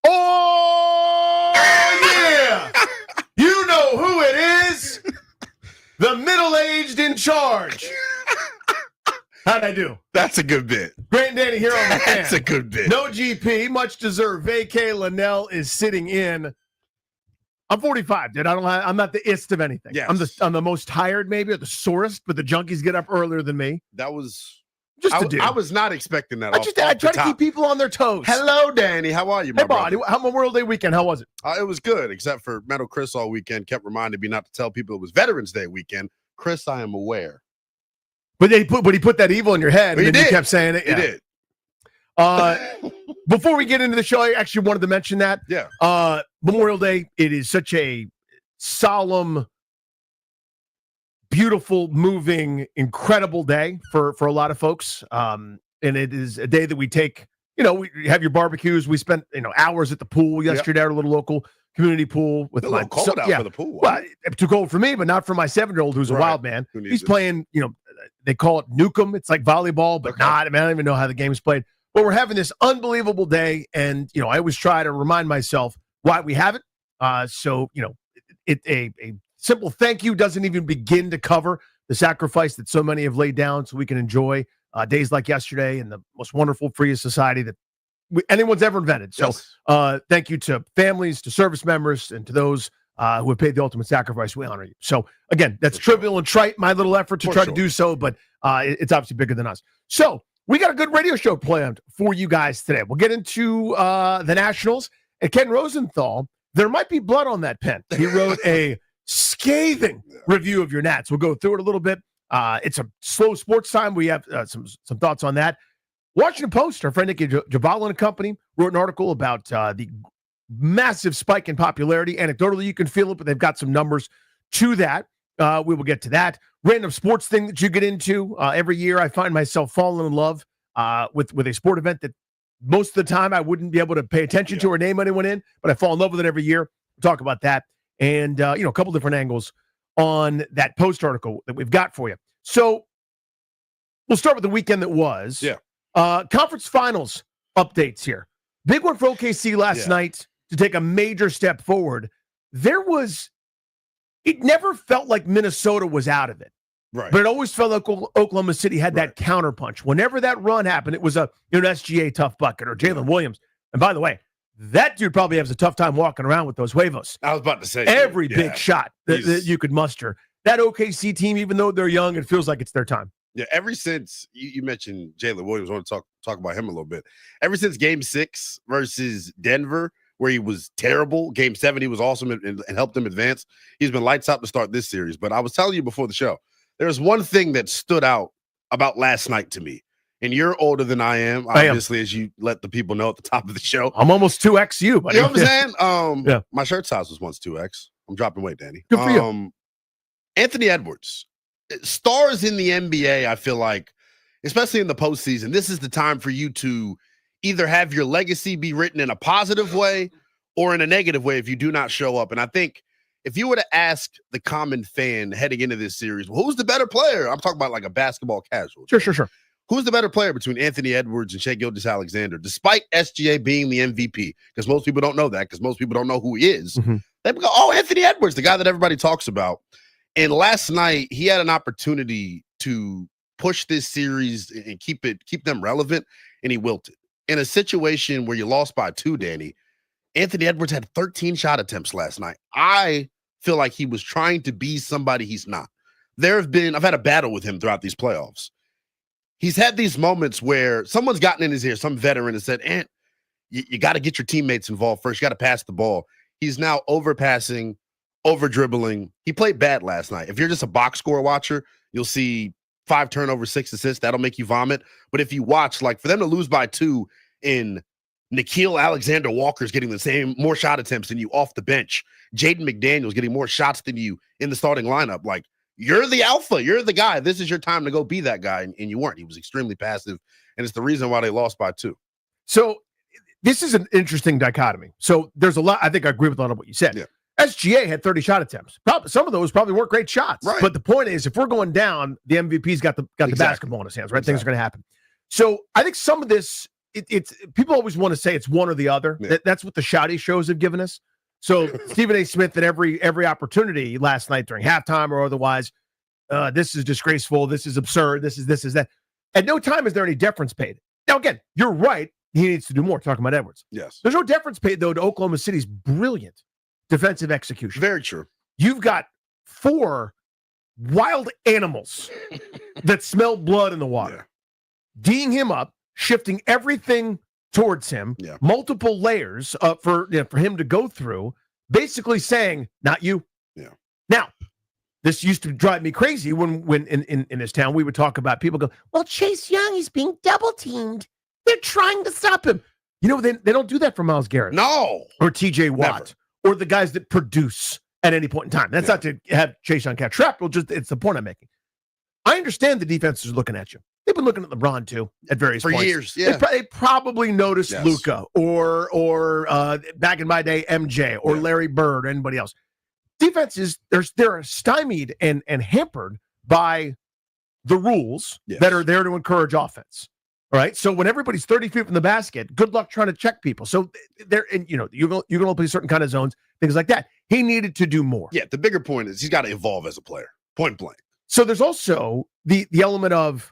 Oh, yeah! You know who it is. The middle-aged in charge. How'd I do? That's a good bit. Grant and Danny here on The Fan. That's a good bit. No GP, much deserved vacay. Linnell is sitting in. I'm 45, dude. I'm not the ist of anything. Yes. I'm the most tired, maybe, or the sorest, but the junkies get up earlier than me. That was just a dude. I was not expecting that. I try to keep people on their toes. Hello, Danny. How are you, my buddy? How Memorial Day weekend? How was it? It was good, except for Metal Chris all weekend kept reminding me not to tell people it was Veterans Day weekend. Chris, I am aware. But he put that evil in your head, and then you kept saying it. He did. Before we get into the show, I actually wanted to mention that. Yeah. Memorial Day, it is such a solemn, beautiful, moving, incredible day for a lot of folks. And it is a day that we take, we have your barbecues. We spent, hours at the pool yesterday at our little local community pool with a little cold out for the pool. Well, too cold for me, but not for my 7-year-old who's a wild man. He's playing, they call it Nukem. It's like volleyball, but not. I mean, I don't even know how the game's played. But we're having this unbelievable day, and I always try to remind myself why we have it. So a simple thank you doesn't even begin to cover the sacrifice that so many have laid down, so we can enjoy days like yesterday and the most wonderful, freest society that anyone's ever invented. So, thank you to families, to service members, and to those who have paid the ultimate sacrifice. We honor you. So, again, that's trivial and trite, my little effort to try to do so, but it's obviously bigger than us. So, we got a good radio show planned for you guys today. We'll get into the Nationals. And Ken Rosenthal, there might be blood on that pen. He wrote a scathing review of your Nats. We'll go through it a little bit. It's a slow sports time. We have some thoughts on that. Washington Post, our friend Nikki Javala and company, wrote an article about the massive spike in popularity. Anecdotally, you can feel it, but they've got some numbers to that. We will get to that. Random sports thing that you get into. Every year, I find myself falling in love with a sport event that most of the time I wouldn't be able to pay attention to or name anyone in, but I fall in love with it every year. We'll talk about that. And, a couple different angles on that Post article that we've got for you. So we'll start with the weekend that was. Yeah. Conference finals updates here. Big one for OKC last night to take a major step forward. It never felt like Minnesota was out of it. Right. But it always felt like Oklahoma City had that counterpunch. Whenever that run happened, it was an SGA tough bucket or Jalen Williams. And by the way, that dude probably has a tough time walking around with those huevos. I was about to say. Every big shot that you could muster. that OKC team, even though they're young, it feels like it's their time. Yeah, ever since you mentioned Jalen Williams, I want to talk about him a little bit. Ever since Game 6 versus Denver, where he was terrible, Game 7 he was awesome and helped them advance. He's been lights out to start this series. But I was telling you before the show, there's one thing that stood out about last night to me. And you're older than I am, obviously, as you let the people know at the top of the show. I'm almost 2X you, buddy. You know what I'm saying? Yeah. My shirt size was once 2X. I'm dropping weight, Danny. Good for you. Anthony Edwards. Stars in the NBA, I feel like, especially in the postseason, this is the time for you to either have your legacy be written in a positive way or in a negative way if you do not show up. And I think if you were to ask the common fan heading into this series, well, who's the better player? I'm talking about like a basketball casual. Sure. Who's the better player between Anthony Edwards and Shai Gilgeous-Alexander, despite SGA being the MVP? Because most people don't know that, because most people don't know who he is. Mm-hmm. They go, oh, Anthony Edwards, the guy that everybody talks about. And last night, he had an opportunity to push this series and keep them relevant, and he wilted. In a situation where you lost by 2, Danny, Anthony Edwards had 13 shot attempts last night. I feel like he was trying to be somebody he's not. I've had a battle with him throughout these playoffs. He's had these moments where someone's gotten in his ear, some veteran, and said, Ant, you got to get your teammates involved first. You got to pass the ball. He's now overpassing, over-dribbling. He played bad last night. If you're just a box score watcher, you'll see 5 turnovers, 6 assists. That'll make you vomit. But if you watch, like, for them to lose by 2 in Nickeil Alexander-Walker's getting more shot attempts than you off the bench, Jaden McDaniels getting more shots than you in the starting lineup, like, you're the alpha. You're the guy. This is your time to go be that guy, and you weren't. He was extremely passive, and it's the reason why they lost by 2. So this is an interesting dichotomy. So there's a lot. I think I agree with a lot of what you said. Yeah. SGA had 30 shot attempts. Some of those probably weren't great shots. Right. But the point is, if we're going down, the MVP's got the basketball in his hands, right? Exactly. Things are going to happen. So I think some of this, it's people always want to say it's one or the other. Yeah. That's what the shouty shows have given us. So Stephen A. Smith at every opportunity last night during halftime or otherwise, this is disgraceful. This is absurd. This is that. At no time is there any deference paid. Now, again, you're right. He needs to do more. Talking about Edwards. Yes. There's no deference paid, though, to Oklahoma City's brilliant defensive execution. Very true. You've got 4 wild animals that smell blood in the water, D'ing him up, shifting everything towards him, multiple layers for him to go through, basically saying, not you. Yeah. Now, this used to drive me crazy when in this town we would talk about people go, well, Chase Young, he's being double teamed. They're trying to stop him. You know, they don't do that for Myles Garrett. No. Or TJ Watt. Or the guys that produce at any point in time. That's not to have Chase Young catch trapped. It's the point I'm making. I understand the defense is looking at you. They've been looking at LeBron too at various points. For years, yeah. They probably noticed Luka or back in my day, MJ or Larry Bird or anybody else. Defenses, they're stymied and hampered by the rules that are there to encourage offense. All right. So when everybody's 30 feet from the basket, good luck trying to check people. So they're, and you're going to play certain kind of zones, things like that. He needed to do more. Yeah. The bigger point is he's got to evolve as a player. Point blank. So there's also the element of,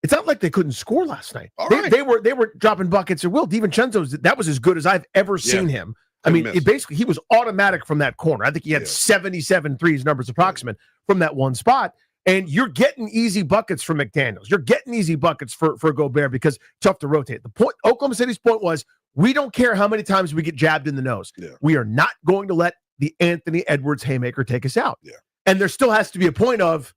it's not like they couldn't score last night. They were dropping buckets at will. DiVincenzo, that was as good as I've ever seen him. I mean, he was automatic from that corner. I think he had 77 threes, numbers approximate, from that one spot. And you're getting easy buckets for McDaniels. You're getting easy buckets for Gobert because tough to rotate. The point, Oklahoma City's point was, we don't care how many times we get jabbed in the nose. Yeah. We are not going to let the Anthony Edwards haymaker take us out. Yeah. And there still has to be a point of,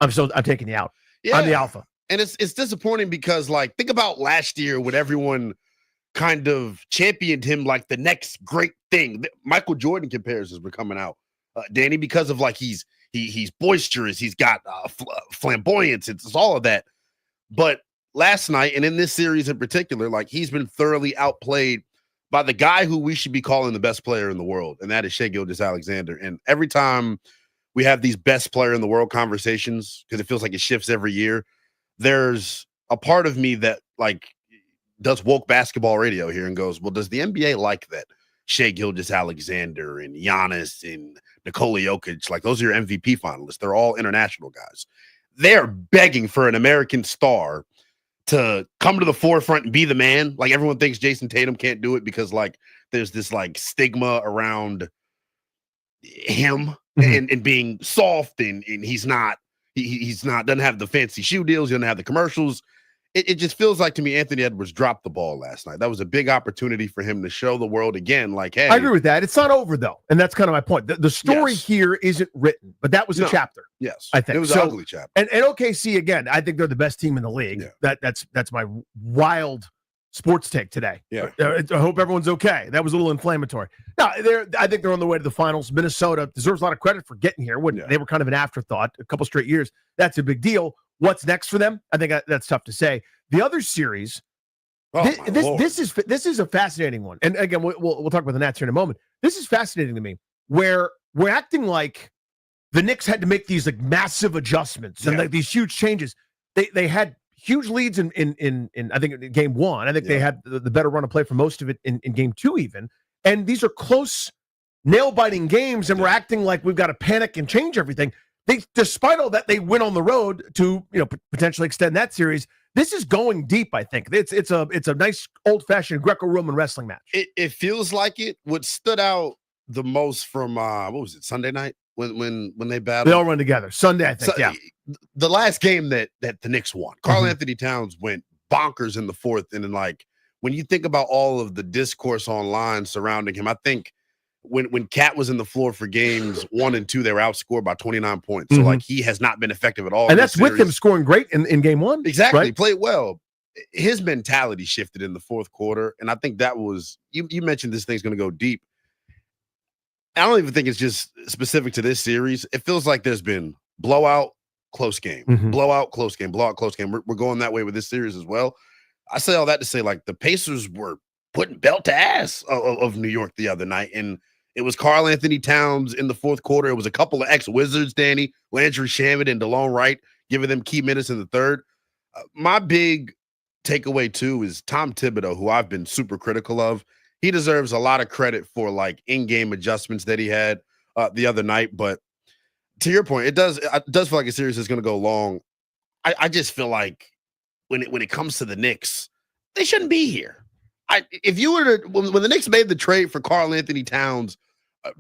I'm taking you out. Yeah. I'm the alpha. And it's disappointing because, like, think about last year when everyone kind of championed him like the next great thing. Michael Jordan comparisons were coming out, Danny, because of like he's boisterous, he's got flamboyance, it's all of that. But last night, and in this series in particular, like, he's been thoroughly outplayed by the guy who we should be calling the best player in the world, and that is Shai Gilgeous-Alexander. And every time we have these best player in the world conversations, because it feels like it shifts every year, there's a part of me that like does woke basketball radio here and goes, well, does the NBA like that Shai Gilgeous-Alexander and Giannis and Nikola Jokic, like, those are your MVP finalists. They're all international guys. They're begging for an American star to come to the forefront and be the man. Like, everyone thinks Jason Tatum can't do it because, like, there's this like stigma around, him and being soft and he's not doesn't have the fancy shoe deals, he doesn't have the commercials. It just feels like to me Anthony Edwards dropped the ball last night. That was a big opportunity for him to show the world again, like, hey. I agree with that. It's not over, though. And that's kind of my point. The story here isn't written, but that was a chapter. Yes. I think. It was an ugly chapter. And OKC, again, I think they're the best team in the league. Yeah. That's my wild sports take today. Yeah. I hope everyone's okay. That was a little inflammatory. No, I think they're on the way to the finals. Minnesota deserves a lot of credit for getting here. They were kind of an afterthought a couple straight years. That's a big deal. What's next for them? I think that's tough to say. The other series, this is a fascinating one. And again, we'll talk about the Nats here in a moment. This is fascinating to me, where we're acting like the Knicks had to make these like massive adjustments and like these huge changes. They had huge leads in I think in game one. I think they had the better run of play for most of it in game two even. And these are close, nail-biting games, and we're acting like we've got to panic and change everything. Despite all that, they went on the road to potentially extend that series. This is going deep. I think it's a nice old-fashioned Greco-Roman wrestling match. It feels like it. What stood out the most from what was it, Sunday night when they battled? They all run together. Sunday, I think. The last game that the Knicks won, Karl Anthony Towns went bonkers in the fourth, and then like when you think about all of the discourse online surrounding him, I think when Cat was in the floor for games 1 and 2, they were outscored by 29 points. So like he has not been effective at all. And that's with him scoring great in game one. Exactly. Right? He played well. His mentality shifted in the fourth quarter. And I think that was, you mentioned this thing's going to go deep. I don't even think it's just specific to this series. It feels like there's been blowout, close game, blowout, close game, blowout, close game. We're going that way with this series as well. I say all that to say, like, the Pacers were putting belt to ass of New York the other night. And it was Karl Anthony Towns in the fourth quarter. It was a couple of ex-Wizards, Danny, Landry Shamet and DeLone Wright, giving them key minutes in the third. My big takeaway, too, is Tom Thibodeau, who I've been super critical of. He deserves a lot of credit for, like, in-game adjustments that he had the other night. But to your point, it does feel like a series is going to go long. I just feel like when it comes to the Knicks, they shouldn't be here. If you were to, when the Knicks made the trade for Karl Anthony Towns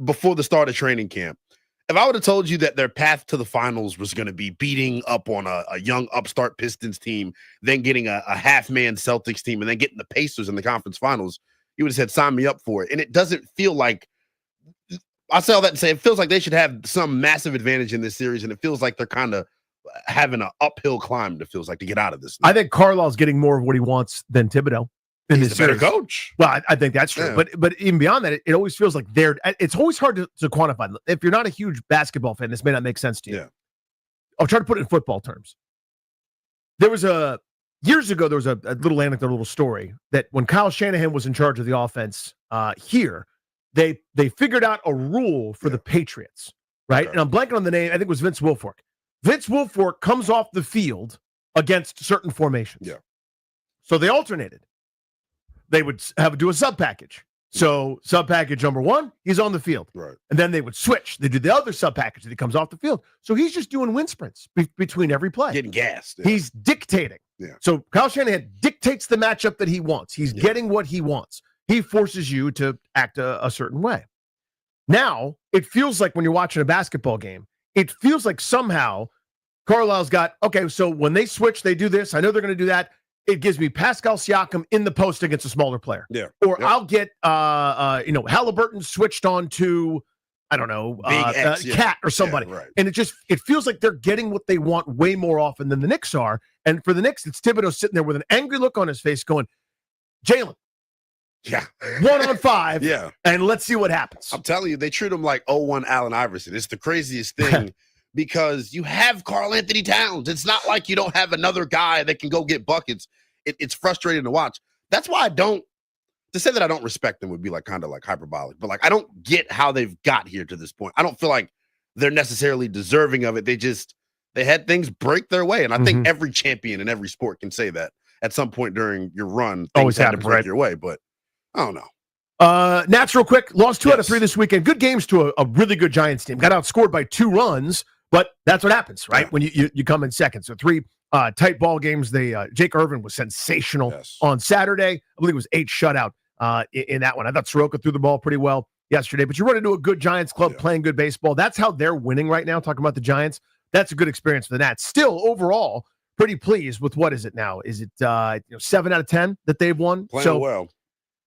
before the start of training camp, if I would have told you that their path to the finals was going to be beating up on a young upstart Pistons team, then getting a half-man Celtics team, and then getting the Pacers in the conference finals, you would have said, sign me up for it. And it doesn't feel like, I say all that to say, it feels like they should have some massive advantage in this series, and it feels like they're kind of having an uphill climb, it feels like, to get out of this. I think Carlisle's getting more of what he wants than Thibodeau. He's a better coach. Well, I think that's true. Yeah. But even beyond that, it always feels like it's always hard to quantify. If you're not a huge basketball fan, this may not make sense to you. Yeah. I'll try to put it in football terms. Years ago, there was a little anecdote, a little story that when Kyle Shanahan was in charge of the offense here, they figured out a rule for the Patriots, right? Okay. And I'm blanking on the name. I think it was Vince Wilfork. Vince Wilfork comes off the field against certain formations. Yeah. So they alternated. They would do a sub package. So sub package number 1, he's on the field. Right. And then they would switch. They do the other sub package that he comes off the field. So he's just doing wind sprints between every play. Getting gassed. Yeah. He's dictating. Yeah. So Kyle Shanahan dictates the matchup that he wants. He's getting what he wants. He forces you to act a certain way. Now, it feels like when you're watching a basketball game, it feels like somehow Carlisle's got, okay, so when they switch, they do this. I know they're going to do that. It gives me Pascal Siakam in the post against a smaller player. Yeah. Or I'll get, Halliburton switched on to, I don't know, Cat or somebody. Yeah, right. And it feels like they're getting what they want way more often than the Knicks are. And for the Knicks, it's Thibodeau sitting there with an angry look on his face going, Jalen. Yeah. 1-on-5. Yeah. And let's see what happens. I'm telling you, they treat him like 0-1 Allen Iverson. It's the craziest thing. Because you have Karl Anthony Towns. It's not like you don't have another guy that can go get buckets. It's frustrating to watch. That's why to say that I don't respect them would be like kind of like hyperbolic, but like I don't get how they've got here to this point. I don't feel like they're necessarily deserving of it. They had things break their way. And I think every champion in every sport can say that at some point during your run, things had to break your way, but I don't know. Nats real quick, lost 2 out of 3 this weekend. Good games to a really good Giants team. Got outscored by 2 runs. But that's what happens, right? Yeah. When you come in second. So 3 tight ball games. Jake Irvin was sensational on Saturday. I believe it was 8 shutout in that one. I thought Soroka threw the ball pretty well. yesterday, but you run into a good Giants club playing good baseball. That's how they're winning right now. Talking about the Giants, that's a good experience for the Nats. Still, overall, pretty pleased with what is it now? Is it 7 out of 10 that they've won? Playing well.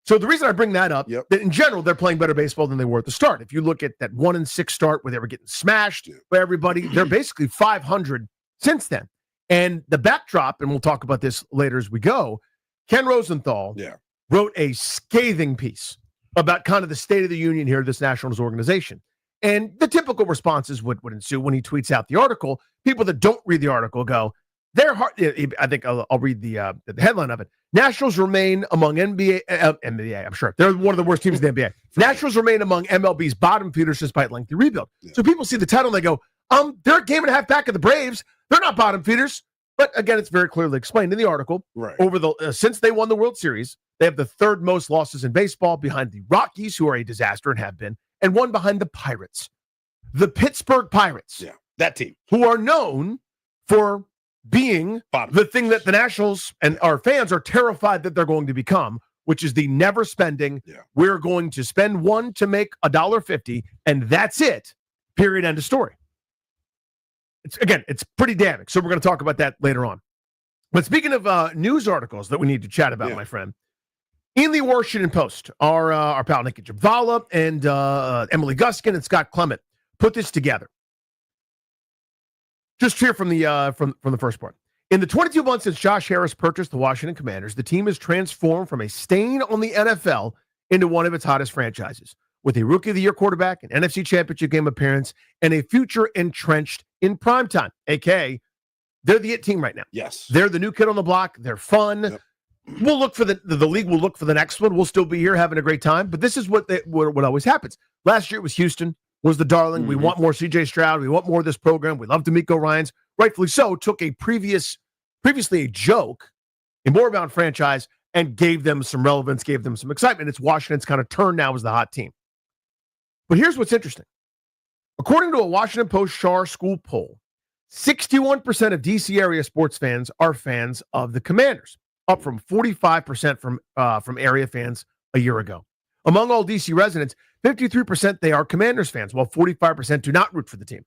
So the reason I bring that up, that in general, they're playing better baseball than they were at the start. If you look at that 1-6 start where they were getting smashed by everybody, they're basically 500 since then. And the backdrop, and we'll talk about this later as we go, Ken Rosenthal wrote a scathing piece about kind of the state of the union here of this Nationals organization. And the typical responses would ensue when he tweets out the article. People that don't read the article go, they're hard. I think I'll read the headline of it. Nationals remain among NBA, I'm sure. They're one of the worst teams in the NBA. Nationals remain among MLB's bottom feeders despite lengthy rebuild. So people see the title and they go, they're a game and a half back of the Braves. They're not bottom feeders. But again, it's very clearly explained in the article. Right. Over the since they won the World Series, they have the third most losses in baseball behind the Rockies, who are a disaster and have been, and one behind the Pirates. The Pittsburgh Pirates. Yeah, that team. Who are known for being the thing that the Nationals and our fans are terrified that they're going to become, which is the never spending. We're going to spend one to make $1.50, and that's it. Period. End of story. It's pretty damning. So we're going to talk about that later on. But speaking of news articles that we need to chat about, my friend, in the Washington Post, our pal Nikki Javala and Emily Guskin and Scott Clement put this together. Just here from the first part. In the 22 months since Josh Harris purchased the Washington Commanders, the team has transformed from a stain on the NFL into one of its hottest franchises, with a Rookie of the Year quarterback, an NFC Championship game appearance, and a future entrenched in primetime, a.k.a. they're the it team right now. Yes. They're the new kid on the block. They're fun. Yep. We'll look for the league will look for the next one. We'll still be here having a great time, but this is what always happens. Last year it was Houston, was the darling. Mm-hmm. We want more C.J. Stroud. We want more of this program. We love D'Amico Ryans. Rightfully so, took a previously a joke, a more-bound franchise, and gave them some relevance, gave them some excitement. It's Washington's kind of turn now as the hot team. But here's what's interesting. According to a Washington Post Shar School poll, 61% of D.C. area sports fans are fans of the Commanders, up from 45% from area fans a year ago. Among all D.C. residents, 53% they are Commanders fans, while 45% do not root for the team.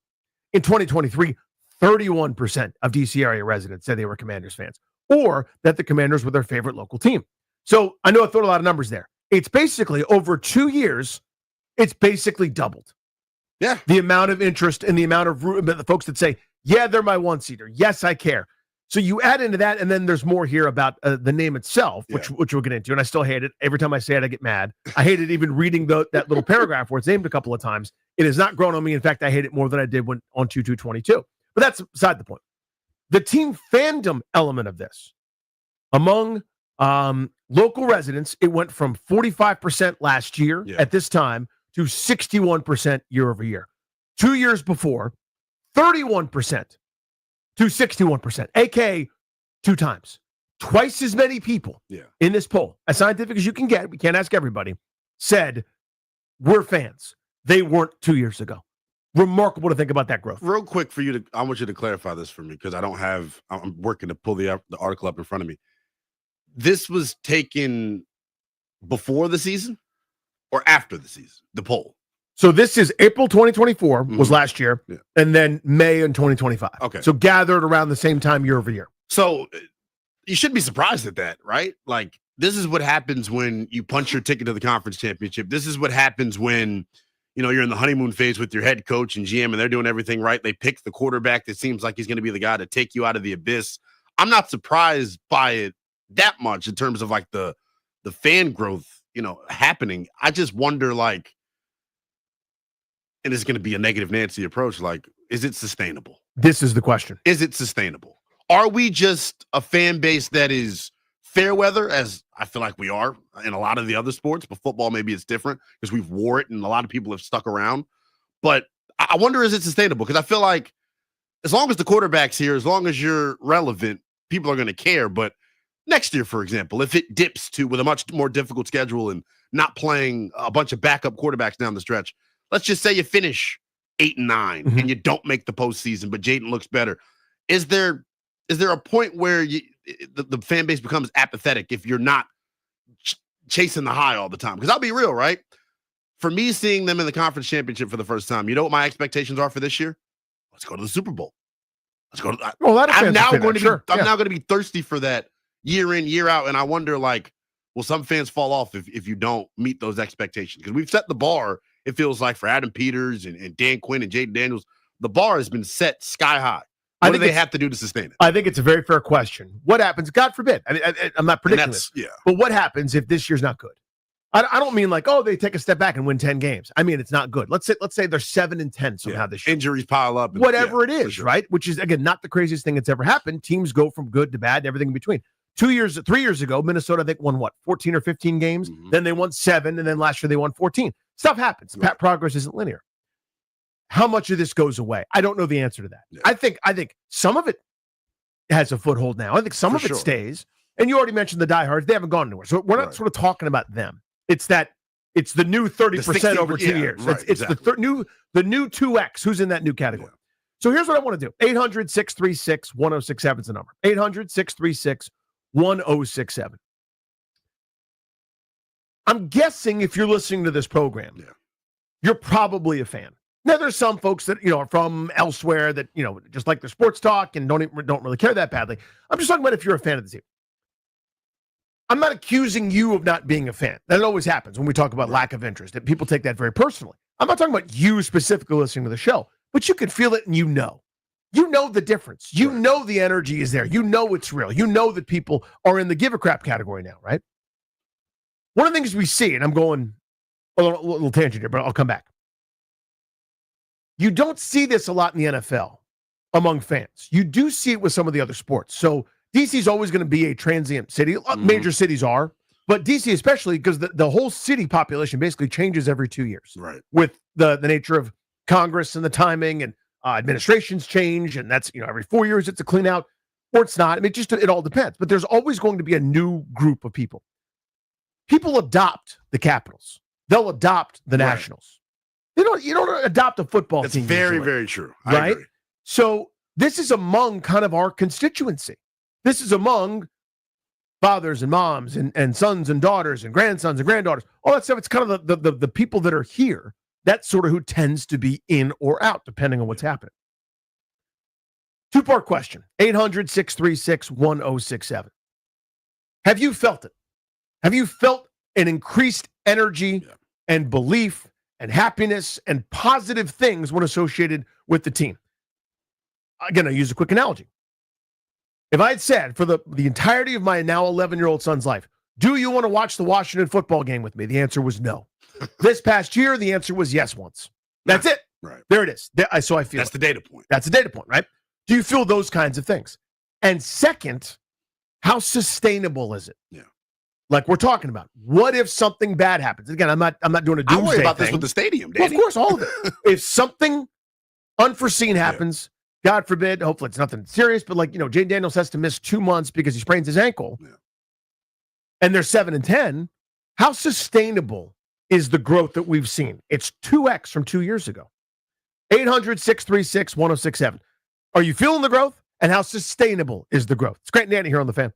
In 2023, 31% of D.C. area residents said they were Commanders fans, or that the Commanders were their favorite local team. So I know I threw a lot of numbers there. It's basically over 2 years, it's basically doubled. Yeah. The amount of interest and the amount of the folks that say, yeah, they're my one-seater. Yes, I care. So you add into that, and then there's more here about the name itself, which we'll get into. And I still hate it. Every time I say it, I get mad. I hate it even reading that little paragraph where it's named a couple of times. It has not grown on me. In fact, I hate it more than I did when on 2/2/22. But that's beside the point. The team fandom element of this, among local residents, it went from 45% last year at this time to 61% year over year. 2 years before, 31% to 61%, aka 2 times. Twice as many people in this poll, as scientific as you can get, we can't ask everybody, said we're fans. They weren't 2 years ago. Remarkable to think about that growth. Real quick for you to, I want you to clarify this for me because I'm working to pull the article up in front of me. This was taken before the season or after the season, the poll? So this is April 2024 was last year, and then May in 2025. Okay. So gathered around the same time year over year. So you shouldn't be surprised at that, right? Like, this is what happens when you punch your ticket to the conference championship. This is what happens when, you're in the honeymoon phase with your head coach and GM, and they're doing everything right. They pick the quarterback that seems like he's going to be the guy to take you out of the abyss. I'm not surprised by it that much in terms of like the fan growth, happening. I just wonder, like, and it's going to be a negative Nancy approach. Like, is it sustainable? This is the question. Is it sustainable? Are we just a fan base that is fair weather, as I feel like we are in a lot of the other sports, but football, maybe it's different because we've wore it and a lot of people have stuck around. But I wonder, is it sustainable? Because I feel like as long as the quarterback's here, as long as you're relevant, people are going to care. But next year, for example, if it dips to with a much more difficult schedule and not playing a bunch of backup quarterbacks down the stretch, let's just say you finish 8-9 and you don't make the postseason, but Jayden looks better. Is there a point where the fan base becomes apathetic if you're not chasing the high all the time? Because I'll be real, right? for me, seeing them in the conference championship for the first time, you know what my expectations are for this year? Let's go to the Super Bowl. Let's go to. Well, I'm now going to be. Sure. I'm now going to be thirsty for that year in, year out, and I wonder, like, will some fans fall off if you don't meet those expectations? Because we've set the bar. It feels like for Adam Peters and Dan Quinn and Jaden Daniels, the bar has been set sky high. What do they have to do to sustain it? I think it's a very fair question. What happens? God forbid. I'm not predicting this. Yeah. But what happens if this year's not good? I don't mean like, oh, they take a step back and win 10 games. I mean, it's not good. Let's say they're 7-10 somehow this year. Injuries pile up. Whatever it is, right? Which is, again, not the craziest thing that's ever happened. Teams go from good to bad and everything in between. 3 years ago, Minnesota, I think, won 14 or 15 games. Mm-hmm. Then they won 7, and then last year they won 14. Stuff happens. Right. Progress isn't linear. How much of this goes away? I don't know the answer to that. Yeah. I think some of it has a foothold now. I think some of it stays. And you already mentioned the diehards. They haven't gone anywhere. So we're not sort of talking about them. It's the new 30% over 2 years. Right, it's the new 2X. Who's in that new category? Yeah. So here's what I want to do. 800-636-1067 is the number. 800-636-1067. I'm guessing if you're listening to this program, you're probably a fan. Now, there's some folks that, are from elsewhere that, just like their sports talk and don't really care that badly. I'm just talking about if you're a fan of the team. I'm not accusing you of not being a fan. That always happens when we talk about lack of interest. That people take that very personally. I'm not talking about you specifically listening to the show, but you can feel it and you know the difference. You know the energy is there. You know it's real. You know that people are in the give a crap category now, right? One of the things we see, and I'm going a little tangent here, but I'll come back. You don't see this a lot in the NFL among fans. You do see it with some of the other sports. So DC is always going to be a transient city. Major cities are, but DC especially because the whole city population basically changes every 2 years. Right. With the nature of Congress and the timing and administrations change, and that's every 4 years it's a clean out, or it's not. I mean, it all depends. But there's always going to be a new group of people. People adopt the Capitals. They'll adopt the Nationals. You don't adopt a football team. That's very, usually, very true. Right? Agree. So this is among kind of our constituency. This is among fathers and moms and sons and daughters and grandsons and granddaughters. All that stuff. It's kind of the people that are here. That's sort of who tends to be in or out, depending on what's happening. Two-part question. 800-636-1067. Have you felt it? Have you felt an increased energy and belief and happiness and positive things when associated with the team? Again, I'll use a quick analogy. If I had said for the entirety of my now 11-year-old son's life, do you want to watch the Washington football game with me? The answer was no. This past year, the answer was yes once. That's it. Right. There it is. So I feel that's the data point. That's a data point, right? Do you feel those kinds of things? And second, how sustainable is it? Yeah. Like we're talking about. What if something bad happens? Again, I'm not doing a doomsday I worry about thing. this with the stadium, Danny. Well, of course, all of it. If something unforeseen happens, God forbid, hopefully it's nothing serious, but Jaden Daniels has to miss 2 months because he sprains his ankle, and they're 7-10, how sustainable is the growth that we've seen? It's 2X from 2 years ago. 800-636-1067. Are you feeling the growth? And how sustainable is the growth? It's Grant and Danny here on The Fan.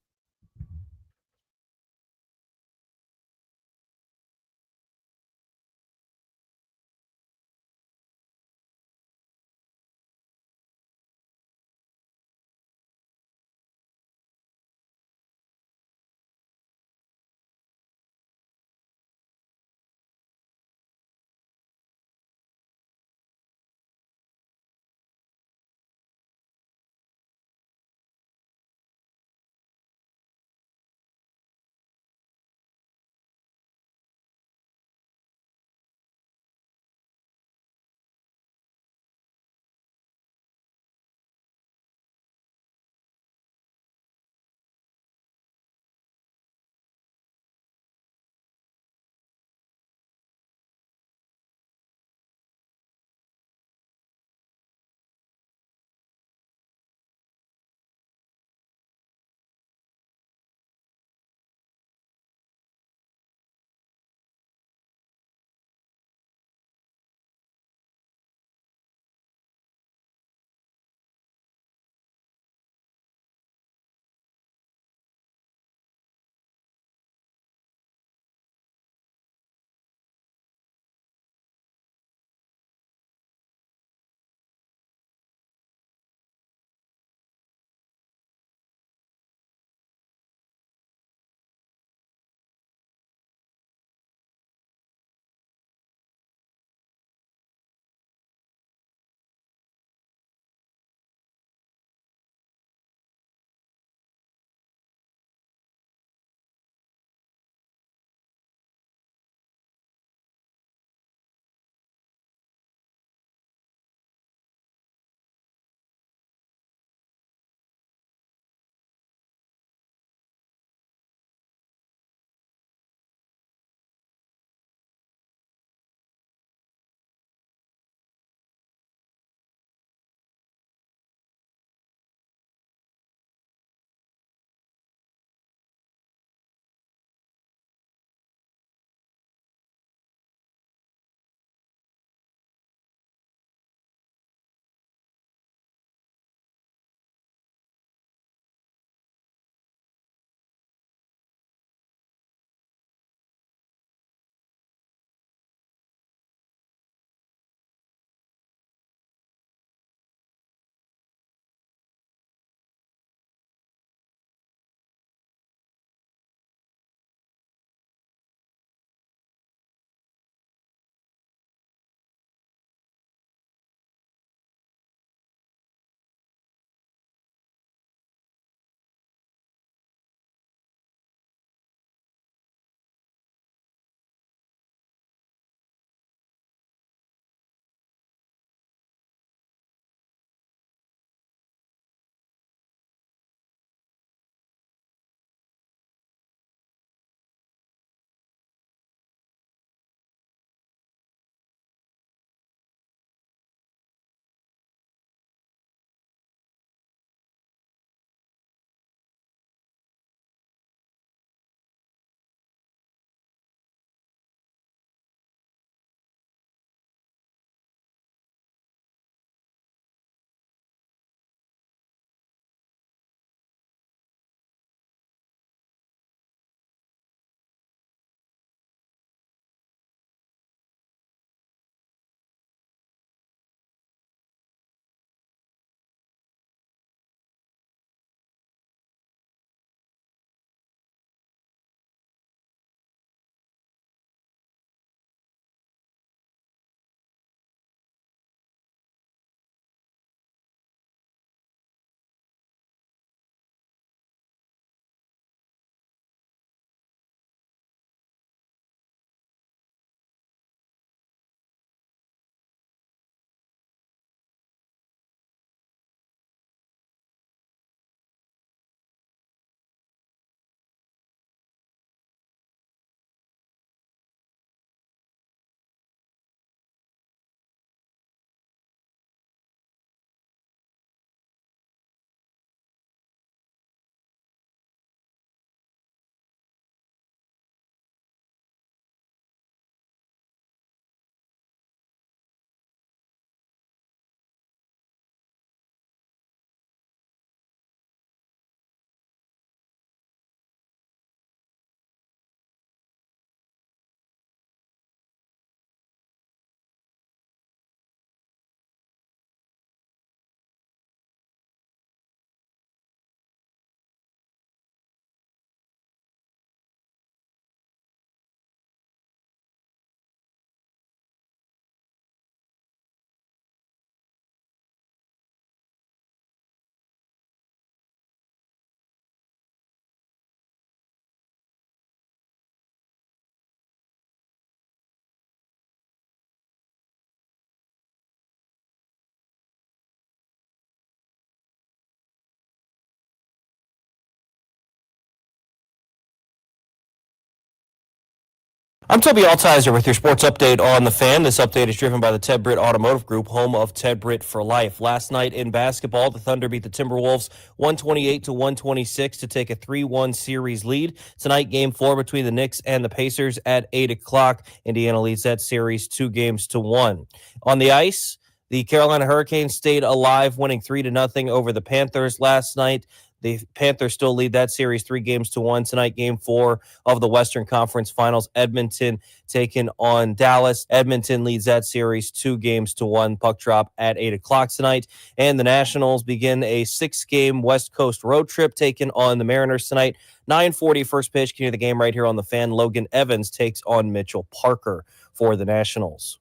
I'm Toby Altizer with your sports update on The Fan. This update is driven by the Ted Britt Automotive Group, home of Ted Britt for life. Last night in basketball, the Thunder beat the Timberwolves 128-126 to take a 3-1 series lead. Tonight, Game 4 between the Knicks and the Pacers at 8 o'clock. Indiana leads that series 2-1. On the ice, the Carolina Hurricanes stayed alive, winning 3-0 over the Panthers last night. The Panthers still lead that series 3-1. Tonight, Game 4 of the Western Conference Finals. Edmonton taking on Dallas. Edmonton leads that series 2-1. Puck drop at 8 o'clock tonight. And the Nationals begin a 6-game West Coast road trip, taking on the Mariners tonight. 9:40 first pitch. Can hear the game right here on The Fan. Logan Evans takes on Mitchell Parker for the Nationals.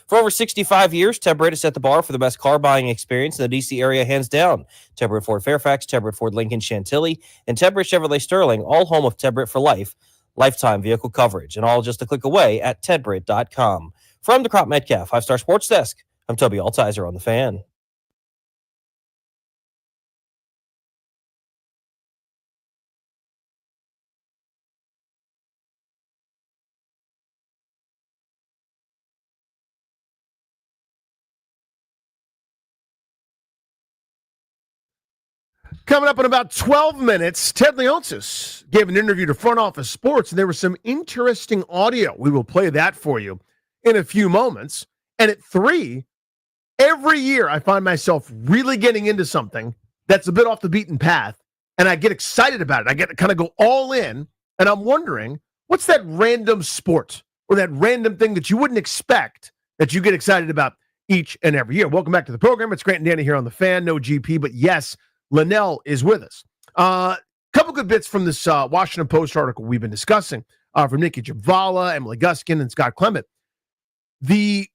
For over 65 years, Ted Britt has set the bar for the best car buying experience in the D.C. area, hands down. Ted Britt Ford Fairfax, Ted Britt Ford Lincoln Chantilly, and Ted Britt Chevrolet Sterling, all home of Ted Britt for life, lifetime vehicle coverage, and all just a click away at tedbritt.com. From the Crop Metcalf 5-Star Sports Desk, I'm Toby Altizer on The Fan. Coming up in about 12 minutes, Ted Leonsis gave an interview to Front Office Sports, and there was some interesting audio. We will play that for you in a few moments. And at 3, every year I find myself really getting into something that's a bit off the beaten path, and I get excited about it. I get to kind of go all in, and I'm wondering, what's that random sport or that random thing that you wouldn't expect that you get excited about each and every year? Welcome back to the program. It's Grant and Danny here on The Fan. No GP, but yes, Linnell is with us. Couple good bits from this Washington Post article we've been discussing from Nikki Javala, Emily Guskin, and Scott Clement. The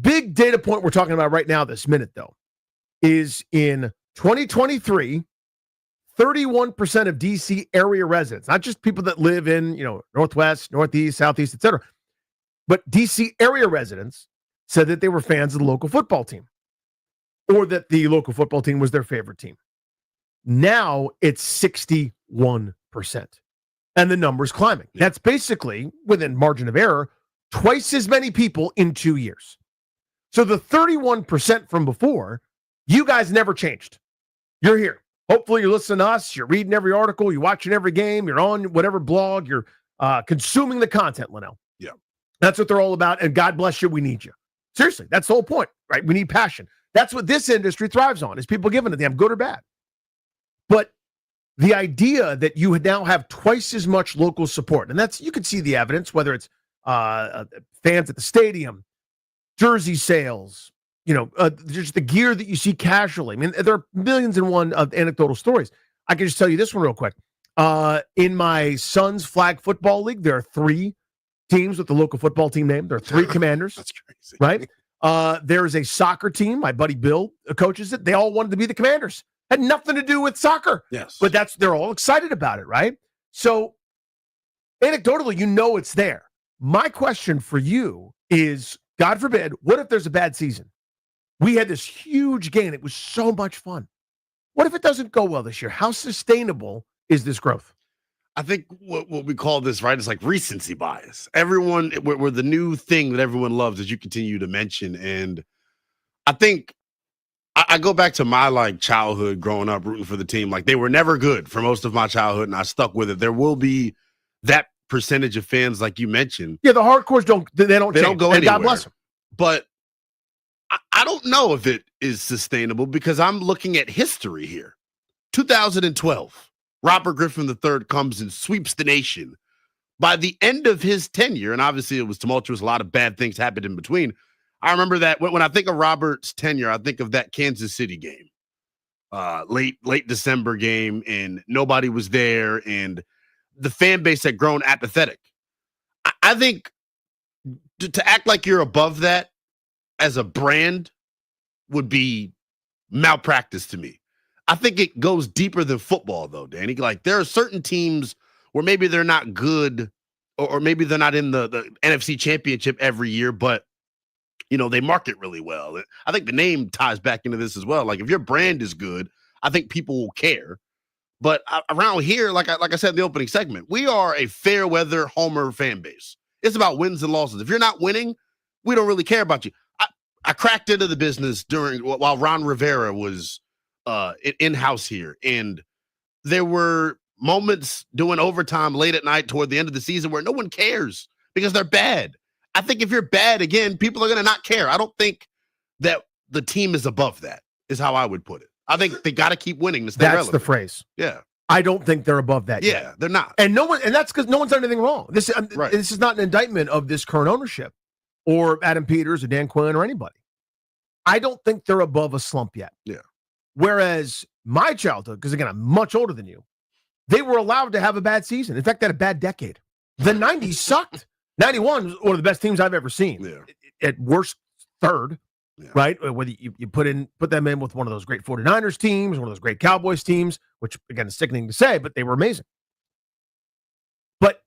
big data point we're talking about right now this minute, though, is in 2023, 31% of D.C. area residents, not just people that live in, Northwest, Northeast, Southeast, etc., but D.C. area residents said that they were fans of the local football team or that the local football team was their favorite team. Now it's 61%. And the number's climbing. That's basically, within margin of error, twice as many people in 2 years. So the 31% from before, you guys never changed. You're here. Hopefully you're listening to us. You're reading every article. You're watching every game. You're on whatever blog. You're consuming the content, Linnell. Yeah. That's what they're all about. And God bless you. We need you. Seriously, that's the whole point, right? We need passion. That's what this industry thrives on, is people giving it to them, good or bad. But the idea that you now have twice as much local support, and that's, you can see the evidence, whether it's fans at the stadium, jersey sales, just the gear that you see casually. I mean, there are millions and one of anecdotal stories. I can just tell you this one real quick. In my son's flag football league, there are 3 teams with the local football team name. There are 3 commanders. That's crazy. Right? There's a soccer team. My buddy Bill coaches it. They all wanted to be the Commanders. Had nothing to do with soccer. Yes. But they're all excited about it, right? So anecdotally, it's there. My question for you is, God forbid, what if there's a bad season? We had this huge gain. It was so much fun. What if it doesn't go well this year? How sustainable is this growth? I think what we call this, right, is like recency bias. We're the new thing that everyone loves, as you continue to mention. And I think I go back to my childhood growing up rooting for the team. Like, they were never good for most of my childhood, and I stuck with it. There will be that percentage of fans, like you mentioned. Yeah, the hardcores don't go anywhere. God bless them. But I don't know if it is sustainable, because I'm looking at history here. 2012, Robert Griffin III comes and sweeps the nation. By the end of his tenure, and obviously it was tumultuous, a lot of bad things happened in between. I remember that when I think of Robert's tenure, I think of that Kansas City game, late December game, and nobody was there, and the fan base had grown apathetic. I think to act like you're above that as a brand would be malpractice to me. I think it goes deeper than football, though, Danny. Like, there are certain teams where maybe they're not good, or maybe they're not in the NFC Championship every year, but they market really well. I think the name ties back into this as well. Like, if your brand is good, I think people will care. But around here, like I said in the opening segment, we are a fair weather homer fan base. It's about wins and losses. If you're not winning, we don't really care about you. I cracked into the business while Ron Rivera was in-house here, and there were moments doing overtime late at night toward the end of the season where no one cares because they're bad. I think if you're bad, again, people are going to not care. I don't think that the team is above that, is how I would put it. I think they got to keep winning to stay relevant. That's the phrase. Yeah. I don't think they're above that yet. Yeah, they're not. And that's because no one's done anything wrong. This is not an indictment of this current ownership or Adam Peters or Dan Quinn or anybody. I don't think they're above a slump yet. Yeah. Whereas my childhood, because again, I'm much older than you, they were allowed to have a bad season. In fact, they had a bad decade. The 90s sucked. 91 was one of the best teams I've ever seen. Yeah. At worst, third. Yeah. Right? Whether you put them in with one of those great 49ers teams, one of those great Cowboys teams, which again is sickening to say, but they were amazing. But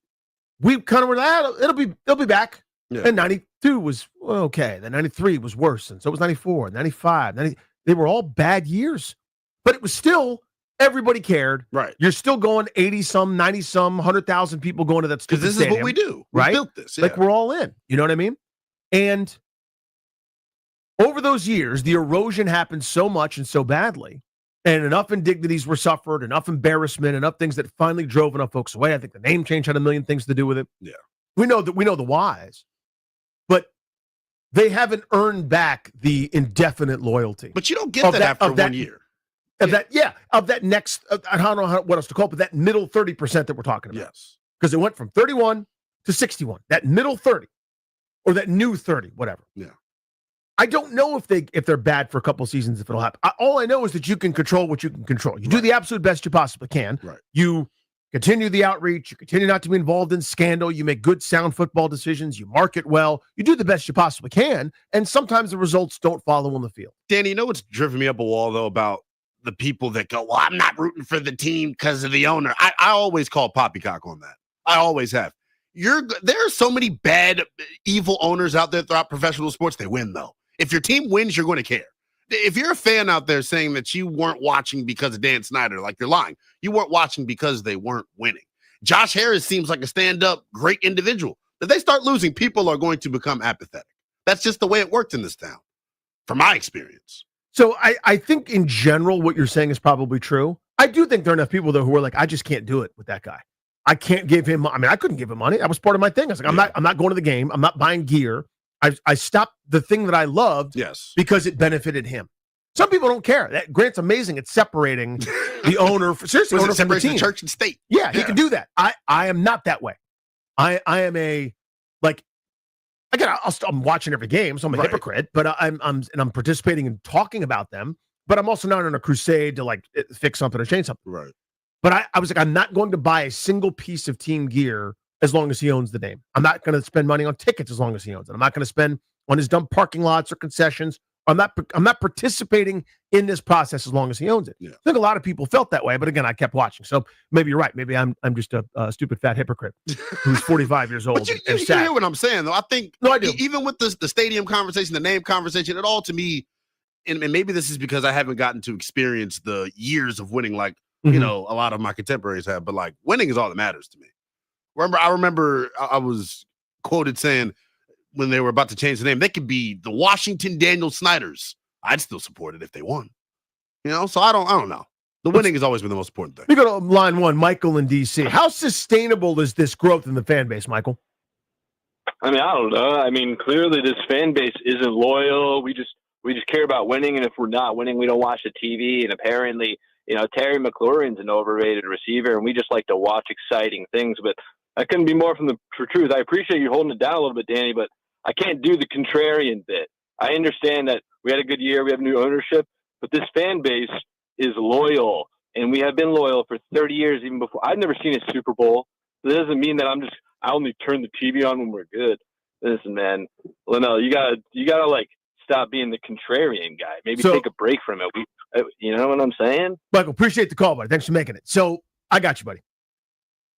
we kind of were they'll be back. Yeah. And 92 was okay. Then 93 was worse. And so was 94, 95, they were all bad years. But it was still everybody cared. Right. You're still going 80-some, 90-some, 100,000 people going to that stupid stadium. Because this is what we do. We right? built this. Yeah. Like we're all in. You know what I mean? And over those years, the erosion happened so much and so badly, and enough indignities were suffered, enough embarrassment, enough things that finally drove enough folks away. I think the name change had a million things to do with it. Yeah. We know the whys, but they haven't earned back the indefinite loyalty. But you don't get that after 1 year. Of that next, I don't know what else to call it, but that middle 30% that we're talking about. Yes. Because it went from 31 to 61, that middle 30, or that new 30, whatever. Yeah. I don't know if they're bad for a couple of seasons, if it'll happen. All I know is that you can control what you can control. You do the absolute best you possibly can. Right. You continue the outreach. You continue not to be involved in scandal. You make good, sound football decisions. You market well. You do the best you possibly can. And sometimes the results don't follow on the field. Danny, you know what's driven me up a wall, though, about the people that go, well, I'm not rooting for the team because of the owner. I always call poppycock on that. I always have. There are so many bad, evil owners out there throughout professional sports. They win, though. If your team wins, you're going to care. If you're a fan out there saying that you weren't watching because of Dan Snyder, like you're lying. You weren't watching because they weren't winning. Josh Harris seems like a stand-up, great individual. If they start losing, people are going to become apathetic. That's just the way it worked in this town, from my experience. So I think in general what you're saying is probably true. I do think there are enough people, though, who are like, I just can't do it with that guy. I can't give him – I mean, I couldn't give him money. That was part of my thing. I was like, I'm not going to the game. I'm not buying gear. I stopped the thing that I loved because it benefited him. Some people don't care. Grant's amazing at separating the owner. Seriously, owner from the team. The church and state. Yeah, he can do that. I am not that way. I am a like. Again, I'm watching every game, so I'm a hypocrite. But I'm participating in talking about them. But I'm also not on a crusade to like fix something or change something. Right. But I was like, I'm not going to buy a single piece of team gear as long as he owns the name. I'm not going to spend money on tickets as long as he owns it. I'm not going to spend on his dumb parking lots or concessions. I'm not participating in this process as long as he owns it. Yeah. I think a lot of people felt that way, but again, I kept watching. So maybe you're right. Maybe I'm just a stupid fat hypocrite who's 45 years old. But you hear what I'm saying, though. I think I do. Even with the stadium conversation, the name conversation, it all to me, and maybe this is because I haven't gotten to experience the years of winning like a lot of my contemporaries have, but like winning is all that matters to me. I remember I was quoted saying when they were about to change the name, they could be the Washington Daniel Snyders. I'd still support it if they won. So I don't know. The winning has always been the most important thing. We go to line one, Michael in DC. How sustainable is this growth in the fan base, Michael? I mean, I don't know. I mean, clearly this fan base isn't loyal. We just care about winning, and if we're not winning, we don't watch the TV. And apparently, Terry McLaurin's an overrated receiver, and we just like to watch exciting things. But I couldn't be more from the truth. I appreciate you holding it down a little bit, Danny, but I can't do the contrarian bit. I understand that we had a good year, we have new ownership, but this fan base is loyal, and we have been loyal for 30 years, even before. I've never seen a Super Bowl. That doesn't mean that I only turn the TV on when we're good. Listen, man, Linnell, you gotta like stop being the contrarian guy. Maybe take a break from it. You know what I'm saying? Michael, appreciate the call, buddy. Thanks for making it. So I got you, buddy.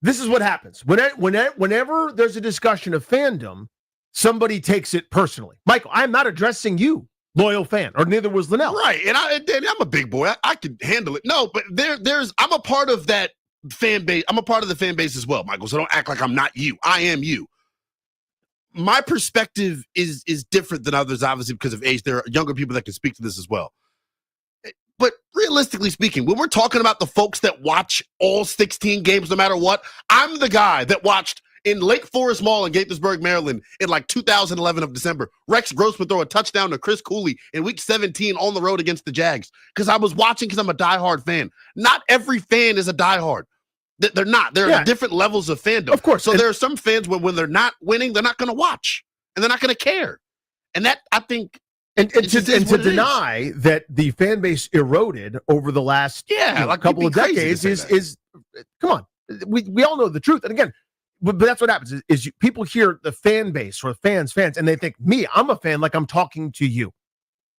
This is what happens. Whenever there's a discussion of fandom, somebody takes it personally. Michael, I'm not addressing you, loyal fan, or neither was Linnell. Right. And Danny, I'm a big boy. I can handle it. No, but I'm a part of that fan base. I'm a part of the fan base as well, Michael. So don't act like I'm not you. I am you. my perspective is different than others, obviously, because of age. There are younger people that can speak to this as well. But realistically speaking, when we're talking about the folks that watch all 16 games no matter what, I'm the guy that watched in Lake Forest Mall in Gaithersburg, Maryland in like 2011 of December, Rex Grossman throw a touchdown to Chris Cooley in week 17 on the road against the Jags because I was watching because I'm a diehard fan. Not every fan is a diehard. They're not. There are different levels of fandom. Of course. So there are some fans when they're not winning, they're not going to watch and they're not going to care. And that, I think, And to deny that the fan base eroded over the last couple of decades is come on. We all know the truth. And again, but that's what happens is people hear the fan base or fans, and they think, me, I'm a fan like I'm talking to you.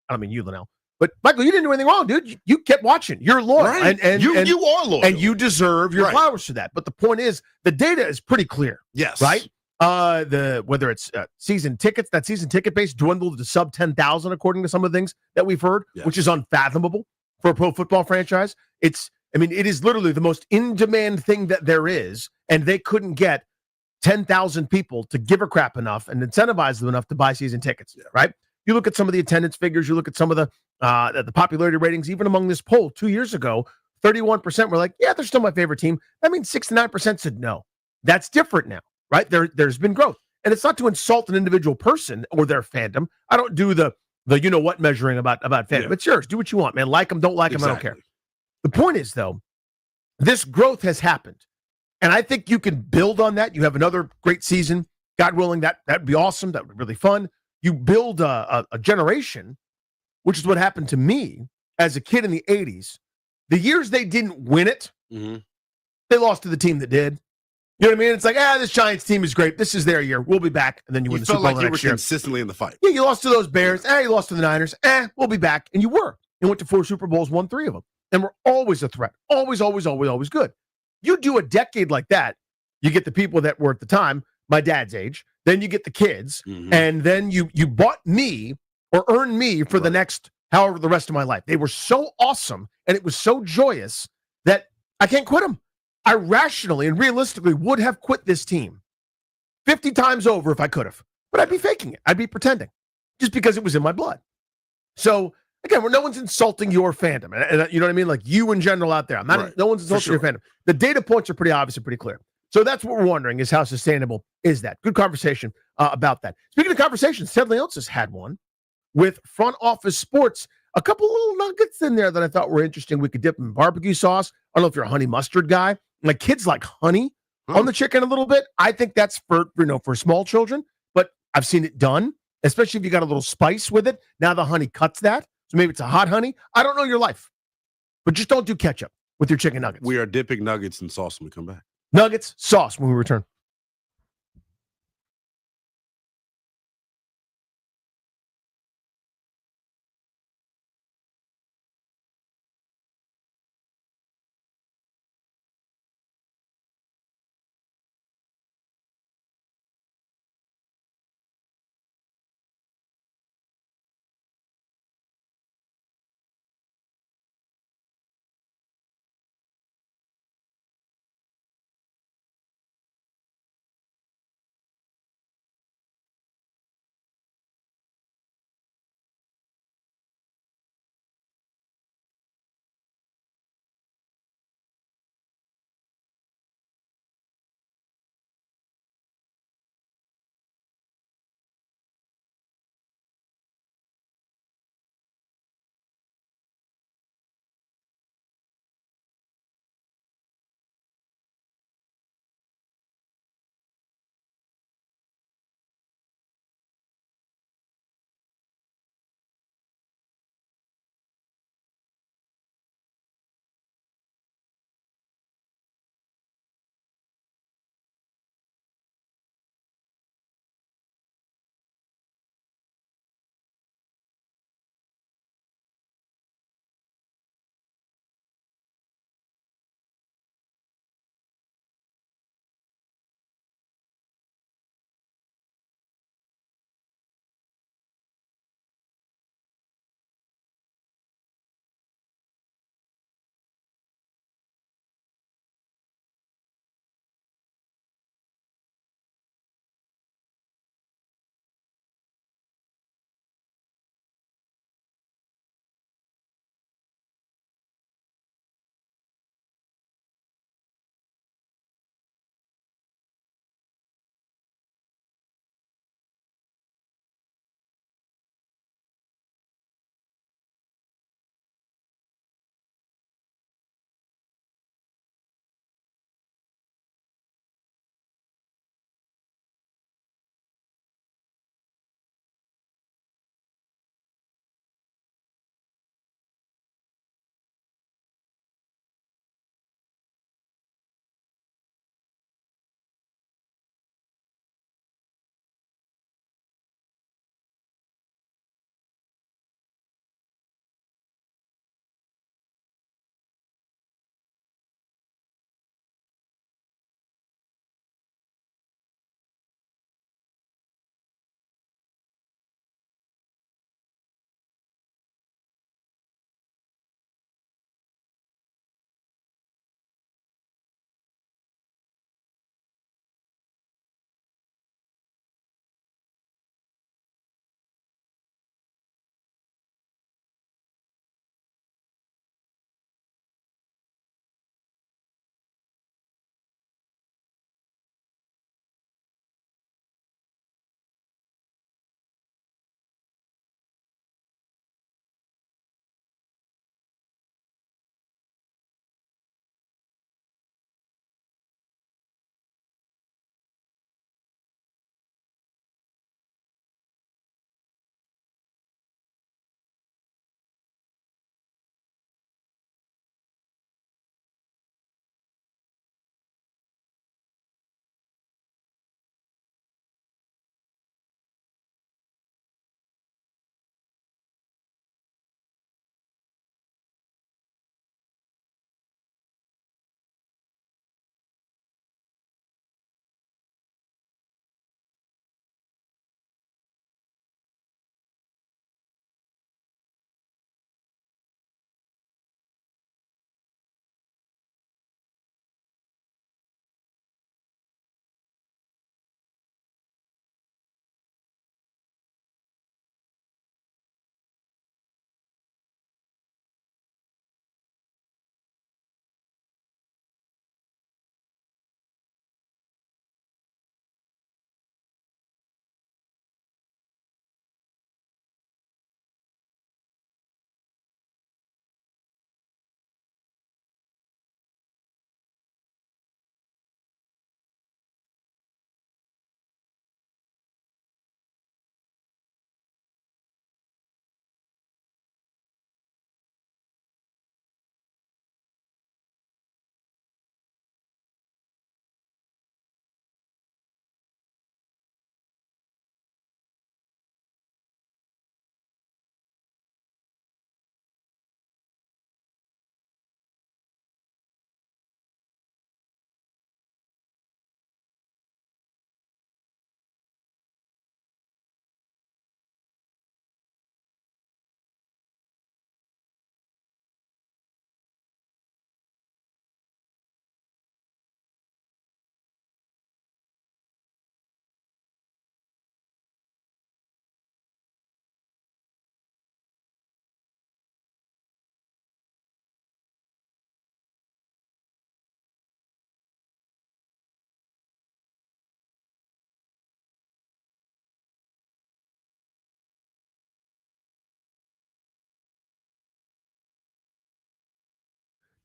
I don't mean you, Linnell. But Michael, you didn't do anything wrong, dude. You kept watching. You're loyal. Right. And you are loyal. And you deserve your flowers for that. But the point is, the data is pretty clear. Yes. Right? Whether it's season tickets, that season ticket base dwindled to sub 10,000 according to some of the things that we've heard, which is unfathomable for a pro football franchise. It is literally the most in-demand thing that there is, and they couldn't get 10,000 people to give a crap enough and incentivize them enough to buy season tickets, right? You look at some of the attendance figures, you look at some of the popularity ratings, even among this poll 2 years ago, 31% were like, yeah, they're still my favorite team. That means 69% said no. That's different now. Right? There's been growth. And it's not to insult an individual person or their fandom. I don't do the you know what measuring about fandom. It's yours. Do what you want, man. Like them, don't like them, I don't care. The point is, though, this growth has happened. And I think you can build on that. You have another great season. God willing, that'd be awesome. That would be really fun. You build a generation, which is what happened to me as a kid in the 80s. The years they didn't win it, they lost to the team that did. You know what I mean? It's like, this Giants team is great. This is their year. We'll be back. And then you win the Super Bowl like you were next year. consistently in the fight. Yeah, you lost to those Bears. You lost to the Niners. We'll be back. And you were. You went to 4 Super Bowls, won 3 of them. And we're always a threat. Always, always, always, always good. You do a decade like that, you get the people that were at the time, my dad's age. Then you get the kids. And then you bought me or earned me for the next, however, the rest of my life. They were so awesome. And it was so joyous that I can't quit them. I rationally and realistically would have quit this team 50 times over if I could have. But I'd be faking it. I'd be pretending just because it was in my blood. So, again, no one's insulting your fandom. And you know what I mean? Like you in general out there. No one's insulting your fandom. The data points are pretty obvious and pretty clear. So that's what we're wondering is how sustainable is that? Good conversation about that. Speaking of conversations, Ted Leonsis had one with Front Office Sports. A couple little nuggets in there that I thought were interesting. We could dip in barbecue sauce. I don't know if you're a honey mustard guy. My kids like honey on the chicken a little bit. I think that's for small children, but I've seen it done, especially if you got a little spice with it. Now the honey cuts that. So maybe it's a hot honey. I don't know your life, but just don't do ketchup with your chicken nuggets. We are dipping nuggets in sauce when we come back. Nuggets, sauce when we return.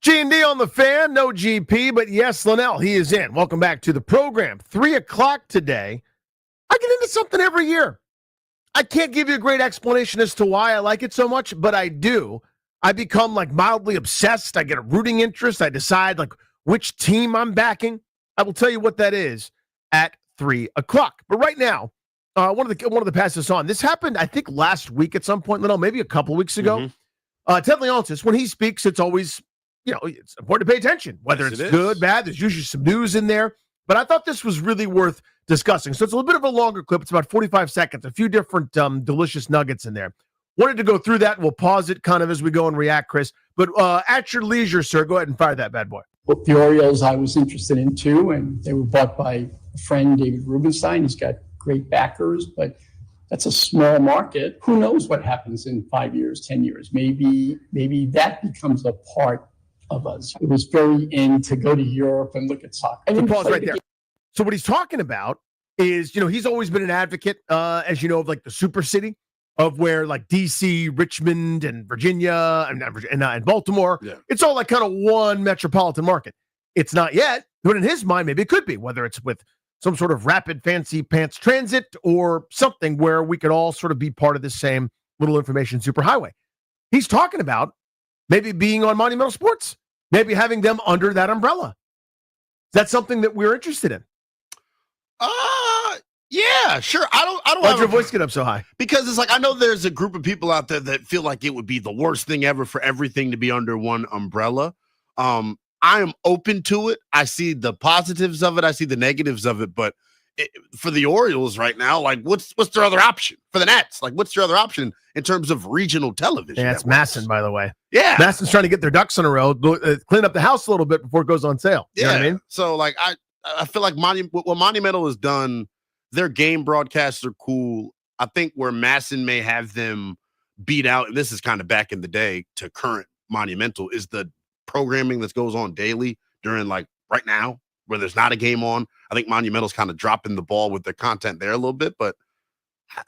G&D on the Fan, no GP, but yes, Linnell, he is in. Welcome back to the program. 3 o'clock today. I get into something every year. I can't give you a great explanation as to why I like it so much, but I do. I become like mildly obsessed. I get a rooting interest. I decide like which team I'm backing. I will tell you what that is at 3 o'clock. But right now, one of the passes on. This happened, I think, last week at some point, Linnell, maybe a couple weeks ago. Ted Leonsis, when he speaks, it's always, it's important to pay attention, whether it's good, bad. There's usually some news in there. But I thought this was really worth discussing. So it's a little bit of a longer clip. It's about 45 seconds, a few different delicious nuggets in there. Wanted to go through that. We'll pause it kind of as we go and react, Chris. But at your leisure, sir, go ahead and fire that bad boy. Well, the Orioles I was interested in too, and they were bought by a friend, David Rubenstein. He's got great backers, but that's a small market. Who knows what happens in 5 years, 10 years? Maybe that becomes a part of us. It was very in to go to Europe and look at soccer. So pause right there. So what he's talking about is, he's always been an advocate, as you know, of like the super city, of where like DC, Richmond, and Virginia, and Baltimore, it's all like kind of one metropolitan market. It's not yet, but in his mind, maybe it could be, whether it's with some sort of rapid fancy pants transit or something where we could all sort of be part of the same little information superhighway. He's talking about maybe being on Monumental Sports, maybe having them under that umbrella. Is that something that we're interested in? Yeah, sure. I don't. Why'd your voice get up so high? Because it's like I know there's a group of people out there that feel like it would be the worst thing ever for everything to be under one umbrella. I am open to it. I see the positives of it. I see the negatives of it. But for the Orioles right now, like what's their other option? For the Nats, like what's their other option in terms of regional television? Yeah, it's Masson, by the way. Yeah, Masson's trying to get their ducks in a row, clean up the house a little bit before it goes on sale. You know what I mean? So like I feel like what Monumental has done. Their game broadcasts are cool. I think where Masson may have them beat out, and this is kind of back in the day to current Monumental, is the programming that goes on daily during like right now where there's not a game on. I think Monumental's kind of dropping the ball with their content there a little bit, but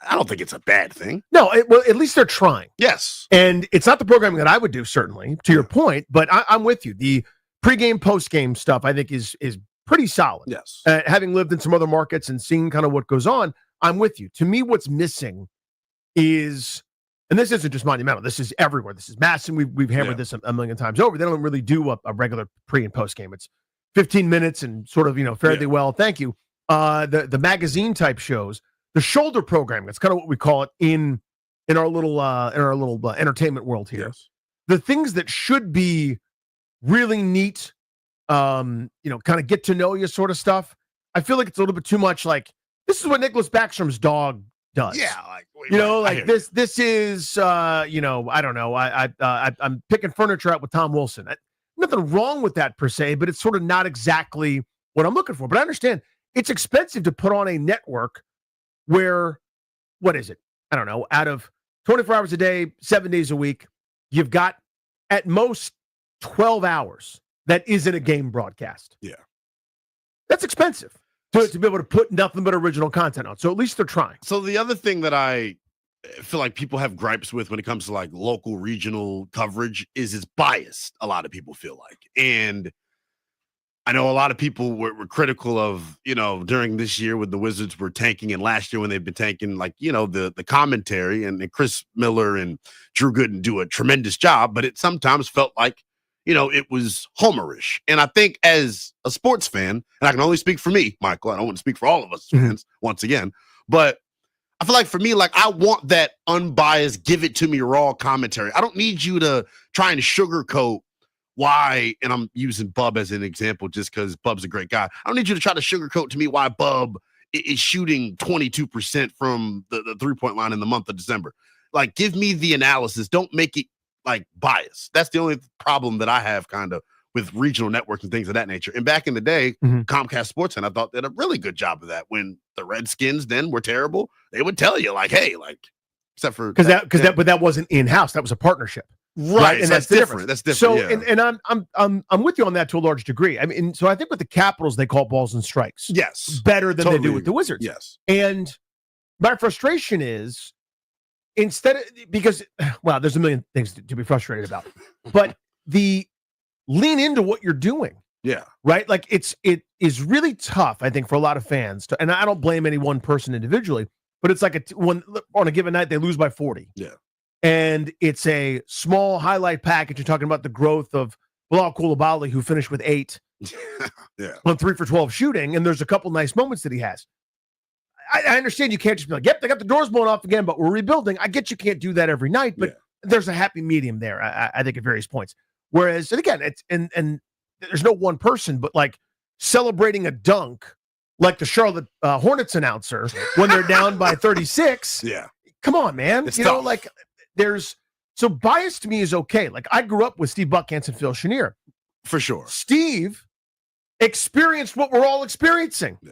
I don't think it's a bad thing. No, well, at least they're trying. Yes. And it's not the programming that I would do, certainly, to your point, but I'm with you. The pregame, postgame stuff, I think, is pretty solid. Yes. Having lived in some other markets and seeing kind of what goes on, I'm with you. To me, what's missing is, and this isn't just Monumental, this is everywhere. This is Masson. We've hammered this a million times over. They don't really do a regular pre and post game. It's 15 minutes and sort of, fairly well. Thank you. The magazine type shows, the shoulder programming. That's kind of what we call it in our little entertainment world here. Yes. The things that should be really neat, kind of get to know you sort of stuff. I feel like it's a little bit too much like, this is what Nicholas Backstrom's dog does. Yeah. Like, this is, I don't know. I'm picking furniture out with Tom Wilson. Nothing wrong with that per se, but it's sort of not exactly what I'm looking for. But I understand it's expensive to put on a network where, what is it? I don't know. Out of 24 hours a day, 7 days a week, you've got at most 12 hours that isn't a game broadcast. Yeah. That's expensive to be able to put nothing but original content on. So at least they're trying. So the other thing that I feel like people have gripes with when it comes to like local regional coverage is it's biased. A lot of people feel like, and I know a lot of people were critical of, during this year when the Wizards were tanking and last year when they've been tanking, like, the commentary and Chris Miller and Drew Gooden do a tremendous job, but it sometimes felt like, it was homerish. And I think as a sports fan, and I can only speak for me, Michael, I don't want to speak for all of us fans once again, but I feel like for me, like I want that unbiased, give it to me raw commentary. I don't need you to try and sugarcoat why, and I'm using Bub as an example just because Bub's a great guy. I don't need you to try to sugarcoat to me why Bub is shooting 22% from the three-point line in the month of December. Like, give me the analysis. Don't make it like bias. That's the only problem that I have kind of with regional networks and things of that nature. And back in the day, Comcast Sportsnet, I thought did a really good job of that. When the Redskins then were terrible, they would tell you like, hey, like, except for but that wasn't in-house. That was a partnership. Right. And that's different. That's different. So, and I'm with you on that to a large degree. I mean, so I think with the Capitals, they call balls and strikes. Yes. Better than they do with the Wizards. Yes. And my frustration is because there's a million things to be frustrated about, but the lean into what you're doing. Yeah. Right? Like it is really tough, I think, for a lot of fans to, and I don't blame any one person individually, but it's like when on a given night they lose by 40. Yeah. And it's a small highlight package. You're talking about the growth of Bilal Coulibaly, who finished with 8 yeah. on 3 for 12 shooting, and there's a couple nice moments that he has. I understand you can't just be like, yep, they got the doors blown off again, but we're rebuilding. I get you can't do that every night, but there's a happy medium there, I think, at various points. Whereas, and again, it's and there's no one person, but like celebrating a dunk like the Charlotte Hornets announcer when they're down by 36. Yeah. Come on, man. It's you know, tough. like so bias to me is okay. Like I grew up with Steve Buckhantz and Phil Chenier. For sure. Steve experienced what we're all experiencing. Yeah.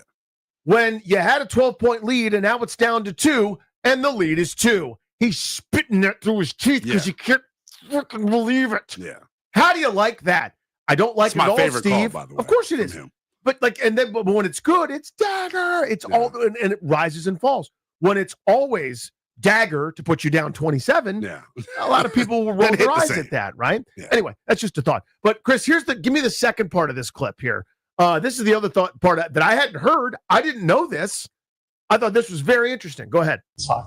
When you had a 12-point lead and now it's down to 2 and the lead is 2. He's spitting it through his teeth because he can't freaking believe it. Yeah. How do you like that? I don't like It's it my at all, favorite call, Steve. by the way, of course it from is. him. But but when it's good, it's dagger. It's all and it rises and falls. When it's always dagger to put you down 27, a lot of people will roll their eyes at that, right? Yeah. Anyway, that's just a thought. But Chris, give me the second part of this clip here. This is the other part that I hadn't heard. I didn't know this. I thought this was very interesting. Go ahead.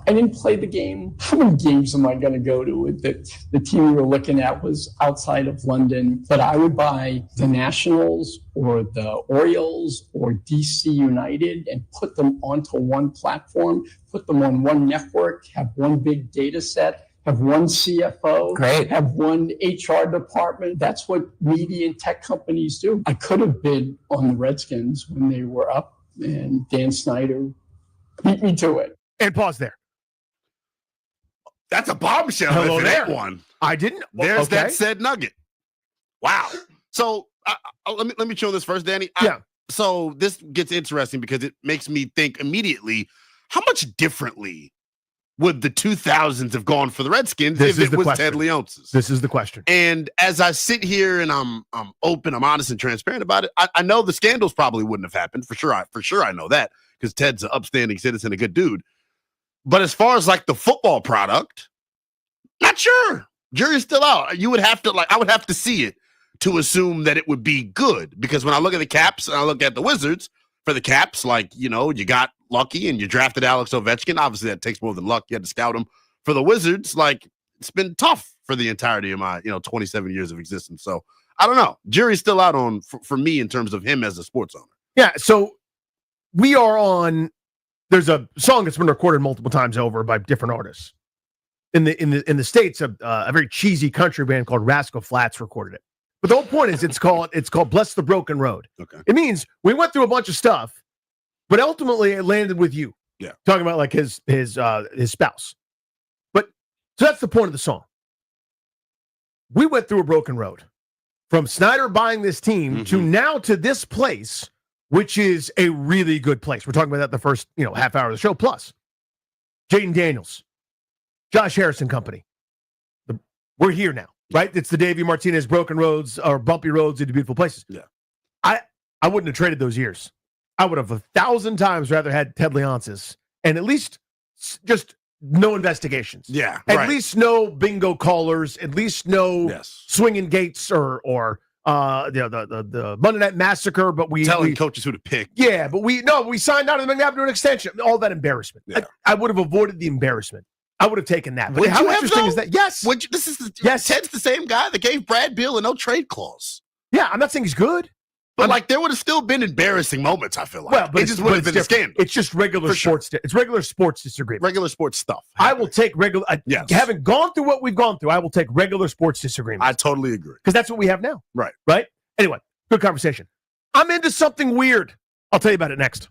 I didn't play the game. How many games am I going to go to? The team we were looking at was outside of London, but I would buy the Nationals or the Orioles or DC United and put them onto one platform, put them on one network, have one big data set, have one CFO, have one HR department. That's what media and tech companies do. I could have bid on the Redskins when they were up, and Dan Snyder beat me to it. And pause there. That's a bombshell. Hello if it there. ain't one. I didn't. There's okay. that said nugget. Wow. So let me show this first, Danny. So this gets interesting because it makes me think immediately, how much differently would the 2000s have gone for the Redskins if it was Ted Leonsis? This is the question. And as I sit here and I'm open, I'm honest and transparent about it, I know the scandals probably wouldn't have happened. For sure I know that because Ted's an upstanding citizen, a good dude. But as far as like the football product, not sure. Jury's still out. I would have to see it to assume that it would be good. Because when I look at the Caps and I look at the Wizards, for the Caps, you got lucky and you drafted Alex Ovechkin. Obviously, that takes more than luck. You had to scout him. For the Wizards, it's been tough for the entirety of my 27 years of existence. So I don't know. Jury's still out on for me in terms of him as a sports owner. Yeah. So we are on. There's a song that's been recorded multiple times over by different artists. In the States, a very cheesy country band called Rascal Flatts recorded it. But the whole point is it's called Bless the Broken Road. Okay. It means we went through a bunch of stuff, but ultimately it landed with you. Yeah. Talking about like his spouse. But so that's the point of the song. We went through a broken road from Snyder buying this team to now to this place, which is a really good place. We're talking about that the first, half hour of the show. Plus, Jaden Daniels, Josh Harrison Company. We're here now, right? It's the Davey Martinez broken roads or bumpy roads into beautiful places. Yeah. I wouldn't have traded those years. I would have 1,000 times rather had Ted Leonsis and at least just no investigations. Yeah. At least no bingo callers. At least no swinging gates or the Monday Night Massacre. But telling coaches who to pick. Yeah, but we signed out of the McNabb to an extension. All that embarrassment. Yeah. I would have avoided the embarrassment. I would have taken that. But Would how you have, interesting though? is that? Yes. Ted's the same guy that gave Brad Beal a no trade clause. Yeah, I'm not saying he's good. But there would have still been embarrassing moments, I feel like. Well, but it just would have been a scandal. It's just regular sports. It's regular sports disagreement. Regular sports stuff. I will take regular. Having gone through what we've gone through, I will take regular sports disagreements. I totally agree. Because that's what we have now. Right. Right? Anyway, good conversation. I'm into something weird. I'll tell you about it next.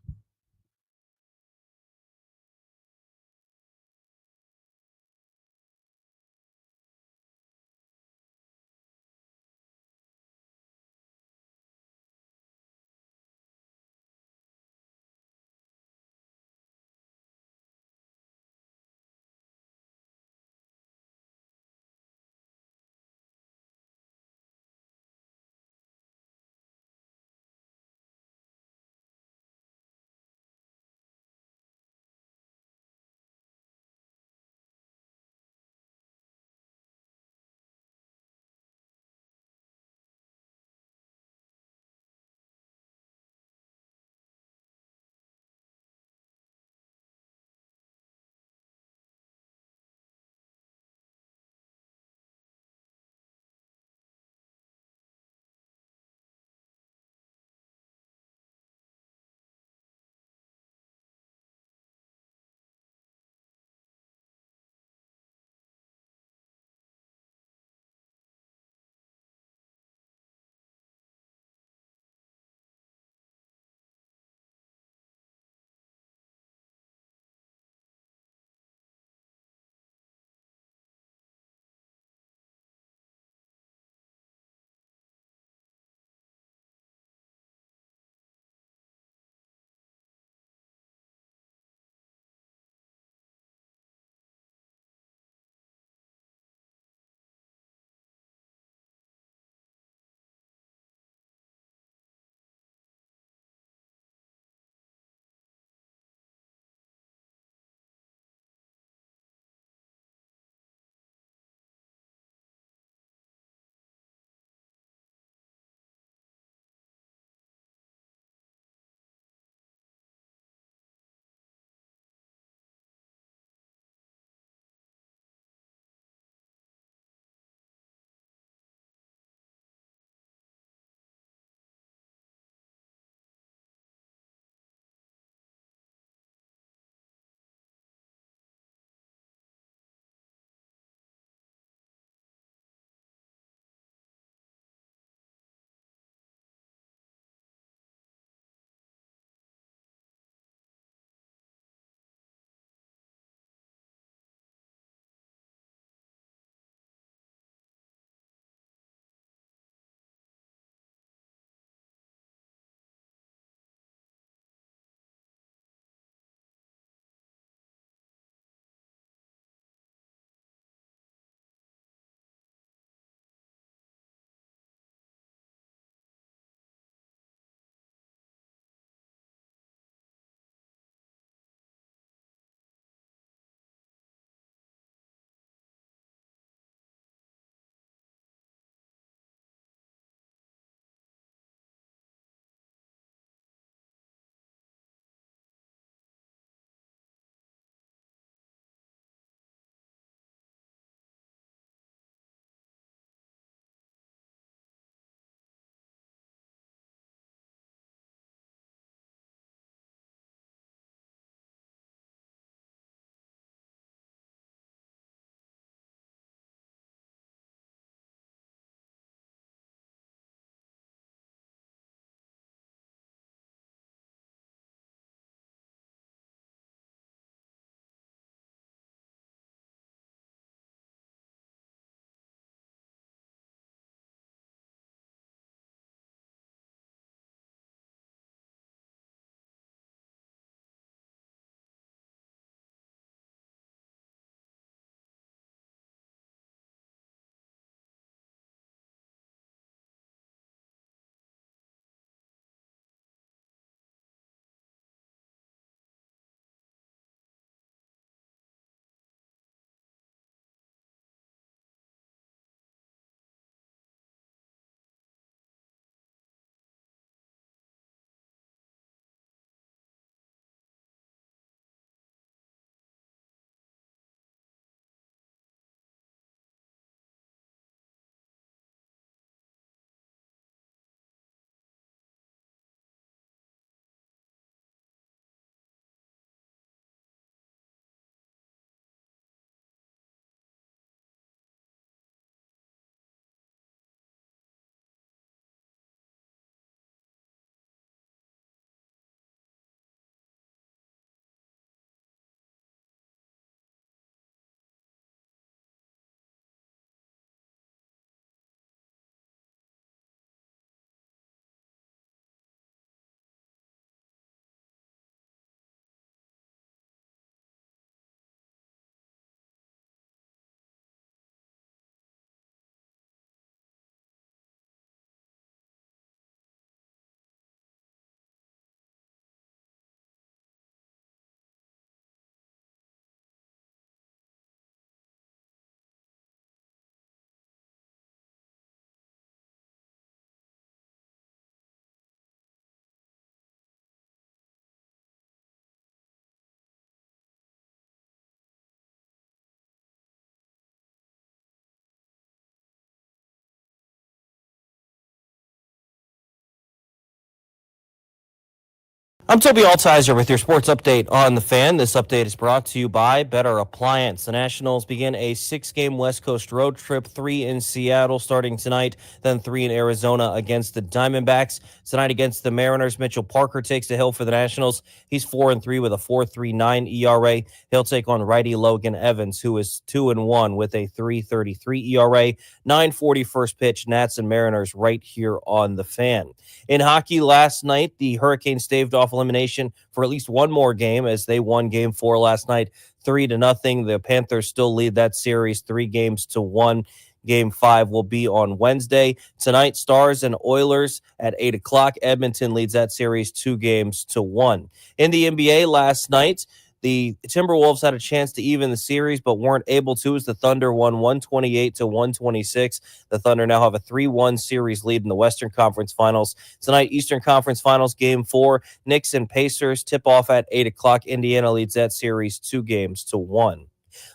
I'm Toby Altizer with your sports update on the Fan. This update is brought to you by Better Appliance. The Nationals begin a 6-game West Coast road trip, 3 in Seattle starting tonight, then 3 in Arizona against the Diamondbacks. Tonight against the Mariners, Mitchell Parker takes the hill for the Nationals. He's 4-3 with a 4.39 ERA. He'll take on righty Logan Evans, who is 2-1 with a 3.33 ERA. 9:40 first pitch, Nats and Mariners right here on the Fan. In hockey last night, the Hurricanes staved off elimination for at least one more game as they won Game 4 last night, 3-0. The Panthers still lead that series 3-1. Game 5 will be on Wednesday. Tonight, Stars and Oilers at 8 o'clock. Edmonton leads that series 2-1. In the NBA last night, the Timberwolves had a chance to even the series, but weren't able to as the Thunder won 128-126. The Thunder now have a 3-1 series lead in the Western Conference Finals. Tonight, Eastern Conference Finals, Game 4. Knicks and Pacers tip off at 8 o'clock. Indiana leads that series 2-1.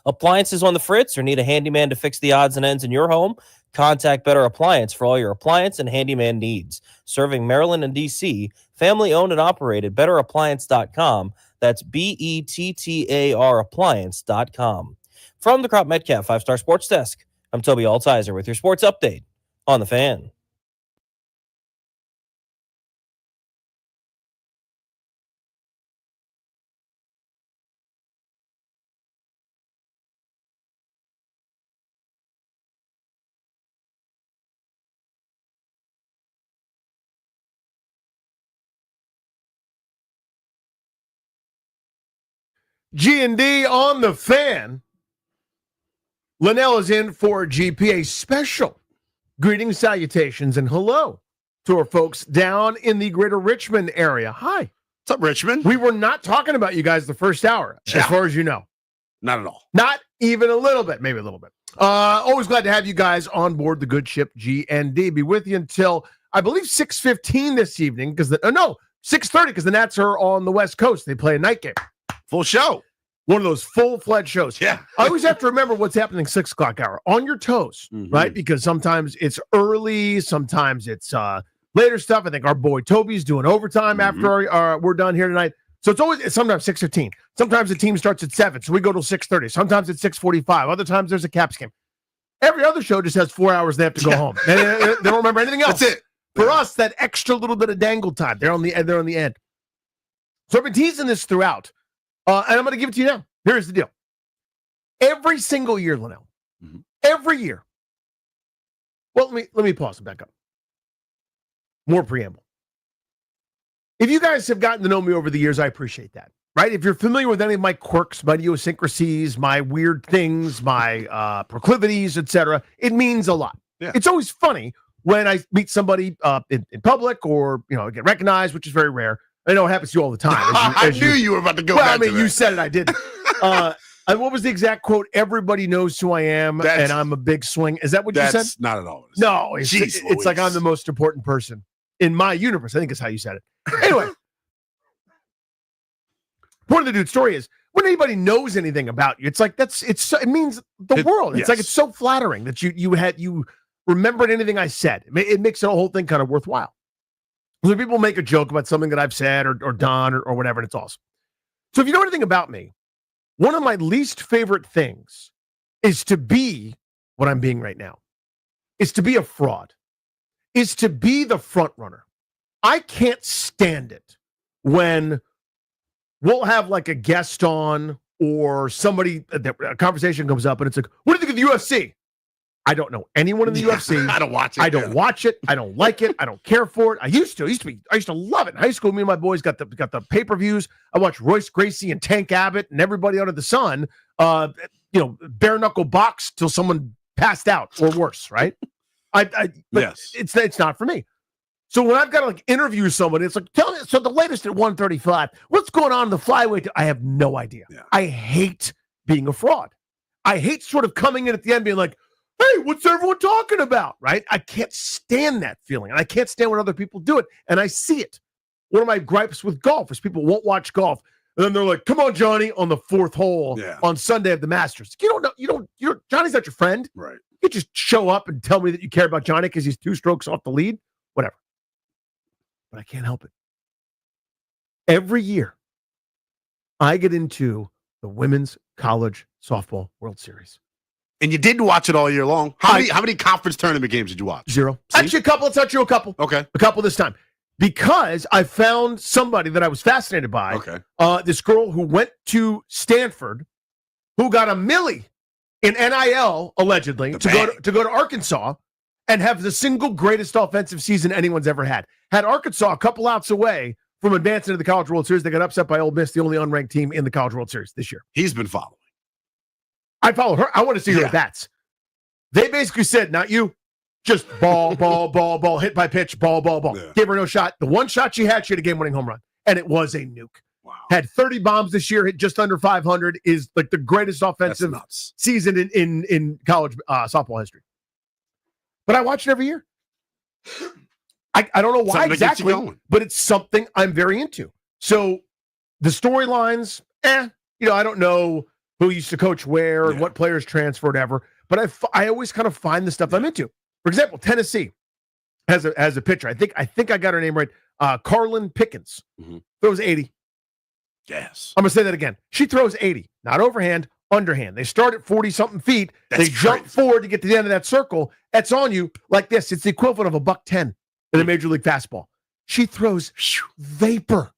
Appliances on the fritz or need a handyman to fix the odds and ends in your home? Contact Better Appliance for all your appliance and handyman needs. Serving Maryland and D.C., family owned and operated, betterappliance.com. That's BETTAR appliance.com. From the Crop Metcalf 5-Star Sports Desk, I'm Toby Altizer with your sports update on the Fan. G&D on the Fan. Linnell is in for GPA special. Greetings, salutations, and hello to our folks down in the greater Richmond area. Hi. What's up, Richmond? We were not talking about you guys the first hour, as far as you know. Not at all. Not even a little bit, maybe a little bit. Always glad to have you guys on board the good ship G&D. Be with you until, I believe, 6:15 this evening, because 6:30, because the Nats are on the West Coast. They play a night game. Full show. One of those full-fledged shows. Yeah. I always have to remember what's happening 6 o'clock hour. On your toes, right? Because sometimes it's early, sometimes it's later stuff. I think our boy Toby's doing overtime after we're done here tonight. So it's sometimes 6:15. Sometimes the team starts at 7, so we go till 6:30. Sometimes it's 6:45. Other times there's a Caps game. Every other show just has 4 hours they have to go home. They don't remember anything else. That's it. For us, that extra little bit of dangle time. They're on the end. So I've been teasing this throughout. And I'm going to give it to you now. Here's the deal. Every single year, Linnell, every year. Well, let me pause and back up. More preamble. If you guys have gotten to know me over the years, I appreciate that, right? If you're familiar with any of my quirks, my idiosyncrasies, my weird things, my proclivities, etc., it means a lot. Yeah. It's always funny when I meet somebody in public or get recognized, which is very rare. I know it happens to you all the time. I knew you were about to go well, back I mean, to that. you said it. I didn't. What was the exact quote? Everybody knows who I am, and I'm a big swing. Is that what you said? That's not at all. No, it's like I'm the most important person in my universe. I think is how you said it. Anyway, point of the dude's story is when anybody knows anything about you, it's like it means the world. It's like it's so flattering that you remembered anything I said. It makes the whole thing kind of worthwhile. So people make a joke about something that I've said or done or whatever, and it's awesome. So if you know anything about me, one of my least favorite things is to be what I'm being right now, is to be a fraud, is to be the front runner. I can't stand it when we'll have like a guest on or somebody, a conversation comes up and it's like, what do you think of the UFC? I don't know anyone in the UFC. I don't watch it. I don't watch it. I don't like it. I don't care for it. I used to love it. In high school, me and my boys got the pay-per-views. I watched Royce Gracie and Tank Abbott and everybody under the sun, bare knuckle box till someone passed out or worse, right? Yes. It's not for me. So when I've got to like interview someone, it's like, tell me, so the latest at 135, what's going on in the flyweight? I have no idea. Yeah. I hate being a fraud. I hate sort of coming in at the end being like, hey, what's everyone talking about? Right? I can't stand that feeling. And I can't stand when other people do it. And I see it. One of my gripes with golf is people won't watch golf. And then they're like, come on, Johnny, on the 4th hole on Sunday of the Masters. Johnny's not your friend. Right. You just show up and tell me that you care about Johnny because he's 2 strokes off the lead. Whatever. But I can't help it. every year I get into the Women's College Softball World Series. And you didn't watch it all year long. How many conference tournament games did you watch? 0. See? Actually, a couple. Let's touch you a couple. Okay. A couple this time. Because I found somebody that I was fascinated by. Okay. This girl who went to Stanford, who got $1 million in NIL, allegedly, to go to Arkansas and have the single greatest offensive season anyone's ever had. Had Arkansas a couple outs away from advancing to the College World Series. They got upset by Ole Miss, the only unranked team in the College World Series this year. He's been following. I follow her. I want to see her at bats. They basically said, not you, just ball, hit by pitch, ball. Yeah. Gave her no shot. The one shot she had a game-winning home run, and it was a nuke. Wow. Had 30 bombs this year, hit just under 500, is like the greatest offensive season in college softball history. But I watch it every year. I don't know why exactly, but it's something I'm very into. So the storylines, I don't know who used to coach where and what players transferred ever, but I always kind of find the stuff I'm into. For example, Tennessee has a pitcher. I think I got her name right. Carlin Pickens throws 80. Yes. I'm going to say that again. She throws 80, not overhand, underhand. They start at 40-something feet. They jump forward to get to the end of that circle. That's on you like this. It's the equivalent of a $110 in a Major League fastball. She throws vapor.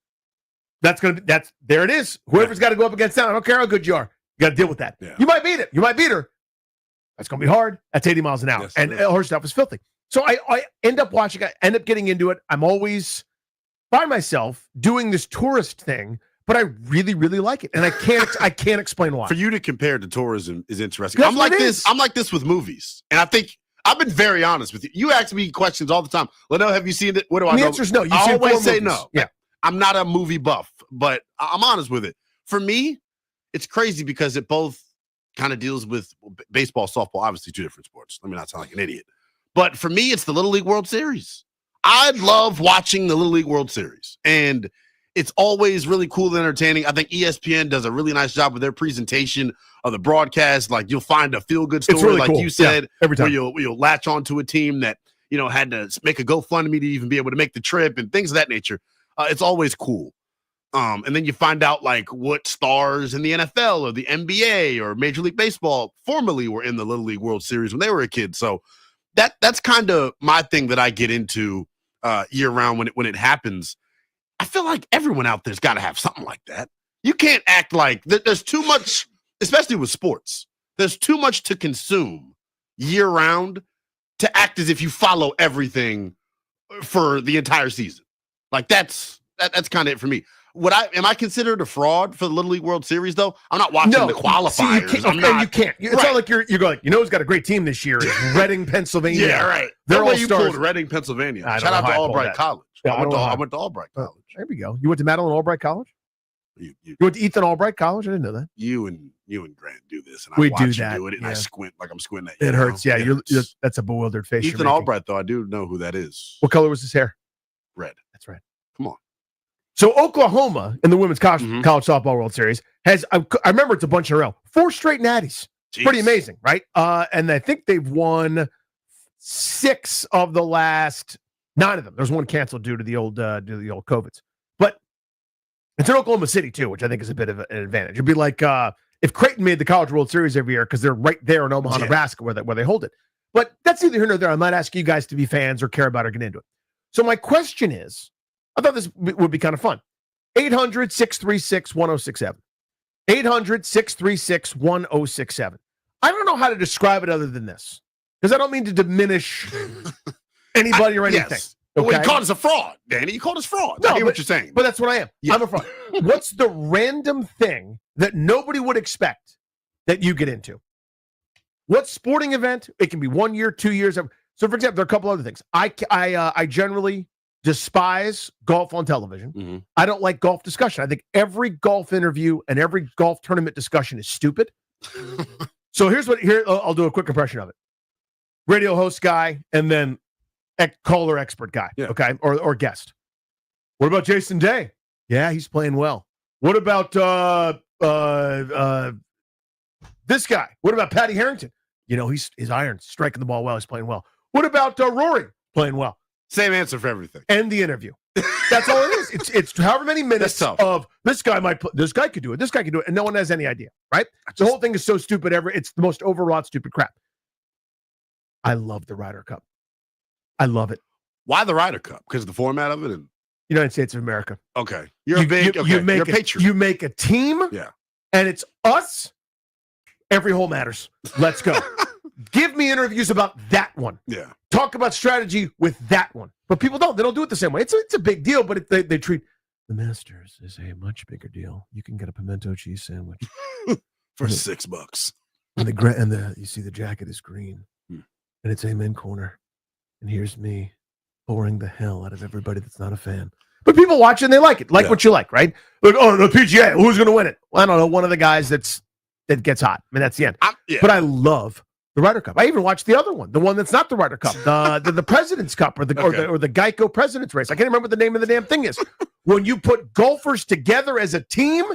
There it is. Whoever's got to go up against that, I don't care how good you are. You got to deal with that. Yeah. You might beat it. You might beat her. That's going to be hard. That's 80 miles an hour. Yes, and her stuff is filthy. So I end up watching, I end up getting into it. I'm always by myself doing this tourist thing, but I really, really like it. And I can't explain why. For you to compare to tourism is interesting. I'm like this with movies. And I think I've been very honest with you. You ask me questions all the time. Leno, have you seen it? What do I know? The answer is no. I always say no. Yeah. I'm not a movie buff, but I'm honest with it. For me, it's crazy because it both kind of deals with baseball, softball, obviously 2 different sports. Let me not sound like an idiot. But for me, it's the Little League World Series. I love watching the Little League World Series. And it's always really cool and entertaining. I think ESPN does a really nice job with their presentation of the broadcast. Like, you'll find a feel-good story, really like cool. You said, every time. Where you'll latch onto a team that, had to make a GoFundMe to even be able to make the trip and things of that nature. It's always cool. And then you find out like what stars in the NFL or the NBA or Major League Baseball formerly were in the Little League World Series when they were a kid. So that's kind of my thing that I get into year round when it happens. I feel like everyone out there's got to have something like that. You can't act like there's too much, especially with sports. There's too much to consume year round to act as if you follow everything for the entire season. Like that's kind of it for me. Am I considered a fraud for the Little League World Series though? I'm not watching the qualifiers. See, you can't. It's not like you're going. Who's got a great team this year? It's Reading, Pennsylvania. Yeah, right. They're all you stars. pulled Reading, Pennsylvania. Shout out to Albright College. Yeah, I went to Albright College. There we go. You went to Madeline Albright College. You went to Ethan Albright College. I didn't know that. You and Grant do this, and we I watch do you that. do it, and I squint like I'm squinting at you. It hurts. Yeah, you're that's a bewildered face. Ethan Albright, though, I do know who that is. What color was his hair? Red. That's right. Come on. So Oklahoma in the Women's College Softball World Series has, I remember it's a bunch in a row, 4 straight natties. Jeez. Pretty amazing, right? And I think they've won 6 of the last 9 of them. There's one canceled due to the old COVIDs. But it's in Oklahoma City too, which I think is a bit of an advantage. It'd be like if Creighton made the College World Series every year because they're right there in Omaha, Nebraska, where they hold it. But that's neither here nor there. I'm not asking you guys to be fans or care about or get into it. So my question is, I thought this would be kind of fun. 800-636-1067. 800-636-1067. I don't know how to describe it other than this, because I don't mean to diminish anybody or anything. Yes. Okay? Well, you called us a fraud, Danny. You called us fraud. I hear what you're saying. But that's what I am. Yeah. I'm a fraud. What's the random thing that nobody would expect that you get into? What sporting event? It can be 1 year, 2 years. So, for example, there are a couple other things. I generally despise golf on television. Mm-hmm. I don't like golf discussion. I think every golf interview and every golf tournament discussion is stupid. So here I'll do a quick impression of it. Radio host guy and then caller expert guy, okay, or guest. What about Jason Day? Yeah, he's playing well. What about this guy? What about Patty Harrington? His iron striking the ball well. He's playing well. What about Rory? Playing well. Same answer for everything. And the interview. That's all it is. It's however many minutes of this guy this guy could do it, this guy could do it, and no one has any idea, right? The whole thing is so stupid. It's the most overwrought, stupid crap. I love the Ryder Cup. I love it. Why the Ryder Cup? Because of the format of it? And United States of America. Okay. You're a patriot. You make a team, and it's us. Every hole matters. Let's go. Give me interviews about that one. Yeah. Talk about strategy with that one. But people don't. They don't do it the same way. It's a big deal, but they treat the Masters is a much bigger deal. You can get a pimento cheese sandwich for $6. And you see the jacket is green, and it's Amen Corner, and here's me boring the hell out of everybody that's not a fan. But people watch it and they like it. Like what you like, right? Like, oh, the PGA, who's going to win it? Well, I don't know. One of the guys that gets hot. I mean, that's the end. But I love the Ryder Cup. I even watched the other one, the one that's not the Ryder Cup, the President's Cup or the Geico President's Race. I can't remember what the name of the damn thing is. When you put golfers together as a team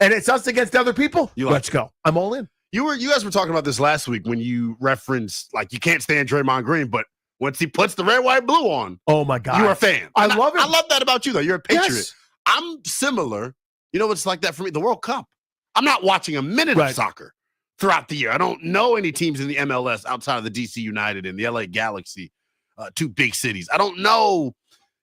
and it's us against other people, let's go. I'm all in. You guys were talking about this last week when you referenced, like, you can't stand Draymond Green, but once he puts the red, white, blue on, oh my God, you're a fan. I love it. I love that about you, though. You're a patriot. Yes. I'm similar. You know what's like that for me? The World Cup. I'm not watching a minute of soccer throughout the year. I don't know any teams in the MLS outside of the DC United and the LA Galaxy, two big cities. I don't know,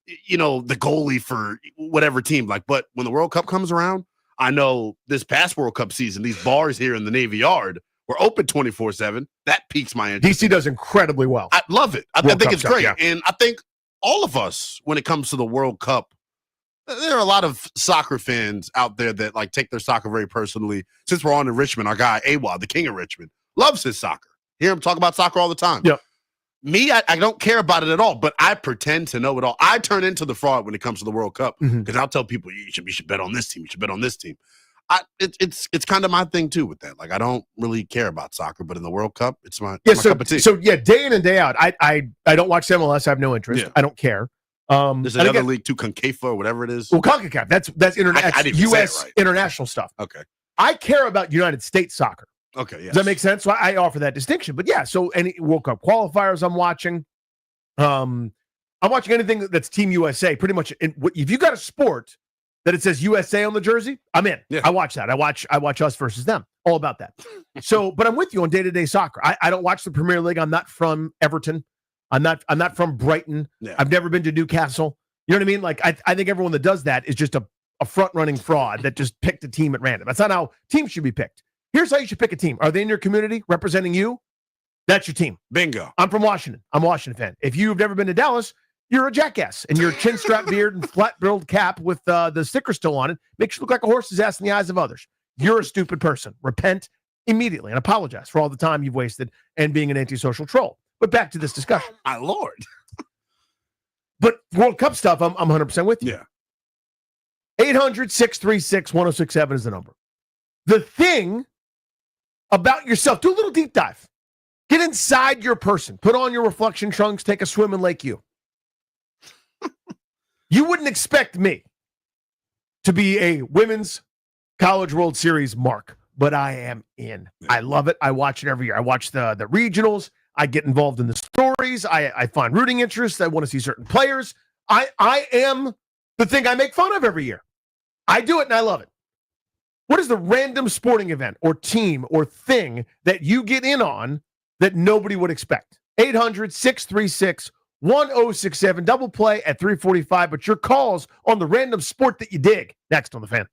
the goalie for whatever team. But when the World Cup comes around, I know this past World Cup season, these bars here in the Navy Yard were open 24/7. That piques my interest. DC does incredibly well. I love it. I think it's great. Yeah. And I think all of us, when it comes to the World Cup, there are a lot of soccer fans out there that take their soccer very personally. Since we're on in Richmond, our guy, Awad, the king of Richmond, loves his soccer. Hear him talk about soccer all the time. Yep. Me, I don't care about it at all, but I pretend to know it all. I turn into the fraud when it comes to the World Cup because I'll tell people, you should bet on this team. You should bet on this team. It's kind of my thing too with that. I don't really care about soccer, but in the World Cup, it's my cup of tea. So day in and day out, I don't watch MLS. I have no interest. Yeah. I don't care. There's another league too, CONCACAF or whatever it is. Well, CONCACAF. That's U.S. international stuff. Okay. I care about United States soccer. Okay. Yeah. Does that make sense? So I offer that distinction. But yeah, so any World Cup qualifiers I'm watching. I'm watching anything that's Team USA. Pretty much. If you got a sport that it says USA on the jersey, I'm in. Yeah. I watch that. I watch us versus them. All about that. But I'm with you on day-to-day soccer. I don't watch the Premier League. I'm not from Everton. I'm not from Brighton. Yeah. I've never been to Newcastle. You know what I mean? I think everyone that does that is just a front-running fraud that just picked a team at random. That's not how teams should be picked. Here's how you should pick a team. Are they in your community representing you? That's your team. Bingo. I'm from Washington. I'm a Washington fan. If you've never been to Dallas, you're a jackass. And your chin strap beard and flat-billed cap with the sticker still on it makes you look like a horse's ass in the eyes of others. You're a stupid person. Repent immediately and apologize for all the time you've wasted and being an antisocial troll. But back to this discussion. My Lord. But World Cup stuff, I'm 100% with you. Yeah. 800-636-1067 is the number. The thing about yourself, do a little deep dive. Get inside your person. Put on your reflection trunks. Take a swim in Lake U. You wouldn't expect me to be a women's College World Series mark, but I am in. Yeah. I love it. I watch it every year. I watch the regionals. I get involved in the stories. I find rooting interest. I want to see certain players. I am the thing I make fun of every year. I do it and I love it. What is the random sporting event or team or thing that you get in on that nobody would expect? 800-636-1067. Double play at 3:45. But your calls on the random sport that you dig. Next on The Fan.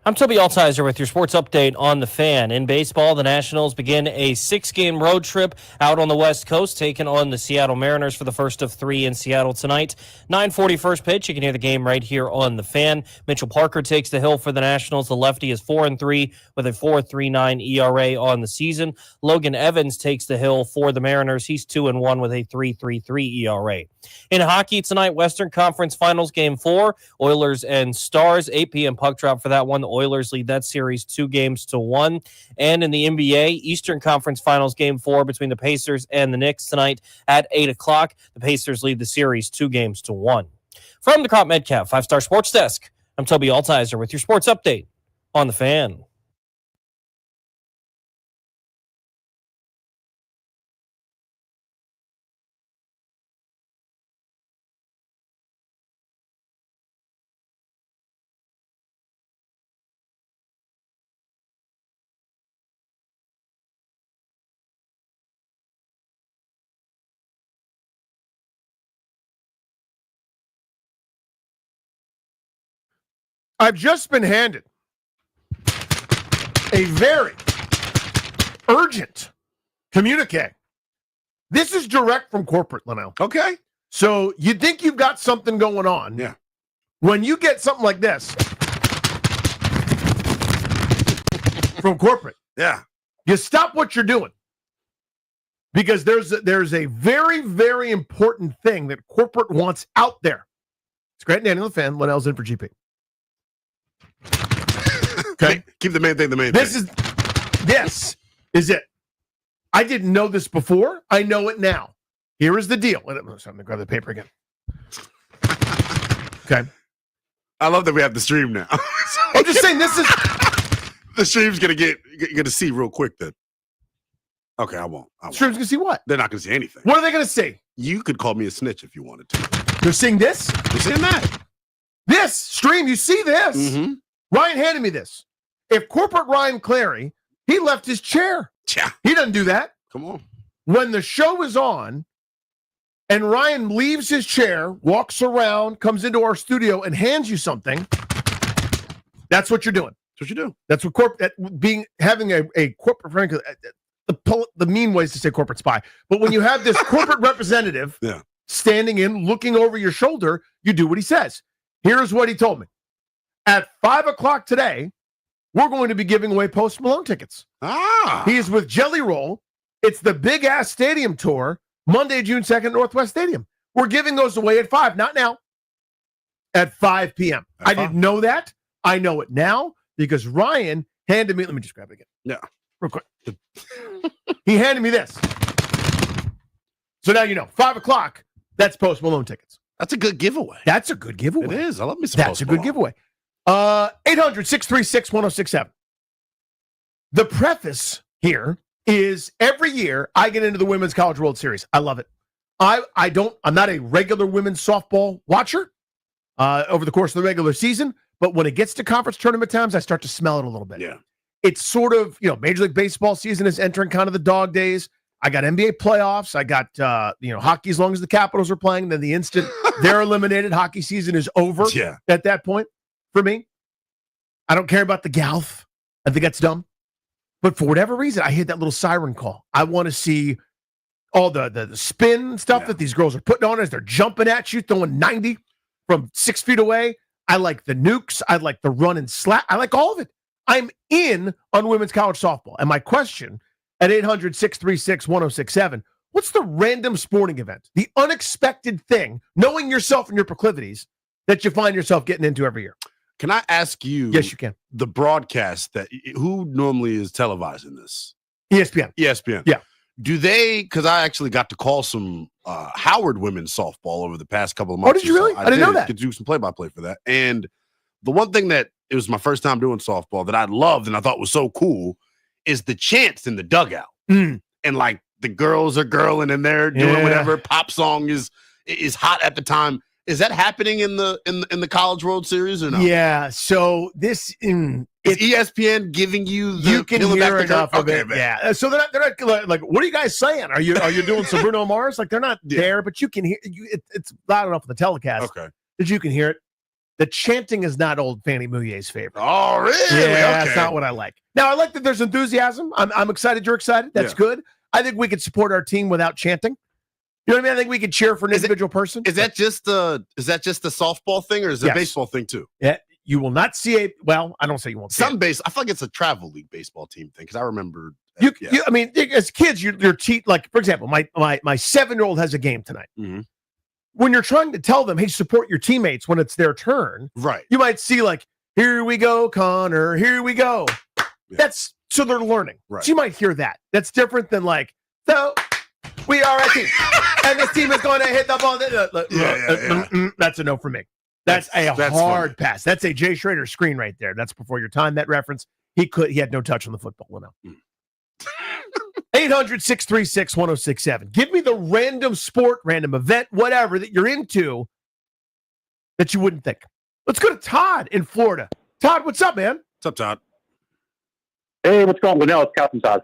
I'm Toby Altizer with your sports update on the Fan. In baseball, the Nationals begin a 6-game road trip out on the West Coast, taking on the Seattle Mariners for the first of 3 in Seattle tonight. 9:40 first pitch. You can hear the game right here on the Fan. Mitchell Parker takes the hill for the Nationals. The lefty is 4-3 with a 4.39 ERA on the season. Logan Evans takes the hill for the Mariners. He's 2-1 with a 3.33 ERA. In hockey tonight, Western Conference Finals Game 4, Oilers and Stars, 8 p.m. puck drop for that one. The Oilers lead that series 2-1. And in the NBA, Eastern Conference Finals Game 4 between the Pacers and the Knicks tonight at 8 o'clock. The Pacers lead the series 2-1. From the Crop Metcalf 5-Star Sports Desk, I'm Toby Altizer with your sports update on the Fan. I've just been handed a very urgent communique. This is direct from corporate, Linnell. Okay. So you think you've got something going on. Yeah. When you get something like this from corporate, yeah, you stop what you're doing. Because there's a very, very important thing that corporate wants out there. It's Grant Daniel, the Fan. Linnell's in for GP. Okay. Keep the main thing the main thing. This is it. I didn't know this before. I know it now. Here is the deal. I'm going to grab the paper again. Okay. I love that we have the stream now. I'm just saying this is the stream's gonna see real quick then. Okay, I won't. Stream's gonna see what? They're not gonna see anything. What are they gonna see? You could call me a snitch if you wanted to. They're seeing this? They're seeing that. This stream, you see this? Mm-hmm. Ryan handed me this. If corporate Ryan Clary, he left his chair. Yeah. He doesn't do that. Come on. When the show is on and Ryan leaves his chair, walks around, comes into our studio and hands you something, that's what you're doing. That's what you do. That's what having a corporate friend. The mean way is to say corporate spy. But when you have this corporate representative standing in, looking over your shoulder, you do what he says. Here's what he told me. At 5 o'clock today, we're going to be giving away Post Malone tickets. He is with Jelly Roll. It's the Big Ass Stadium Tour, Monday, June 2nd, Northwest Stadium. We're giving those away at 5, not now. At 5 p.m. I didn't know that. I know it now because Ryan handed me, let me just grab it again. Yeah. Real quick. He handed me this. So now you know, 5 o'clock, that's Post Malone tickets. That's a good giveaway. That's a good giveaway. It is. I love me some That's Post a good Malone. giveaway. 800-636-1067. The preface here is every year I get into the Women's College World Series. I love it. I'm not a regular women's softball watcher over the course of the regular season, but when it gets to conference tournament times, I start to smell it a little bit. Yeah. It's sort of, Major League Baseball season is entering kind of the dog days. I got NBA playoffs. I got, hockey as long as the Capitals are playing. Then the instant they're eliminated, hockey season is over at that point for me. I don't care about the Galf. I think that's dumb. But for whatever reason, I hear that little siren call. I want to see all the spin stuff that these girls are putting on as they're jumping at you, throwing 90 from 6 feet away. I like the nukes. I like the run and slap. I like all of it. I'm in on women's college softball. And my question at 800-636-1067, what's the random sporting event, the unexpected thing, knowing yourself and your proclivities, that you find yourself getting into every year? Can I ask you? Yes, you can. The broadcast who normally is televising this? ESPN. Yeah. Do they? Because I actually got to call some Howard women's softball over the past couple of months. Oh, did you really? I didn't know that. Could do some play-by-play for that. And the one thing that it was my first time doing softball that I loved and I thought was so cool is the chants in the dugout. And like the girls are girling and they're doing whatever pop song is hot at the time. Is that happening in the College World Series or no? Yeah. So this is ESPN giving you the you can hear enough of it. Man. Yeah. So they're not like, what are you guys saying? Are you doing some Bruno Mars? Like they're not there, but you can hear it's loud enough for the telecast that you can hear it. The chanting is not old Fannie Mouyer's favorite. Oh, really? Yeah, Okay. that's not what I like. Now, I like that there's enthusiasm. I'm excited you're excited. That's Yeah. good. I think we could support our team without chanting. You know what I mean? I think we could cheer for an individual person. Is that just a softball thing, or is it Yes. a baseball thing too? Yeah, you will not see a. Well, I don't say you won't. See Some base. I feel like it's a travel league baseball team thing because I remember. You, I mean, as kids, your like, for example, my 7-year-old has a game tonight. Mm-hmm. When you're trying to tell them, hey, support your teammates when it's their turn, right? You might see like, here we go, Connor, here we go. Yeah. That's so they're learning. Right. So you might hear that. That's different than like, so we are a team, and this team is going to hit the ball. That's a no for me. That's hard funny. pass. That's a Jay Schrader screen right there. That's before your time. That reference. He had no touch on the football. Well, no. 800-636-1067. Give me the random sport, random event, whatever that you're into that you wouldn't think. Let's go to Todd in Florida. Todd, what's up, man? What's up, Todd? Hey, what's going on? No, it's Captain Todd.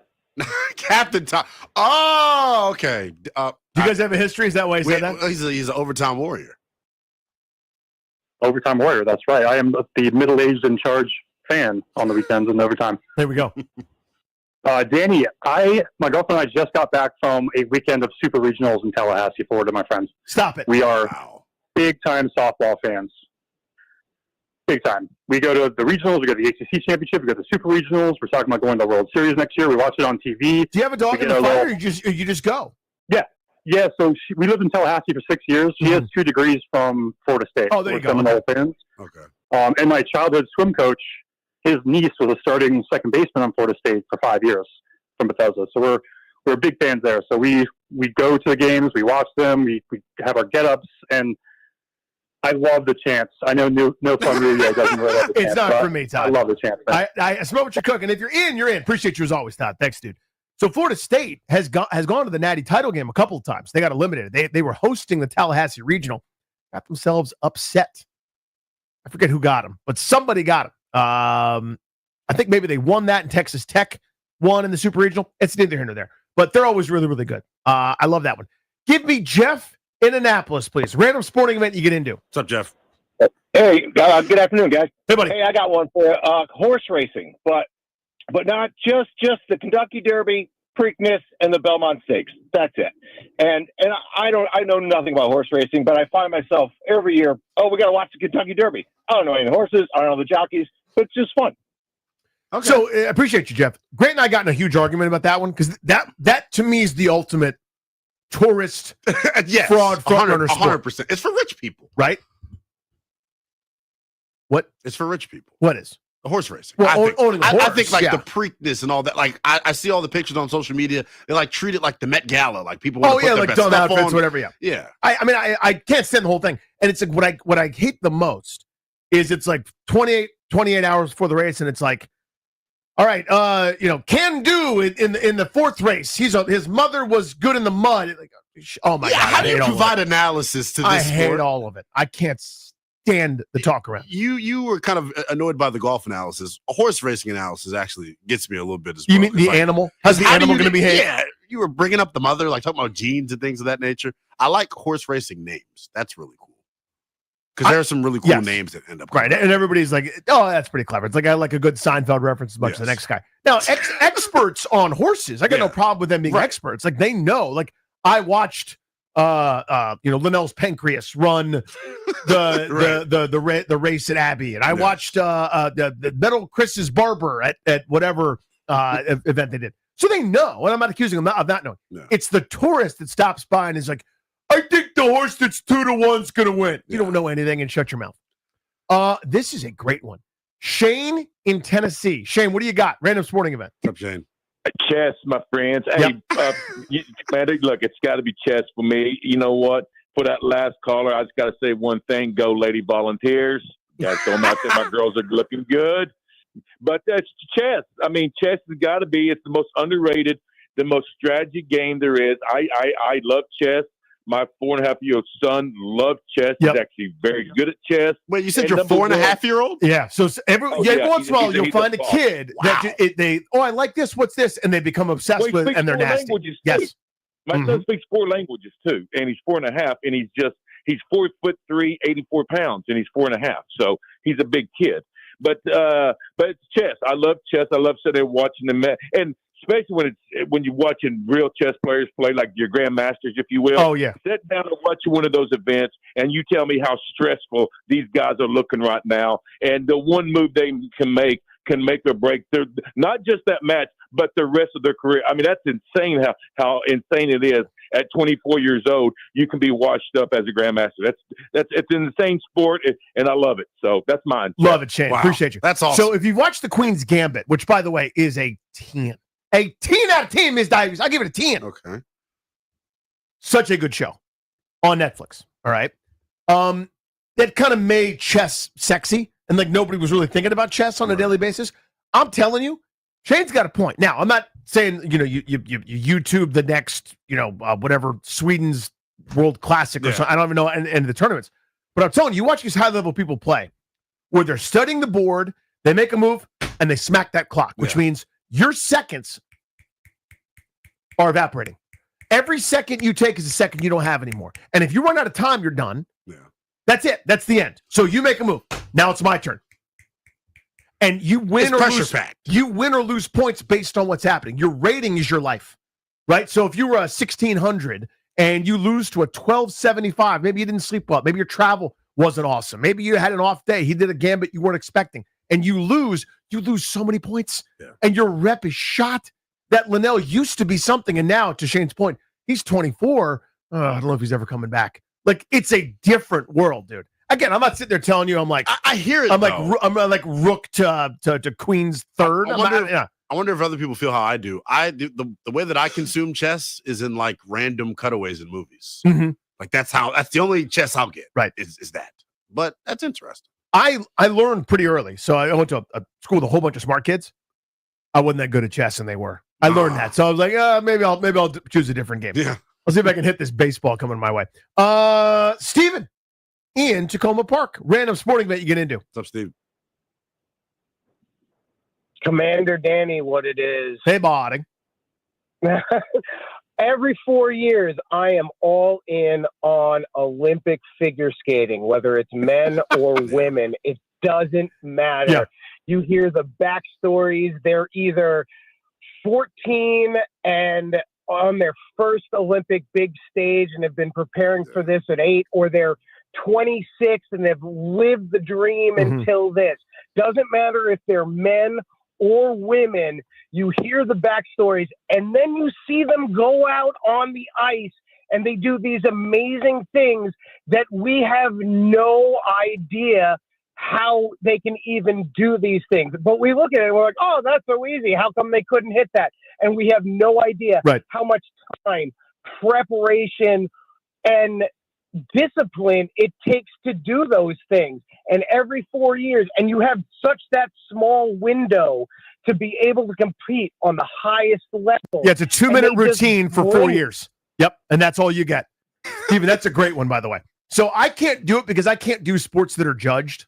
Captain Todd. Oh, okay. Do you guys have a history? Is that why he said that? He's an overtime warrior. Overtime warrior, that's right. I am the middle-aged in charge fan on the weekends and overtime. There we go. Danny, my girlfriend and I just got back from a weekend of super regionals in Tallahassee, Florida, my friends. Stop it. We are big-time softball fans. Big time. We go to the regionals, we go to the ACC championship, we go to the super regionals. We're talking about going to the World Series next year. We watch it on TV. Do you have a dog in the fire, or you just go? Yeah. So we lived in Tallahassee for 6 years. She has 2 degrees from Florida State. Oh, there you go. Seminole fans. Okay. And my childhood swim coach, his niece was a starting second baseman on Florida State for 5 years from Bethesda. So we're big fans there. So we go to the games, we watch them, we have our get-ups, and I love the chants. I know No Fun Radio doesn't really love the chants. It's not for me, Todd. I love the chants. I smell what you're cooking. If you're in, you're in. Appreciate you as always, Todd. Thanks, dude. So Florida State has gone to the Natty title game a couple of times. They got eliminated. They were hosting the Tallahassee Regional, got themselves upset. I forget who got them, but somebody got them. I think maybe they won that, and Texas Tech won in the Super Regional. It's neither here nor there, but they're always really, really good. I love that one. Give me Jeff in Annapolis, please. Random sporting event you get into. What's up, Jeff? Hey, good afternoon, guys. Hey, buddy. Hey, I got one for you. Horse racing, but not just the Kentucky Derby, Preakness, and the Belmont Stakes. That's it. And I know nothing about horse racing, but I find myself every year, we got to watch the Kentucky Derby. I don't know any horses. I don't know the jockeys, but it's just fun. Okay. So I appreciate you, Jeff. Grant and I got in a huge argument about that one because that to me is the ultimate tourist fraud front runner sport. 100%. It's for rich people, right? What? It's for rich people. What is? The horse racing. Well, owning a horse, I think like yeah. the Preakness and all that. Like I see all the pictures on social media. They like treat it like the Met Gala. Like people want to put their like best dumb stuff outfits, on. whatever. Yeah. Yeah. I mean, I can't stand the whole thing. And it's like what I hate the most is it's like 28 hours before the race, and it's like, all right, can do in the fourth race. His mother was good in the mud. Like, oh my God. How do you provide analysis to this I sport? hate all of it. I can't stand the talk around. You were kind of annoyed by the golf analysis. A horse racing analysis actually gets me a little bit as well. You mean the animal? How's the animal going to behave? Yeah, you were bringing up the mother, like talking about genes and things of that nature. I like horse racing names. That's really cool. Because there are some really cool names that end up right, and everybody's like, "Oh, that's pretty clever." It's like I like a good Seinfeld reference as much as the next guy. Now, experts on horses, I got no problem with them being experts. Like they know. Like I watched, Linnell's Pancreas run the race at Abbey, and I watched the Metal Chris's Barber at whatever event they did. So they know, and I'm not accusing them of not knowing. No. It's the tourist that stops by and is like, I think the horse that's 2-1's going to win. You don't know anything, and shut your mouth. This is a great one. Shane in Tennessee. Shane, what do you got? Random sporting event. What's up, Shane? Chess, my friends. Hey, man, look, it's got to be chess for me. You know what? For that last caller, I just got to say one thing. Go, Lady Volunteers. Got to throw them out there. My girls are looking good. But that's chess. I mean, chess has got to be. It's the most underrated, the most strategy game there is. I love chess. My 4.5-year-old son loves chess. He's actually very good at chess. Wait, you said your 4.5-year-old? Yeah. So every once in a while, you'll find a kid that I like this. What's this? And they become obsessed with, and they're nasty. Languages yes. Too. My son speaks 4 languages too, and he's 4.5, and he's just He's 4'3", 84 pounds, and he's 4.5. So he's a big kid. But it's chess. I love chess. I love sitting there watching them, and especially when you're watching real chess players play, like your grandmasters, if you will. Oh yeah. Sit down and watch one of those events, and you tell me how stressful these guys are looking right now. And the one move they can make or break their, not just that match, but the rest of their career. I mean, that's insane how insane it is. At 24 years old, you can be washed up as a grandmaster. It's an insane sport, and I love it. So that's mine. Love it, Shane. Wow. Appreciate you. That's awesome. So if you've watched The Queen's Gambit, which, by the way, is a 10 out of 10, Ms. Davies. I'll give it a 10. Okay. Such a good show on Netflix. All right. That kind of made chess sexy, and like nobody was really thinking about chess on a daily basis. I'm telling you, Shane's got a point. Now, I'm not saying, you YouTube the next, whatever, Sweden's World Classic or something. I don't even know end of the tournaments. But I'm telling you, watch these high-level people play where they're studying the board, they make a move, and they smack that clock, which means your seconds are evaporating. Every second you take is a second you don't have anymore. And if you run out of time, you're done. Yeah. That's it. That's the end. So you make a move. Now it's my turn. And you win you win or lose points based on what's happening. Your rating is your life, right? So if you were a 1600 and you lose to a 1275, maybe you didn't sleep well. Maybe your travel wasn't awesome. Maybe you had an off day. He did a gambit you weren't expecting. And you lose so many points. Yeah. And your rep is shot. That Linnell used to be something. And now, to Shane's point, he's 24. I don't know if he's ever coming back. Like, it's a different world, dude. Again, I'm not sitting there telling you. I'm like, I hear it. I'm like rook to queen's third. I wonder if other people feel how I do. The way that I consume chess is in like random cutaways in movies. Mm-hmm. Like that's the only chess I'll get. Right, is that. But that's interesting. I learned pretty early. So I went to a school with a whole bunch of smart kids. I wasn't that good at chess, and they were. I learned that. So I was like, maybe I'll choose a different game. Yeah. I'll see if I can hit this baseball coming my way. Steven in Tacoma Park. Random sporting event you get into. What's up, Steve? Commander Danny, what it is. Hey, Body. Every 4 years, I am all in on Olympic figure skating, whether it's men or women. It doesn't matter. Yeah. You hear the backstories. They're either 14 and on their first Olympic big stage and have been preparing for this at 8, or they're 26 and they've lived the dream until this. Doesn't matter if they're men or women. You hear the backstories, and then you see them go out on the ice and they do these amazing things that we have no idea how they can even do these things. But we look at it and we're like, oh, that's so easy. How come they couldn't hit that? And we have no idea how much time, preparation, and discipline it takes to do those things. And every 4 years, and you have such that small window to be able to compete on the highest level. Yeah, it's a 2-minute routine for 4 years. Yep, and that's all you get. Steven, that's a great one, by the way. So I can't do it because I can't do sports that are judged.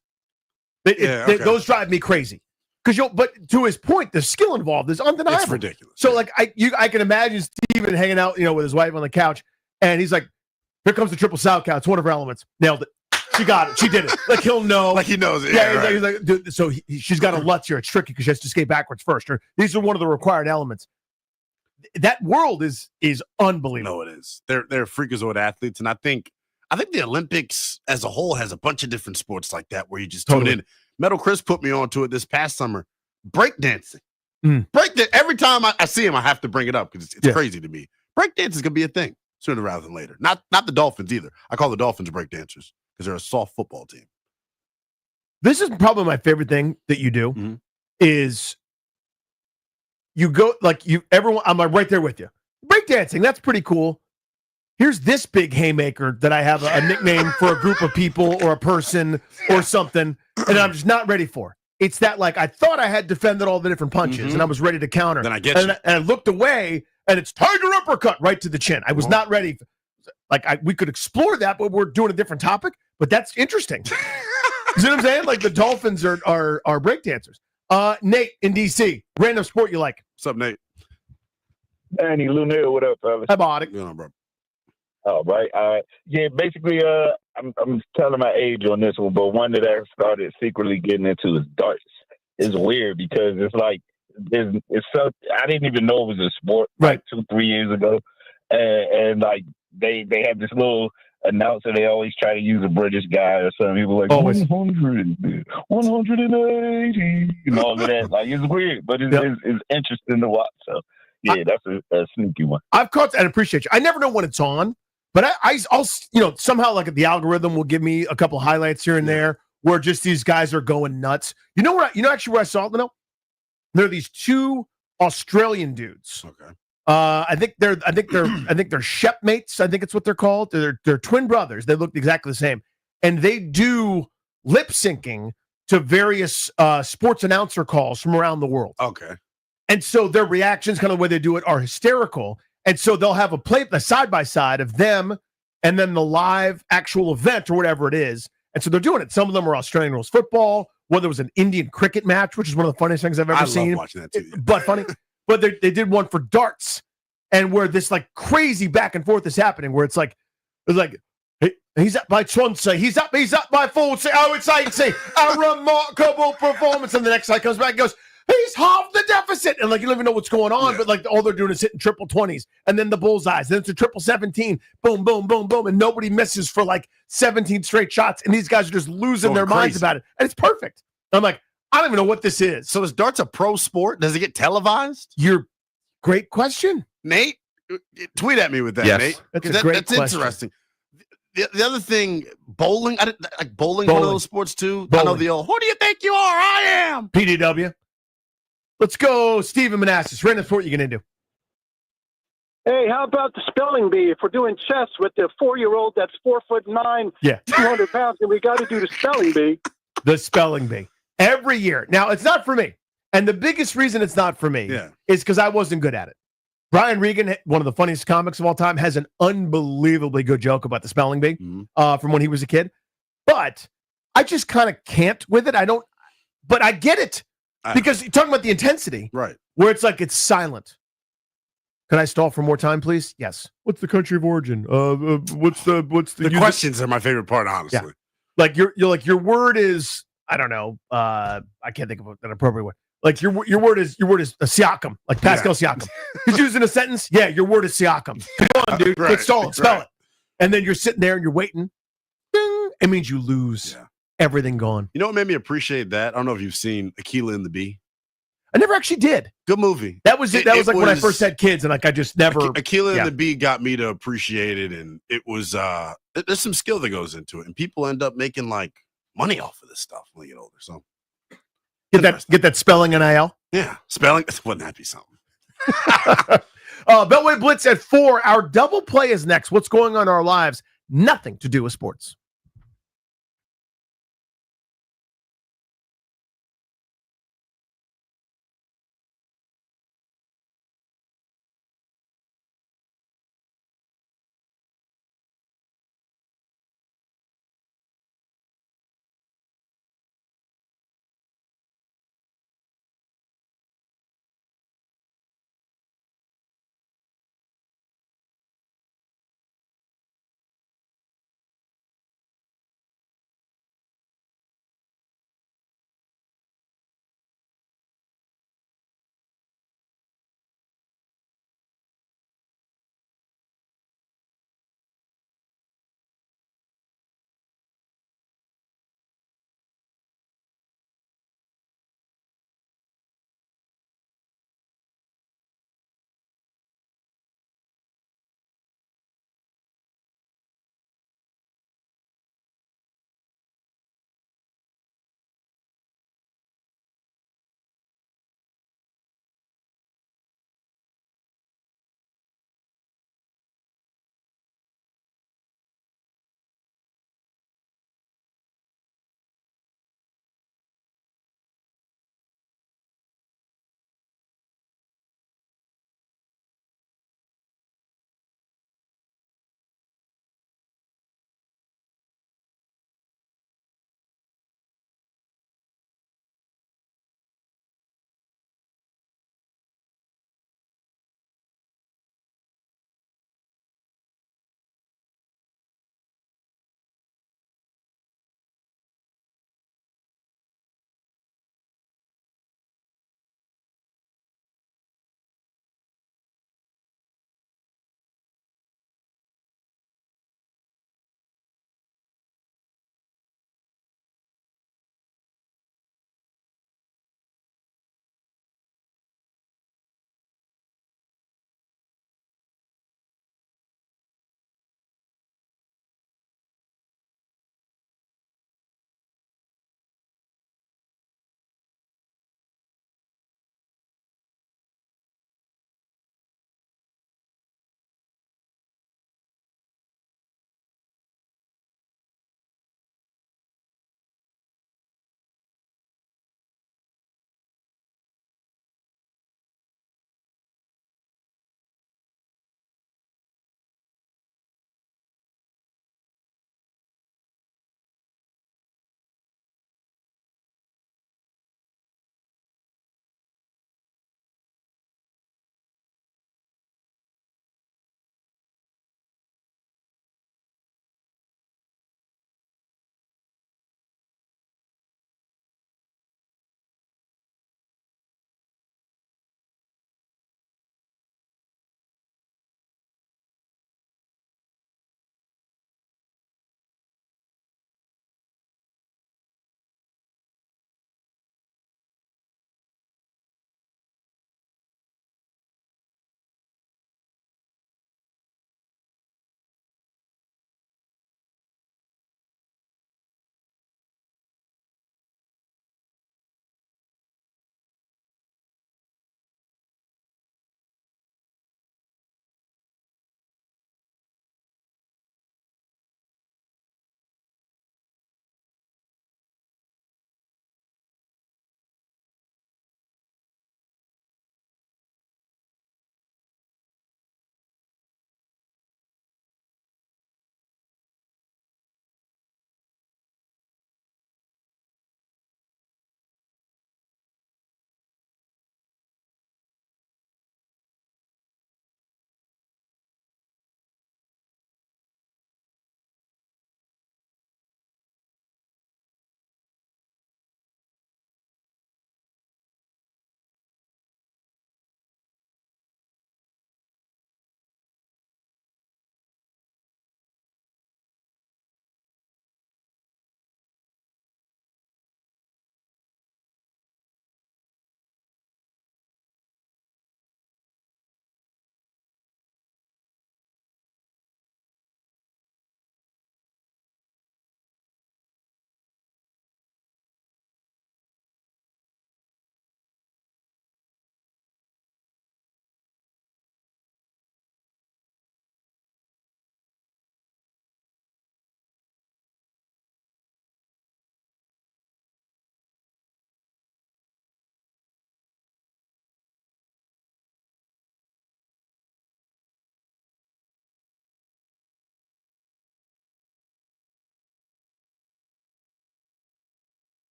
Those drive me crazy. But to his point, the skill involved is undeniable. It's ridiculous. So like I can imagine Steven hanging out, with his wife on the couch, and he's like, "Here comes the triple sow cow. It's one of her elements. Nailed it. She got it. She did it. Like he'll know. Like he knows it. Yeah, he's like, dude, so she's got a Lutz here. It's tricky because she has to skate backwards first. Or these are one of the required elements. That world is unbelievable. No, it is. They're freakazoid athletes, and I think the Olympics as a whole has a bunch of different sports like that where you just tune in. Metal Chris put me onto it this past summer. Breakdancing. Every time I see him, I have to bring it up because it's crazy to me. Breakdancing is gonna be a thing sooner rather than later. Not the Dolphins either. I call the Dolphins breakdancers because they're a soft football team. This is probably my favorite thing that you do is you go everyone. I'm like right there with you. Breakdancing, that's pretty cool. Here's this big haymaker that I have a nickname for a group of people or a person or something, and I'm just not ready for. It's that I thought I had defended all the different punches, and I was ready to counter. Then I get you. And I looked away, and it's tiger uppercut right to the chin. I was not ready. We could explore that, but we're doing a different topic. But that's interesting. You see what I'm saying? Like the Dolphins are breakdancers. Nate in DC, random sport you like? What's up, Nate? Danny Lunel, what up, fellas? Hi, Body. Bro. Oh, right. Yeah, basically, I'm telling my age on this one, but one that I started secretly getting into is darts. It's weird because it's like it's so I didn't even know it was a sport like 2-3 years ago, and like they had this little announcer. They always try to use a British guy or something. People like 100, 180, and all of that. Like it's weird, but it's interesting to watch. So yeah, that's a sneaky one. I've caught and appreciate you. I never know when it's on, but I'll somehow like the algorithm will give me a couple highlights here and there where just these guys are going nuts. You know what? Actually where I saw it, there are these two Australian dudes. Okay. I think they're shepmates. I think it's what they're called. They're twin brothers. They look exactly the same, and they do lip syncing to various sports announcer calls from around the world. Okay. And so their reactions, kind of the way they do it, are hysterical. And so they'll have a side by side of them and then the live actual event or whatever it is. And so they're doing it. Some of them are Australian rules football. Whether it was an Indian cricket match, which is one of the funniest things I've ever seen. I love watching that too. But funny. But they did one for darts, and where this like crazy back and forth is happening, where it's like hey, he's up by 20, he's up by 40. Oh, it's 80. A remarkable performance. And the next guy comes back and goes, he's half the deficit. And like you don't even know what's going on, but like all they're doing is hitting triple 20s and then the bullseyes. Then it's a triple 17. Boom, boom, boom, boom. And nobody misses for like 17 straight shots. And these guys are just losing their minds about it. And it's perfect. I'm like, I don't even know what this is. So is darts a pro sport? Does it get televised? Great question. Nate, tweet at me with that, Yes. Nate. That's a great That's question. interesting. The other thing, bowling. Bowling, one of those sports too. I know the old, who do you think you are? I am. PDW. Let's go, Stephen Manassas. Random sport you get into. Hey, how about the spelling bee? If we're doing chess with the 4-year-old that's 4'9", 200 pounds, and we got to do the spelling bee. The spelling bee. Every year. Now, it's not for me. And the biggest reason it's not for me is because I wasn't good at it. Brian Regan, one of the funniest comics of all time, has an unbelievably good joke about the spelling bee from when he was a kid. But I just kind of can't with it. But I get it. Because you're talking about the intensity. Right. Where it's like it's silent. Can I stall for more time, please? Yes. What's the country of origin? What's the questions are my favorite part, honestly. Yeah. Like your word is, I don't know. I can't think of an appropriate word. Like your word is a Siakam, like Pascal Siakam. He's using a sentence. Yeah, your word is Siakam. Come on, dude. Let's stall it. Spell it. And then you're sitting there and you're waiting. Ding. It means you lose. Yeah. Everything gone. You know what made me appreciate that? I don't know if you've seen Aquila and the Bee. I never actually did. Good movie. That was it. That was like when I first had kids, and like I just never. Aquila and the Bee got me to appreciate it, and it was there's some skill that goes into it, and people end up making like money off of this stuff when they get older. So get that spelling NIL. Yeah, spelling. Wouldn't that be something? Beltway Blitz at 4. Our double play is next. What's going on in our lives? Nothing to do with sports.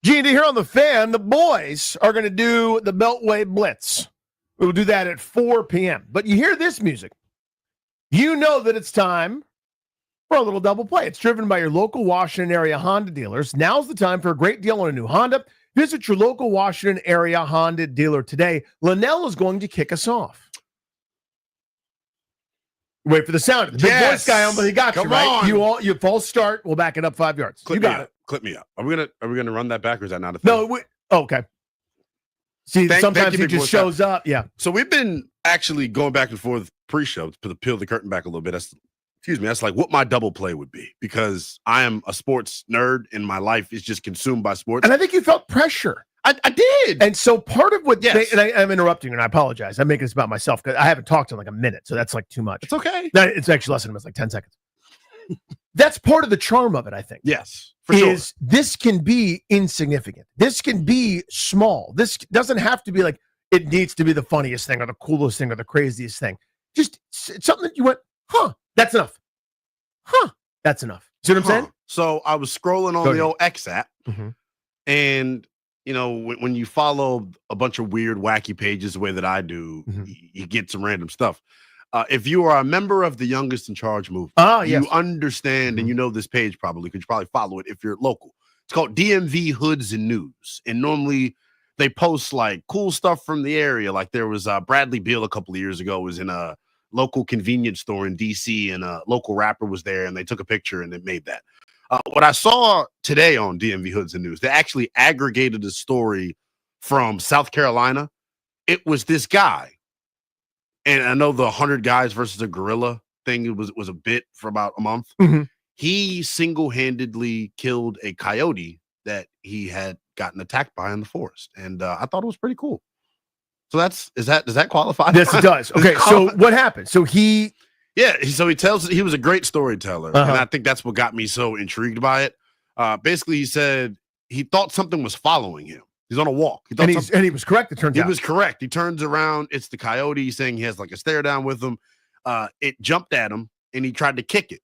G&D here on the Fan. The boys are going to do the Beltway Blitz. We will do that at 4 p.m. But you hear this music, you know that it's time for a little double play. It's driven by your local Washington area Honda dealers. Now's the time for a great deal on a new Honda. Visit your local Washington area Honda dealer today. Linnell is going to kick us off. Wait for the sound. The big voice guy, but he got you, right? You false start. We'll back it up 5 yards. Clip you me got up. it. Clip me up. Are we gonna run that back, or is that not a thing? No. Okay. See, sometimes he just shows up. Yeah. So we've been actually going back and forth pre-show to peel the curtain back a little bit. That's like what my double play would be, because I am a sports nerd and my life is just consumed by sports. And I think you felt pressure. I did. And so part of what, I'm interrupting and I apologize. I'm making this about myself because I haven't talked in like a minute. So that's like too much. It's okay. No, it's actually less than it's like 10 seconds. That's part of the charm of it, I think. Yes, for sure. This can be insignificant. This can be small. This doesn't have to be like, it needs to be the funniest thing or the coolest thing or the craziest thing. Just something that you went, that's enough. That's enough. See what I'm saying? So I was scrolling on the old X app, and when you follow a bunch of weird, wacky pages the way that I do, you get some random stuff. If you are a member of the Youngest in Charge movement, you understand and you know this page probably, because you probably follow it if you're local. It's called DMV Hoods and News. And normally they post like cool stuff from the area. Like there was Bradley Beal a couple of years ago was in a local convenience store in DC, and a local rapper was there, and they took a picture and it made that. What I saw today on DMV Hoods and News, they actually aggregated a story from South Carolina. It was this guy. And I know the 100 guys versus a gorilla thing was a bit for about a month. He single-handedly killed a coyote that he had gotten attacked by in the forest. And I thought it was pretty cool. So does that qualify? Yes, it does. Okay, so what happened? So he tells he was a great storyteller. And I think that's what got me so intrigued by it. Basically, he said he thought something was following him. He's on a walk. And he was correct, it turns out. He was correct. He turns around. It's the coyote. He's saying he has like a stare down with him. It jumped at him, and he tried to kick it.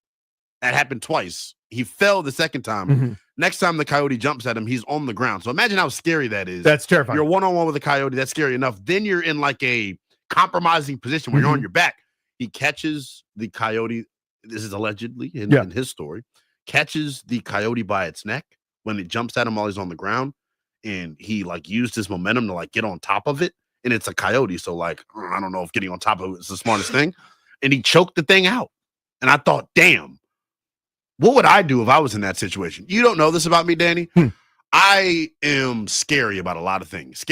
That happened twice. He fell the second time. Next time the coyote jumps at him, he's on the ground. So imagine how scary that is. That's terrifying. You're one-on-one with a coyote. That's scary enough. Then you're in like a compromising position where you're on your back. He catches the coyote. This is allegedly in his story. Catches the coyote by its neck when it jumps at him while he's on the ground. And he like used his momentum to like get on top of it. And it's a coyote. So like, I don't know if getting on top of it is the smartest thing. And he choked the thing out. And I thought, damn, what would I do if I was in that situation? You don't know this about me, Danny. I am scared of a lot of things.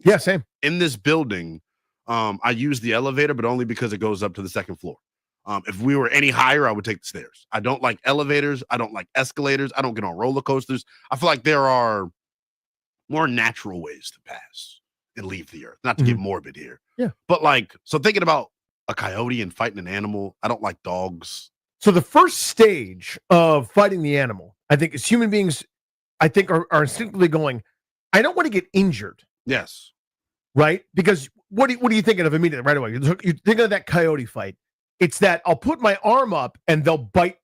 Yeah, same. In this building, I use the elevator, but only because it goes up to the second floor. If we were any higher, I would take the stairs. I don't like elevators. I don't like escalators. I don't get on roller coasters. I feel like there are more natural ways to pass and leave the earth. Not to get morbid here. Yeah. But like, so thinking about a coyote and fighting an animal, I don't like dogs. So the first stage of fighting the animal, I think, as human beings, I think are instinctively going, I don't want to get injured. Yes. Right? Because what are you thinking of immediately right away? You're thinking of that coyote fight. It's that I'll put my arm up and they'll bite.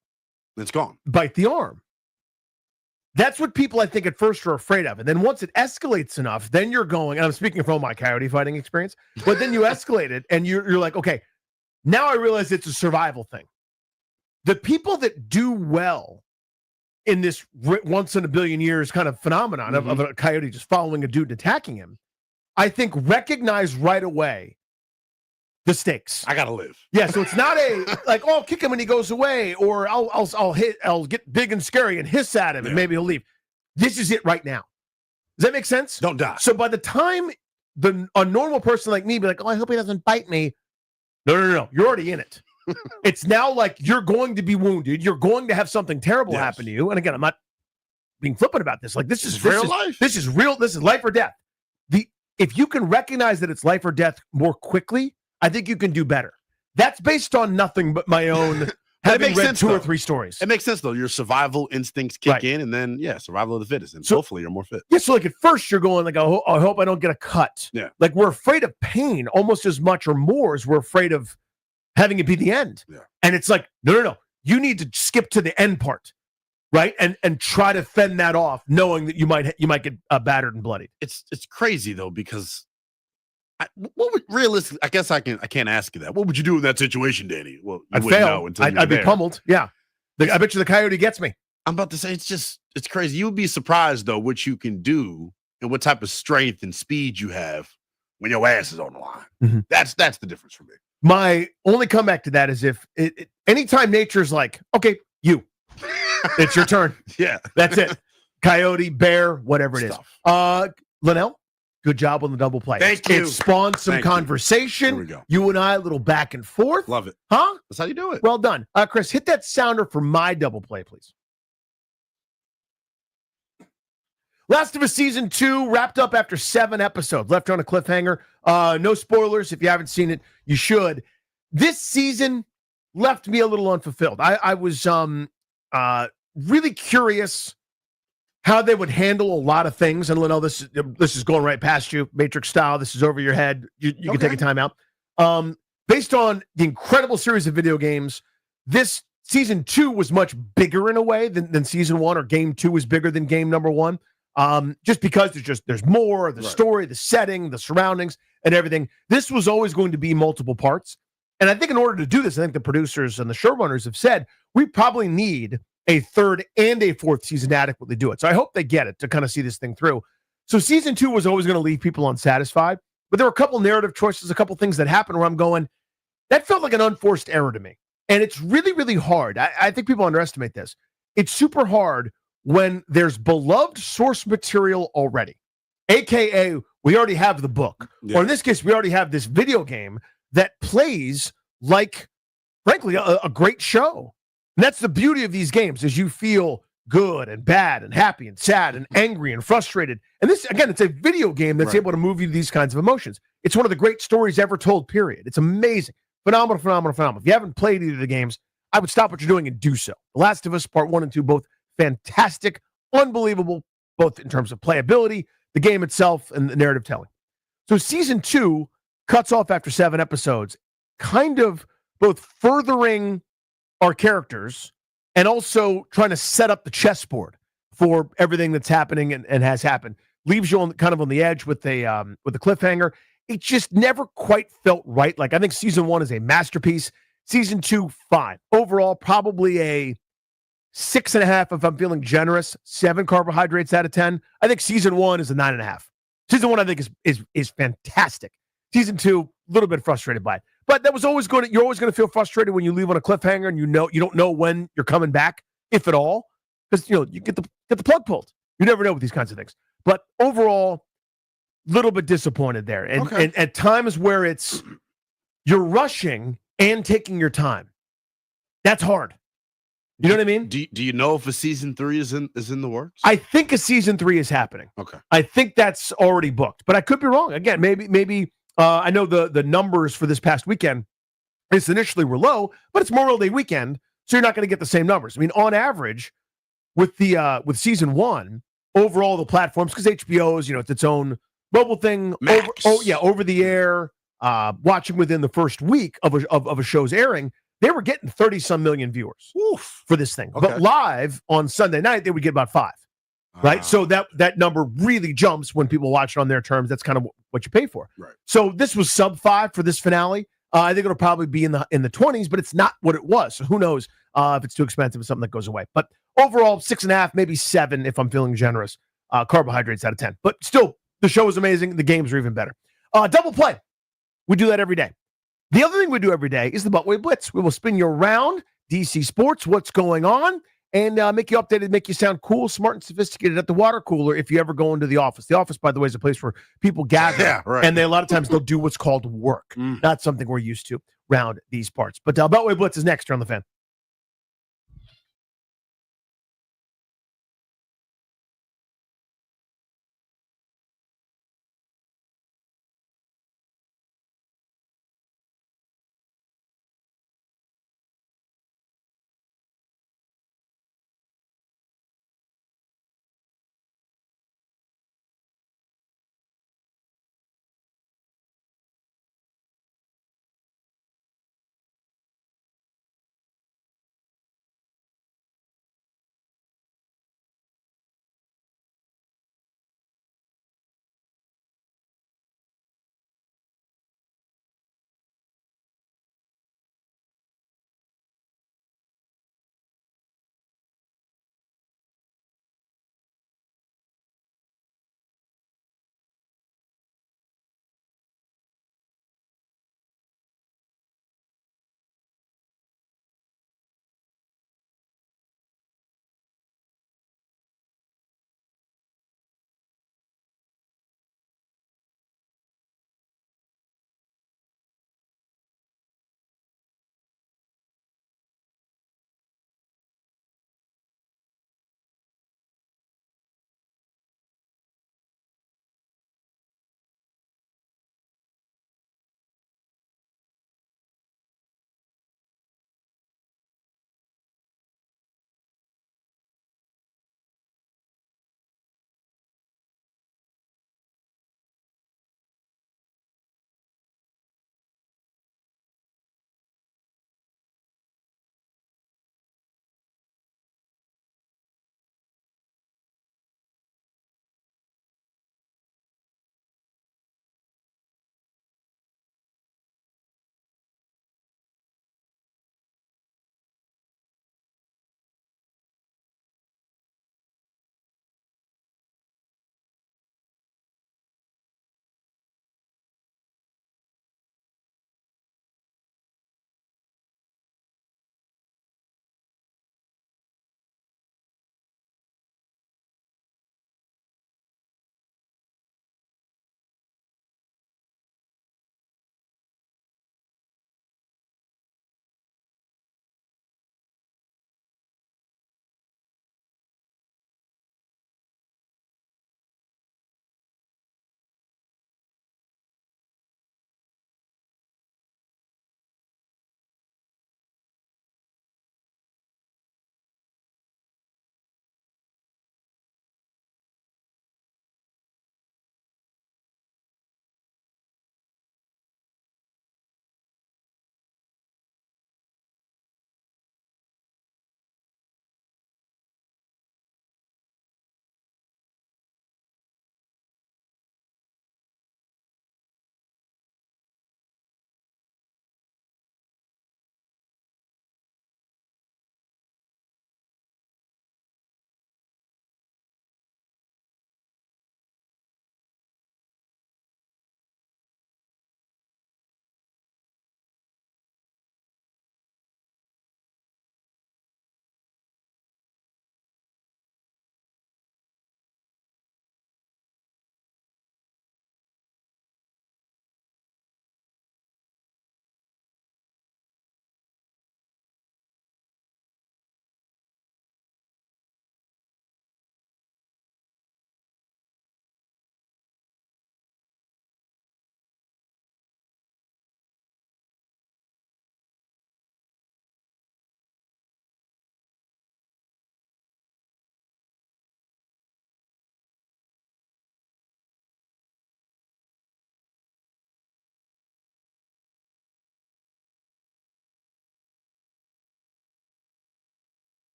It's gone. Bite the arm. That's what people, I think, at first are afraid of. And then once it escalates enough, then you're going, and I'm speaking from my coyote fighting experience, but then you escalate it and you're like, okay, now I realize it's a survival thing. The people that do well in this once in a billion years kind of phenomenon of a coyote just following a dude and attacking him, I think recognize right away the stakes. I gotta live. Yeah, so it's not like, oh, I'll kick him and he goes away, or I'll get big and scary and hiss at him and maybe he'll leave. This is it right now. Does that make sense? Don't die. So by the time a normal person like me be like, oh, I hope he doesn't bite me. No. You're already in it. It's now like you're going to be wounded. You're going to have something terrible happen to you. And again, I'm not being flippant about this. Like this is real life. This is real. This is life or death. If you can recognize that it's life or death more quickly, I think you can do better. That's based on nothing but my own having read two or three stories. It makes sense though. Your survival instincts kick in, and then survival of the fittest, and hopefully you're more fit. Yeah. So like at first you're going like, I hope I don't get a cut. Yeah. Like we're afraid of pain almost as much or more as we're afraid of having it be the end. Yeah. And it's like, no. You need to skip to the end part. right? And try to fend that off, knowing that you might get battered and bloodied. It's crazy though, because what would realistically? I guess I can't ask you that. What would you do in that situation, Danny? Well, you I'd wouldn't fail. know until I'd be there. pummeled. Yeah, I bet you the coyote gets me. I'm about to say it's crazy. You would be surprised though what you can do and what type of strength and speed you have when your ass is on the line. Mm-hmm. That's the difference for me. My only comeback to that is if anytime nature's like, okay, it's your turn. Yeah, that's it. Coyote, bear, whatever it is. Linnell, good job on the double play. Thank you. It spawned some conversation. Here we go. You and I, a little back and forth. Love it. Huh? That's how you do it. Well done. Chris, hit that sounder for my double play, please. Last of Us Season 2 wrapped up after 7 episodes. Left on a cliffhanger. No spoilers. If you haven't seen it, you should. This season left me a little unfulfilled. I was really curious how they would handle a lot of things. And Linnell, this is going right past you, Matrix style. This is over your head. You can take a time out. Based on the incredible series of video games, this Season 2 was much bigger in a way than Season 1, or Game 2 was bigger than Game number 1. Just because there's more, the story, the setting, the surroundings, and everything. This was always going to be multiple parts. And I think in order to do this, I think the producers and the showrunners have said, we probably need a 3rd and a 4th season to adequately do it. So I hope they get it to kind of see this thing through. So Season 2 was always going to leave people unsatisfied. But there were a couple narrative choices, a couple things that happened where I'm going, that felt like an unforced error to me. And it's really, really hard. I think people underestimate this. It's super hard when there's beloved source material already, AKA we already have the book, or in this case, we already have this video game that plays like, frankly, a great show. And that's the beauty of these games, is you feel good and bad and happy and sad and angry and frustrated. And this, again, it's a video game that's able to move you to these kinds of emotions. It's one of the great stories ever told, period. It's amazing. Phenomenal, phenomenal, phenomenal. If you haven't played either of the games, I would stop what you're doing and do so. The Last of Us Part 1 and 2, both fantastic, unbelievable, both in terms of playability, the game itself, and the narrative telling. So Season 2 cuts off after 7 episodes, kind of both furthering our characters and also trying to set up the chessboard for everything that's happening and has happened. Leaves you kind of on the edge with a cliffhanger. It just never quite felt right. Like, I think Season 1 is a masterpiece. Season 2, fine. Overall, probably a 6.5 if I'm feeling generous. 7 carbohydrates out of 10. I think Season 1 is a 9.5. Season 1, I think, is fantastic. Season 2, a little bit frustrated by it. But that was always you're always going to feel frustrated when you leave on a cliffhanger and you don't know when you're coming back, if at all. Because you get the plug pulled. You never know with these kinds of things. But overall, little bit disappointed there. And at times where you're rushing and taking your time. That's hard. You know what I mean? Do you know if a Season 3 is in the works? I think a Season 3 is happening. Okay. I think that's already booked, but I could be wrong. Again, maybe I know the numbers for this past weekend initially were low, but it's Memorial Day weekend, so you're not going to get the same numbers. I mean, on average, with Season 1, overall the platforms, because HBO's, it's its own mobile thing, over the air, watching within the first week of a show's airing, they were getting 30-some million viewers for this thing. Okay. But live on Sunday night, they would get about 5. Right? So that number really jumps when people watch it on their terms. That's kind of what you pay for. Right. So this was sub 5 for this finale. I think it'll probably be in the 20s, but it's not what it was. So who knows if it's too expensive or something that goes away. But overall, 6.5, maybe 7 if I'm feeling generous. Carbohydrates out of 10. But still, the show is amazing. The games are even better. Double play. We do that every day. The other thing we do every day is the Beltway Blitz. We will spin you around DC Sports, what's going on, and make you updated, make you sound cool, smart, and sophisticated at the water cooler if you ever go into the office. The office, by the way, is a place where people gather, and a lot of times they'll do what's called work. Not something we're used to around these parts. But Beltway Blitz is next here on The Fan.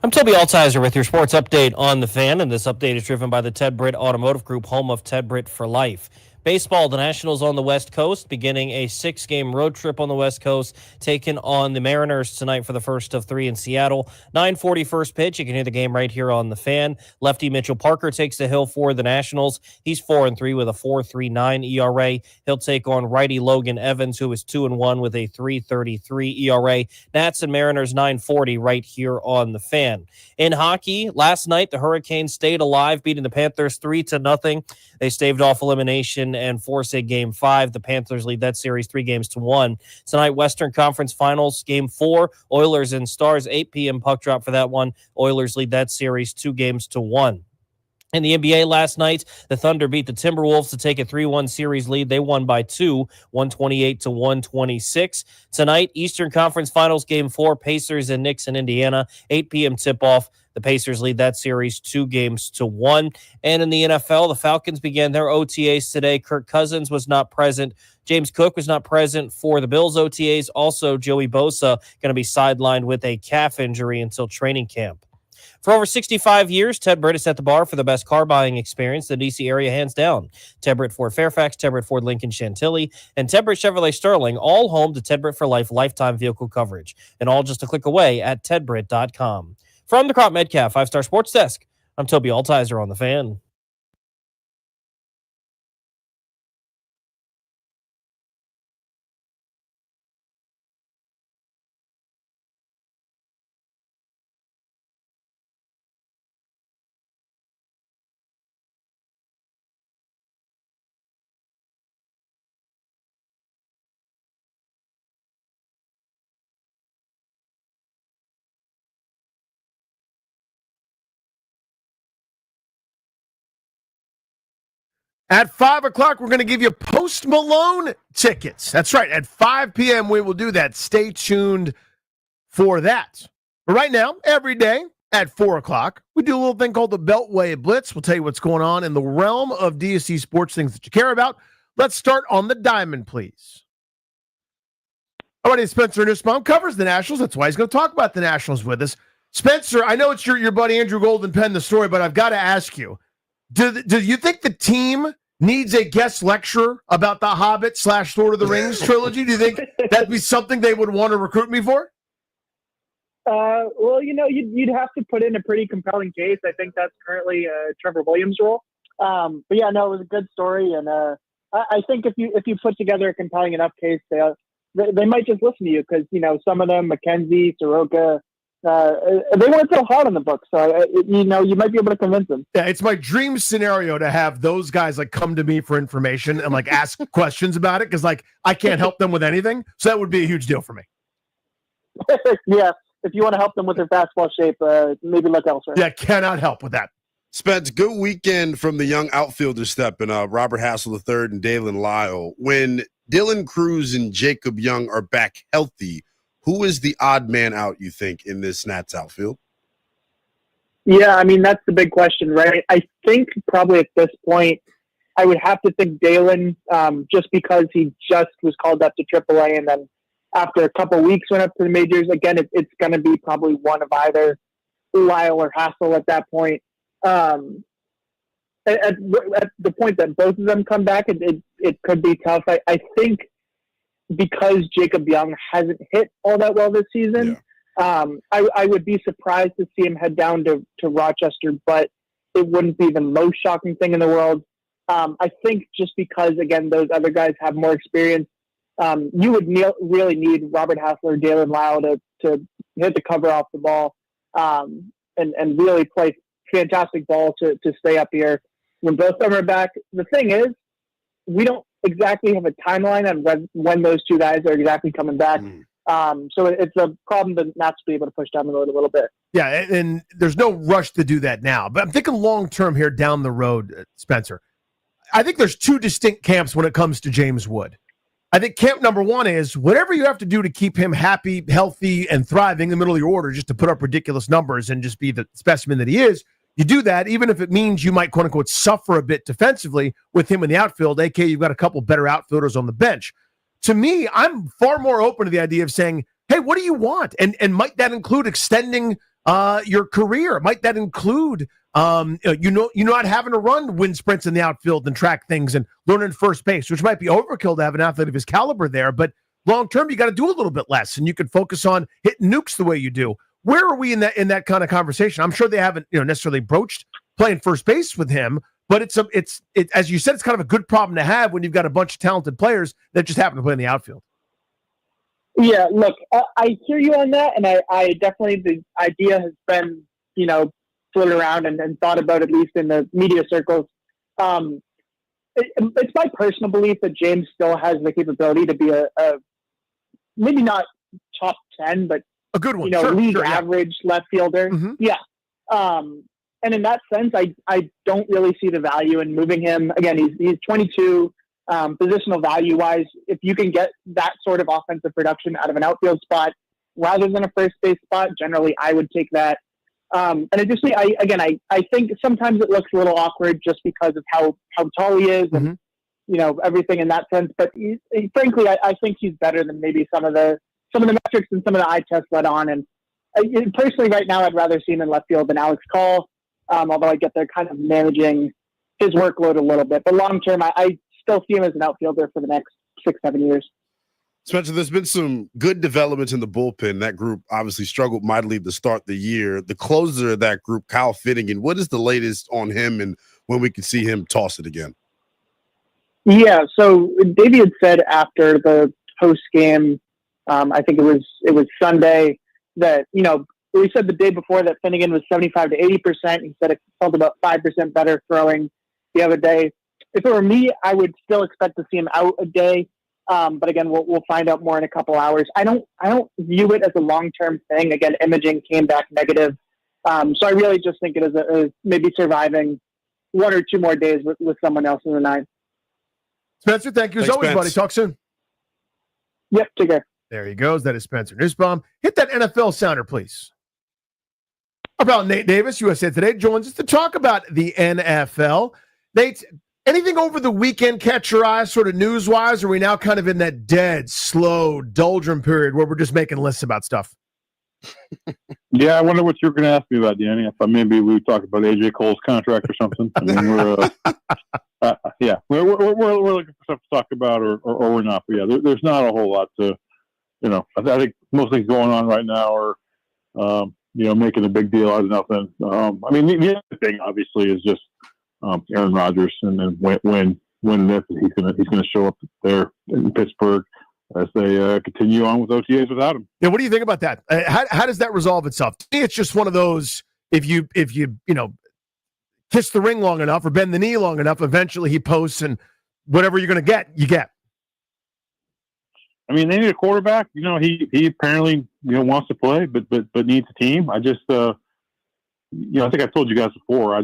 I'm Toby Altizer with your sports update on The Fan, and this update is driven by the Ted Britt Automotive Group, home of Ted Britt for life. Baseball, the Nationals on the West Coast, beginning a 6-game road trip on the West Coast, taking on the Mariners tonight for the first of 3 in Seattle. 9:40 first pitch. You can hear the game right here on The Fan. Lefty Mitchell Parker takes the hill for the Nationals. He's 4-3 with a 4.39 ERA. He'll take on righty Logan Evans, who is 2-1 with a 3.33 ERA. Nats and Mariners 9:40 right here on The Fan. In hockey, last night the Hurricanes stayed alive, beating the Panthers 3-0. They staved off elimination and force a Game 5. The Panthers lead that series 3-1. Tonight, Western Conference Finals, Game 4, Oilers and Stars, 8 p.m. puck drop for that one. Oilers lead that series 2-1. In the NBA last night, the Thunder beat the Timberwolves to take a 3-1 series lead. They won by 2, 128-126. Tonight, Eastern Conference Finals, Game 4, Pacers and Knicks in Indiana, 8 p.m. tip-off. The Pacers lead that series 2-1. And in the NFL, the Falcons began their OTAs today. Kirk Cousins was not present. James Cook was not present for the Bills OTAs. Also, Joey Bosa going to be sidelined with a calf injury until training camp. For over 65 years, Ted Britt has set the bar for the best car buying experience in the D.C. area, hands down. Ted Britt Ford Fairfax, Ted Britt Ford Lincoln Chantilly, and Ted Britt Chevrolet Sterling, all home to Ted Britt for Life lifetime vehicle coverage, and all just a click away at tedbritt.com. From the Crop Metcalf 5-Star Sports Desk, I'm Toby Altizer on The Fan. At 5 o'clock, we're going to give you Post Malone tickets. That's right. At 5 p.m., we will do that. Stay tuned for that. But right now, every day at 4 o'clock, we do a little thing called the Beltway Blitz. We'll tell you what's going on in the realm of DSC sports, things that you care about. Let's start on the diamond, please. Our buddy Spencer Nussbaum covers the Nationals. That's why he's going to talk about the Nationals with us. Spencer, I know it's your buddy Andrew Golden penned the story, but I've got to ask you, do you think the team needs a guest lecturer about the Hobbit / Lord of the Rings trilogy? Do you think that'd be something they would want to recruit me for? Well, you'd have to put in a pretty compelling case. I think that's currently Trevor Williams' role. But yeah, no, it was a good story, and I think if you put together a compelling enough case, they might just listen to you because some of them, Mackenzie, Soroka, they weren't so hard on the book, so you might be able to convince them. Yeah, it's my dream scenario to have those guys come to me for information and ask questions about it because I can't help them with anything, so that would be a huge deal for me. Yeah, if you want to help them with their fastball shape, maybe look elsewhere. Yeah, cannot help with that. Spence, good weekend from the young outfielders stepping up, Robert Hassel III and Dalen Lyle. When Dylan Cruz and Jacob Young are back healthy, who is the odd man out, you think, in this Nats outfield? Yeah, I mean, that's the big question, right? I think probably at this point, I would have to think Dalen, just because he just was called up to AAA and then after a couple of weeks went up to the majors. Again, it's going to be probably one of either Lyle or Hassel at that point. At the point that both of them come back, it could be tough. I think because Jacob Young hasn't hit all that well this season, I would be surprised to see him head down to Rochester, but it wouldn't be the most shocking thing in the world. I think just because, again, those other guys have more experience, you would really need Robert Hassler, Dalen Lyle to hit the cover off the ball and really play fantastic ball to stay up here when both of them are back. The thing is, we don't exactly have a timeline on when those two guys are exactly coming back. So it's a problem that Nats will be able to push down the road a little bit. Yeah, and there's no rush to do that now. But I'm thinking long-term here down the road, Spencer. I think there's two distinct camps when it comes to James Wood. I think camp number one is whatever you have to do to keep him happy, healthy, and thriving in the middle of your order just to put up ridiculous numbers and just be the specimen that he is. You do that, even if it means you might, quote-unquote, suffer a bit defensively with him in the outfield, aka you've got a couple better outfielders on the bench. To me, I'm far more open to the idea of saying, hey, what do you want? And might that include extending your career? Might that include not having to run wind sprints in the outfield and track things and learning first base, which might be overkill to have an athlete of his caliber there, but long term, you got to do a little bit less, and you can focus on hitting nukes the way you do. Where are we in that kind of conversation? I'm sure they haven't necessarily broached playing first base with him, but it's as you said, it's kind of a good problem to have when you've got a bunch of talented players that just happen to play in the outfield. Yeah, look, I hear you on that, and I definitely, the idea has been, floated around and thought about, at least in the media circles. It's my personal belief that James still has the capability to be a maybe not top 10, but a good one, league average left fielder. Mm-hmm. Yeah. And in that sense, I don't really see the value in moving him. Again, he's 22. Positional value wise, if you can get that sort of offensive production out of an outfield spot rather than a first base spot, generally I would take that. And additionally, I think sometimes it looks a little awkward just because of how tall he is and everything in that sense. But frankly, I think he's better than maybe some of the metrics and some of the eye tests let on. And personally, right now, I'd rather see him in left field than Alex Call. Although I get they're kind of managing his workload a little bit, but long term, I still see him as an outfielder for the next 6-7 years. Spencer, there's been some good developments in the bullpen. That group obviously struggled mightily to start the year. The closer of that group, Kyle Finnegan, what is the latest on him and when we can see him toss it again? Yeah, so Davey had said after the post game, I think it was Sunday, that we said the day before that Finnegan was 75 to 80%. He said it felt about 5% better throwing the other day. If it were me, I would still expect to see him out a day. But again, we'll find out more in a couple hours. I don't view it as a long-term thing. Again, imaging came back negative. So I really just think it is a maybe surviving 1 or 2 more days with someone else in the ninth. Spencer, thank you as always, buddy. Talk soon. Yep, take care. There he goes. That is Spencer Nussbaum. Hit that NFL sounder, please. Our pal Nate Davis, USA Today, joins us to talk about the NFL. Nate, anything over the weekend catch your eye, sort of news-wise, or are we now kind of in that dead, slow, doldrum period where we're just making lists about stuff? Yeah, I wonder what you're going to ask me about, Danny. If maybe we talk about AJ Cole's contract or something. I mean, we're looking for stuff to talk about, or we're not. But yeah, there's not a whole lot to, I think most things going on right now are, making a big deal out of nothing. I mean, the other thing obviously is just Aaron Rodgers, and then when he's going to show up there in Pittsburgh as they continue on with OTAs without him. Yeah, what do you think about that? How does that resolve itself? To me, it's just one of those. If you kiss the ring long enough or bend the knee long enough, eventually he posts, and whatever you're going to get, you get. I mean, they need a quarterback. He apparently wants to play, but needs a team. I just I think I told you guys before. I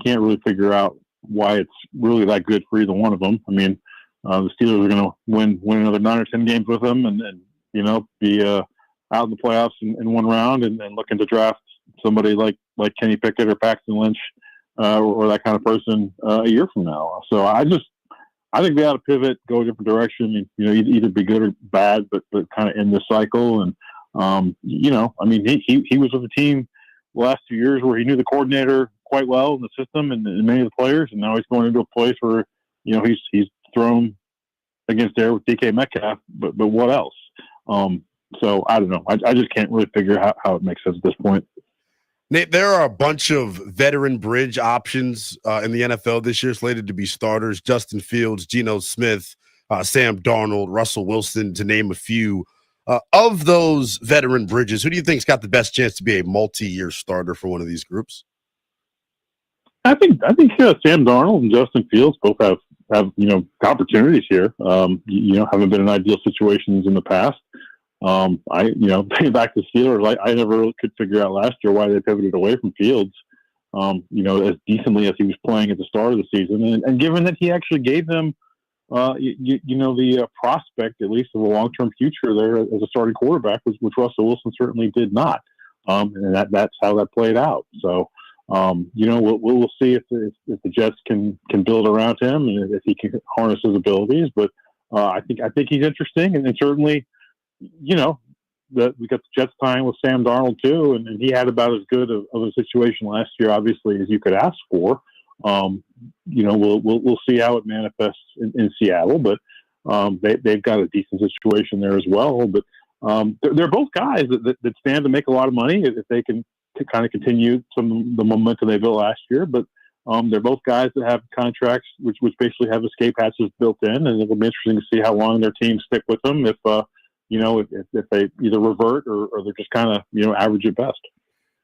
can't really figure out why it's really that good for either one of them. I mean, the Steelers are going to win another 9 or 10 games with them, and be out in the playoffs in one round, and looking to draft somebody like Kenny Pickett or Paxton Lynch or that kind of person a year from now. So I think they ought to pivot, go a different direction, and, either be good or bad, but kind of end this cycle. And, I mean, he was with the team the last 2 years where he knew the coordinator quite well in the system and many of the players. And now he's going into a place where, he's thrown against there with DK Metcalf, but what else? So I don't know. I just can't really figure out how it makes sense at this point. Nate, there are a bunch of veteran bridge options in the NFL this year slated to be starters. Justin Fields, Geno Smith, Sam Darnold, Russell Wilson, to name a few. Of those veteran bridges, who do you think's got the best chance to be a multi-year starter for one of these groups? I think Sam Darnold and Justin Fields both have opportunities here. Haven't been in ideal situations in the past. Back to Steelers, I never really could figure out last year why they pivoted away from Fields, as decently as he was playing at the start of the season. And given that he actually gave them, the prospect, at least of a long-term future there as a starting quarterback, which Russell Wilson certainly did not. And that's how that played out. So, we'll see if the Jets can build around him and if he can harness his abilities. But I think he's interesting, and certainly, that we got the Jets tying with Sam Darnold too, and he had about as good of a situation last year, obviously, as you could ask for. We'll see how it manifests in Seattle, but they've got a decent situation there as well. But they're both guys that stand to make a lot of money if they can kind of continue some of the momentum they built last year. But they're both guys that have contracts which basically have escape hatches built in, and it'll be interesting to see how long their teams stick with them if they either revert or they're just kind of average at best.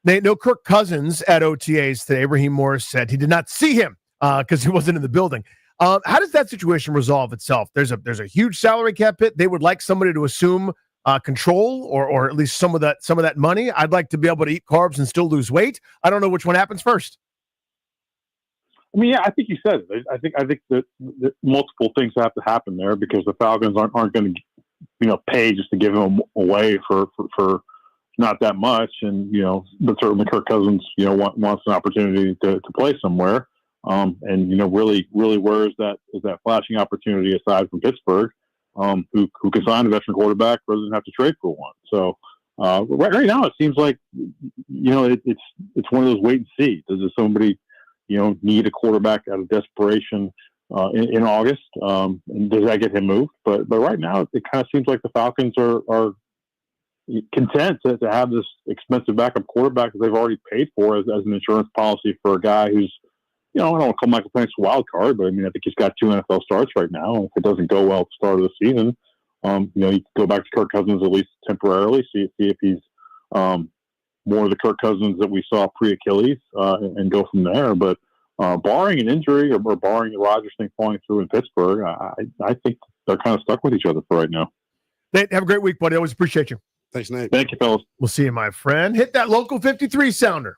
Nate, no Kirk Cousins at OTAs today. Raheem Morris said he did not see him because he wasn't in the building. How does that situation resolve itself? There's a huge salary cap hit. They would like somebody to assume control or at least some of that money. I'd like to be able to eat carbs and still lose weight. I don't know which one happens first. I mean, yeah, I think you said it. I think that multiple things have to happen there because the Falcons aren't going to pay just to give him away for not that much, and but certainly Kirk Cousins wants an opportunity to play somewhere, and really where is that flashing opportunity aside from Pittsburgh, who can sign a veteran quarterback rather than have to trade for one. So right now it seems like it's one of those wait and see. Does somebody need a quarterback out of desperation in August, and does that get him moved? But right now it kind of seems like the Falcons are content to have this expensive backup quarterback that they've already paid for as an insurance policy for a guy who's, I don't want to call Michael Penix a wild card, but I mean, I think he's got 2 NFL starts right now. If it doesn't go well at the start of the season, you can go back to Kirk Cousins at least temporarily, see if he's more of the Kirk Cousins that we saw pre-Achilles, and go from there. But barring an injury or barring the Rodgers thing falling through in Pittsburgh, I think they're kind of stuck with each other for right now. Nate, have a great week, buddy. Always appreciate you. Thanks, Nate. Thank you, fellas. We'll see you, my friend. Hit that local 53 sounder.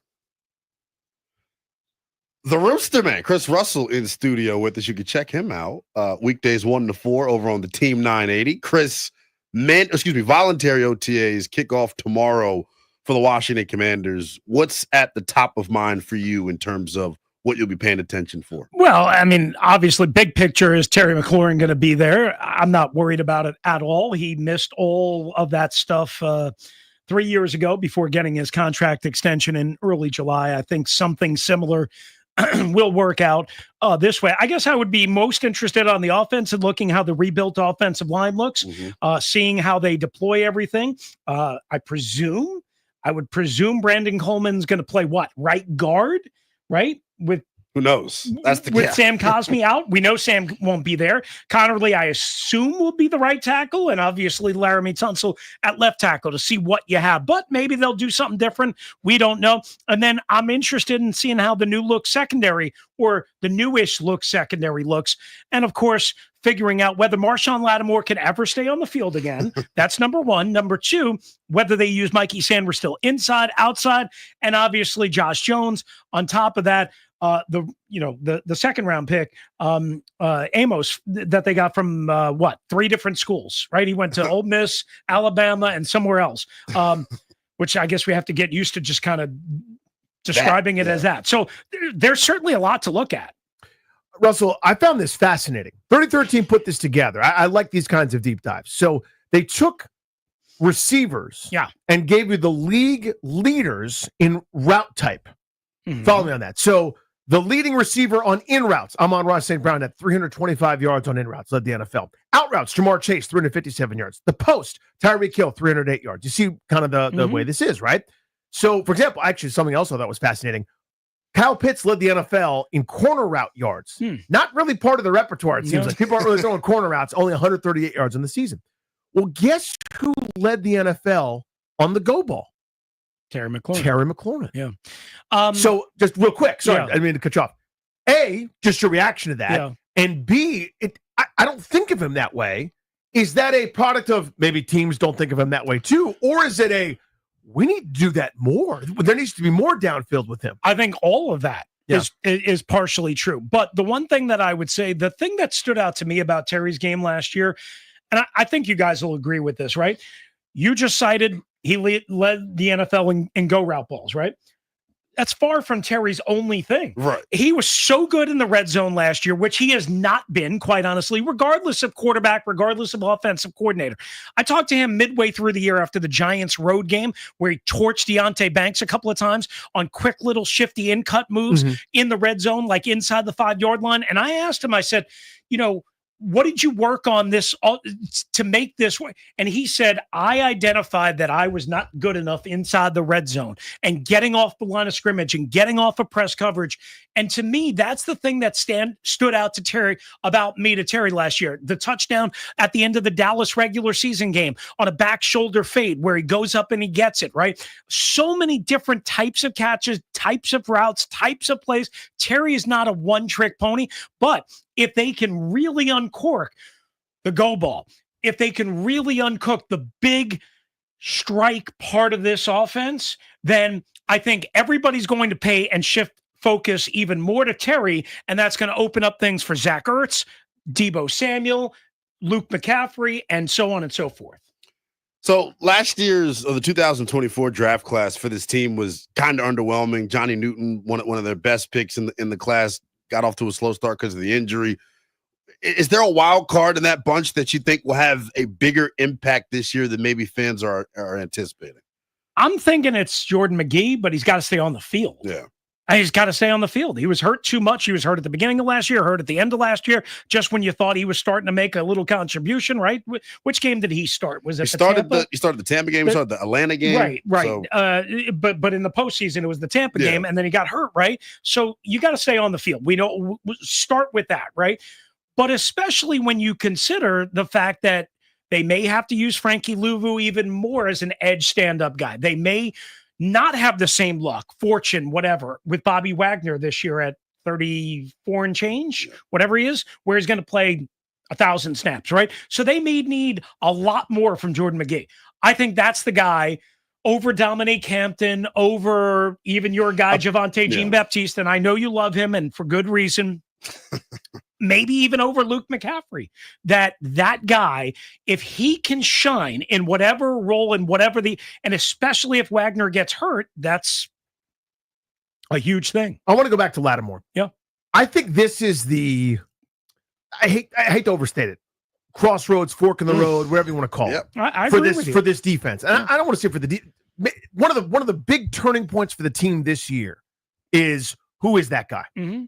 The Rooster Man, Chris Russell, in studio with us. You can check him out weekdays 1 to 4 over on the Team 980. Chris, voluntary OTAs kick off tomorrow for the Washington Commanders. What's at the top of mind for you in terms of what you'll be paying attention for? Well, I mean, obviously, big picture is Terry McLaurin going to be there. I'm not worried about it at all. He missed all of that stuff 3 years ago before getting his contract extension in early July. I think something similar will work out this way. I guess I would be most interested on the offense and looking how the rebuilt offensive line looks, seeing how they deploy everything. I would presume Brandon Coleman's going to play what? Right guard, right? With who knows? That's the with Sam Cosmi out. We know Sam won't be there. Connerly, I assume, will be the right tackle, and obviously Laramie Tunsil at left tackle to see what you have. But maybe they'll do something different. We don't know. And then I'm interested in seeing how the new look secondary or the newish look secondary looks. And of course, figuring out whether Marshawn Lattimore can ever stay on the field again. That's number one. Number two, whether they use Mikey Sanders still inside, outside, and obviously Josh Jones. On top of that, the second round pick, Amos, that they got from 3 different schools, right? He went to Ole Miss, Alabama, and somewhere else, which I guess we have to get used to just kind of describing it as that. So there's certainly a lot to look at. Russell, I found this fascinating. 3013 put this together. I like these kinds of deep dives. So they took receivers and gave you the league leaders in route type. Follow me on that. So the leading receiver on in routes, Amon-Ra St. Brown at 325 yards on in routes, led the NFL. Out routes, Jamar Chase, 357 yards. The post, Tyreek Hill, 308 yards. You see kind of the way this is, right? So, for example, actually something else I thought was fascinating. Kyle Pitts led the NFL in corner route yards. Not really part of the repertoire, it seems like. People aren't really throwing corner routes, only 138 yards in the season. Well, guess who led the NFL on the go ball? Terry McLaurin. Terry McLaurin. Yeah. So just real quick, sorry, I didn't mean to cut you off. A, just your reaction to that. Yeah. And B, I don't think of him that way. Is that a product of maybe teams don't think of him that way too? Or is it we need to do that more? There needs to be more downfield with him. I think all of that is partially true. But the one thing that I would say, the thing that stood out to me about Terry's game last year, and I think you guys will agree with this, right? You just cited he led the NFL in go route balls, right? that's far from Terry's only thing. Right. He was so good in the red zone last year, which he has not been, quite honestly, regardless of quarterback, regardless of offensive coordinator. I talked to him midway through the year after the Giants road game where he torched Deonte Banks a couple of times on quick little shifty in-cut moves in the red zone, like inside the 5-yard line. And I asked him, I said, what did you work on this to make this way? And he said, I identified that I was not good enough inside the red zone and getting off the line of scrimmage and getting off of press coverage. And to me, that's the thing that stood out to Terry last year. The touchdown at the end of the Dallas regular season game on a back shoulder fade where he goes up and he gets it, right? So many different types of catches, types of routes, types of plays. Terry is not a one-trick pony, but if they can really uncork the go ball, if they can really uncook the big strike part of this offense, then I think everybody's going to pay and shift focus even more to Terry, and that's going to open up things for Zach Ertz, Deebo Samuel, Luke McCaffrey, and so on and so forth. So last year's the 2024 draft class for this team was kind of underwhelming. Johnny Newton, one of their best picks in the class, got off to a slow start because of the injury. Is there a wild card in that bunch that you think will have a bigger impact this year than maybe fans are anticipating? I'm thinking it's Jordan McGee, but he's got to stay on the field. Yeah. He's got to stay on the field. He was hurt too much. He was hurt at the beginning of last year, hurt at the end of last year, just when you thought he was starting to make a little contribution, right? Which game did he start? Was it he started the Tampa game, he started the Atlanta game. Right. So. But in the postseason, it was the Tampa game, and then he got hurt, right? So you got to stay on the field. We don't start with that, right? But especially when you consider the fact that they may have to use Frankie Louvu even more as an edge stand-up guy. They may not have the same luck, fortune, whatever, with Bobby Wagner this year at 34 and change, whatever he is, where he's going to play 1,000 snaps, right? So they may need a lot more from Jordan McGee. I think that's the guy over Dominique Hampton, over even your guy, Javonte Jean-Baptiste, and I know you love him, and for good reason. Maybe even over Luke McCaffrey, that guy, if he can shine in whatever role and whatever and especially if Wagner gets hurt, that's a huge thing. I want to go back to Lattimore. Yeah. I think this is I hate to overstate it. Crossroads, fork in the road, whatever you want to call it. I agree with you. For this defense. And I don't want to say for one of the big turning points for the team this year is who is that guy? Mm-hmm.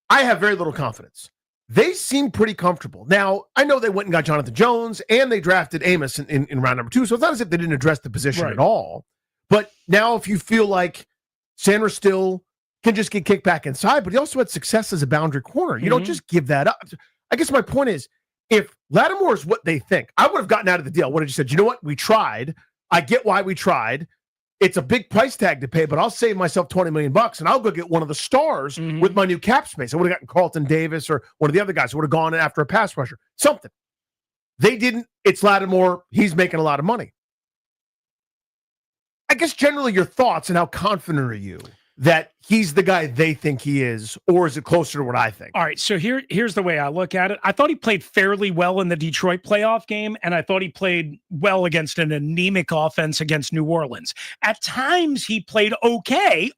I have very little confidence. They seem pretty comfortable. Now, I know they went and got Jonathan Jones, and they drafted Amos in round number 2, so it's not as if they didn't address the position at all. But now if you feel like Sanders still can just get kicked back inside, but he also had success as a boundary corner. You don't just give that up. I guess my point is, if Lattimore is what they think, I would have gotten out of the deal. I would have just said, you know what? We tried. I get why we tried. It's a big price tag to pay, but I'll save myself $20 million and I'll go get one of the stars with my new cap space. I would have gotten Carlton Davis or one of the other guys who would have gone after a pass rusher. Something. They didn't. It's Lattimore. He's making a lot of money. I guess generally your thoughts and how confident are you that he's the guy they think he is, or is it closer to what I think? All right, so here's the way I look at it. I thought he played fairly well in the Detroit playoff game, and I thought he played well against an anemic offense against New Orleans. At times, he played okay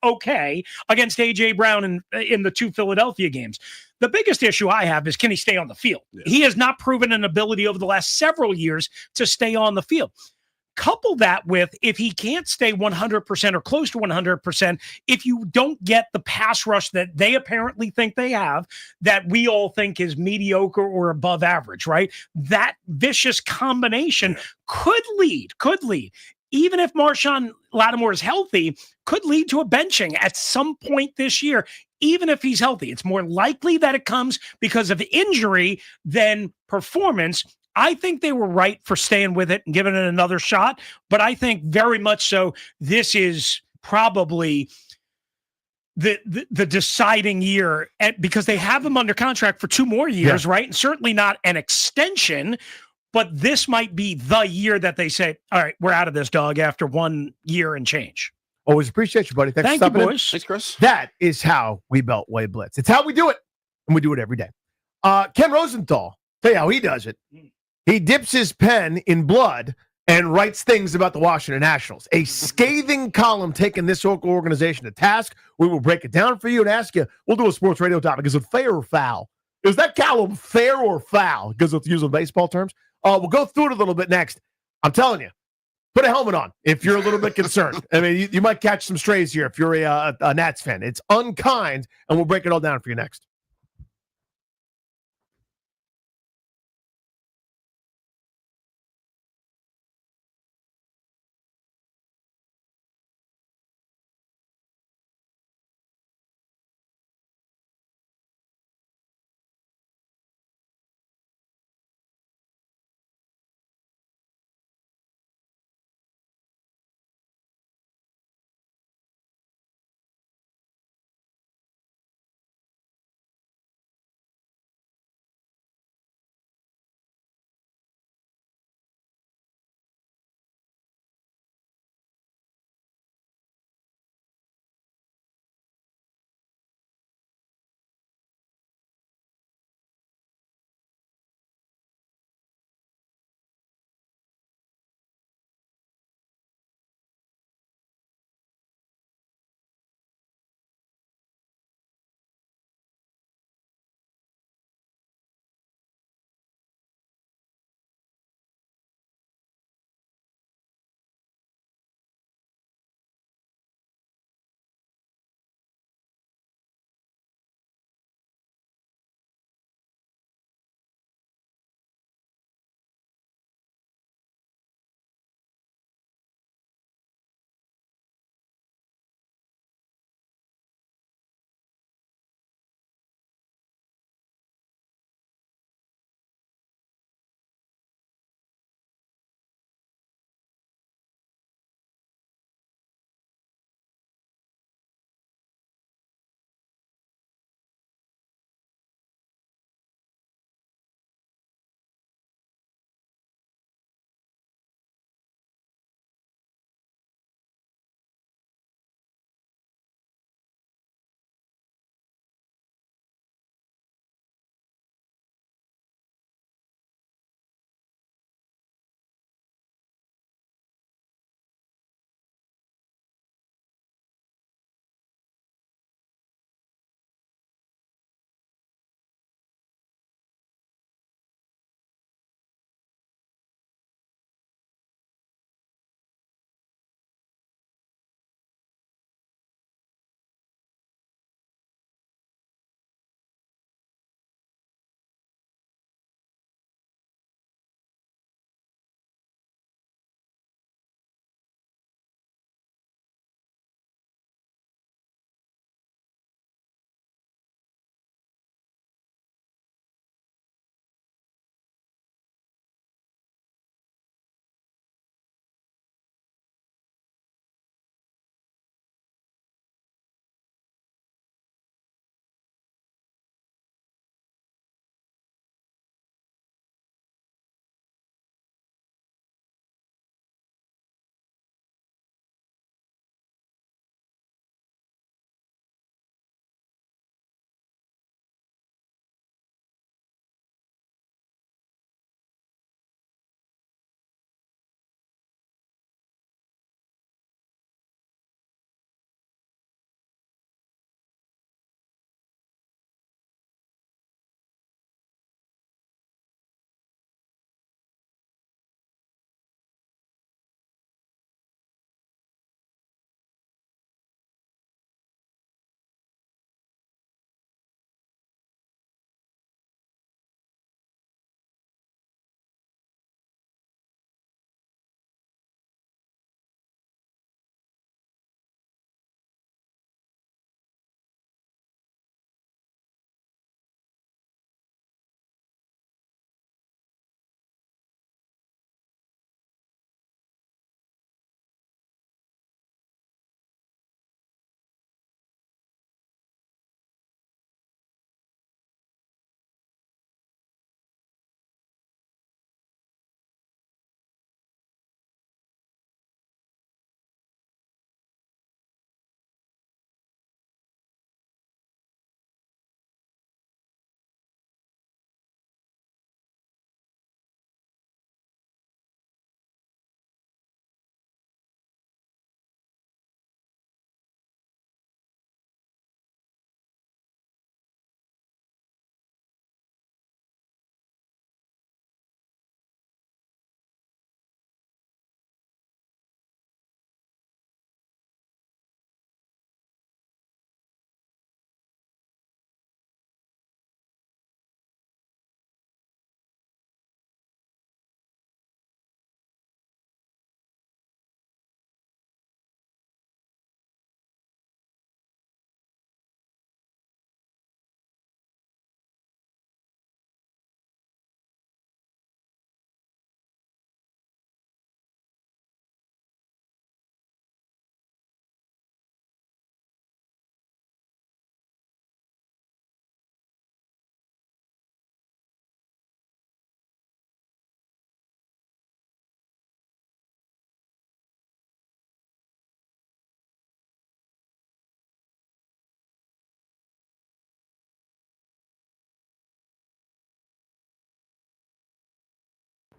against A.J. Brown in the 2 Philadelphia games. The biggest issue I have is, can he stay on the field? Yeah. He has not proven an ability over the last several years to stay on the field. Couple that with, if he can't stay 100% or close to 100%, if you don't get the pass rush that they apparently think they have, that we all think is mediocre or above average, right? That vicious combination could lead, even if Marshawn Lattimore is healthy, could lead to a benching at some point this year, even if he's healthy. It's more likely that it comes because of injury than performance. I think they were right for staying with it and giving it another shot, but I think very much so this is probably the deciding year, because they have him under contract for 2 more years, right? And certainly not an extension, but this might be the year that they say, all right, we're out of this, dog, after 1 year and change. Always appreciate you, buddy. Thank you, boys. Thanks, Chris. That is how we Beltway Blitz. It's how we do it, and we do it every day. Ken Rosenthal, tell you how he does it. He dips his pen in blood and writes things about the Washington Nationals. A scathing column taking this organization to task. We will break it down for you and ask you. We'll do a sports radio topic. Is it fair or foul? Is that column fair or foul? Because it's using baseball terms. We'll go through it a little bit next. I'm telling you, put a helmet on if you're a little bit concerned. I mean, you might catch some strays here if you're a Nats fan. It's unkind, and we'll break it all down for you next.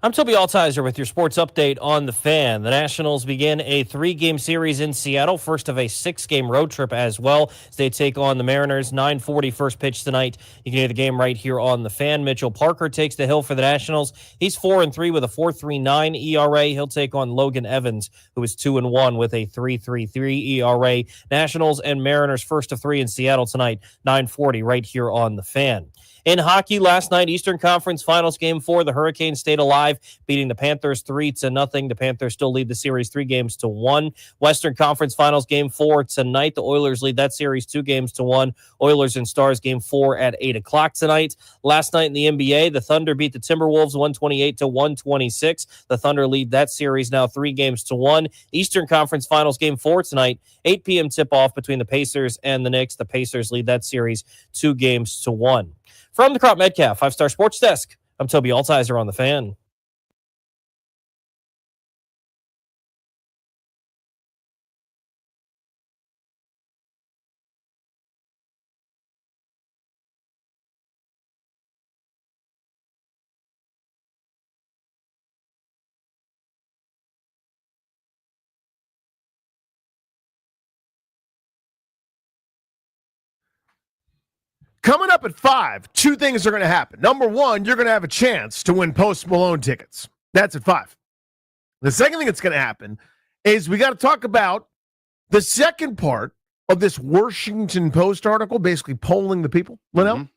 I'm Toby Altizer with your sports update on The Fan. The Nationals begin a 3-game series in Seattle, first of a 6-game road trip as well, as they take on the Mariners. 9:40 first pitch tonight. You can hear the game right here on The Fan. Mitchell Parker takes the hill for the Nationals. He's 4-3 with a 4.39 ERA. He'll take on Logan Evans, who is 2-1 with a 3.33 ERA. Nationals and Mariners first of 3 in Seattle tonight. 9:40 right here on The Fan. In hockey, last night, Eastern Conference Finals Game 4, the Hurricanes stayed alive, beating the Panthers 3-0. The Panthers still lead the series 3-1. Western Conference Finals Game 4 tonight. The Oilers lead that series 2-1. Oilers and Stars Game 4 at 8 o'clock tonight. Last night in the NBA, the Thunder beat the Timberwolves 128-126. The Thunder lead that series now 3-1. Eastern Conference Finals Game 4 tonight, 8 p.m. tip-off between the Pacers and the Knicks. The Pacers lead that series 2-1. From the Crop Metcalf 5-Star Sports Desk, I'm Toby Altizer on The Fan. Coming up at 5, 2 things are going to happen. Number 1, you're going to have a chance to win Post Malone tickets. That's at 5. The second thing that's going to happen is we got to talk about the second part of this Washington Post article, basically polling the people, Linnell,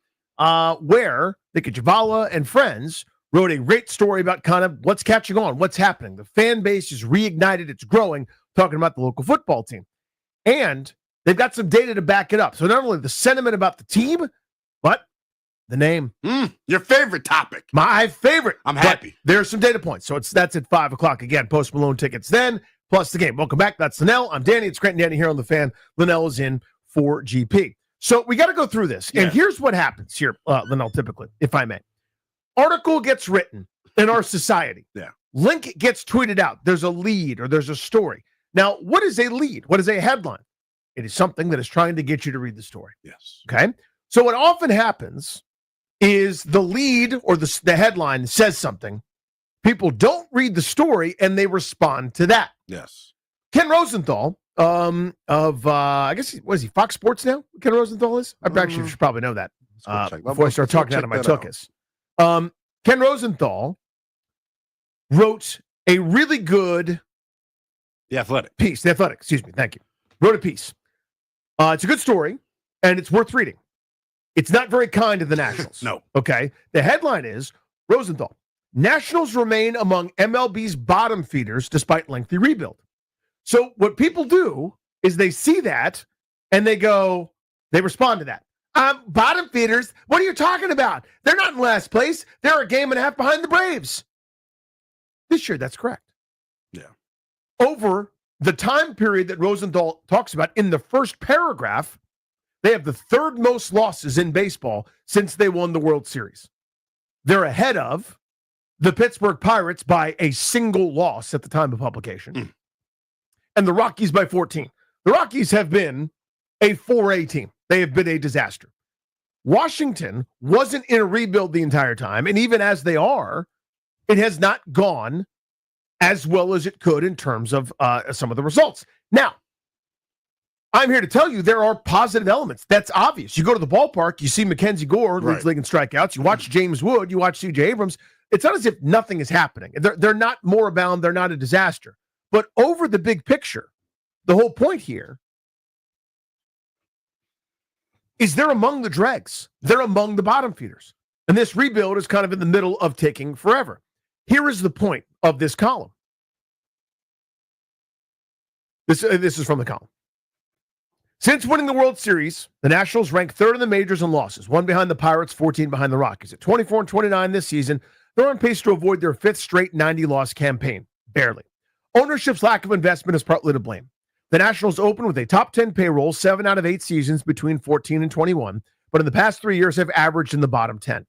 where Nick Javala and friends wrote a great story about kind of what's catching on, what's happening. The fan base is reignited, it's growing, talking about the local football team. And they've got some data to back it up. So not only the sentiment about the team, but the name. Your favorite topic. My favorite. I'm happy. There's some data points. So that's at 5 o'clock. Again, Post Malone tickets then, plus the game. Welcome back. That's Linnell. I'm Danny. It's Grant and Danny here on The Fan. Linnell is in for GP. So we got to go through this. And here's what happens here, Linnell, typically, if I may. Article gets written in our society. Yeah. Link gets tweeted out. There's a lead or there's a story. Now, what is a lead? What is a headline? It is something that is trying to get you to read the story. Yes. Okay? So what often happens is the lead or the headline says something. People don't read the story, and they respond to that. Yes. Ken Rosenthal I guess, what is he, Fox Sports now? Ken Rosenthal is? I actually should probably know that before I start talking out of my tuchus. Ken Rosenthal wrote a really good The Athletic. piece. The Athletic, excuse me. Thank you. Wrote a piece. It's a good story, and it's worth reading. It's not very kind to the Nationals. No. Okay? The headline is, Rosenthal, Nationals remain among MLB's bottom feeders despite lengthy rebuild. So what people do is they see that, and they respond to that. Bottom feeders? What are you talking about? They're not in last place. They're a game and a half behind the Braves. This year, that's correct. Yeah. Over the time period that Rosenthal talks about in the first paragraph, they have the third most losses in baseball since they won the World Series. They're ahead of the Pittsburgh Pirates by a single loss at the time of publication, and the Rockies by 14. The Rockies have been a 4A team. They have been a disaster. Washington wasn't in a rebuild the entire time, and even as they are, it has not gone as well as it could in terms of some of the results. Now, I'm here to tell you there are positive elements. That's obvious. You go to the ballpark, you see Mackenzie Gore, leads league in strikeouts. You watch James Wood, you watch C.J. Abrams. It's not as if nothing is happening. They're not moribund. They're not a disaster. But over the big picture, the whole point here is they're among the dregs. They're among the bottom feeders. And this rebuild is kind of in the middle of taking forever. Here is the point of this column. This is from the column. Since winning the World Series, the Nationals rank third in the majors in losses, 1 behind the Pirates, 14 behind the Rockies. At 24-29 this season, they're on pace to avoid their 5th straight 90-loss campaign. Barely. Ownership's lack of investment is partly to blame. The Nationals open with a top 10 payroll 7 out of 8 seasons between 14 and 21, but in the past 3 years have averaged in the bottom 10.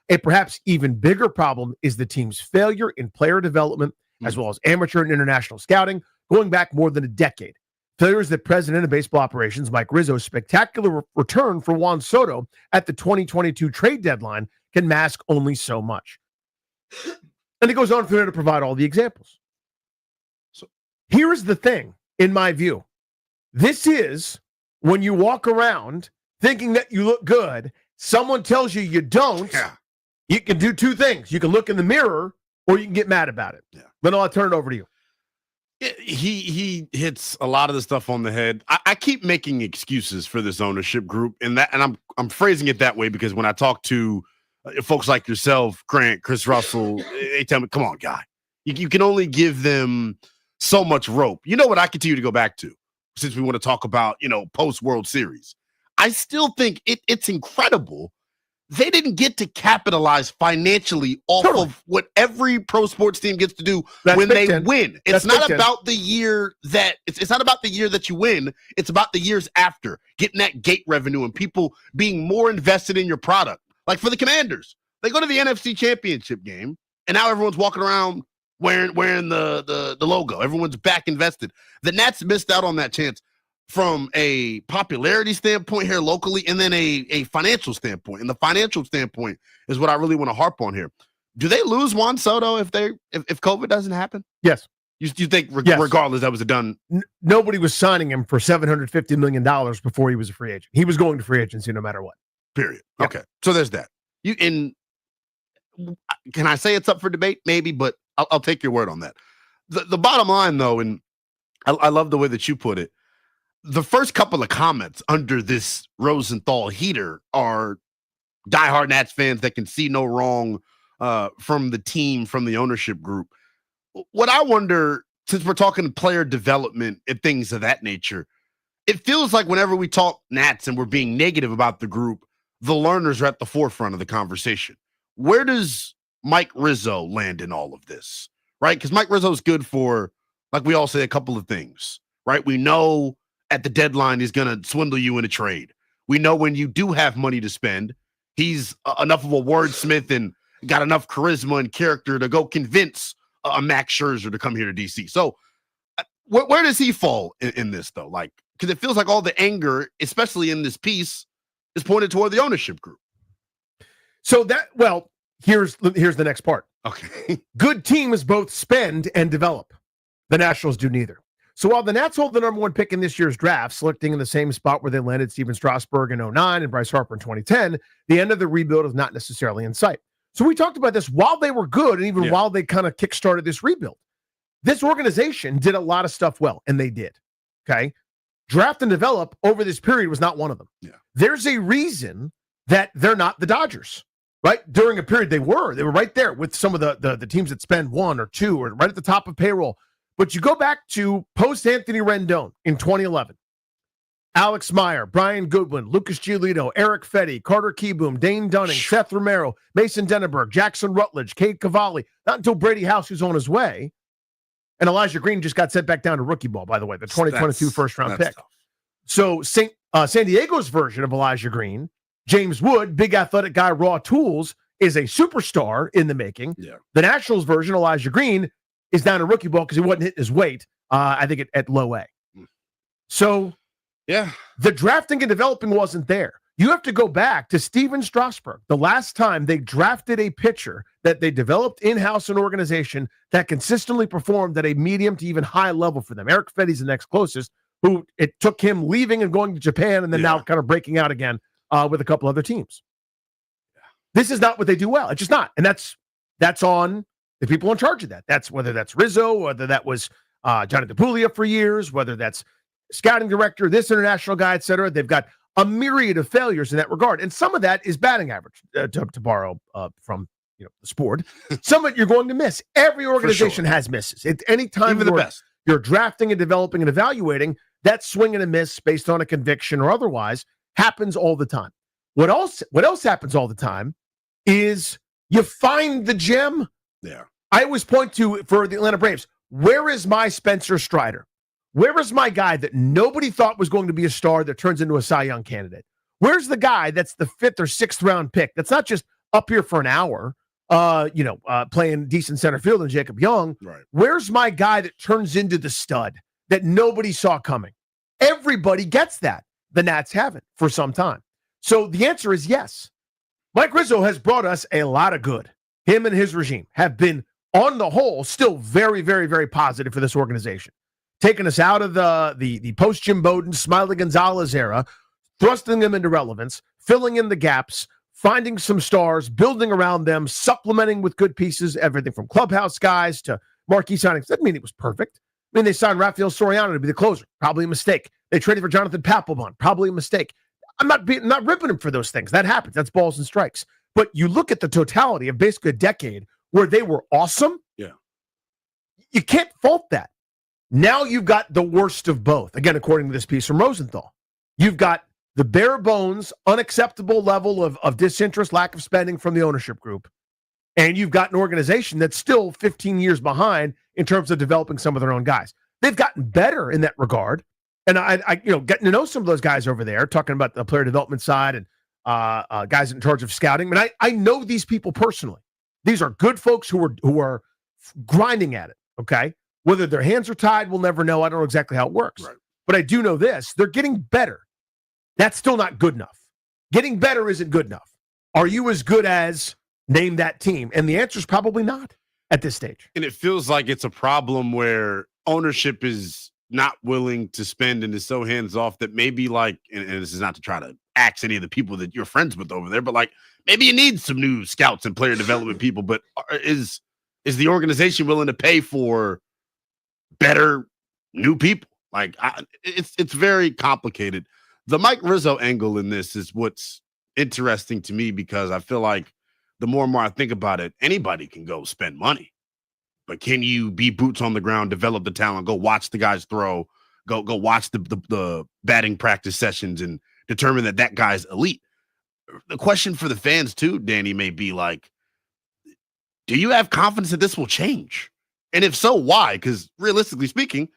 A perhaps even bigger problem is the team's failure in player development, as well as amateur and international scouting, going back more than a decade. Failures that President of Baseball Operations Mike Rizzo's spectacular return for Juan Soto at the 2022 trade deadline can mask only so much. And it goes on from there to provide all the examples. So here's the thing, in my view. This is when you walk around thinking that you look good, someone tells you you don't, you can do two things. You can look in the mirror or you can get mad about it. Yeah. Then I'll turn it over to you. He hits a lot of the stuff on the head. I keep making excuses for this ownership group, and I'm phrasing it that way because when I talk to folks like yourself, Grant, Chris Russell, they tell me, come on, guy. You can only give them so much rope. You know what I continue to go back to since we want to talk about, post-World Series. I still think it's incredible they didn't get to capitalize financially off of what every pro sports team gets to do when they win. It's not about the year that it's not about the year that you win. It's about the years after, getting that gate revenue and people being more invested in your product. Like for the Commanders, they go to the NFC Championship game, and now everyone's walking around wearing the logo. Everyone's back invested. The Nats missed out on that chance from a popularity standpoint here locally, and then a financial standpoint. And the financial standpoint is what I really want to harp on here. Do they lose Juan Soto if COVID doesn't happen? Yes. You think regardless that was done? Nobody was signing him for $750 million before he was a free agent. He was going to free agency no matter what. Period. Yeah. Okay. So there's that. Can I say it's up for debate? Maybe, but I'll take your word on that. The bottom line, though, and I love the way that you put it, the first couple of comments under this Rosenthal heater are diehard Nats fans that can see no wrong from the team, from the ownership group. What I wonder, since we're talking player development and things of that nature, it feels like whenever we talk Nats and we're being negative about the group, the learners are at the forefront of the conversation. Where does Mike Rizzo land in all of this, right? Because Mike Rizzo is good for, like we all say, a couple of things, right? We know at the deadline he's going to swindle you in a trade. We know when you do have money to spend, he's enough of a wordsmith and got enough charisma and character to go convince a Max Scherzer to come here to DC. So where does he fall in this, though? Like, because it feels like all the anger, especially in this piece, is pointed toward the ownership group. So here's the next part. Okay. Good teams both spend and develop. The Nationals do neither. So while the Nats hold the number one pick in this year's draft, selecting in the same spot where they landed Steven Strasburg in 2009 and Bryce Harper in 2010, the end of the rebuild is not necessarily in sight. So we talked about this while they were good and even while they kind of kickstarted this rebuild. This organization did a lot of stuff well, and they did. Okay? Draft and develop over this period was not one of them. Yeah. There's a reason that they're not the Dodgers, right? During a period they were right there with some of the teams that spend one or two or right at the top of payroll. But you go back to post-Anthony Rendon in 2011. Alex Meyer, Brian Goodwin, Lucas Giolito, Eric Fetty, Carter Kieboom, Dane Dunning, Seth Romero, Mason Denneberg, Jackson Rutledge, Cade Cavalli. Not until Brady House, who's on his way. And Elijah Green just got sent back down to rookie ball, by the way, the 2022 first-round pick. Tough. So San Diego's version of Elijah Green, James Wood, big athletic guy, raw tools, is a superstar in the making. Yeah. The Nationals version, Elijah Green, is down to rookie ball because he wasn't hitting his weight, I think, at low A. So, the drafting and developing wasn't there. You have to go back to Steven Strasburg, the last time they drafted a pitcher that they developed in-house in an organization that consistently performed at a medium to even high level for them. Eric Fetty's the next closest, who it took him leaving and going to Japan and then now kind of breaking out again with a couple other teams. This is not what they do well. It's just not. And that's on the people in charge of that. That's whether that's Rizzo, whether that was Johnny DePuglia for years, whether that's scouting director, this international guy, et cetera. They've got a myriad of failures in that regard. And some of that is batting average, to borrow from the sport. Some of it you're going to miss. Every organization has misses. At any time you're drafting and developing and evaluating, that swing and a miss based on a conviction or otherwise happens all the time. What else happens all the time is you find the gem. Yeah. I always point to, for the Atlanta Braves, where is my Spencer Strider? Where is my guy that nobody thought was going to be a star that turns into a Cy Young candidate? Where's the guy that's the 5th or 6th round pick that's not just up here for an hour, playing decent center field and Jacob Young? Right. Where's my guy that turns into the stud that nobody saw coming? Everybody gets that. The Nats haven't for some time. So the answer is yes. Mike Rizzo has brought us a lot of good. Him and his regime have been on the whole, still very, very, very positive for this organization. Taking us out of the post-Jim Bowden, Smiley Gonzalez era, thrusting them into relevance, filling in the gaps, finding some stars, building around them, supplementing with good pieces, everything from clubhouse guys to marquee signings. Doesn't mean it was perfect. I mean, they signed Rafael Soriano to be the closer. Probably a mistake. They traded for Jonathan Papelbon. Probably a mistake. I'm not ripping him for those things. That happens. That's balls and strikes. But you look at the totality of basically a decade where they were awesome. Yeah. You can't fault that. Now you've got the worst of both. Again, according to this piece from Rosenthal, you've got the bare bones, unacceptable level of disinterest, lack of spending from the ownership group. And you've got an organization that's still 15 years behind in terms of developing some of their own guys. They've gotten better in that regard. And I getting to know some of those guys over there, talking about the player development side and guys in charge of scouting. I mean, I know these people personally. These are good folks who are grinding at it. Okay, whether their hands are tied, we'll never know. I don't know exactly how it works, right. But I do know this: they're getting better. That's still not good enough. Getting better isn't good enough. Are you as good as name that team? And the answer is probably not at this stage. And it feels like it's a problem where ownership is not willing to spend and is so hands off that maybe and this is not to try to axe any of the people that you're friends with over there, but maybe you need some new scouts and player development people, but is the organization willing to pay for better new people? It's very complicated. The Mike Rizzo angle in this is what's interesting to me, because I feel like the more and more I think about it, anybody can go spend money. But can you be boots on the ground, develop the talent, go watch the guys throw, go watch the batting practice sessions and determine that guy's elite? The question for the fans too, Danny, may be do you have confidence that this will change? And if so, why? Because realistically speaking,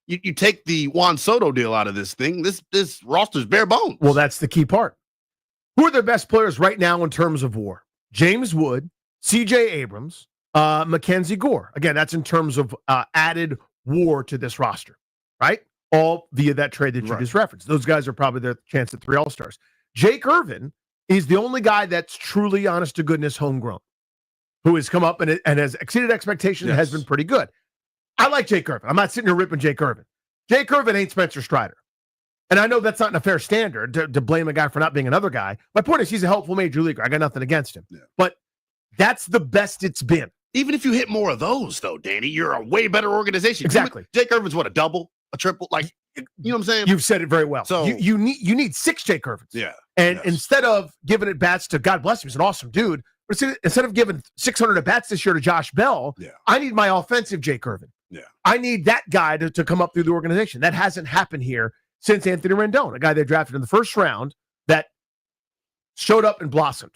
you take the Juan Soto deal out of this thing, this roster's bare bones. Well, that's the key part. Who are their best players right now in terms of WAR? James Wood, C.J. Abrams, Mackenzie Gore. Again, that's in terms of added WAR to this roster, right? All via that trade that you just referenced. Those guys are probably their chance at 3 All-Stars. Jake Irvin is the only guy that's truly, honest to goodness, homegrown, who has come up and has exceeded expectations and has been pretty good. I like Jake Irvin. I'm not sitting here ripping Jake Irvin. Jake Irvin ain't Spencer Strider. And I know that's not a fair standard to blame a guy for not being another guy. My point is he's a helpful major leaguer. I got nothing against him. Yeah. But that's the best it's been. Even if you hit more of those, though, Danny, you're a way better organization. Exactly. Jake Irvin's a double, a triple? You know what I'm saying? You've said it very well. So you need 6 Jake Irvins. Yeah. And instead of giving it bats to, God bless him, he's an awesome dude, but instead of giving 600 at bats this year to Josh Bell, I need my offensive Jake Irvin. Yeah. I need that guy to come up through the organization. That hasn't happened here since Anthony Rendon, a guy they drafted in the first round that showed up and blossomed.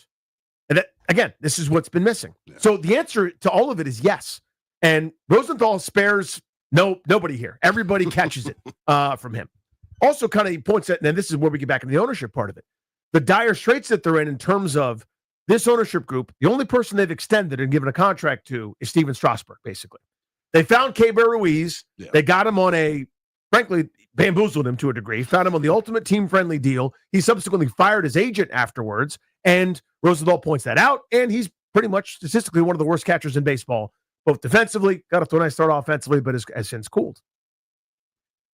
And that, again, this is what's been missing. Yeah. So the answer to all of it is yes. And Rosenthal spares nobody here. Everybody catches it from him. Also, kind of he points at, and this is where we get back into the ownership part of it, the dire straits that they're in terms of this ownership group. The only person they've extended and given a contract to is Steven Strasburg, basically. They found Keibert Ruiz. Yeah. They got him on frankly, bamboozled him to a degree, found him on the ultimate team-friendly deal. He subsequently fired his agent afterwards, and Rosenthal points that out, and he's pretty much statistically one of the worst catchers in baseball, both defensively, got off to a nice start offensively, but has since cooled.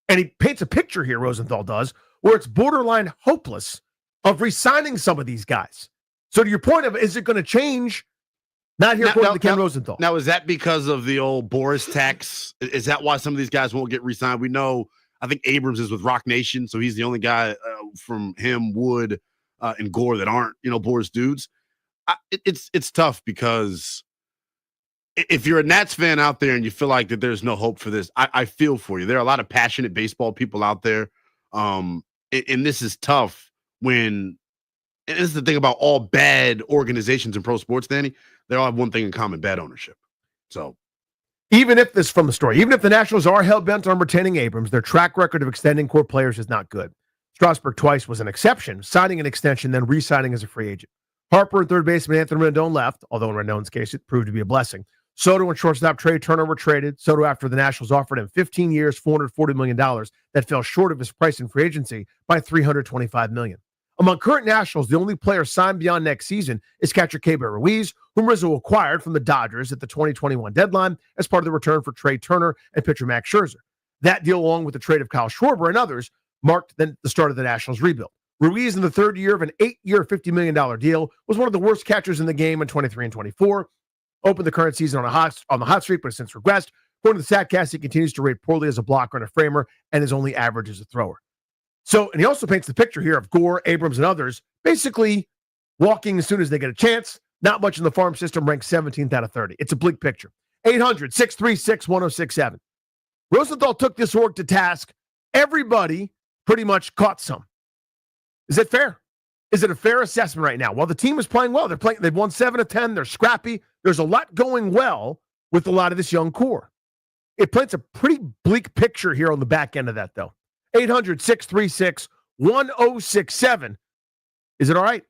And he paints a picture here, Rosenthal does, where it's borderline hopeless of re-signing some of these guys. So to your point of, is it going to change? Not here according to Ken Rosenthal. Now, is that because of the old Boris tax? Is that why some of these guys won't get re-signed? We know, I think Abrams is with Rock Nation, so he's the only guy from him, Wood, and Gore that aren't, Boris dudes. It's tough because if you're a Nats fan out there and you feel like that there's no hope for this, I feel for you. There are a lot of passionate baseball people out there, and this is tough when. And this is the thing about all bad organizations in pro sports, Danny. They all have one thing in common: bad ownership. So, even if this from the story, even if the Nationals are hell-bent on retaining Abrams, their track record of extending core players is not good. Strasburg twice was an exception, signing an extension, then re-signing as a free agent. Harper and third baseman Anthony Rendon left, although in Rendon's case, it proved to be a blessing. Soto and shortstop Trey Turner were traded. Soto, after the Nationals offered him 15 years, $440 million, that fell short of his price in free agency by $325 million. Among current Nationals, the only player signed beyond next season is catcher Keibert Ruiz, whom Rizzo acquired from the Dodgers at the 2021 deadline as part of the return for Trey Turner and pitcher Max Scherzer. That deal, along with the trade of Kyle Schwarber and others, marked the start of the Nationals' rebuild. Ruiz, in the third year of an 8-year, $50 million deal, was one of the worst catchers in the game in 23 and 24. Opened the current season on the hot streak, but has since regressed. According to the StatCast, he continues to rate poorly as a blocker and a framer, and is only average as a thrower. So, and he also paints the picture here of Gore, Abrams, and others basically walking as soon as they get a chance. Not much in the farm system, ranked 17th out of 30. It's a bleak picture. 800-636-1067. Rosenthal took this org to task. Everybody pretty much caught some. Is it fair? Is it a fair assessment right now? Well, the team is playing well. They've won 7 of 10. They're scrappy. There's a lot going well with a lot of this young core. It paints a pretty bleak picture here on the back end of that, though. 800-636-1067. Is it all right?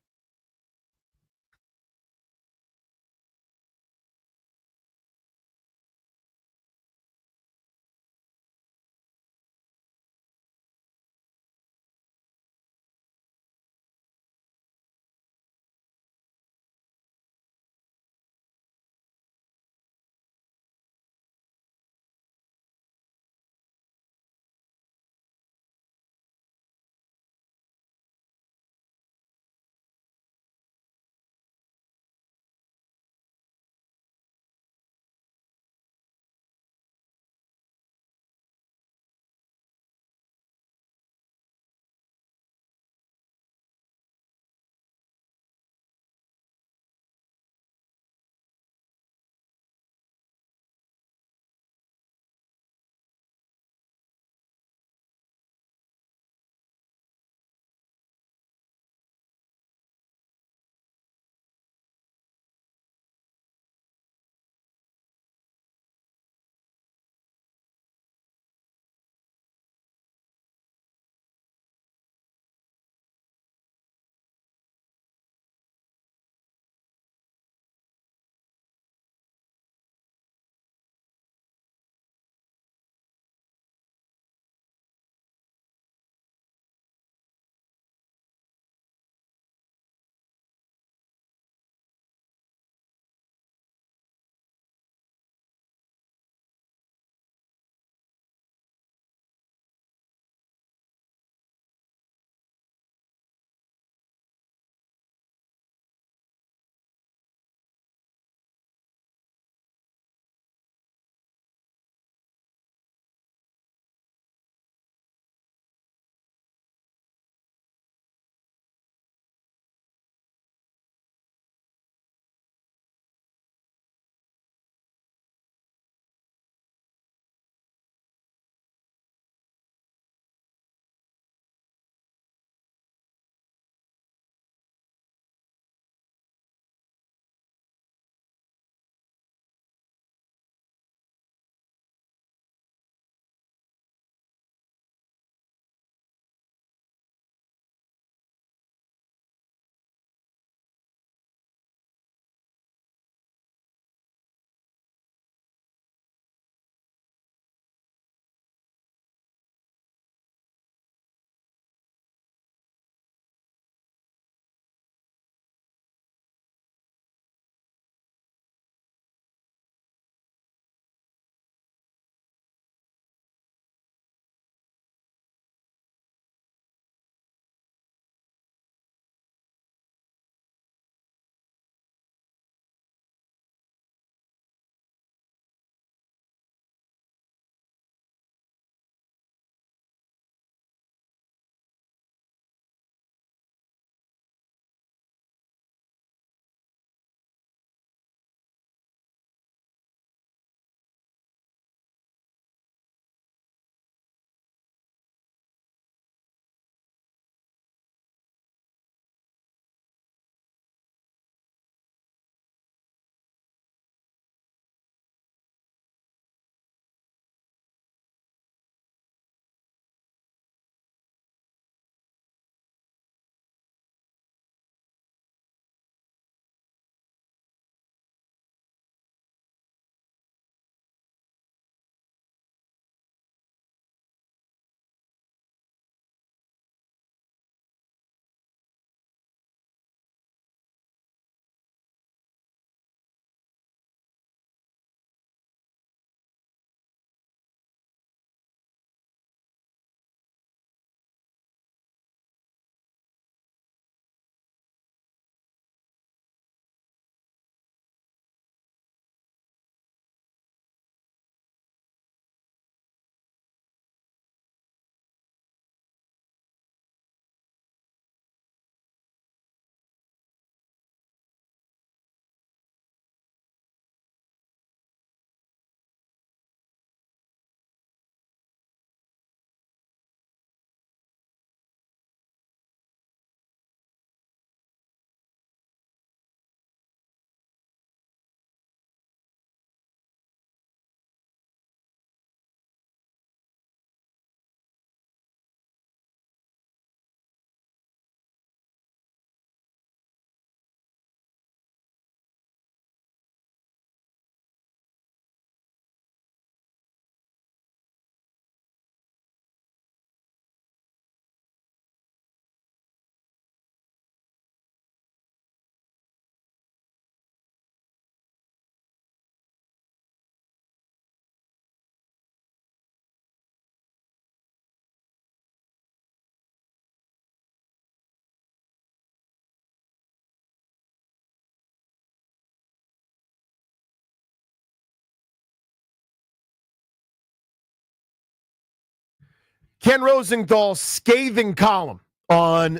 Ken Rosenthal's scathing column on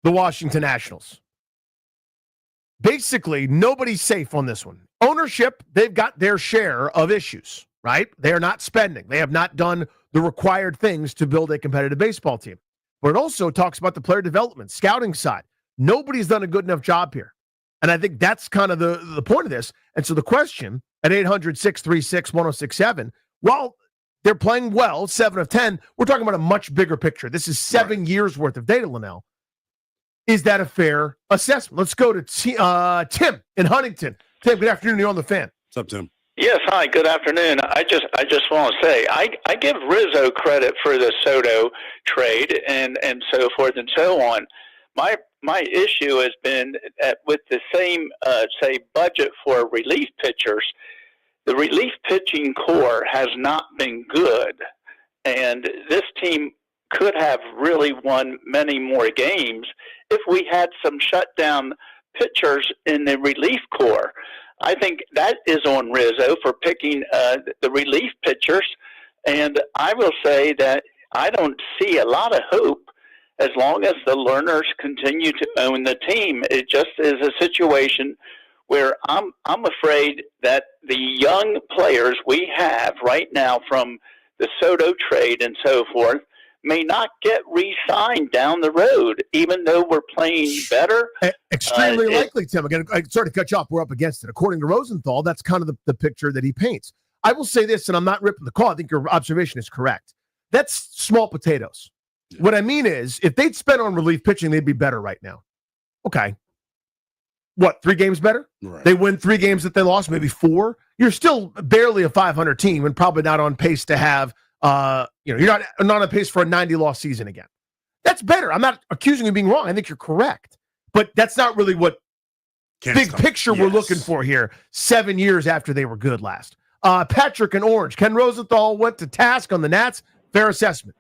the Washington Nationals. Basically, nobody's safe on this one. Ownership, they've got their share of issues, right? They are not spending. They have not done the required things to build a competitive baseball team. But it also talks about the player development, scouting side. Nobody's done a good enough job here. And I think that's kind of the point of this. And so the question at 800-636-1067, while they're playing well, 7 of 10, we're talking about a much bigger picture. This is 7 years worth of data, Linnell. Is that a fair assessment? Let's go to Tim in Huntington. Tim, good afternoon. You're on the Fan. What's up, Tim? Yes, hi, good afternoon. I just want to say I give Rizzo credit for the Soto trade and so forth and so on. My issue has been with the same say budget for relief pitchers. The relief pitching core has not been good, and this team could have really won many more games if we had some shutdown pitchers in the relief core. I think that is on Rizzo for picking the relief pitchers, and I will say that I don't see a lot of hope as long as the learners continue to own the team. It just is a situation where I'm afraid that the young players we have right now from the Soto trade and so forth may not get re-signed down the road, even though we're playing better. Extremely likely, Tim. Again, I sort of cut you off. We're up against it. According to Rosenthal, that's kind of the picture that he paints. I will say this, and I'm not ripping the call. I think your observation is correct. That's small potatoes. Yeah. What I mean is, if they'd spent on relief pitching, they'd be better right now. Okay. What, 3 games better? Right. They win 3 games that they lost, maybe 4. You're still barely a 500 team and probably not on pace to have you're not on pace for a 90-loss season again. That's better. I'm not accusing you of being wrong. I think you're correct. But that's not really what big picture we're looking for here 7 years after they were good last. Patrick and Orange. Ken Rosenthal went to task on the Nats. Fair assessment.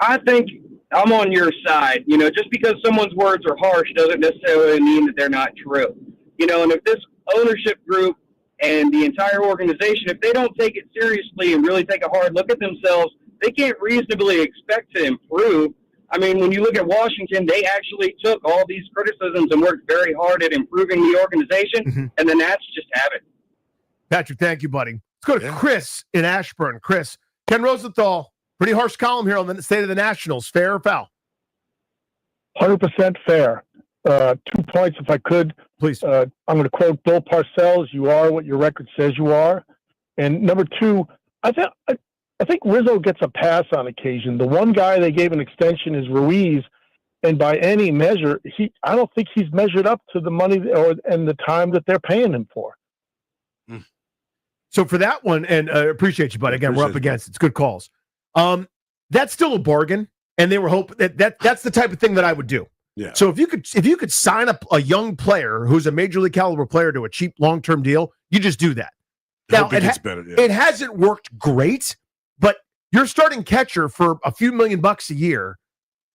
I think I'm on your side. Just because someone's words are harsh doesn't necessarily mean that they're not true. And if this ownership group and the entire organization, if they don't take it seriously and really take a hard look at themselves, they can't reasonably expect to improve. I mean, when you look at Washington, they actually took all these criticisms and worked very hard at improving the organization, and the Nats just haven't. Patrick, thank you, buddy. Let's go to Chris in Ashburn. Chris, Ken Rosenthal, pretty harsh column here on the state of the Nationals. Fair or foul? 100% fair. 2 points, if I could. Please. I'm going to quote Bill Parcells, "You are what your record says you are." And number 2, I think Rizzo gets a pass on occasion. The one guy they gave an extension is Ruiz, and by any measure, I don't think he's measured up to the money and the time that they're paying him for. So for that one, and appreciate you, buddy. Again, we're up against it. It's good calls. That's still a bargain, and they were hoping that's the type of thing that I would do. Yeah. So if you could sign up a young player who's a major league caliber player to a cheap long-term deal, you just do that. Now it hasn't worked great, but you're starting catcher for a few $1 million a year.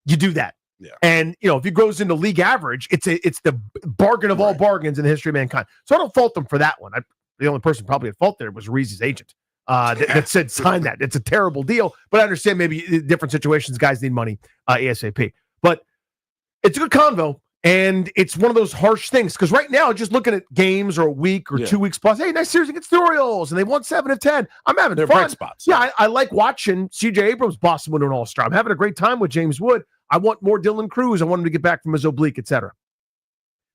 You do that. Yeah. And if he goes into league average, it's the bargain of all bargains in the history of mankind. So I don't fault them for that one. The only person probably at fault there was Reese's agent that said sign that. It's a terrible deal, but I understand maybe in different situations guys need money ASAP. But it's a good convo, and it's one of those harsh things because right now, just looking at games or a week or 2 weeks plus, hey, nice series against the Orioles, and they won 7 of 10. I'm having fun. Bright spots. Yeah, I like watching C.J. Abrams boss him into an All-Star. I'm having a great time with James Wood. I want more Dylan Cruz. I want him to get back from his oblique, etc.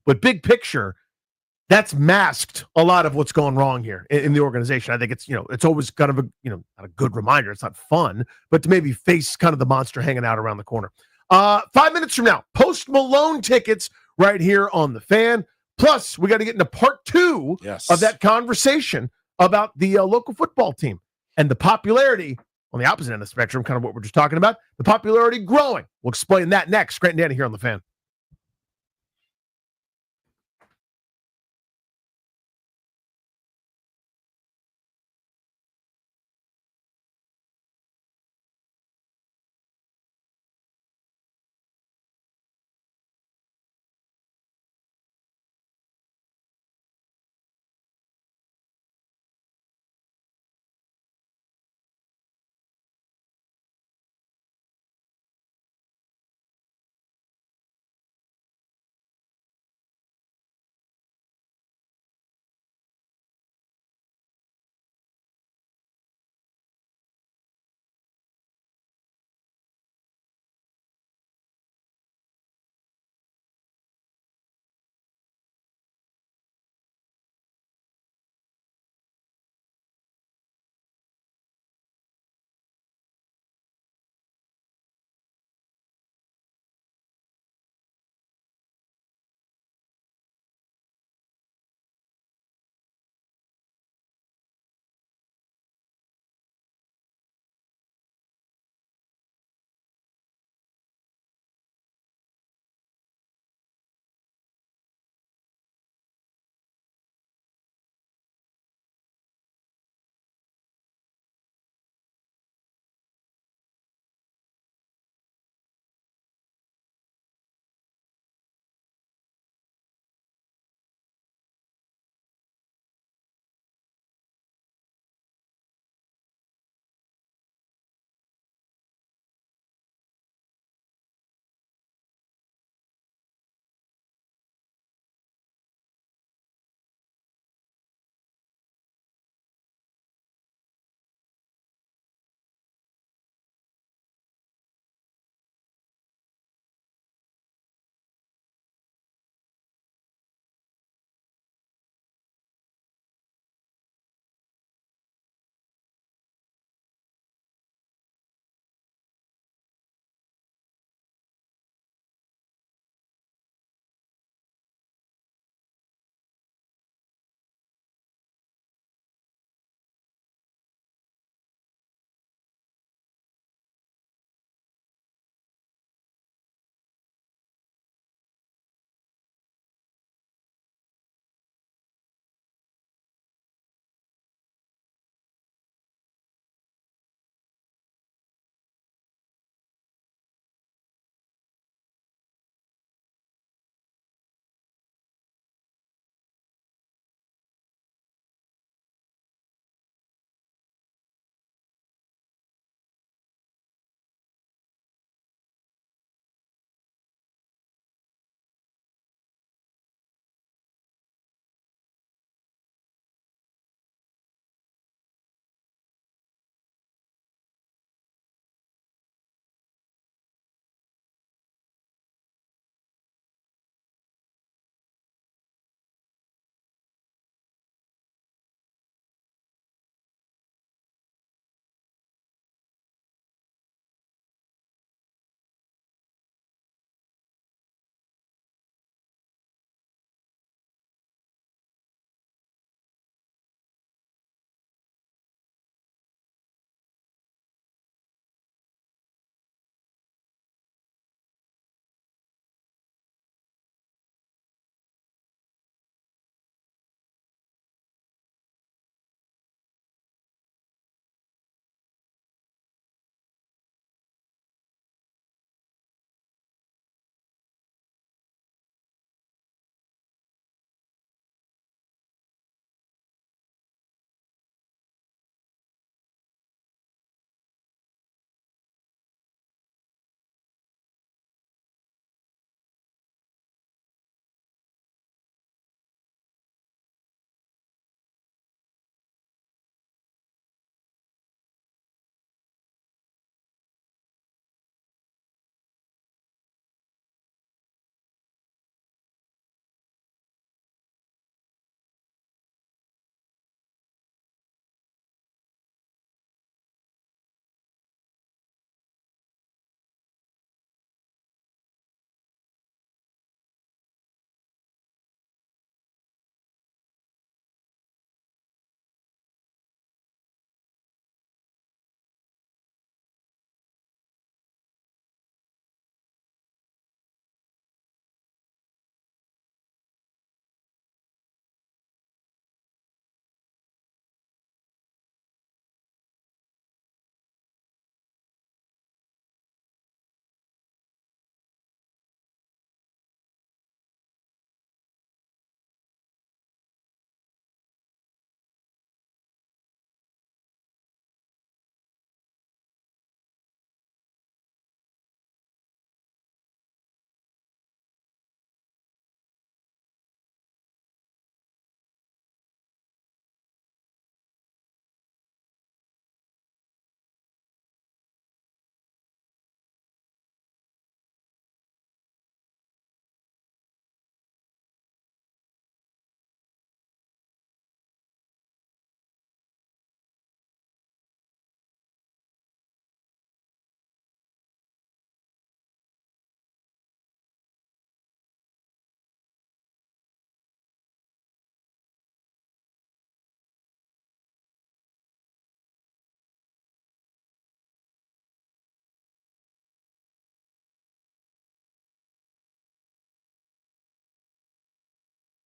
But big picture, that's masked a lot of what's going wrong here in the organization. I think it's it's always kind of a not a good reminder. It's not fun, but to maybe face kind of the monster hanging out around the corner. 5 minutes from now, Post Malone tickets right here on the Fan. Plus, we got to get into part 2 of that conversation about the local football team and the popularity on the opposite end of the spectrum, kind of what we're just talking about. The popularity growing. We'll explain that next. Grant and Danny here on the Fan.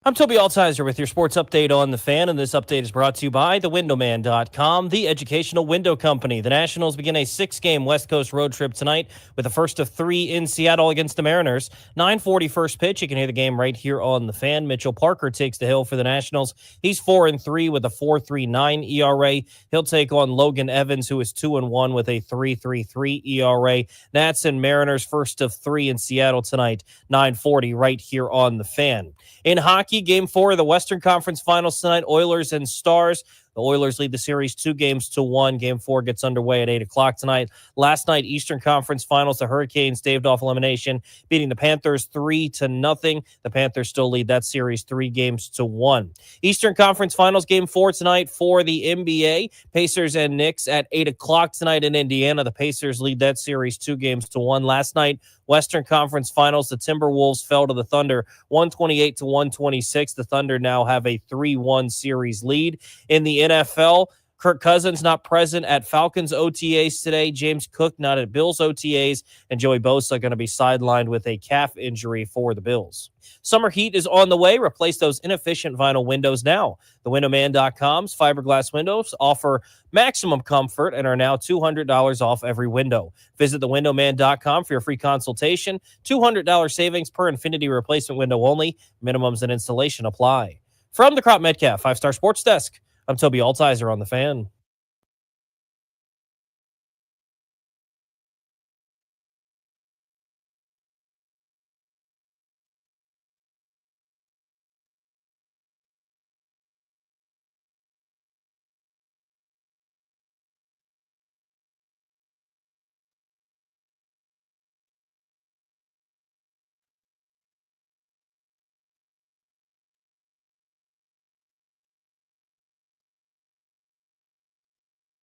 I'm Toby Altizer with your sports update on The Fan, and this update is brought to you by thewindowman.com, the educational window company. The Nationals begin a 6-game West Coast road trip tonight with the first of 3 in Seattle against the Mariners. 9:40 first pitch. You can hear the game right here on The Fan. Mitchell Parker takes the hill for the Nationals. He's 4-3 with a 4.39 ERA. He'll take on Logan Evans, who is 2-1 with a 3.33 ERA. Nats and Mariners first of 3 in Seattle tonight. 9:40 right here on The Fan. In hockey, Game 4 of the Western Conference Finals tonight, Oilers and Stars. The Oilers lead the series 2-1. Game 4 gets underway at 8 o'clock tonight. Last night, Eastern Conference Finals, the Hurricanes staved off elimination, beating the Panthers 3-0. The Panthers still lead that series 3-1. Eastern Conference Finals, Game 4 tonight for the NBA. Pacers and Knicks at 8 o'clock tonight in Indiana. The Pacers lead that series 2-1. Last night, Western Conference Finals, the Timberwolves fell to the Thunder 128-126. The Thunder now have a 3-1 series lead. In the NFL, Kirk Cousins not present at Falcons OTAs today. James Cook not at Bills OTAs. And Joey Bosa going to be sidelined with a calf injury for the Bills. Summer heat is on the way. Replace those inefficient vinyl windows now. TheWindowman.com's fiberglass windows offer maximum comfort and are now $200 off every window. Visit TheWindowman.com for your free consultation. $200 savings per Infinity replacement window only. Minimums and installation apply. From the Crop Metcalf 5-Star Sports Desk, I'm Toby Altizer on The Fan.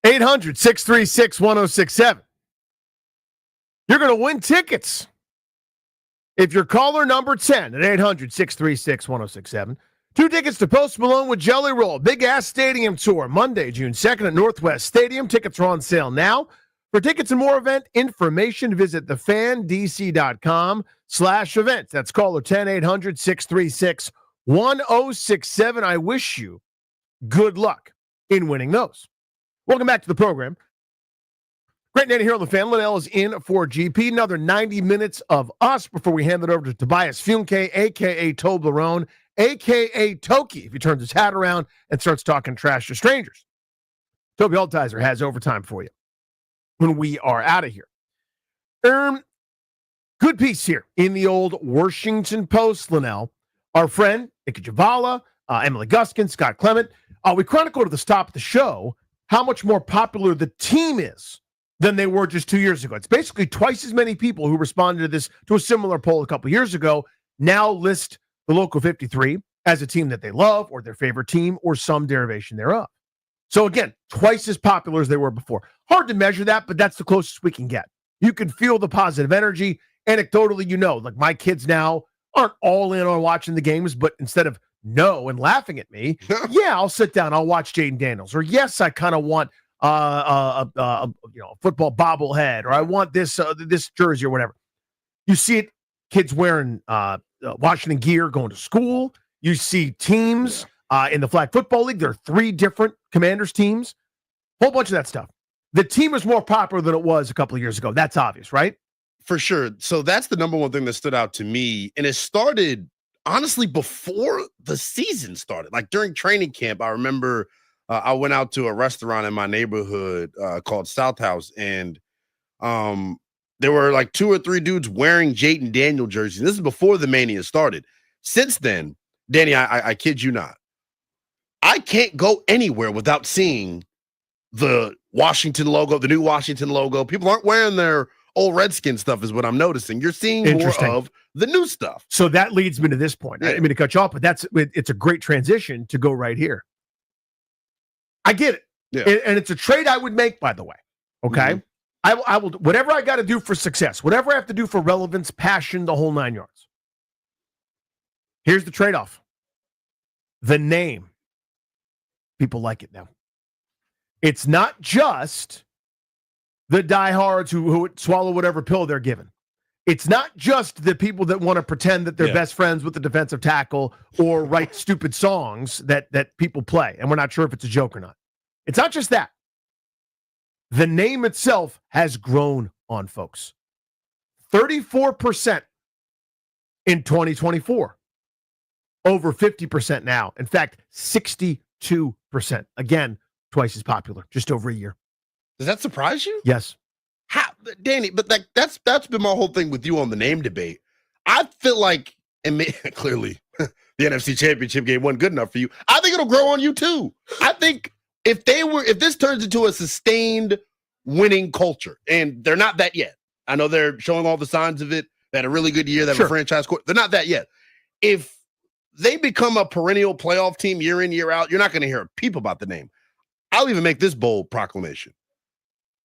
Eight 800-636-1067. You're going to win tickets if you're caller number 10 at 800-636-1067. 2 tickets to Post Malone with Jelly Roll, Big Ass Stadium Tour, Monday, June 2nd at Northwest Stadium. Tickets are on sale now. For tickets and more event information, visit thefandc.com/events. That's caller 10-800-636-1067. I wish you good luck in winning those. Welcome back to the program. Great night here on The Fan. Liddell is in for GP. Another 90 minutes of us before we hand it over to Tobias Funke, a.k.a. Toblerone, a.k.a. Toki, if he turns his hat around and starts talking trash to strangers. Toby Altizer has overtime for you when we are out of here. Good piece here in the old Washington Post, Linnell. Our friend, Nika Javala, Emily Guskin, Scott Clement. We chronicled at the top of the show how much more popular the team is than they were just 2 years ago. It's basically twice as many people who responded to a similar poll a couple years ago now list the Local 53 as a team that they love or their favorite team or some derivation thereof. So again, twice as popular as they were before. Hard to measure that, but that's the closest we can get. You can feel the positive energy. Anecdotally, like my kids now aren't all in on watching the games, but instead of no and laughing at me, yeah, I'll sit down, I'll watch Jaden Daniels, or yes, I kind of want a football bobblehead, or I want this jersey or whatever. You see it, kids wearing Washington gear going to school. You see teams in the Flag Football League. There are 3 different Commanders teams, whole bunch of that stuff. The team is more popular than it was a couple of years ago. That's obvious, right? For sure. So that's the number one thing that stood out to me, and it started honestly before the season started. Like during training camp, I remember I went out to a restaurant in my neighborhood called South House, and there were like 2 or 3 dudes wearing Jaden Daniel jerseys. This is before the mania started. Since then, Danny, I kid you not, I can't go anywhere without seeing the Washington logo, the new Washington logo. People aren't wearing their old Redskin stuff is what I'm noticing. You're seeing more of the new stuff. So that leads me to this point. I didn't mean to cut you off, but it's a great transition to go right here. I get it. Yeah. And it's a trade I would make, by the way. Okay. Mm-hmm. I will, whatever I got to do for success, whatever I have to do for relevance, passion, the whole 9 yards. Here's the trade-off. The name. People like it now. It's not just the diehards who swallow whatever pill they're given. It's not just the people that want to pretend that they're best friends with the defensive tackle or write stupid songs that people play, and we're not sure if it's a joke or not. It's not just that. The name itself has grown on folks. 34% in 2024. Over 50% now. In fact, 62%. Again, twice as popular, just over a year. Does that surprise you? Yes. How, Danny, but like that's been my whole thing with you on the name debate. I feel like, and clearly the NFC Championship game wasn't good enough for you. I think it'll grow on you too. I think if this turns into a sustained winning culture, and they're not that yet. I know they're showing all the signs of it. They had a really good year. They have a franchise court. They're not that yet. If they become a perennial playoff team year in, year out, you're not going to hear a peep about the name. I'll even make this bold proclamation.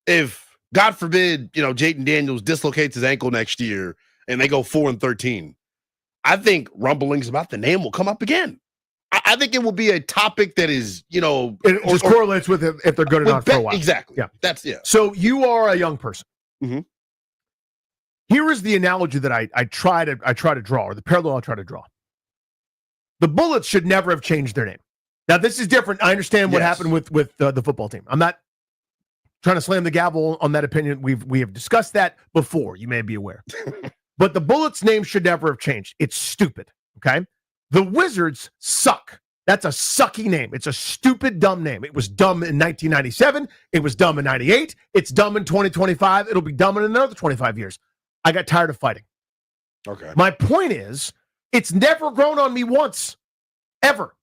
If, God forbid, Jayden Daniels dislocates his ankle next year and they go 4-13, I think rumblings about the name will come up again. I think it will be a topic that is, it just correlates with if they're good or not for a while. Exactly. Yeah. So you are a young person. Mm-hmm. Here is the analogy that I try to draw, or the parallel I try to draw. The Bullets should never have changed their name. Now, this is different. I understand what happened with the football team. I'm not trying to slam the gavel on that opinion. We have discussed that before. You may be aware. But the Bullets name should never have changed. It's stupid, okay? The Wizards suck. That's a sucky name. It's a stupid, dumb name. It was dumb in 1997. It was dumb in 98. It's dumb in 2025. It'll be dumb in another 25 years. I got tired of fighting. Okay. My point is, it's never grown on me once, ever.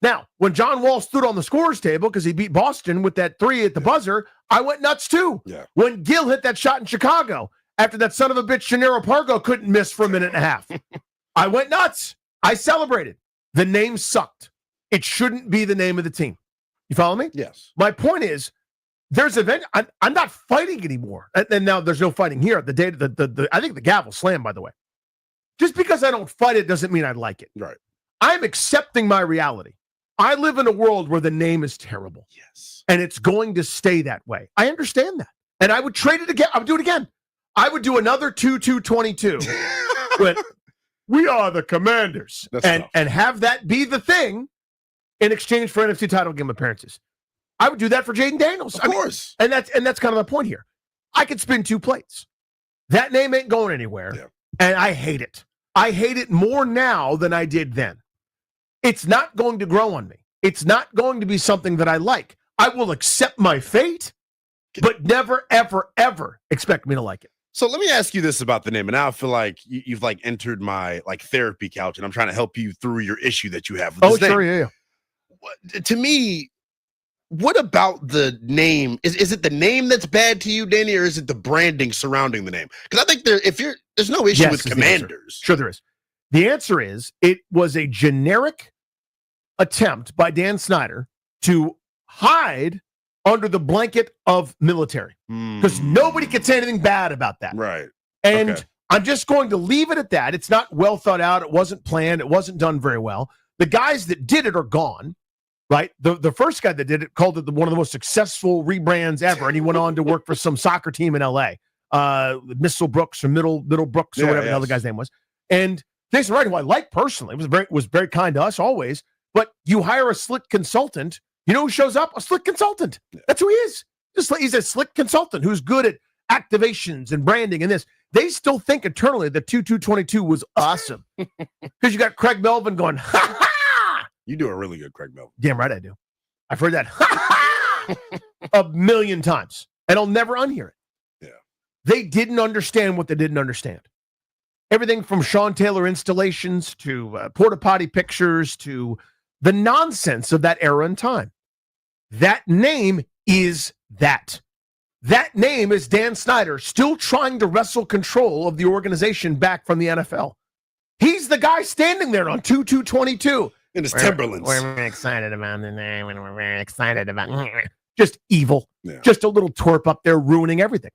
Now, when John Wall stood on the scorers table because he beat Boston with that 3 at the buzzer, I went nuts too. Yeah. When Gill hit that shot in Chicago after that son of a bitch Shanero Pargo couldn't miss for a minute and a half, I went nuts. I celebrated. The name sucked. It shouldn't be the name of the team. You follow me? Yes. My point is, there's event. I'm not fighting anymore, and now there's no fighting here. The day, I think the gavel slammed. By the way, just because I don't fight it doesn't mean I like it. Right. I'm accepting my reality. I live in a world where the name is terrible. Yes. And it's going to stay that way. I understand that. And I would trade it again. I would do it again. I would do another 2-2-22. But we are the Commanders. And have that be the thing in exchange for NFC title game appearances. I would do that for Jayden Daniels. Of course. And that's kind of the point here. I could spin 2 plates. That name ain't going anywhere. Yeah. And I hate it. I hate it more now than I did then. It's not going to grow on me. It's not going to be something that I like. I will accept my fate, but never, ever, ever expect me to like it. So let me ask you this about the name. And now I feel like you've entered my therapy couch, and I'm trying to help you through your issue that you have with this name. Yeah. To me, what about the name? Is it the name that's bad to you, Danny, or is it the branding surrounding the name? Because I think there's no issue with Commanders. Sure there is. The answer is it was a generic attempt by Dan Snyder to hide under the blanket of military because nobody could say anything bad about that. Right. And I'm just going to leave it at that. It's not well thought out. It wasn't planned. It wasn't done very well. The guys that did it are gone, right? The first guy that did it called it one of the most successful rebrands ever, and he went on to work for some soccer team in L.A., Missile Brooks or Middle Brooks or whatever the other guy's name was. And Jason Wright, who I like personally, was very kind to us always. But you hire a slick consultant, you know who shows up? A slick consultant. That's who he is. He's a slick consultant who's good at activations and branding and this. They still think internally that 2-2-22 was awesome. Because you got Craig Melvin going, ha ha! You do a really good Craig Melvin. Damn right I do. I've heard that ha ha a million times. And I'll never unhear it. Yeah. They didn't understand what they didn't understand. Everything from Sean Taylor installations to porta potty pictures to the nonsense of that era and time. That name is that. That name is Dan Snyder still trying to wrestle control of the organization back from the NFL. He's the guy standing there on 2-2-22. In his Timberlands. We're very excited about the name and we're very excited about just evil. Yeah. Just a little twerp up there ruining everything.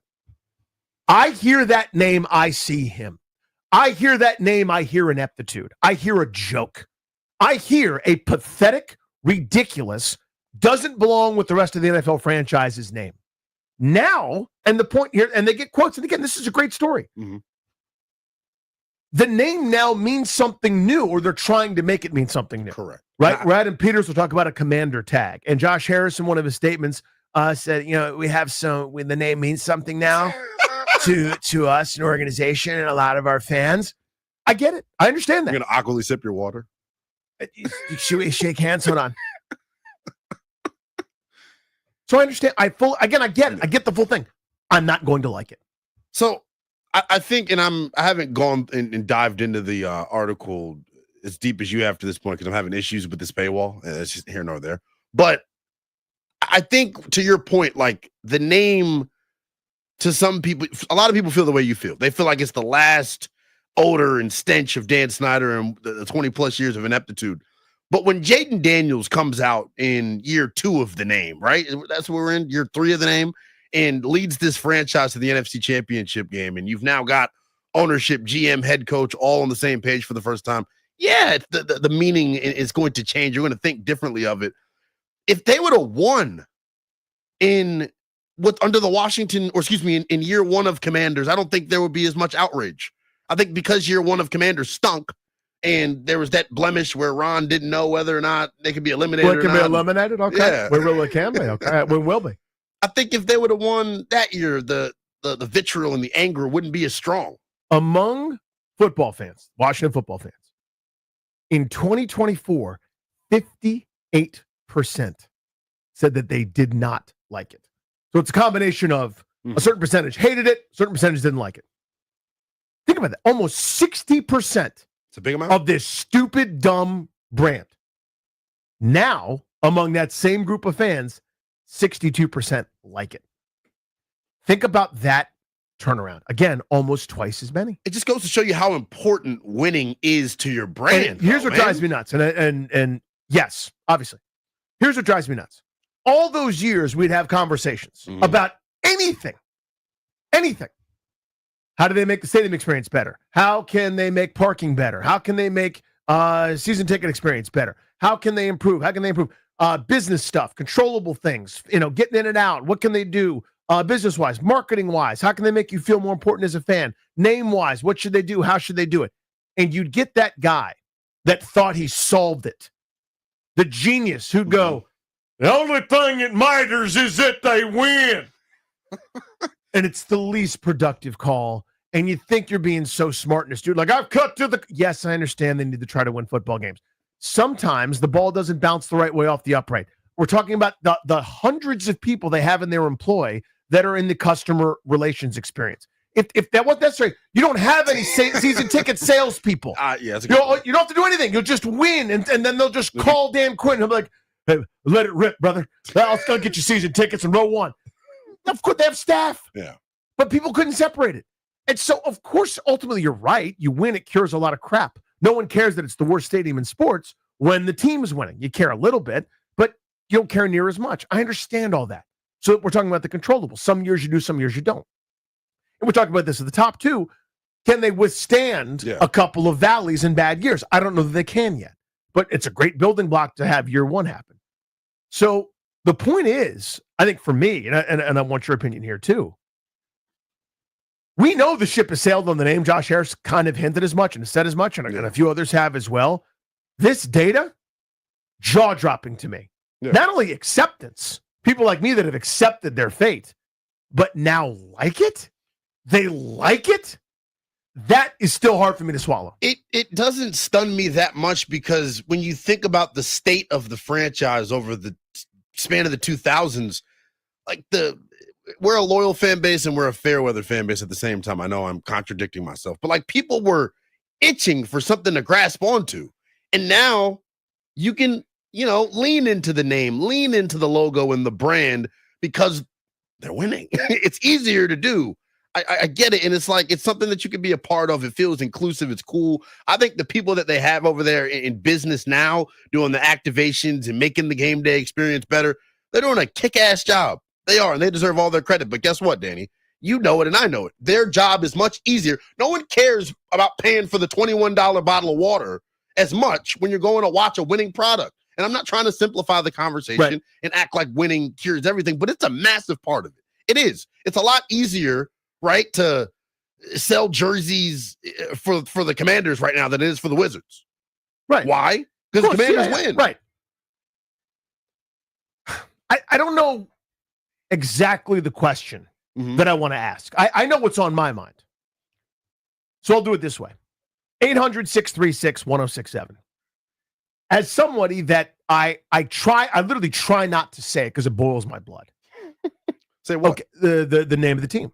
I hear that name, I see him. I hear that name, I hear ineptitude. I hear a joke. I hear a pathetic, ridiculous, doesn't belong with the rest of the NFL franchise's name. Now, and the point here, and they get quotes, and again, this is a great story. Mm-hmm. the name now means something new, or they're trying to make it mean something new. Correct. Right? Adam Peters will talk about a commander tag. And Josh Harris, in one of his statements, said, we have when the name means something now to us, an organization, and a lot of our fans. I get it. I understand that. You're going to awkwardly sip your water? Should we shake hands? Hold on. So I understand. I get it. I get the full thing. I'm not going to like it. So I think, and I haven't gone and dived into the article as deep as you have to this point because I'm having issues with this paywall. It's just here nor there. But I think, to your point, like the name, to some people, a lot of people feel the way you feel. They feel like it's the last odor and stench of Dan Snyder and the 20 plus years of ineptitude. But when Jaden Daniels comes out in year 2 of the name, right? That's what we're in, year 3 of the name, and leads this franchise to the NFC Championship game, and you've now got ownership, GM, head coach, all on the same page for the first time. Yeah, the meaning is going to change. You're going to think differently of it. If they would have won under the Washington, or excuse me, in year 1 of Commanders, I don't think there would be as much outrage. I think because year 1 of Commanders stunk, and there was that blemish where Ron didn't know whether or not they could be eliminated. Well, it can be eliminated? Okay. Yeah. It can be. Okay. We will be. I think if they would have won that year, the vitriol and the anger wouldn't be as strong. Among football fans, Washington football fans, in 2024, 58% said that they did not like it. So it's a combination of a certain percentage hated it, a certain percentage didn't like it. Think about that. Almost 60%. It's a big amount of this stupid, dumb brand. Now, among that same group of fans, 62% like it. Think about that turnaround. Again, almost twice as many. It just goes to show you how important winning is to your brand. And here's what drives me nuts. And yes, obviously. Here's what drives me nuts. All those years, we'd have conversations about anything. Anything. How do they make the stadium experience better? How can they make parking better? How can they make season ticket experience better? How can they improve? How can they improve business stuff, controllable things, getting in and out? What can they do business-wise, marketing-wise? How can they make you feel more important as a fan? Name-wise, what should they do? How should they do it? And you'd get that guy that thought he solved it. The genius who'd go, the only thing that matters is that they win. And it's the least productive call. And you think you're being so smart in this, dude. Like, I've cut to the... Yes, I understand they need to try to win football games. Sometimes the ball doesn't bounce the right way off the upright. We're talking about the hundreds of people they have in their employ that are in the customer relations experience. If that wasn't necessary, you don't have any season ticket salespeople. Yeah, you don't have to do anything. You'll just win, and then they'll just call Dan Quinn. He'll be like, hey, let it rip, brother. I'll still get you season tickets in row 1. Of course, they have staff. Yeah. But people couldn't separate it. And so, of course, ultimately, you're right. You win, it cures a lot of crap. No one cares that it's the worst stadium in sports when the team is winning. You care a little bit, but you don't care near as much. I understand all that. So we're talking about the controllables. Some years you do, some years you don't. And we're talking about this at the top, too. Can they withstand a couple of valleys and bad years? I don't know that they can yet. But it's a great building block to have year 1 happen. So the point is, I think for me, and I want your opinion here, too, we know the ship has sailed on the name. Josh Harris kind of hinted as much and said as much, and a few others have as well. This data, jaw-dropping to me. Yeah. Not only acceptance, people like me that have accepted their fate, but now like it? They like it? That is still hard for me to swallow. It doesn't stun me that much because when you think about the state of the franchise over the span of the 2000s, like we're a loyal fan base and we're a fair weather fan base at the same time. I know I'm contradicting myself, but like people were itching for something to grasp onto. And now you can, lean into the name, lean into the logo and the brand because they're winning. It's easier to do. I get it. And it's like, it's something that you can be a part of. It feels inclusive. It's cool. I think the people that they have over there in business now doing the activations and making the game day experience better, they're doing a kick-ass job. They are, and they deserve all their credit. But guess what, Danny? You know it, and I know it. Their job is much easier. No one cares about paying for the $21 bottle of water as much when you're going to watch a winning product. And I'm not trying to simplify the conversation and act like winning cures everything, but it's a massive part of it. It is. It's a lot easier, right, to sell jerseys for the Commanders right now than it is for the Wizards. Right. Why? Because the Commanders win. Right. I don't know exactly the question that I want to ask. I know what's on my mind. So I'll do it this way. 800-636-1067. As somebody that I literally try not to say it because it boils my blood. Say what? Okay, the name of the team.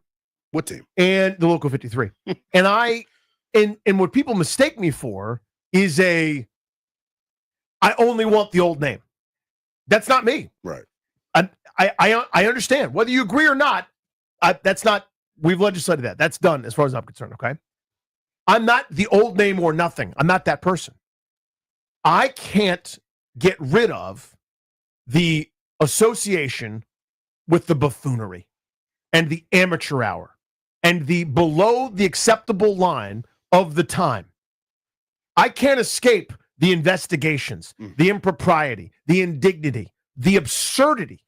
What team? And the Local 53. and what people mistake me for is I only want the old name. That's not me. Right. I understand. Whether you agree or not, that's not, we've legislated that. That's done as far as I'm concerned, okay? I'm not the old name or nothing. I'm not that person. I can't get rid of the association with the buffoonery and the amateur hour and the below the acceptable line of the time. I can't escape the investigations, the impropriety, the indignity, the absurdity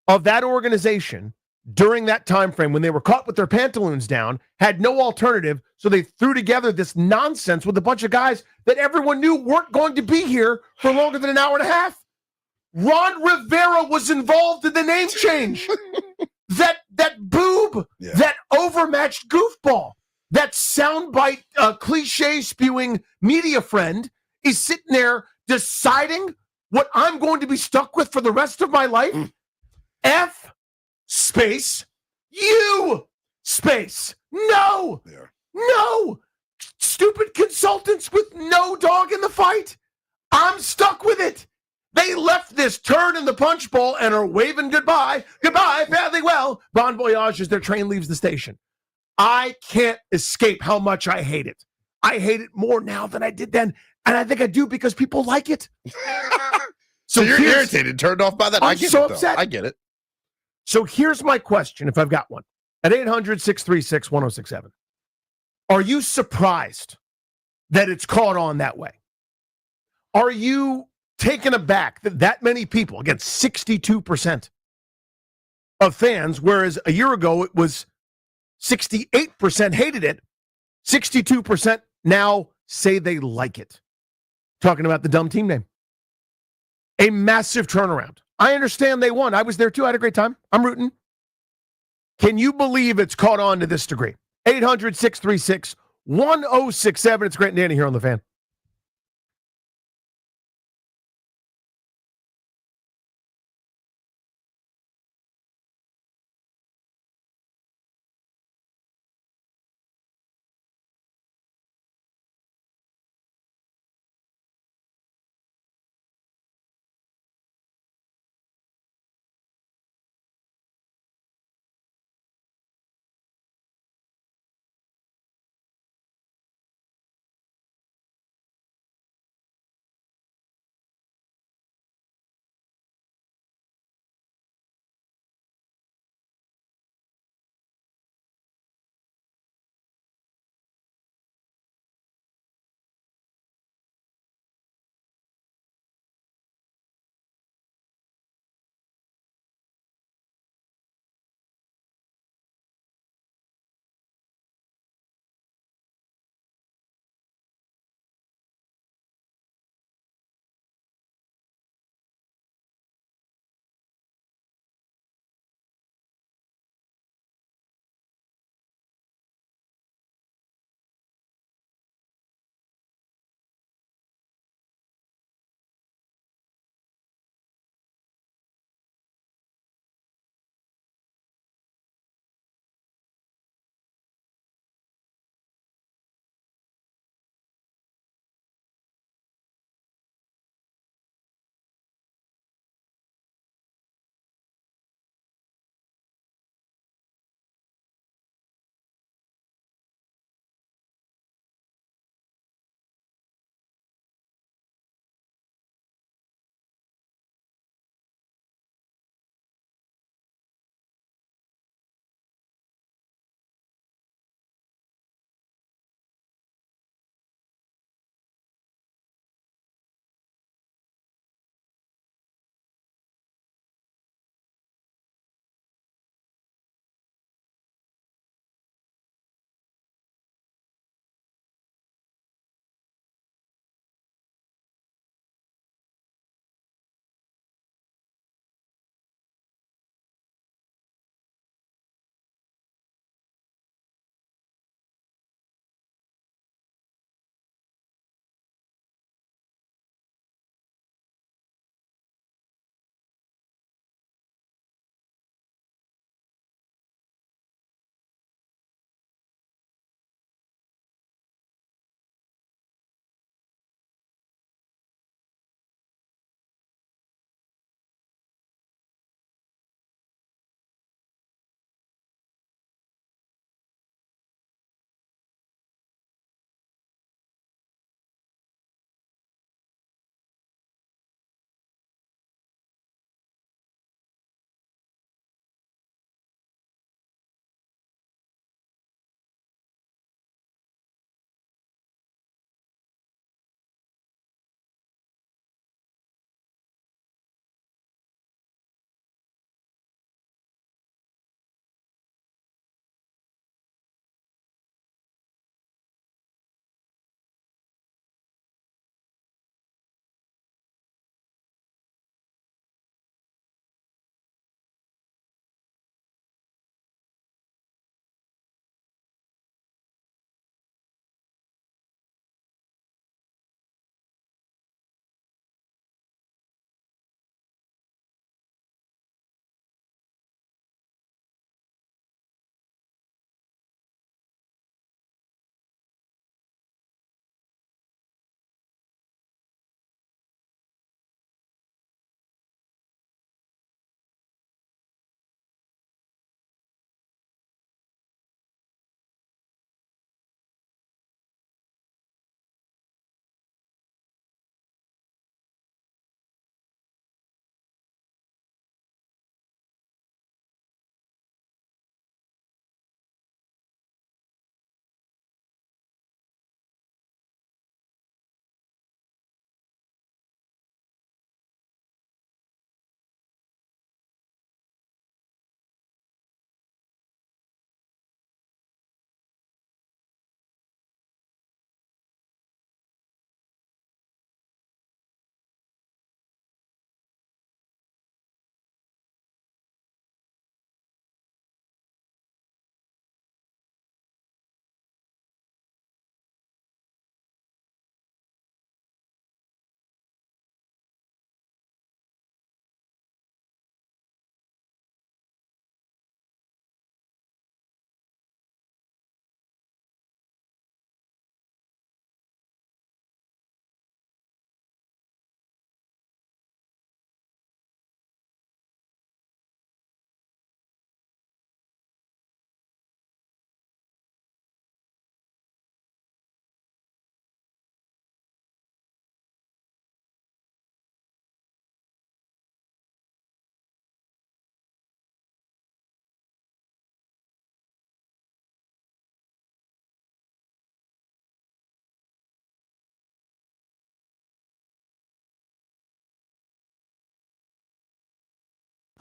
of that organization during that time frame when they were caught with their pantaloons down, had no alternative, so they threw together this nonsense with a bunch of guys that everyone knew weren't going to be here for longer than an hour and a half. Ron Rivera was involved in the name change. that boob, that overmatched goofball, that soundbite cliche spewing media friend is sitting there deciding what I'm going to be stuck with for the rest of my life. F space U space. No. No. Stupid consultants with no dog in the fight. I'm stuck with it. They left this turd in the punch bowl and are waving goodbye. Goodbye, fairly well. Bon voyage as their train leaves the station. I can't escape how much I hate it. I hate it more now than I did then. And I think I do because people like it. So you're irritated, turned off by that? I'm I get so it, though. upset. I get it. So here's my question, if I've got one. At 800-636-1067. Are you surprised that it's caught on that way? Are you taken aback that that many people, again, 62% of fans, whereas a year ago it was 68% hated it, 62% now say they like it. Talking about the dumb team name. A massive turnaround. I understand they won. I was there too. I had a great time. I'm rooting. Can you believe it's caught on to this degree? 800-636-1067. It's Grant and Danny here on The Fan.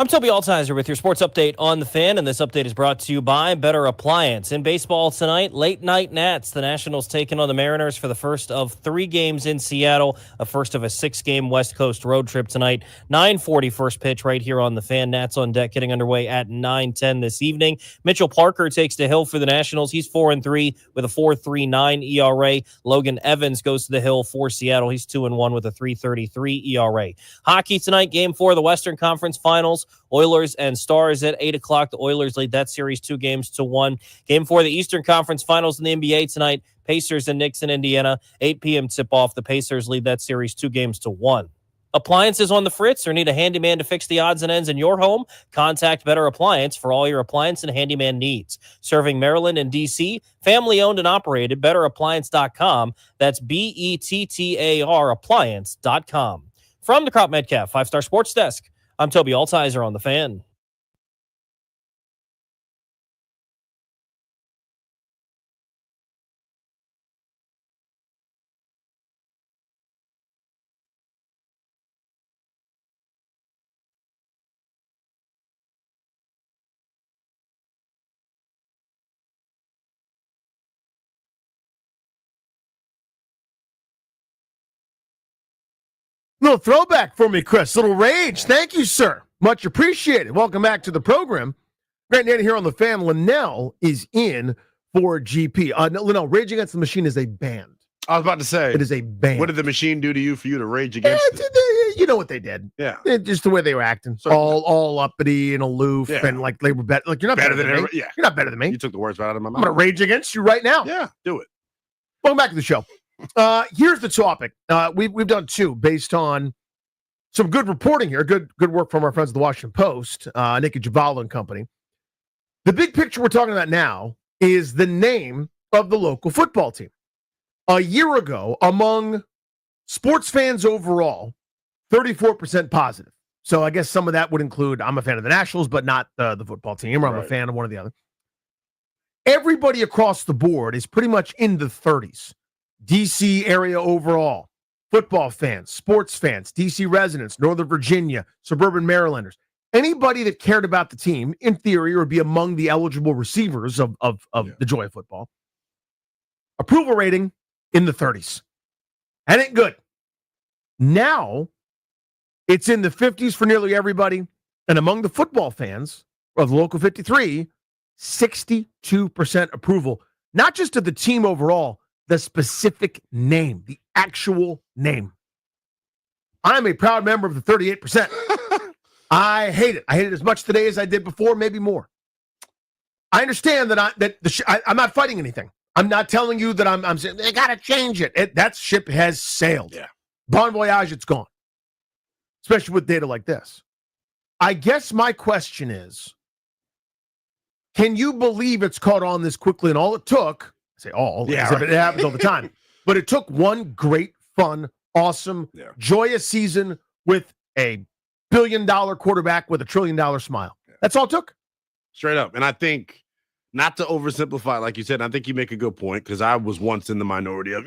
I'm Toby Altizer with your sports update on the Fan, and this update is brought to you by Better Appliance. In baseball tonight, late night Nats. The Nationals taking on the Mariners for the first of 3 games in Seattle, a first of a 6-game West Coast road trip tonight. 9:40 first pitch right here on the Fan. Nats on deck, getting underway at 9:10 this evening. Mitchell Parker takes the hill for the Nationals. He's 4-3 with a 4.39 ERA. Logan Evans goes to the hill for Seattle. He's 2-1 with a 3.33 ERA. Hockey tonight, Game 4 of the Western Conference Finals. Oilers and Stars at 8 o'clock. The Oilers lead that series 2-1. Game 4 of the Eastern Conference Finals in the NBA tonight. Pacers and Knicks in Indiana. 8 p.m. tip-off. The Pacers lead that series 2-1. Appliances on the fritz or need a handyman to fix the odds and ends in your home? Contact Better Appliance for all your appliance and handyman needs. Serving Maryland and D.C., family-owned and operated, betterappliance.com. That's BETTAR appliance.com. From the Crop Metcalf 5-Star Sports Desk, I'm Toby Altizer on the Fan. Little throwback for me, Chris. Little rage. Thank you, sir. Much appreciated. Welcome back to the program. Grant Nanny here on the Fan. Linnell is in for GP. Linnell, Rage Against the Machine is a band. I was about to say. It is a band. What did the machine do to you for you to rage against it? You know what they did. Yeah. Just the way they were acting. All uppity and aloof and like they were better. Like, you're not better than me. Yeah. You're not better than me. You took the words right out of my mouth. I'm going to rage against you right now. Yeah, do it. Welcome back to the show. Here's the topic. We've done 2 based on some good reporting here. Good work from our friends at the Washington Post, Nikki Javala and company. The big picture we're talking about now is the name of the local football team. A year ago, among sports fans overall, 34% positive. So I guess some of that would include I'm a fan of the Nationals, but not the football team, or I'm a fan of one or the other. Everybody across the board is pretty much in the 30s. DC area overall, football fans, sports fans, DC residents, Northern Virginia, suburban Marylanders, anybody that cared about the team, in theory, would be among the eligible receivers of the joy of football. Approval rating in the 30s. That ain't good. Now, it's in the 50s for nearly everybody. And among the football fans of the local 53, 62% approval, not just of the team overall, the specific name, the actual name. I'm a proud member of the 38%. I hate it. I hate it as much today as I did before, maybe more. I understand that I'm not fighting anything. I'm not telling you that I'm saying they got to change it. That ship has sailed. Yeah. Bon voyage, it's gone. Especially with data like this. I guess my question is, can you believe it's caught on this quickly? And all it took, I say all, as if it happens all the time, but it took one great, fun, awesome, joyous season with a $1 billion quarterback with a $1 trillion smile. That's all it took. Straight up. And I think, not to oversimplify, like you said, I think you make a good point, because I was once in the minority of,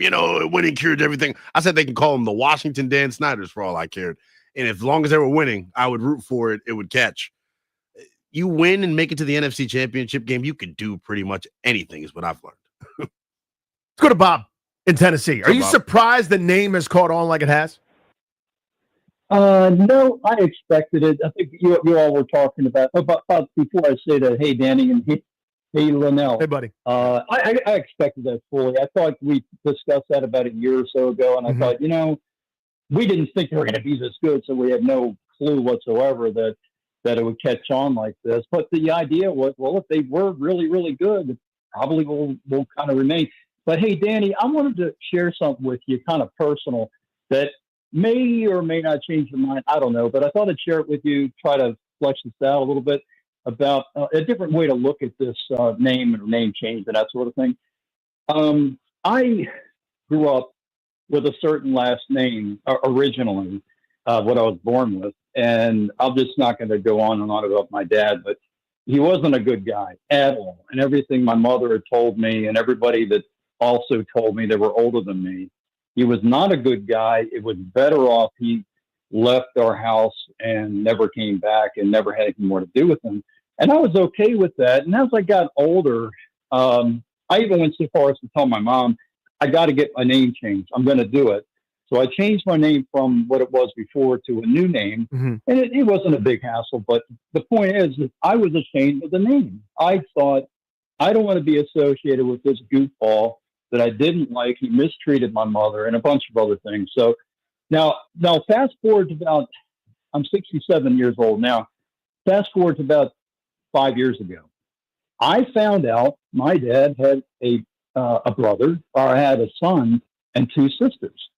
winning cured everything. I said they can call them the Washington Dan Snyders for all I cared. And as long as they were winning, I would root for it. It would catch. You win and make it to the NFC Championship game, you could do pretty much anything, is what I've learned. Let's go to Bob in Tennessee. Are you surprised the name has caught on like it has? No, I expected it. I think you all were talking about before I say that. Hey, Danny, and hey, Linnell. Hey, buddy. I expected that fully. I thought we discussed that about a year or so ago, and I thought, we didn't think they were going to be this good, so we had no clue whatsoever that it would catch on like this. But the idea was, well, if they were really, really good, it probably will kind of remain. But hey, Danny, I wanted to share something with you, kind of personal, that may or may not change your mind. I don't know, but I thought I'd share it with you, try to flesh this out a little bit about a different way to look at this name and name change and that sort of thing. I grew up with a certain last name originally, what I was born with. And I'm just not going to go on and on about my dad, but he wasn't a good guy at all. And everything my mother had told me and everybody that also told me, they were older than me, he was not a good guy. It was better off he left our house and never came back and never had anything more to do with him. And I was okay with that. And as I got older, I even went so far as to tell my mom, I got to get my name changed. I'm going to do it. So I changed my name from what it was before to a new name. Mm-hmm. And it wasn't a big hassle. But the point is that I was ashamed of the name. I thought, I don't want to be associated with this goofball that I didn't like. He mistreated my mother and a bunch of other things. So now fast forward to about, I'm 67 years old now. Fast forward to about 5 years ago. I found out my dad had a brother, or I had a son and two sisters.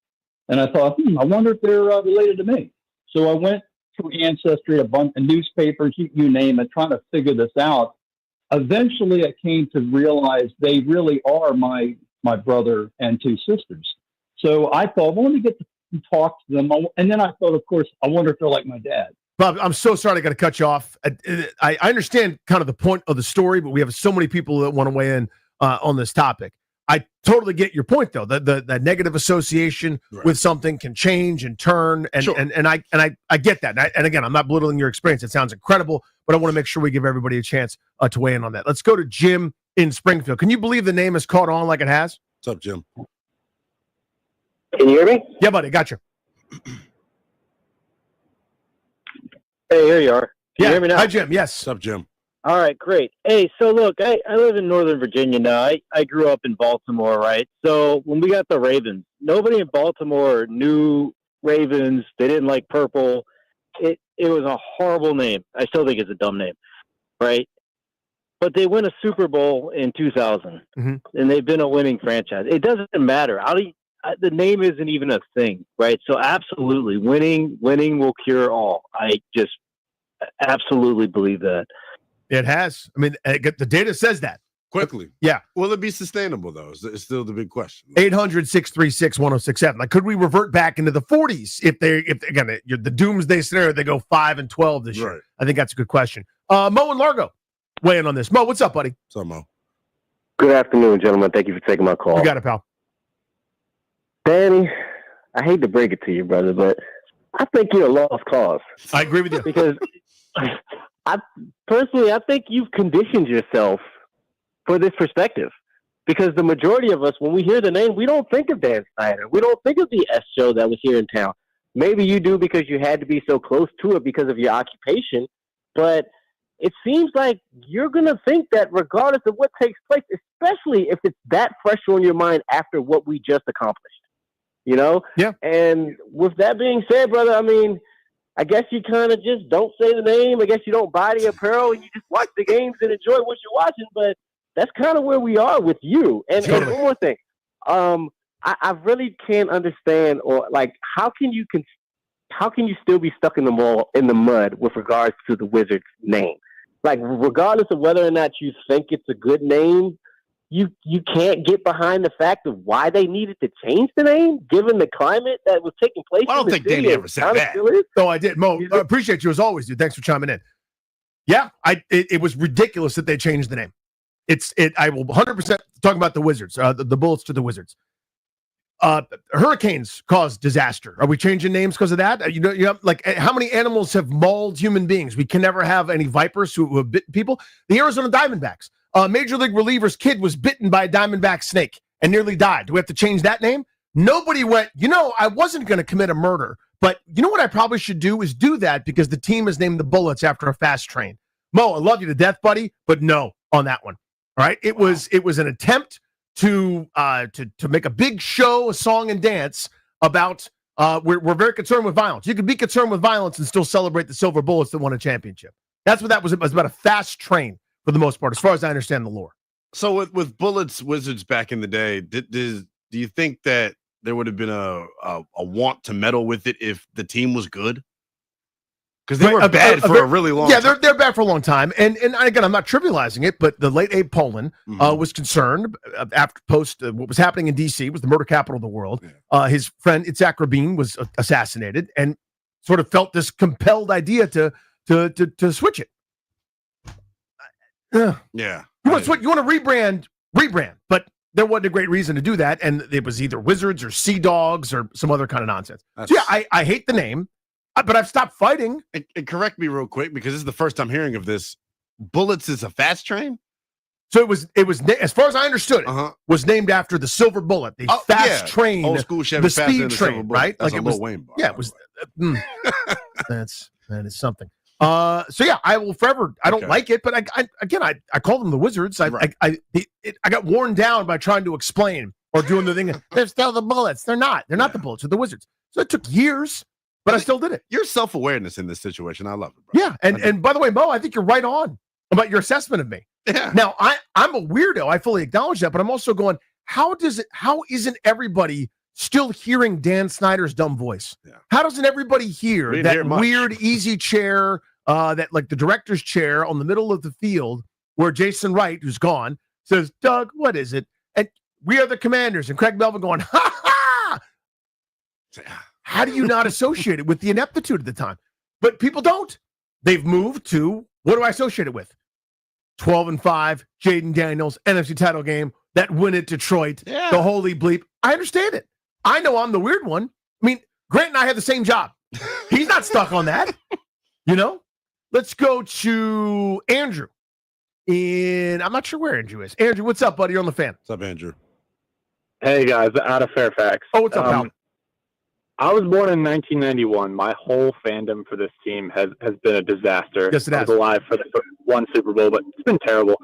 And I thought, I wonder if they're related to me. So I went through Ancestry, a bunch of newspapers, you name it, trying to figure this out. Eventually, I came to realize they really are my brother and two sisters. So I thought, well, let me get to talk to them. And then I thought, of course, I wonder if they're like my dad. Bob, I'm so sorry I got to cut you off. I understand kind of the point of the story, but we have so many people that want to weigh in on this topic. I totally get your point, though. The negative association with something can change and turn, and I get that. And again, I'm not belittling your experience. It sounds incredible, but I want to make sure we give everybody a chance to weigh in on that. Let's go to Jim in Springfield. Can you believe the name has caught on like it has? What's up, Jim? Can you hear me? Yeah, buddy. Gotcha. Hey, here you are. Can you hear me now? Hi, Jim. Yes. What's up, Jim? All right, great. Hey, so look, I live in Northern Virginia now. I grew up in Baltimore, right? So when we got the Ravens, nobody in Baltimore knew Ravens. They didn't like purple. It was a horrible name. I still think it's a dumb name, right? But they win a Super Bowl in 2000, and they've been a winning franchise. It doesn't matter. The name isn't even a thing, right? So absolutely, winning will cure all. I just absolutely believe that. It has. I mean, the data says that. Quickly. Yeah. Will it be sustainable, though? It's still the big question. 800-636-1067. Like, could we revert back into the 40s if again, the doomsday scenario, they go 5-12 this year? Right. I think that's a good question. Mo and Largo weigh in on this. Mo, what's up, buddy? What's up, Mo? Good afternoon, gentlemen. Thank you for taking my call. You got it, pal. Danny, I hate to break it to you, brother, but I think you're a lost cause. I agree with you. Because I think you've conditioned yourself for this perspective. Because the majority of us, when we hear the name, we don't think of Dan Snyder. We don't think of the S show that was here in town. Maybe you do because you had to be so close to it because of your occupation. But it seems like you're going to think that regardless of what takes place, especially if it's that fresh on your mind after what we just accomplished. You know? Yeah. And with that being said, brother, I mean, I guess you kind of just don't say the name. I guess you don't buy the apparel and you just watch the games and enjoy what you're watching. But that's kind of where we are with you. And one more thing. I really can't understand, or like, how can you still be stuck in the mud with regards to the Wizards name? Like, regardless of whether or not you think it's a good name, you can't get behind the fact of why they needed to change the name, given the climate that was taking place. Well, I don't think Danny ever said that. No, I did. Mo, I appreciate you as always, dude. Thanks for chiming in. Yeah, it was ridiculous that they changed the name. I will 100% talk about the Wizards, the Bullets to the Wizards. Hurricanes cause disaster. Are we changing names because of that? You know, like, how many animals have mauled human beings? We can never have any vipers who have bitten people. The Arizona Diamondbacks. Major League reliever's kid was bitten by a diamondback snake and nearly died. Do we have to change that name? Nobody went, I wasn't going to commit a murder, but you know what I probably should do is do that because the team is named the Bullets after a fast train. Mo, I love you to death, buddy, but no on that one. All right. It was an attempt to make a big show, a song and dance about we're very concerned with violence. You can be concerned with violence and still celebrate the Silver Bullets that won a championship. That's what that was. It was about a fast train for the most part, as far as I understand the lore. So with Bullets Wizards back in the day, do you think that there would have been a want to meddle with it if the team was good? Because they were bad for a really long time. Yeah, they're bad for a long time. And again, I'm not trivializing it, but the late Abe Pollin was concerned after what was happening in D.C. was the murder capital of the world. Yeah. His friend Itzhak Rabin was assassinated and sort of felt this compelled idea to switch it. Yeah. You want to rebrand, but there wasn't a great reason to do that. And it was either Wizards or Sea Dogs or some other kind of nonsense. So yeah, I hate the name. But I've stopped fighting. And correct me real quick, because this is the first I'm hearing of this. Bullets is a fast train? So it was as far as I understood it, was named after the Silver Bullet, the fast train, old school Chevy, the speed train, right? That's like a it was, Lil Wayne bar. Yeah, it was. That is something. So yeah, I will forever. I don't like it, but I call them the Wizards. I got worn down by trying to explain or doing the thing. They're still the Bullets. They're not. They're not the Bullets. They're the Wizards. So it took years, but I still did it. Your self-awareness in this situation, I love it, bro. Yeah, and by the way, Mo, I think you're right on about your assessment of me. Yeah. Now, I'm a weirdo. I fully acknowledge that, but I'm also going, how isn't everybody still hearing Dan Snyder's dumb voice? Yeah. How doesn't everybody hear that weird easy chair, that like the director's chair on the middle of the field where Jason Wright, who's gone, says, Doug, what is it? And we are the Commanders. And Craig Melvin going, ha ha! How do you not associate it with the ineptitude at the time? But people don't. They've moved to, what do I associate it with? 12-5, Jaden Daniels, NFC title game, that win at Detroit, the holy bleep. I understand it. I know I'm the weird one. I mean, Grant and I have the same job. He's not stuck on that. Let's go to Andrew. I'm not sure where Andrew is. Andrew, what's up, buddy? You're on the Fan. What's up, Andrew? Hey, guys. Out of Fairfax. Oh, what's up, pal? I was born in 1991. My whole fandom for this team has been a disaster. Yes, it has. I was alive for the one Super Bowl, but it's been terrible.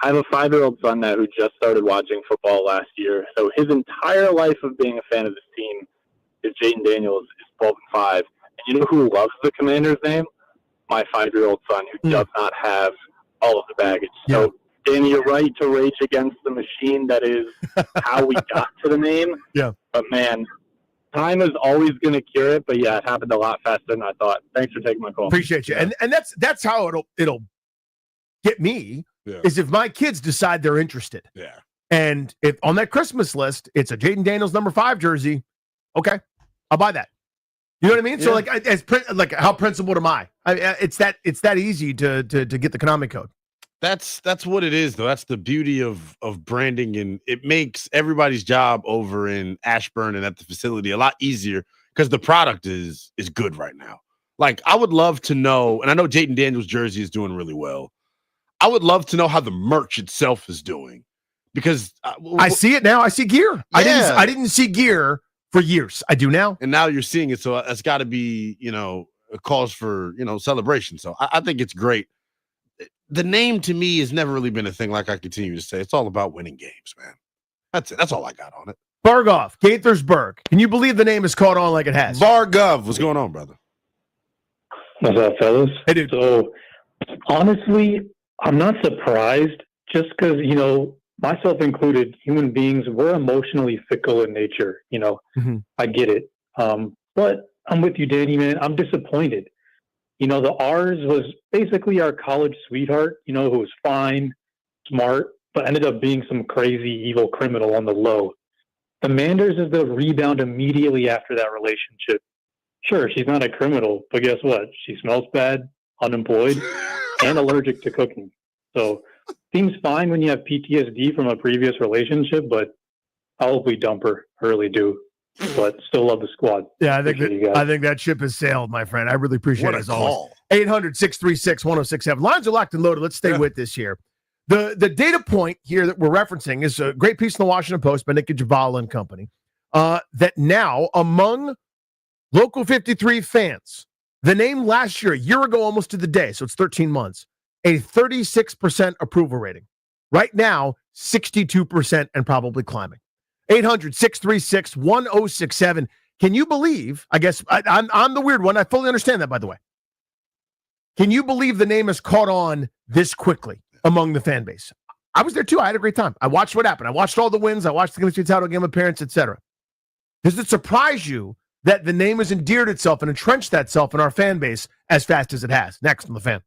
I have a 5-year-old son now who just started watching football last year. So his entire life of being a fan of this team is Jaden Daniels is 12-5. And you know who loves the Commander's name? My 5-year-old son who does not have all of the baggage. So, Danny, you're right to rage against the machine. That is how we got to the name. Yeah. But, man, time is always going to cure it. But, yeah, it happened a lot faster than I thought. Thanks for taking my call. Appreciate you. And that's how it'll get me, is if my kids decide they're interested. Yeah. And if on that Christmas list, it's a Jaden Daniels number 5 jersey, okay, I'll buy that. You know what I mean? Yeah. So how principled am I? It's that easy to get the Konami code. That's what it is, though. That's the beauty of branding, and it makes everybody's job over in Ashburn and at the facility a lot easier because the product is good right now. Like, I would love to know, and I know Jaden Daniels' jersey is doing really well. I would love to know how the merch itself is doing, because I see it now. I see gear. Yeah. I didn't see gear for years. I do now. And now you're seeing it. So that's got to be, a cause for, celebration. So I think it's great. The name to me has never really been a thing, like I continue to say. It's all about winning games, man. That's it. That's all I got on it. Bargov, Gaithersburg. Can you believe the name is caught on like it has? Bargov. What's going on, brother? What's up, fellas? Hey, dude. So, honestly, I'm not surprised, just because, myself included, human beings, we're emotionally fickle in nature. I get it. But I'm with you, Danny, man. I'm disappointed. The R's was basically our college sweetheart, who was fine, smart, but ended up being some crazy, evil criminal on the low. The Manders is the rebound immediately after that relationship. Sure, she's not a criminal, but guess what? She smells bad, unemployed, and allergic to cooking. So, seems fine when you have PTSD from a previous relationship, but I'll hopefully dump her. I really do. But still love the squad. Yeah, I think that ship has sailed, my friend. I really appreciate it as always. 800-636-1067. Lines are locked and loaded. Let's stay with this here. The data point here that we're referencing is a great piece in the Washington Post by Nick Javala and company, that now among Local 53 fans, the name last year, a year ago almost to the day, so it's 13 months, a 36% approval rating. Right now, 62% and probably climbing. 800-636-1067. Can you believe, I guess, I'm the weird one. I fully understand that, by the way. Can you believe the name has caught on this quickly among the fan base? I was there too. I had a great time. I watched what happened. I watched all the wins. I watched the NFC title game appearance, etc. Does it surprise you that the name has endeared itself and entrenched itself in our fan base as fast as it has? Next on the Fan.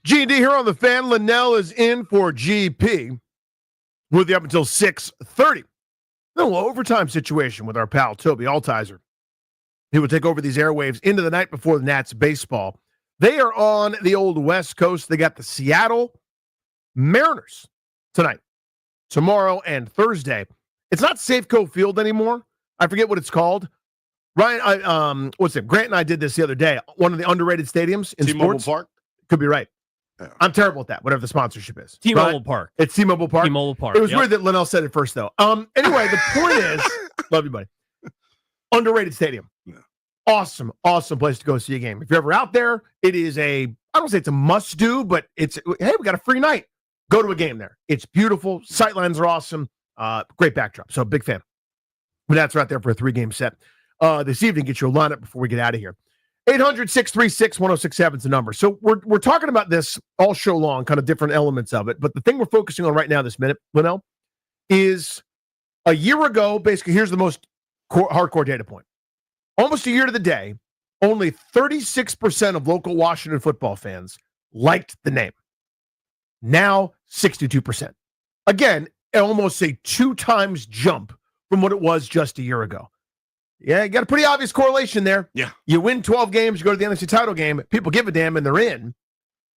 G&D here on the Fan. Linnell is in for GP. With you up until 6:30. A little overtime situation with our pal Toby Altizer. He will take over these airwaves into the night before the Nats baseball. They are on the old West Coast. They got the Seattle Mariners tonight, tomorrow, and Thursday. It's not Safeco Field anymore. I forget what it's called. Ryan, what's it? Grant and I did this the other day. One of the underrated stadiums in T-Mobile sports. Park? Could be right. Yeah. I'm terrible at that, whatever the sponsorship is. T-Mobile Park. It's T-Mobile Park? T-Mobile Park. It was weird that Linnell said it first, though. Anyway, the point is, love you, buddy. Underrated stadium. Yeah. Awesome place to go see a game. If you're ever out there, it is I don't say it's a must-do, but hey, we got a free night. Go to a game there. It's beautiful. Sightlines are awesome. Great backdrop. So big fan. But that's right there for a 3-game set. This evening, get your lineup before we get out of here. 800-636-1067 is the number. So we're talking about this all show long, kind of different elements of it. But the thing we're focusing on right now this minute, Linnell, is a year ago, basically, here's the most hardcore data point. Almost a year to the day, only 36% of local Washington football fans liked the name. Now, 62%. Again, almost a 2 times jump from what it was just a year ago. Yeah, you got a pretty obvious correlation there. Yeah. You win 12 games, you go to the NFC title game, people give a damn and they're in.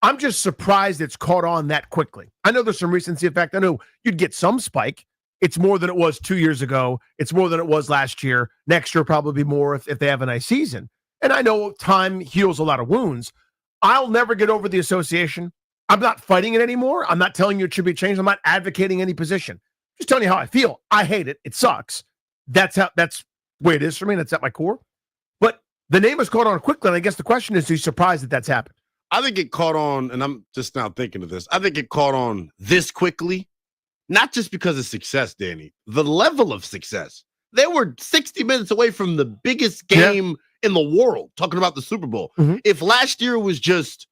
I'm just surprised it's caught on that quickly. I know there's some recency effect. I know you'd get some spike. It's more than it was 2 years ago. It's more than it was last year. Next year, probably more if they have a nice season. And I know time heals a lot of wounds. I'll never get over the association. I'm not fighting it anymore. I'm not telling you it should be changed. I'm not advocating any position. Just telling you how I feel. I hate it. It sucks. That's the way it is for me. That's at my core. But the name has caught on quickly, and I guess the question is, are you surprised that that's happened? I think it caught on, and I'm just now thinking of this. I think it caught on this quickly, not just because of success, Danny. The level of success. They were 60 minutes away from the biggest game in the world, talking about the Super Bowl. Mm-hmm. If last year was just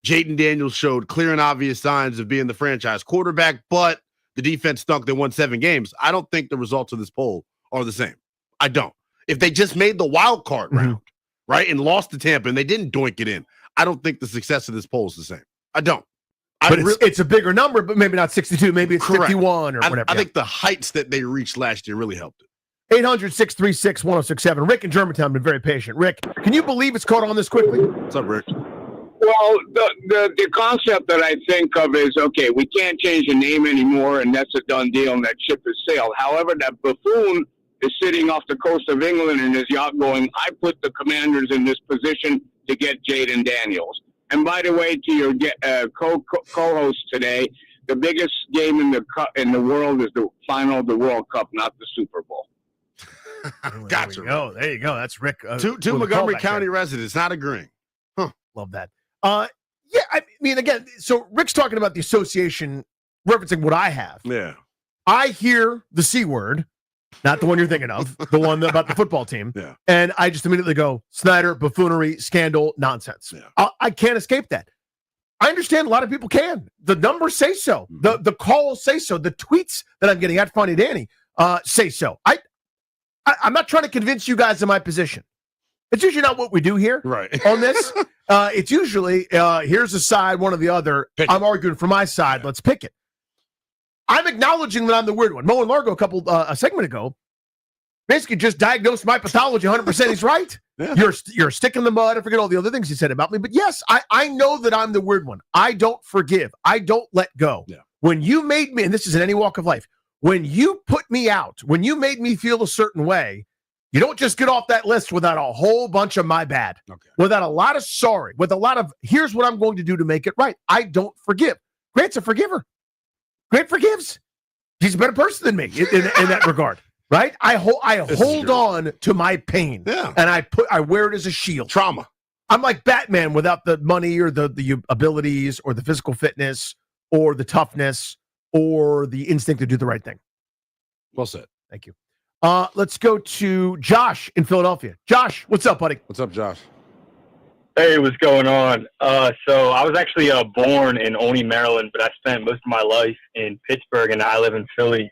Jayden Daniels showed clear and obvious signs of being the franchise quarterback, but the defense stunk, they won 7 games, I don't think the results of this poll are the same. I don't. If they just made the wild card round, right, and lost to Tampa and they didn't doink it in, I don't think the success of this poll is the same. I don't. But it's a bigger number, but maybe not 62. Maybe it's Correct. 51 or whatever. I think the heights that they reached last year really helped it. 800-636-1067. Rick in Germantown has been very patient. Rick, can you believe it's caught on this quickly? What's up, Rick? Well, the concept that I think of is, okay, we can't change the name anymore, and that's a done deal, and that ship has sailed. However, that buffoon is sitting off the coast of England in his yacht going, I put the Commanders in this position to get Jayden Daniels. And by the way, to your co-host today, the biggest game in the world is the final of the World Cup, not the Super Bowl. Gotcha. There you go. That's Rick. Two Montgomery County residents not agreeing. Huh. Love that. Yeah, I mean, again, so Rick's talking about the association referencing what I have. Yeah. I hear the C word, not the one you're thinking of, the one about the football team. Yeah. And I just immediately go, Snyder, buffoonery, scandal, nonsense. Yeah. I can't escape that. I understand a lot of people can. The numbers say so. Mm-hmm. The calls say so. The tweets that I'm getting at Funny Danny say so. I'm not trying to convince you guys of my position. It's usually not what we do here on this. It's usually, here's a side, one or the other. I'm arguing for my side. Let's pick it. I'm acknowledging that I'm the weird one. Mo and Largo, a segment ago, basically just diagnosed my pathology 100%. He's right. Yeah. You're a stick in the mud. I forget all the other things he said about me. But yes, I know that I'm the weird one. I don't forgive. I don't let go. Yeah. When you made me, and this is in any walk of life, when you put me out, when you made me feel a certain way, you don't just get off that list without a whole bunch of my bad, without a lot of sorry, with a lot of here's what I'm going to do to make it right. I don't forgive. Grant's a forgiver. Grant forgives. He's a better person than me in that regard, right? I hold on to my pain, and I wear it as a shield. Trauma. I'm like Batman without the money or the abilities or the physical fitness or the toughness or the instinct to do the right thing. Well said. Thank you. Let's go to Josh in Philadelphia. Josh, what's up, buddy? What's up, Josh? Hey, what's going on? So I was actually born in Olney, Maryland, but I spent most of my life in Pittsburgh, and I live in Philly.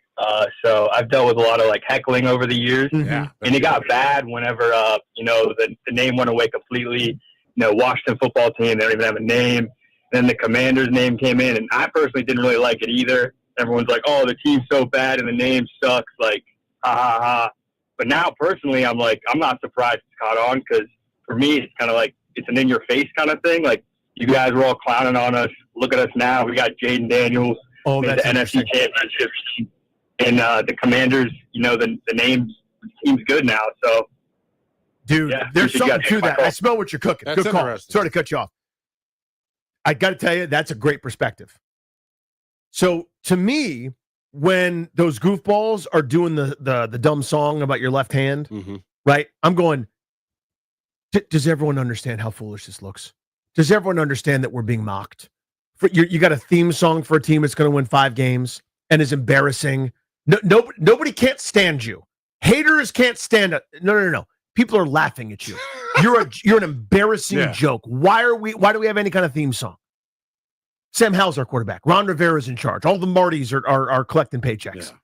So I've dealt with a lot of heckling over the years, and it got bad whenever the name went away completely. Washington football team, they don't even have a name. Then the Commanders name came in, and I personally didn't really like it either. Everyone's like, "Oh, the team's so bad and the name sucks." Like, ha ha ha. But now, personally, I'm like, I'm not surprised it's caught on because for me, it's kind of like it's an in-your-face kind of thing. Like, you guys were all clowning on us. Look at us now. We got Jaden Daniels, made the NFC Championship, and the Commanders. You know, the team's good now. So, dude, yeah, there's something to that. call. I smell what you're cooking. That's Good call. interesting. Sorry to cut you off. I got to tell you, that's a great perspective. So to me, when those goofballs are doing the dumb song about your left hand, right? I'm going, does everyone understand how foolish this looks? Does everyone understand that we're being mocked? You got a theme song for a team that's going to win 5 games and is embarrassing. Nobody can't stand you. Haters can't stand it. No. People are laughing at you. You're an embarrassing joke. Why do we have any kind of theme song? Sam Howell's our quarterback. Ron Rivera's in charge. All the Martys are collecting paychecks. Yeah.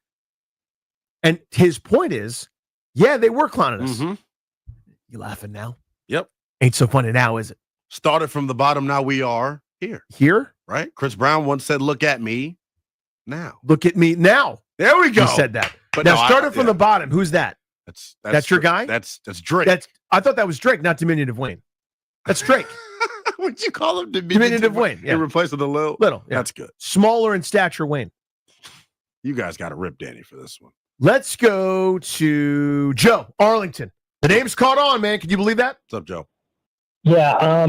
And his point is, yeah, they were clowning us. You laughing now? Yep. Ain't so funny now, is it? Started from the bottom, now we are here. Here? Right? Chris Brown once said, "Look at me now." Look at me now. There we go. He said that. But now, no, started from the bottom. Who's that? That's your guy? That's Drake. I thought that was Drake, not Diminutive Wayne. That's Drake. What'd you call him? Diminutive Wayne. Yeah. You replaced with a little? Little. Yeah. That's good. Smaller in stature Wayne. You guys got to rip Danny for this one. Let's go to Joe, Arlington. The name's caught on, man. Can you believe that? What's up, Joe? Yeah,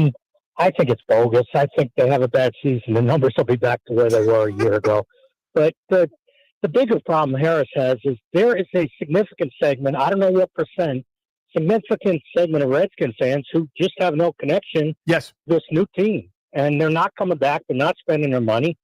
I think it's bogus. I think they have a bad season. The numbers will be back to where they were a year ago. But the bigger problem Harris has is there is a significant segment, I don't know what percent, significant segment of Redskin fans who just have no connection to this new team. And they're not coming back. They're not spending their money.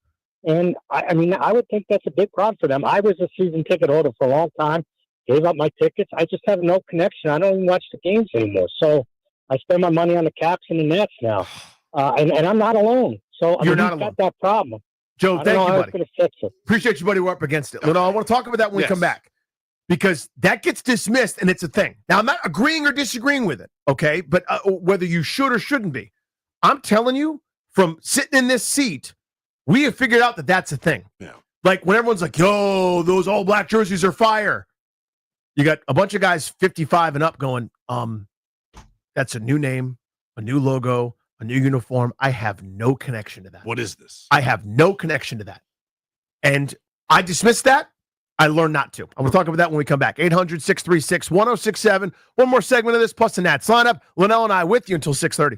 And, I mean, I would think that's a big problem for them. I was a season ticket holder for a long time, gave up my tickets. I just have no connection. I don't even watch the games anymore. So I spend my money on the Caps and the Nets now. And I'm not alone. So I You're mean, not we've alone. got that problem. Joe, thank you, buddy. Going to fix it. Appreciate you, buddy. We're up against it. Leno, I want to talk about that when we come back because that gets dismissed and it's a thing. Now, I'm not agreeing or disagreeing with it, okay? But whether you should or shouldn't be, I'm telling you, from sitting in this seat, we have figured out that that's a thing. Yeah. Like when everyone's like, yo, those all black jerseys are fire. You got a bunch of guys 55 and up going, that's a new name, a new logo, a new uniform. I have no connection to that. What is this? I have no connection to that. And I dismissed that. I learned not to. I'm going to talk about that when we come back. 800-636-1067. One more segment of this plus the Nats lineup. Linnell and I with you until 6:30.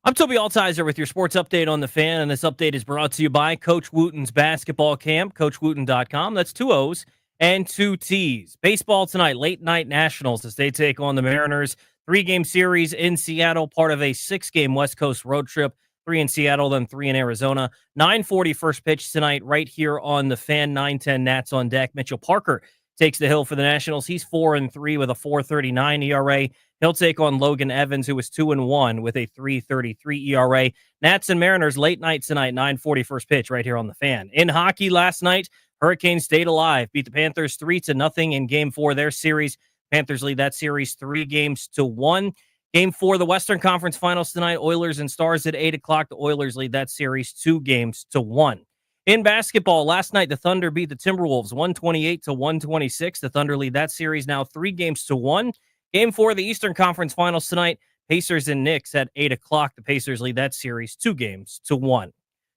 I'm Toby Altizer with your sports update on the Fan, and this update is brought to you by Coach Wooten's basketball camp, CoachWooten.com. That's 2 O's and 2 T's. Baseball tonight, late night Nationals as they take on the Mariners. 3-game series in Seattle, part of a 6-game West Coast road trip. 3 in Seattle, then 3 in Arizona. 9:40 first pitch tonight right here on the Fan. 9:10 Nats on deck. Mitchell Parker takes the hill for the Nationals. He's 4-3 with a 4.39 ERA. He'll take on Logan Evans, who is 2-1 with a 3.33 ERA. Nats and Mariners late night tonight, 9:40 first pitch right here on the Fan. In hockey last night, Hurricanes stayed alive, beat the Panthers 3-0 in Game 4 their series. Panthers lead that series 3-1. Game 4, the Western Conference Finals tonight, Oilers and Stars at 8 o'clock. The Oilers lead that series 2-1. In basketball, last night, the Thunder beat the Timberwolves 128-126. The Thunder lead that series now 3-1. Game 4, the Eastern Conference Finals tonight, Pacers and Knicks at 8 o'clock. The Pacers lead that series 2-1.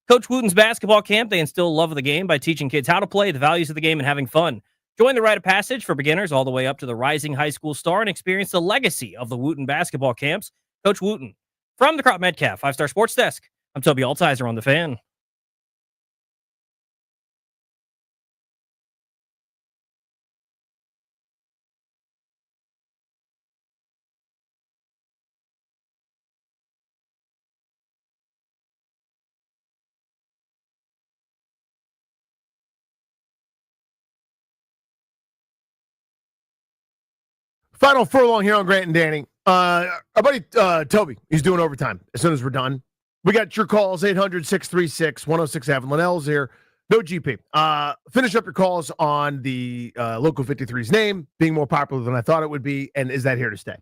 Coach Wooten's basketball camp, they instill love of the game by teaching kids how to play, the values of the game, and having fun. Join the rite of passage for beginners all the way up to the rising high school star and experience the legacy of the Wooten basketball camps. Coach Wooten. From the Crop Metcalf 5-Star Sports Desk, I'm Toby Altizer on the Fan. Final furlong here on Grant and Danny. Our buddy Toby, he's doing overtime as soon as we're done. We got your calls, 800-636-1067. Linnell's here. No GP. Finish up your calls on the Local 53's name being more popular than I thought it would be, and is that here to stay?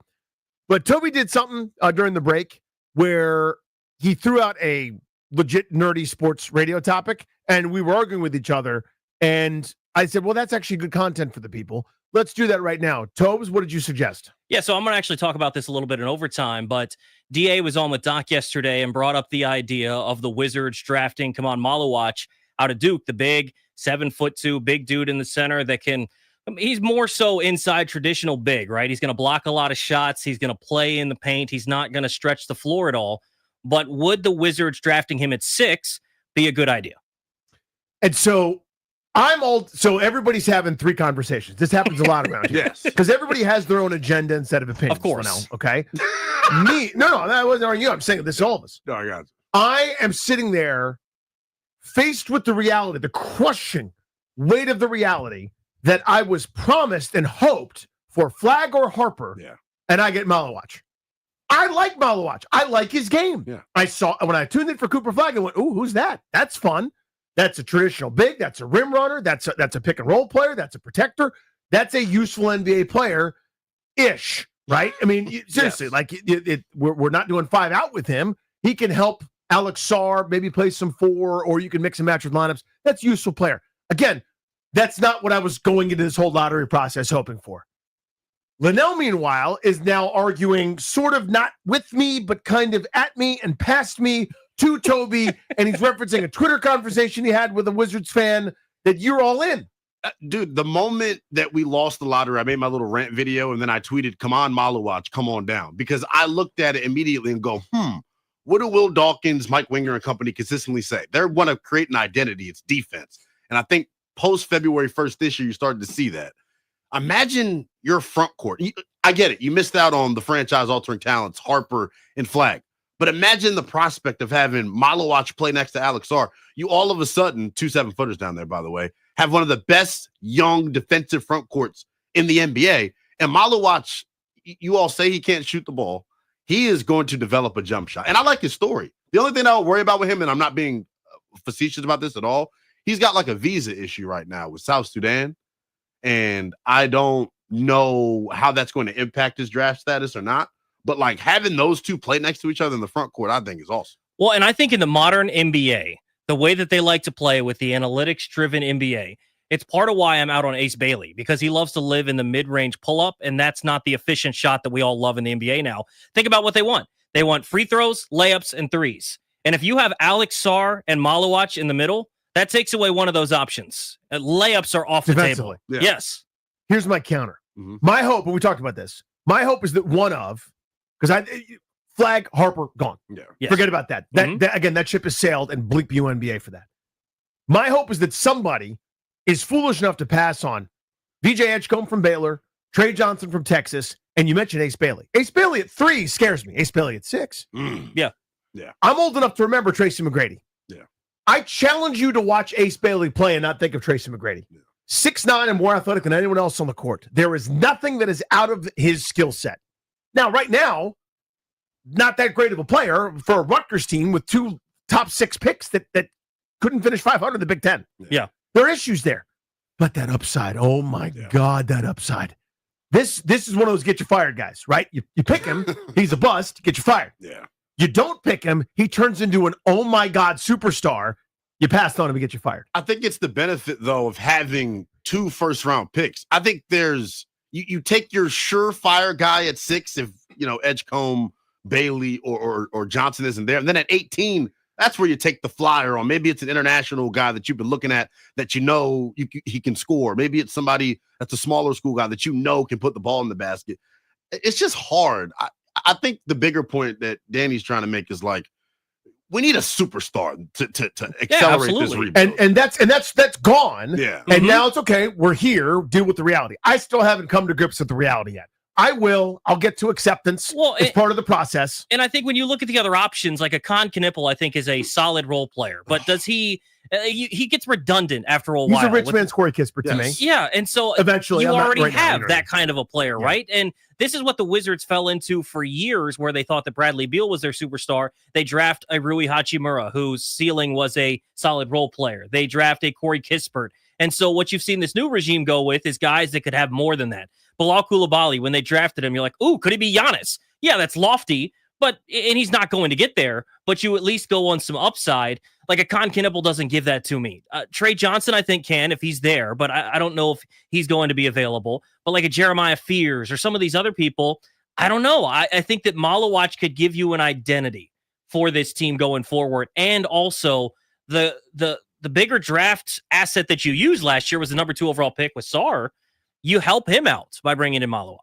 But Toby did something during the break where he threw out a legit nerdy sports radio topic, and we were arguing with each other, and I said, well, that's actually good content for the people. Let's do that right now. Tobes, what did you suggest? Yeah, so I'm going to actually talk about this a little bit in overtime, but DA was on with Doc yesterday and brought up the idea of the Wizards drafting Kaman Malawach out of Duke, the big 7'2" big dude in the center that can, he's more so inside traditional big, right? He's going to block a lot of shots. He's going to play in the paint. He's not going to stretch the floor at all. But would the Wizards drafting him at 6 be a good idea? And so so everybody's having 3 conversations. This happens a lot around here. Yes. Because everybody has their own agenda instead of opinions. Of course. Now, okay? No, that wasn't on you. I'm saying this to all of us. No, I got it. I am sitting there faced with the reality, the crushing weight of the reality that I was promised and hoped for Flag or Harper, and I get Malawach. I like Malawach. I like his game. Yeah. I saw when I tuned in for Cooper Flag and went, ooh, who's that? That's fun. That's a traditional big. That's a rim runner. That's a pick and roll player. That's a protector. That's a useful NBA player-ish, right? I mean, seriously, like we're not doing 5 out with him. He can help Alex Sarr, maybe play some 4, or you can mix and match with lineups. That's a useful player. Again, that's not what I was going into this whole lottery process hoping for. Linnell, meanwhile, is now arguing sort of not with me, but kind of at me and past me to Toby, and he's referencing a Twitter conversation he had with a Wizards fan that you're all in. Dude, the moment that we lost the lottery, I made my little rant video, and then I tweeted, come on, Malawach, come on down. Because I looked at it immediately and go, what do Will Dawkins, Mike Winger, and company consistently say? They want to create an identity. It's defense. And I think post-February 1st this year, you started to see that. Imagine your front court. I get it. You missed out on the franchise-altering talents, Harper and Flag. But imagine the prospect of having Malawach play next to Alex Sarr. You all of a sudden, 2 7-footers down there, by the way, have one of the best young defensive front courts in the NBA. And Malawach, you all say he can't shoot the ball. He is going to develop a jump shot. And I like his story. The only thing I would worry about with him, and I'm not being facetious about this at all, he's got like a visa issue right now with South Sudan. And I don't know how that's going to impact his draft status or not. But like having those two play next to each other in the front court, I think is awesome. Well, and I think in the modern NBA, the way that they like to play with the analytics-driven NBA, it's part of why I'm out on Ace Bailey, because he loves to live in the mid-range pull-up, and that's not the efficient shot that we all love in the NBA now. Think about what they want. They want free throws, layups, and threes. And if you have Alex Sarr and Malawach in the middle, that takes away one of those options. Layups are off the table. Yeah. Yes. Here's my counter. My hope, and we talked about this, my hope is that one of, because flag, Harper, gone. Yeah. Yes. Forget about that. That ship has sailed, and bleep you NBA for that. My hope is that somebody is foolish enough to pass on VJ Edgecombe from Baylor, Trey Johnson from Texas, and you mentioned Ace Bailey. Ace Bailey at 3 scares me. Ace Bailey at 6. Yeah. Yeah. I'm old enough to remember Tracy McGrady. Yeah. I challenge you to watch Ace Bailey play and not think of Tracy McGrady. 6'9" and more athletic than anyone else on the court. There is nothing that is out of his skill set. Now, right now, not that great of a player for a Rutgers team with 2 top 6 picks that couldn't finish 500 in the Big Ten. Yeah. There are issues there. But that upside, oh my God, that upside. This is one of those get you fired guys, right? You pick him, he's a bust, get you fired. Yeah. You don't pick him, he turns into an oh my God superstar. You passed on him to get you fired. I think it's the benefit, though, of having 2 first-round picks. I think there's you take your surefire guy at 6 if Edgecombe, Bailey, or Johnson isn't there, and then at 18. That's where you take the flyer on. Maybe it's an international guy that you've been looking at that he can score. Maybe it's somebody that's a smaller school guy that can put the ball in the basket. It's just hard. I think the bigger point that Danny's trying to make is we need a superstar to accelerate this rebuild. And that's gone. Yeah. And now it's okay. We're here. Deal with the reality. I still haven't come to grips with the reality yet. I will. I'll get to acceptance as part of the process. And I think when you look at the other options, like a Con Knippel, I think is a solid role player. But does he gets redundant after a while. He's a rich man's Corey Kispert to me. Yeah, and so eventually you already have now, that kind of a player, right? And this is what the Wizards fell into for years, where they thought that Bradley Beal was their superstar. They draft a Rui Hachimura, whose ceiling was a solid role player. They draft a Corey Kispert. And so what you've seen this new regime go with is guys that could have more than that. Bilal Coulibaly, when they drafted him, you're like, ooh, could he be Giannis? Yeah, that's lofty, and he's not going to get there, but you at least go on some upside. Like a Con Knippel doesn't give that to me. Trey Johnson, I think, can if he's there, but I don't know if he's going to be available. But like a Jeremiah Fears or some of these other people, I don't know. I think that Malawach could give you an identity for this team going forward. And also the bigger draft asset that you used last year was the number 2 overall pick with Sarr. You help him out by bringing in Malawach.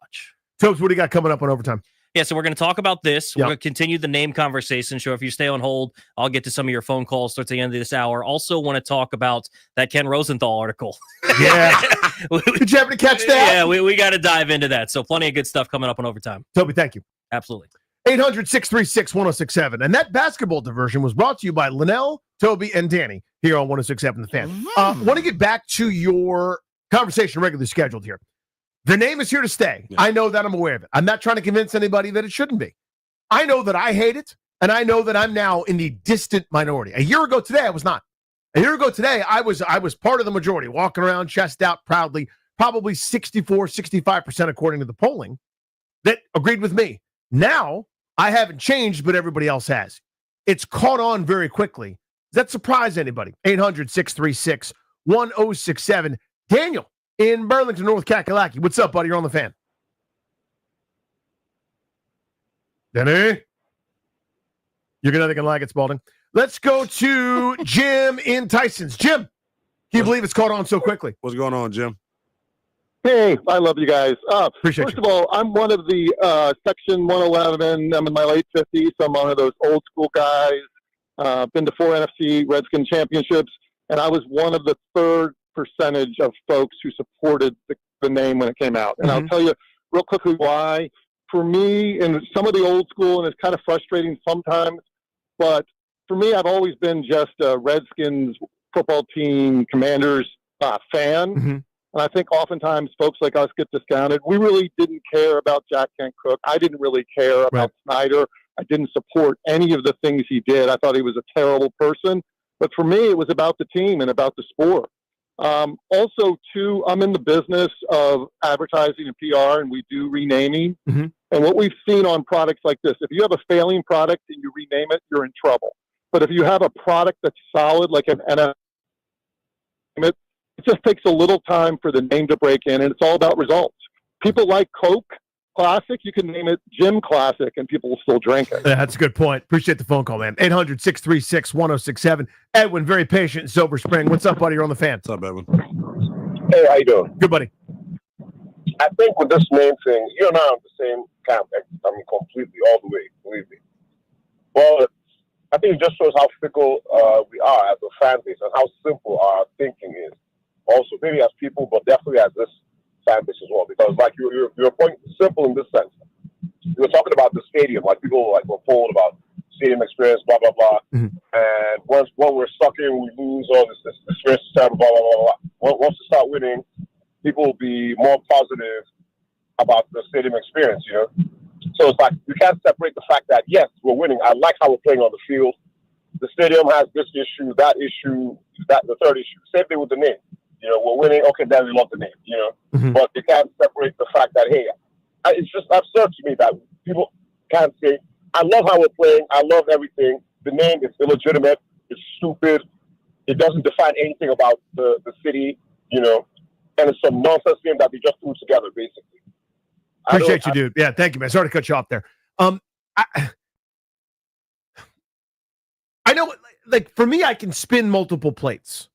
Tobes, what do you got coming up on Overtime? Yeah, so we're going to talk about this. We're going to continue the name conversation. So if you stay on hold, I'll get to some of your phone calls towards the end of this hour. Also want to talk about that Ken Rosenthal article. Yeah. Did you happen to catch that? Yeah, we got to dive into that. So plenty of good stuff coming up on Overtime. Toby, thank you. Absolutely. 800-636-1067. And that basketball diversion was brought to you by Linnell, Toby, and Danny here on 1067 The Fan. Want to get back to your conversation regularly scheduled here. The name is here to stay. Yeah. I know that. I'm aware of it. I'm not trying to convince anybody that it shouldn't be. I know that I hate it, and I know that I'm now in the distant minority. A year ago today, I was not. A year ago today, I was part of the majority, walking around chest out proudly, probably 64, 65% according to the polling, that agreed with me. Now, I haven't changed, but everybody else has. It's caught on very quickly. Does that surprise anybody? 800-636-1067. Daniel in Burlington, North Kakalaki. What's up, buddy? You're on the Fan. Danny? You're going to like it, Spalding. Let's go to Jim in Tysons. Jim, can you believe it's caught on so quickly? What's going on, Jim? Hey, I love you guys. Appreciate first of all, I'm one of the Section 111. I'm in my late 50s, so I'm one of those old school guys. Been to 4 NFC Redskin championships, and I was one of the third percentage of folks who supported the name when it came out. And I'll tell you real quickly why. For me, and some of the old school, and it's kind of frustrating sometimes, but for me, I've always been just a Redskins football team, Commanders fan. And I think oftentimes folks like us get discounted. We really didn't care about Jack Kent Cooke. I didn't really care about Snyder. I didn't support any of the things he did. I thought he was a terrible person. But for me, it was about the team and about the sport. Also, too, I'm in the business of advertising and PR, and we do renaming. And what we've seen on products like this, if you have a failing product and you rename it, you're in trouble. But if you have a product that's solid, like an NFL, it just takes a little time for the name to break in, and it's all about results. People like Coke Classic. You can name it Jim Classic, and people will still drink it. That's a good point. Appreciate the phone call, man. 800-636-1067. Edwin, very patient in Silver Spring. What's up, buddy? You're on the Fan. What's up, Edwin? Hey, how you doing? Good, buddy. I think with this name thing, you and I are on the same camp. I mean, completely, all the way, believe me. Well, I think it just shows how fickle we are as a fan base and how simple our thinking is. Also, maybe as people, but definitely as this fan base as well. Because, like, your point is simple in this sense. You were talking about the stadium, like people like were told about stadium experience, blah blah blah. And once we're stuck in, we lose all this experience is terrible, blah blah blah blah. Once we start winning, people will be more positive about the stadium experience. You know, so it's like you can't separate the fact that yes, we're winning. I like how we're playing on the field. The stadium has this issue, that the third issue. Same thing with the name. You know, we're winning. Okay, then we love the name. You know, but you can't separate the fact that hey. It's just absurd to me that people can't say, I love how we're playing, I love everything. The name is illegitimate, it's stupid, it doesn't define anything about the city, you know, and it's some nonsense game that they just threw together, basically. Appreciate you, dude. Yeah, thank you, man. Sorry to cut you off there. I know, like, for me, I can spin multiple plates.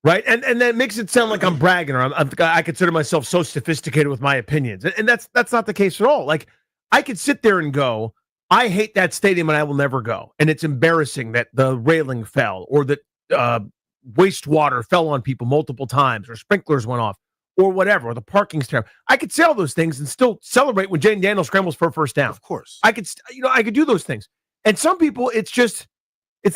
Right, and that makes it sound like I'm bragging, or I consider myself so sophisticated with my opinions, and that's not the case at all. Like, I could sit there and go, I hate that stadium, and I will never go, and it's embarrassing that the railing fell, or that wastewater fell on people multiple times, or sprinklers went off, or whatever, or the parking's terrible. I could say all those things and still celebrate when Jaden Daniels scrambles for a first down. Of course, I could do those things, and some people, it's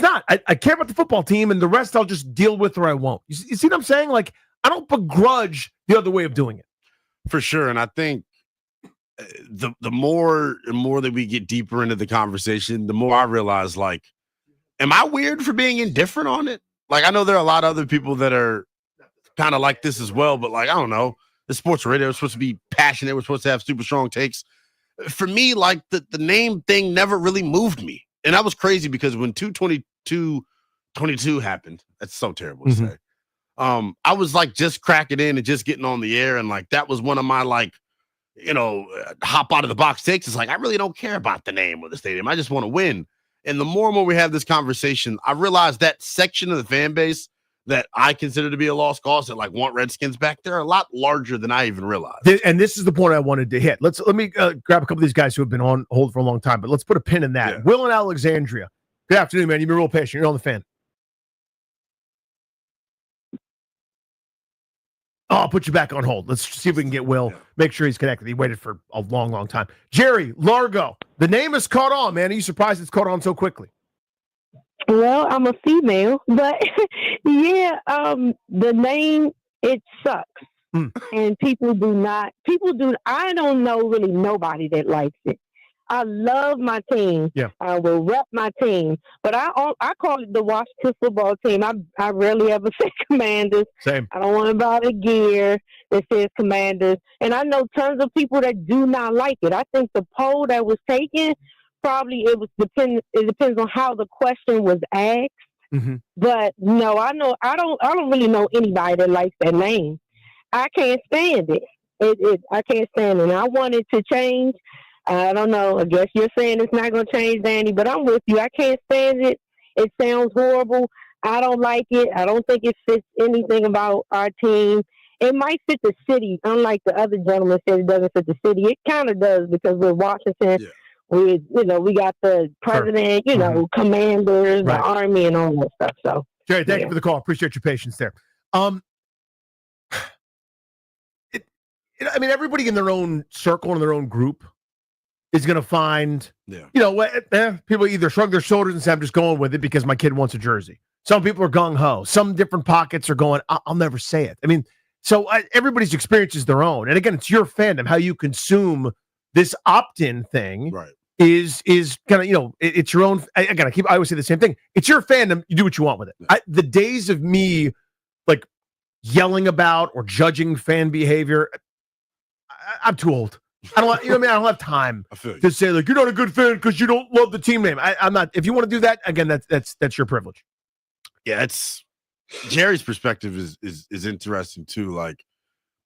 not. I care about the football team, and the rest I'll just deal with or I won't. You see what I'm saying? Like, I don't begrudge the other way of doing it. For sure. And I think the more and more that we get deeper into the conversation, the more I realize, like, am I weird for being indifferent on it? Like, I know there are a lot of other people that are kind of like this as well, but, like, I don't know. The sports radio is supposed to be passionate. We're supposed to have super strong takes. For me, like, the name thing never really moved me. And that was crazy because when 2/22/22 happened, that's so terrible to say. I was like just cracking in and just getting on the air. And like, that was one of my, like, you know, hop out of the box takes. It's like, I really don't care about the name of the stadium. I just want to win. And the more and more we have this conversation, I realized that section of the fan base that I consider to be a lost cause that like want Redskins back, they're a lot larger than I even realized. And this is the point I wanted to hit. Let me grab a couple of these guys who have been on hold for a long time, but let's put a pin in that. Yeah. Will in Alexandria. Good afternoon, man. You've been real patient. You're on the Fan. Oh, I'll put you back on hold. Let's see if we can get Will. Make sure he's connected. He waited for a long, long time. Jerry, Largo. The name has caught on, man. Are you surprised it's caught on so quickly? Well, I'm a female, but yeah, the name, it sucks. And I don't know really nobody that likes it. I love my team. Yeah. I will rep my team, but I call it the Washington football team. I rarely ever say Commanders. Same. I don't want to buy the gear that says Commanders. And I know tons of people that do not like it. I think the poll that was taken, probably it depends on how the question was asked. But no, I don't really know anybody that likes that name. I can't stand it. I can't stand it. And I want it to change. I don't know. I guess you're saying it's not going to change, Danny, but I'm with you. I can't stand it. It sounds horrible. I don't like it. I don't think it fits anything about our team. It might fit the city, unlike the other gentleman said it doesn't fit the city. It kind of does because we're Washington. Yeah. We got the president, commanders, the army, and all that stuff. So, Jerry, thank you for the call. Appreciate your patience there. Everybody in their own circle and their own group is going to find, people either shrug their shoulders and say, I'm just going with it because my kid wants a jersey. Some people are gung-ho. Some different pockets are going, I'll never say it. So everybody's experience is their own. And again, it's your fandom. How you consume this opt-in thing is kind of, it's your own. I always say the same thing. It's your fandom. You do what you want with it. The days of me like yelling about or judging fan behavior, I'm too old. I don't have time to say like, you're not a good fan because you don't love the team name. I'm not. If you want to do that, again, that's your privilege. Yeah, it's Jerry's perspective is interesting too. Like,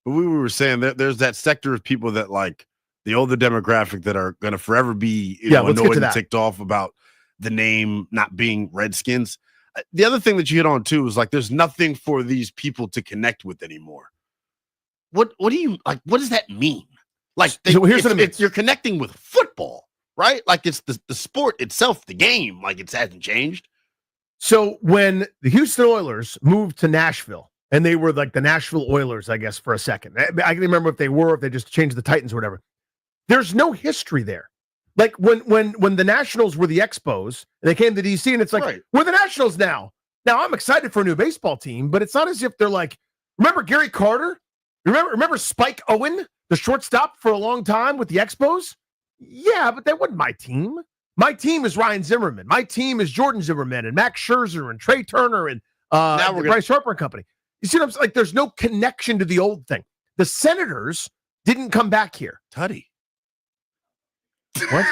but we were saying that there's that sector of people that like the older demographic that are going to forever be annoyed and ticked off about the name not being Redskins. The other thing that you hit on too is like there's nothing for these people to connect with anymore. What do you like? What does that mean? Like, here's what it means. You're connecting with football. right? Like it's the sport itself, the game, like it hasn't changed. So when the Houston Oilers moved to Nashville, and they were like the Nashville Oilers, I guess, for a second. I can remember if they just changed the Titans or whatever. There's no history there. Like when the Nationals were the Expos, and they came to DC, and it's like, we're the Nationals now. Now, I'm excited for a new baseball team, but it's not as if they're like, remember Gary Carter? Remember Spike Owen, the shortstop for a long time with the Expos? Yeah, but that wasn't my team. My team is Ryan Zimmerman. My team is Jordan Zimmerman and Max Scherzer and Trey Turner and Bryce Harper and company. You see what I'm saying? Like, there's no connection to the old thing. The Senators didn't come back here. Tutty. What?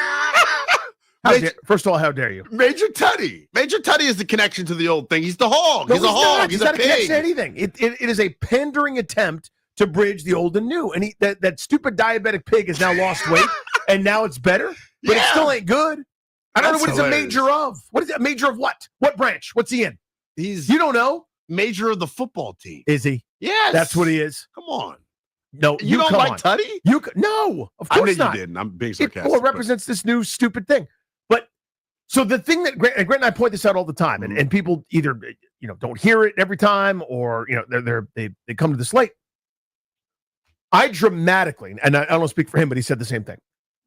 First of all, how dare you? Major Tutty. Major Tutty is the connection to the old thing. He's the hog. No, he's a hog. He's a not pig. A connection to anything. It is a pandering attempt to bridge the old and new. And that stupid diabetic pig has now lost weight, and now it's better, but it still ain't good. I don't know what he's a major of. What is it? A major of what? What branch? What's he in? You don't know? Major of the football team. Is he? Yes. That's what he is. Come on. No, you don't like Tutty? No, of course not. You didn't. I'm being sarcastic. It represents this new stupid thing. But so the thing that Grant and I point this out all the time, and people either don't hear it every time, or they come to this late. I dramatically, and I don't speak for him, but he said the same thing.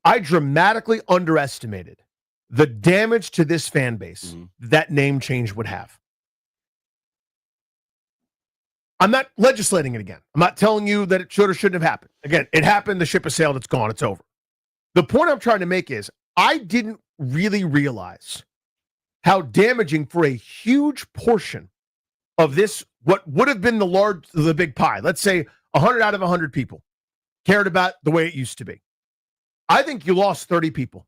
I dramatically underestimated the damage to this fan base that name change would have. I'm not legislating it again. I'm not telling you that it should or shouldn't have happened. Again, it happened. The ship has sailed. It's gone. It's over. The point I'm trying to make is I didn't really realize how damaging for a huge portion of this, what would have been the big pie, let's say 100 out of 100 people cared about the way it used to be. I think you lost 30 people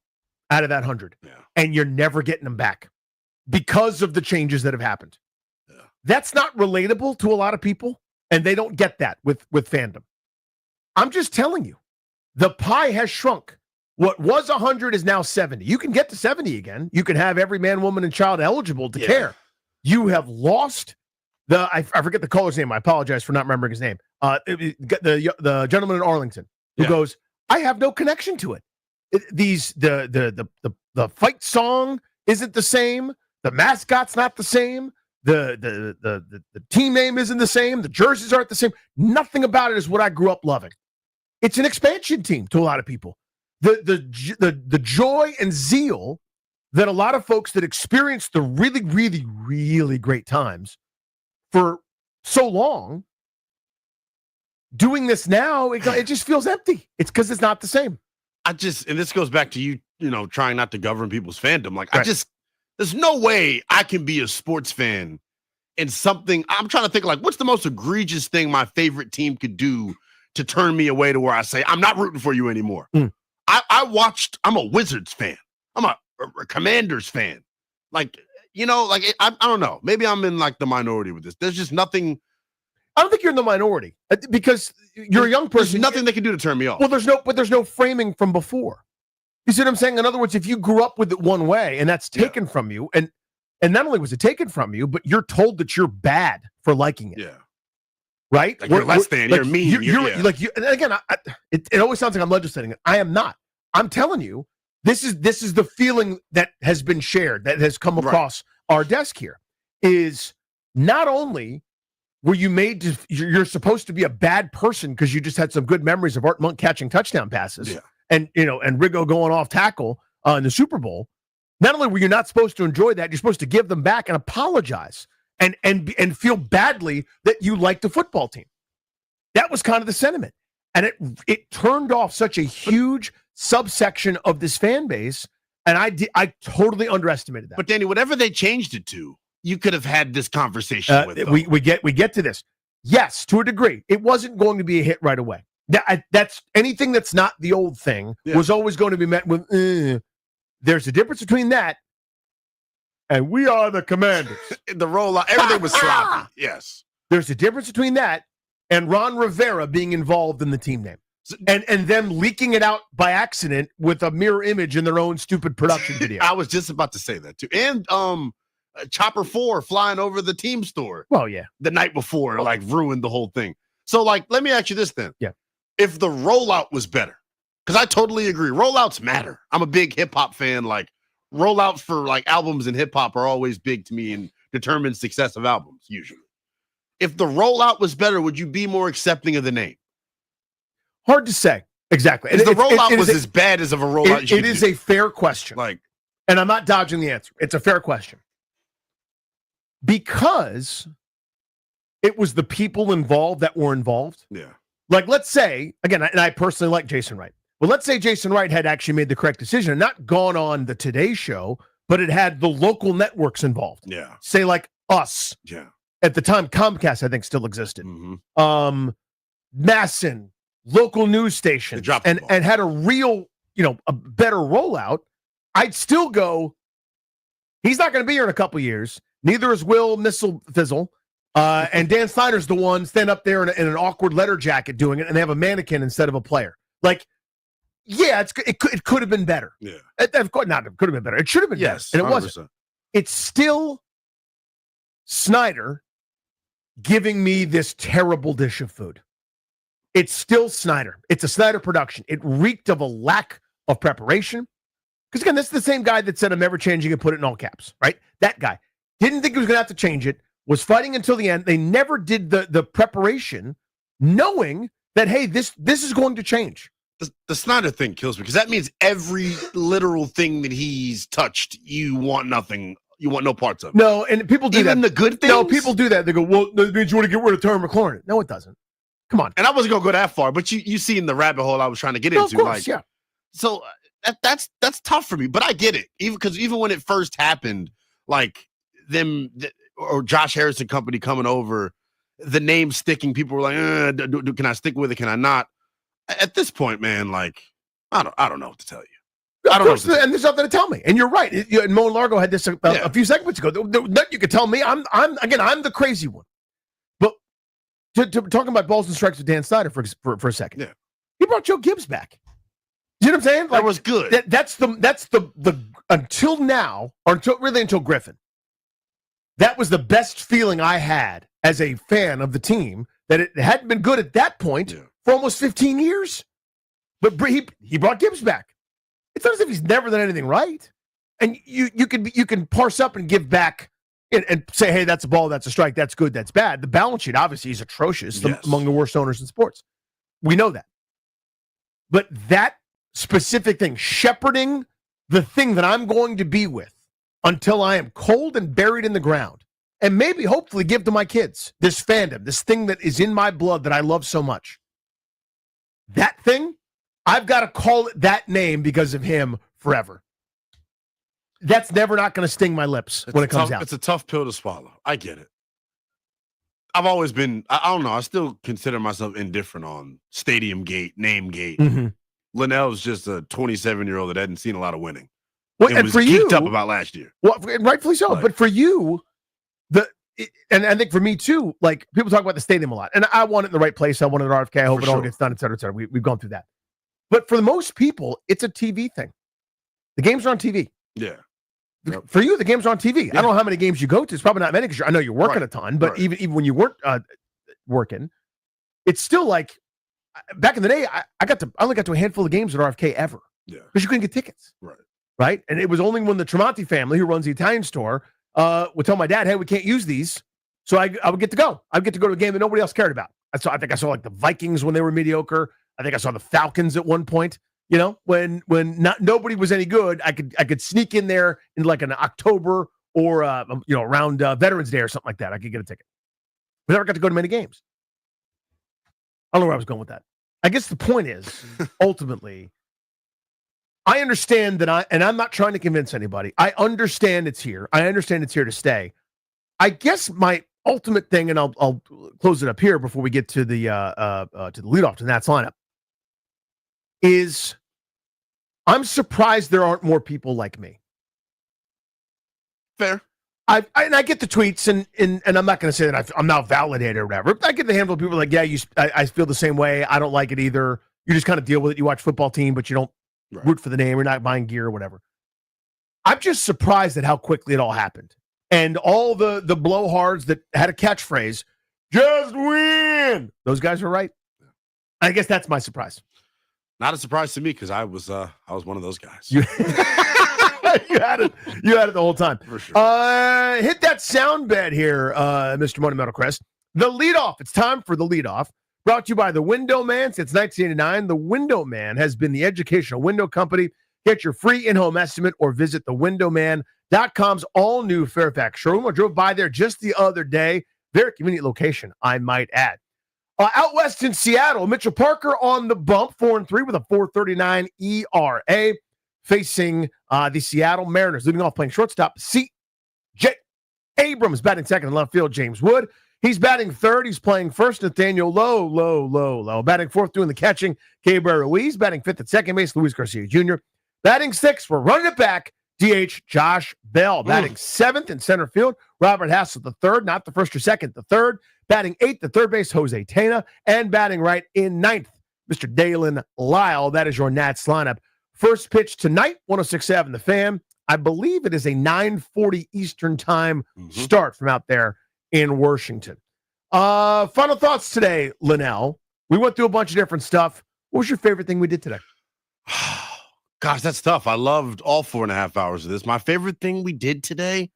out of that 100, and you're never getting them back because of the changes that have happened. That's not relatable to a lot of people, and they don't get that with Fandom. I'm just telling you, the pie has shrunk. What was 100 is now 70. You can get to 70 again. You can have every man, woman, and child eligible to care. You have lost I forget the caller's name. I apologize for not remembering his name. The gentleman in Arlington who goes, I have no connection to it. The fight song isn't the same. The mascot's not the same. The team name isn't the same. The jerseys aren't the same. Nothing about it is what I grew up loving. It's an expansion team to a lot of people. The joy and zeal that a lot of folks that experienced the really, really, really great times for so long, doing this now, it just feels empty. It's because it's not the same. And this goes back to you trying not to govern people's fandom. Like, there's no way I can be a sports fan and something. I'm trying to think, like, what's the most egregious thing my favorite team could do to turn me away to where I say, I'm not rooting for you anymore. I'm a Wizards fan. I'm a Commanders fan. Like, I don't know. Maybe I'm in like the minority with this. There's just nothing. I don't think you're in the minority because you're a young person. There's nothing they can do to turn me off. Well, there's no framing from before. You see what I'm saying? In other words, if you grew up with it one way and that's taken from you, and not only was it taken from you, but you're told that you're bad for liking it. Yeah. Right? Like you're less than, you're mean. And again, it always sounds like I'm legislating it. I am not. I'm telling you, this is the feeling that has been shared, that has come across our desk here, is not only were you you're supposed to be a bad person because you just had some good memories of Art Monk catching touchdown passes and Riggo going off tackle in the Super Bowl. Not only were you not supposed to enjoy that, you're supposed to give them back and apologize and feel badly that you liked the football team. That was kind of the sentiment. And it turned off such a huge subsection of this fan base, and I totally underestimated that. But Danny, whatever they changed it to, you could have had this conversation with them. We get to this. Yes, to a degree. It wasn't going to be a hit right away. That's anything that's not the old thing was always going to be met with, There's a difference between that and we are the Commanders. The rollout, everything was sloppy. Yes. There's a difference between that and Ron Rivera being involved in the team name. And them leaking it out by accident with a mirror image in their own stupid production video. I was just about to say that too. And Chopper 4 flying over the team store. Well, yeah. The night before, like, ruined the whole thing. So, like, let me ask you this then. Yeah. If the rollout was better, Because I totally agree. Rollouts matter. I'm a big hip hop fan. Like rollouts for like albums and hip hop are always big to me and determine success of albums usually. If the rollout was better, would you be more accepting of the name? Hard to say. Exactly. If the rollout was as bad as of a rollout, it is a fair question. And I'm not dodging the answer. It's a fair question. Because it was the people involved that were involved. Yeah. Like, let's say, again, and I personally like Jason Wright, but let's say Jason Wright had actually made the correct decision and not gone on the Today Show, but it had the local networks involved. Yeah. Say like us. Yeah. At the time, Comcast, I think, still existed. Masson, local news stations, and had a real, a better rollout. I'd still go, he's not going to be here in a couple years. Neither is Will Fizzle. And Dan Snyder's the one stand up there in an awkward letter jacket doing it, and they have a mannequin instead of a player. Like, yeah, it could have been better. Yeah. Of course, not it could have been better. It should have been better, and it 100%. wasn't. It's still Snyder giving me this terrible dish of food. It's still Snyder. It's a Snyder production. It reeked of a lack of preparation. Because, again, this is the same guy that said, I'm never changing and put it in all caps, right? That guy. Didn't think he was going to have to change it. Was fighting until the end. They never did the preparation, knowing that, hey, this is going to change. The Snyder thing kills me because that means every literal thing that he's touched, you want nothing. You want no parts of. No, and people do Even that. the good things? No, people do that. They go, well, that means you want to get rid of Terry McLaurin. No, it doesn't. Come on. And I wasn't going to go that far, but you see in the rabbit hole I was trying to get into. Of course, yeah. So that's tough for me, but I get it. Even when it first happened, like them or Josh Harris and company coming over, the name sticking, people were like, can I stick with it? Can I not? At this point, man, like, I don't know what to tell you. Of course, and there's nothing to tell me. And you're right. And Mo and Largo had this a few segments ago. Nothing you could tell me. I'm the crazy one. But to talking about balls and strikes with Dan Snyder for a second. Yeah. He brought Joe Gibbs back. You know what I'm saying? Like, that was good. That's the until now, or until Griffin. That was the best feeling I had as a fan of the team, that it hadn't been good at that point for almost 15 years. But he brought Gibbs back. It's not as if he's never done anything right. And you can parse up and give back and say, hey, that's a ball, that's a strike, that's good, that's bad. The balance sheet obviously is atrocious, among the worst owners in sports. We know that. But that specific thing, shepherding the thing that I'm going to be with until I am cold and buried in the ground, and maybe hopefully give to my kids this fandom, this thing that is in my blood that I love so much. That thing, I've got to call it that name because of him forever. That's never not going to sting my lips when it comes out. It's a tough pill to swallow. I get it. I've always been, I don't know, I still consider myself indifferent on Stadium Gate, Name Gate. Mm-hmm. Linnell's just a 27-year-old that hadn't seen a lot of winning. Well, and and was for geeked you, up about last year. Well, rightfully so. But for you, and I think for me too, like, people talk about the stadium a lot. And I want it in the right place. I want it at RFK. I hope it all gets done, et cetera, et cetera. We've gone through that. But for the most people, it's a TV thing. The games are on TV. Yeah. For you, the games are on TV. I don't know how many games you go to. It's probably not many because I know you're working a ton. But even when you weren't working, it's still like, back in the day, I only got to a handful of games at RFK ever. Yeah. Because you couldn't get tickets. Right? And it was only when the Tremonti family, who runs the Italian store, would tell my dad, hey, we can't use these. So I would get to go. I'd get to go to a game that nobody else cared about. I think I saw like the Vikings when they were mediocre. I think I saw the Falcons at one point. You know, when nobody was any good, I could sneak in there in like an October or around Veterans Day or something like that. I could get a ticket. We never got to go to many games. I don't know where I was going with that. I guess the point is, ultimately, I understand that and I'm not trying to convince anybody. I understand it's here. I understand it's here to stay. I guess my ultimate thing, and I'll close it up here before we get to the leadoff to Nat's lineup, is I'm surprised there aren't more people like me. Fair. I get the tweets, and I'm not going to say that I'm now validated or whatever. I get the handful of people like, yeah, I feel the same way. I don't like it either. You just kind of deal with it. You watch football team, but you don't root for the name. You're not buying gear or whatever. I'm just surprised at how quickly it all happened. And all the blowhards that had a catchphrase, just win. Those guys are right. I guess that's my surprise. Not a surprise to me because I was one of those guys. You had it the whole time. For sure. Hit that sound bed here, Mr. Money Metal Crest. The leadoff. It's time for the leadoff. Brought to you by the Window Man since 1989. The Window Man has been the educational window company. Get your free in-home estimate or visit thewindowman.com's all-new Fairfax showroom. I drove by there just the other day. Very convenient location, I might add. Out west in Seattle, Mitchell Parker on the bump, 4-3 with a 4.39 ERA, facing the Seattle Mariners. Leading off playing shortstop, C.J. Abrams batting second in left field, James Wood. He's batting third. He's playing first, Nathaniel Lowe. Batting fourth, doing the catching, Gabriel Ruiz. Batting fifth at second base, Luis Garcia Jr. Batting sixth, we're running it back, DH Josh Bell. Batting seventh in center field, Robert Hassel the third, not the first or second, the third. Batting eighth at third base, Jose Tena. And batting right in ninth, Mr. Dalen Lyle. That is your Nats lineup. First pitch tonight, 106.7 The Fan. I believe it is a 9:40 Eastern time start from out there in Washington. Final thoughts today, Linnell. We went through a bunch of different stuff. What was your favorite thing we did today? Gosh, that's tough. I loved all 4.5 hours of this. My favorite thing we did today.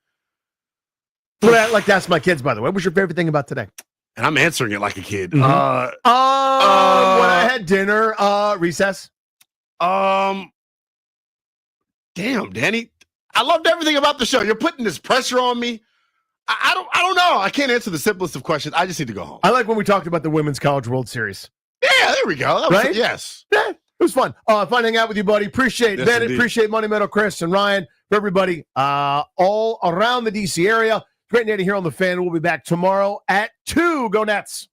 What I like to ask my kids, by the way. What was your favorite thing about today? And I'm answering it like a kid. When I had dinner, recess. Damn, Danny. I loved everything about the show. You're putting this pressure on me. I don't know. I can't answer the simplest of questions. I just need to go home. I like when we talked about the Women's College World Series. Yeah, there we go. That was, right? Yes. Yeah, it was fun. Fun hanging out with you, buddy. Appreciate Bennett. Indeed. Appreciate Money Metal Chris and Ryan. For everybody all around the D.C. area. Great night here on The Fan. We'll be back tomorrow at 2. Go Nats.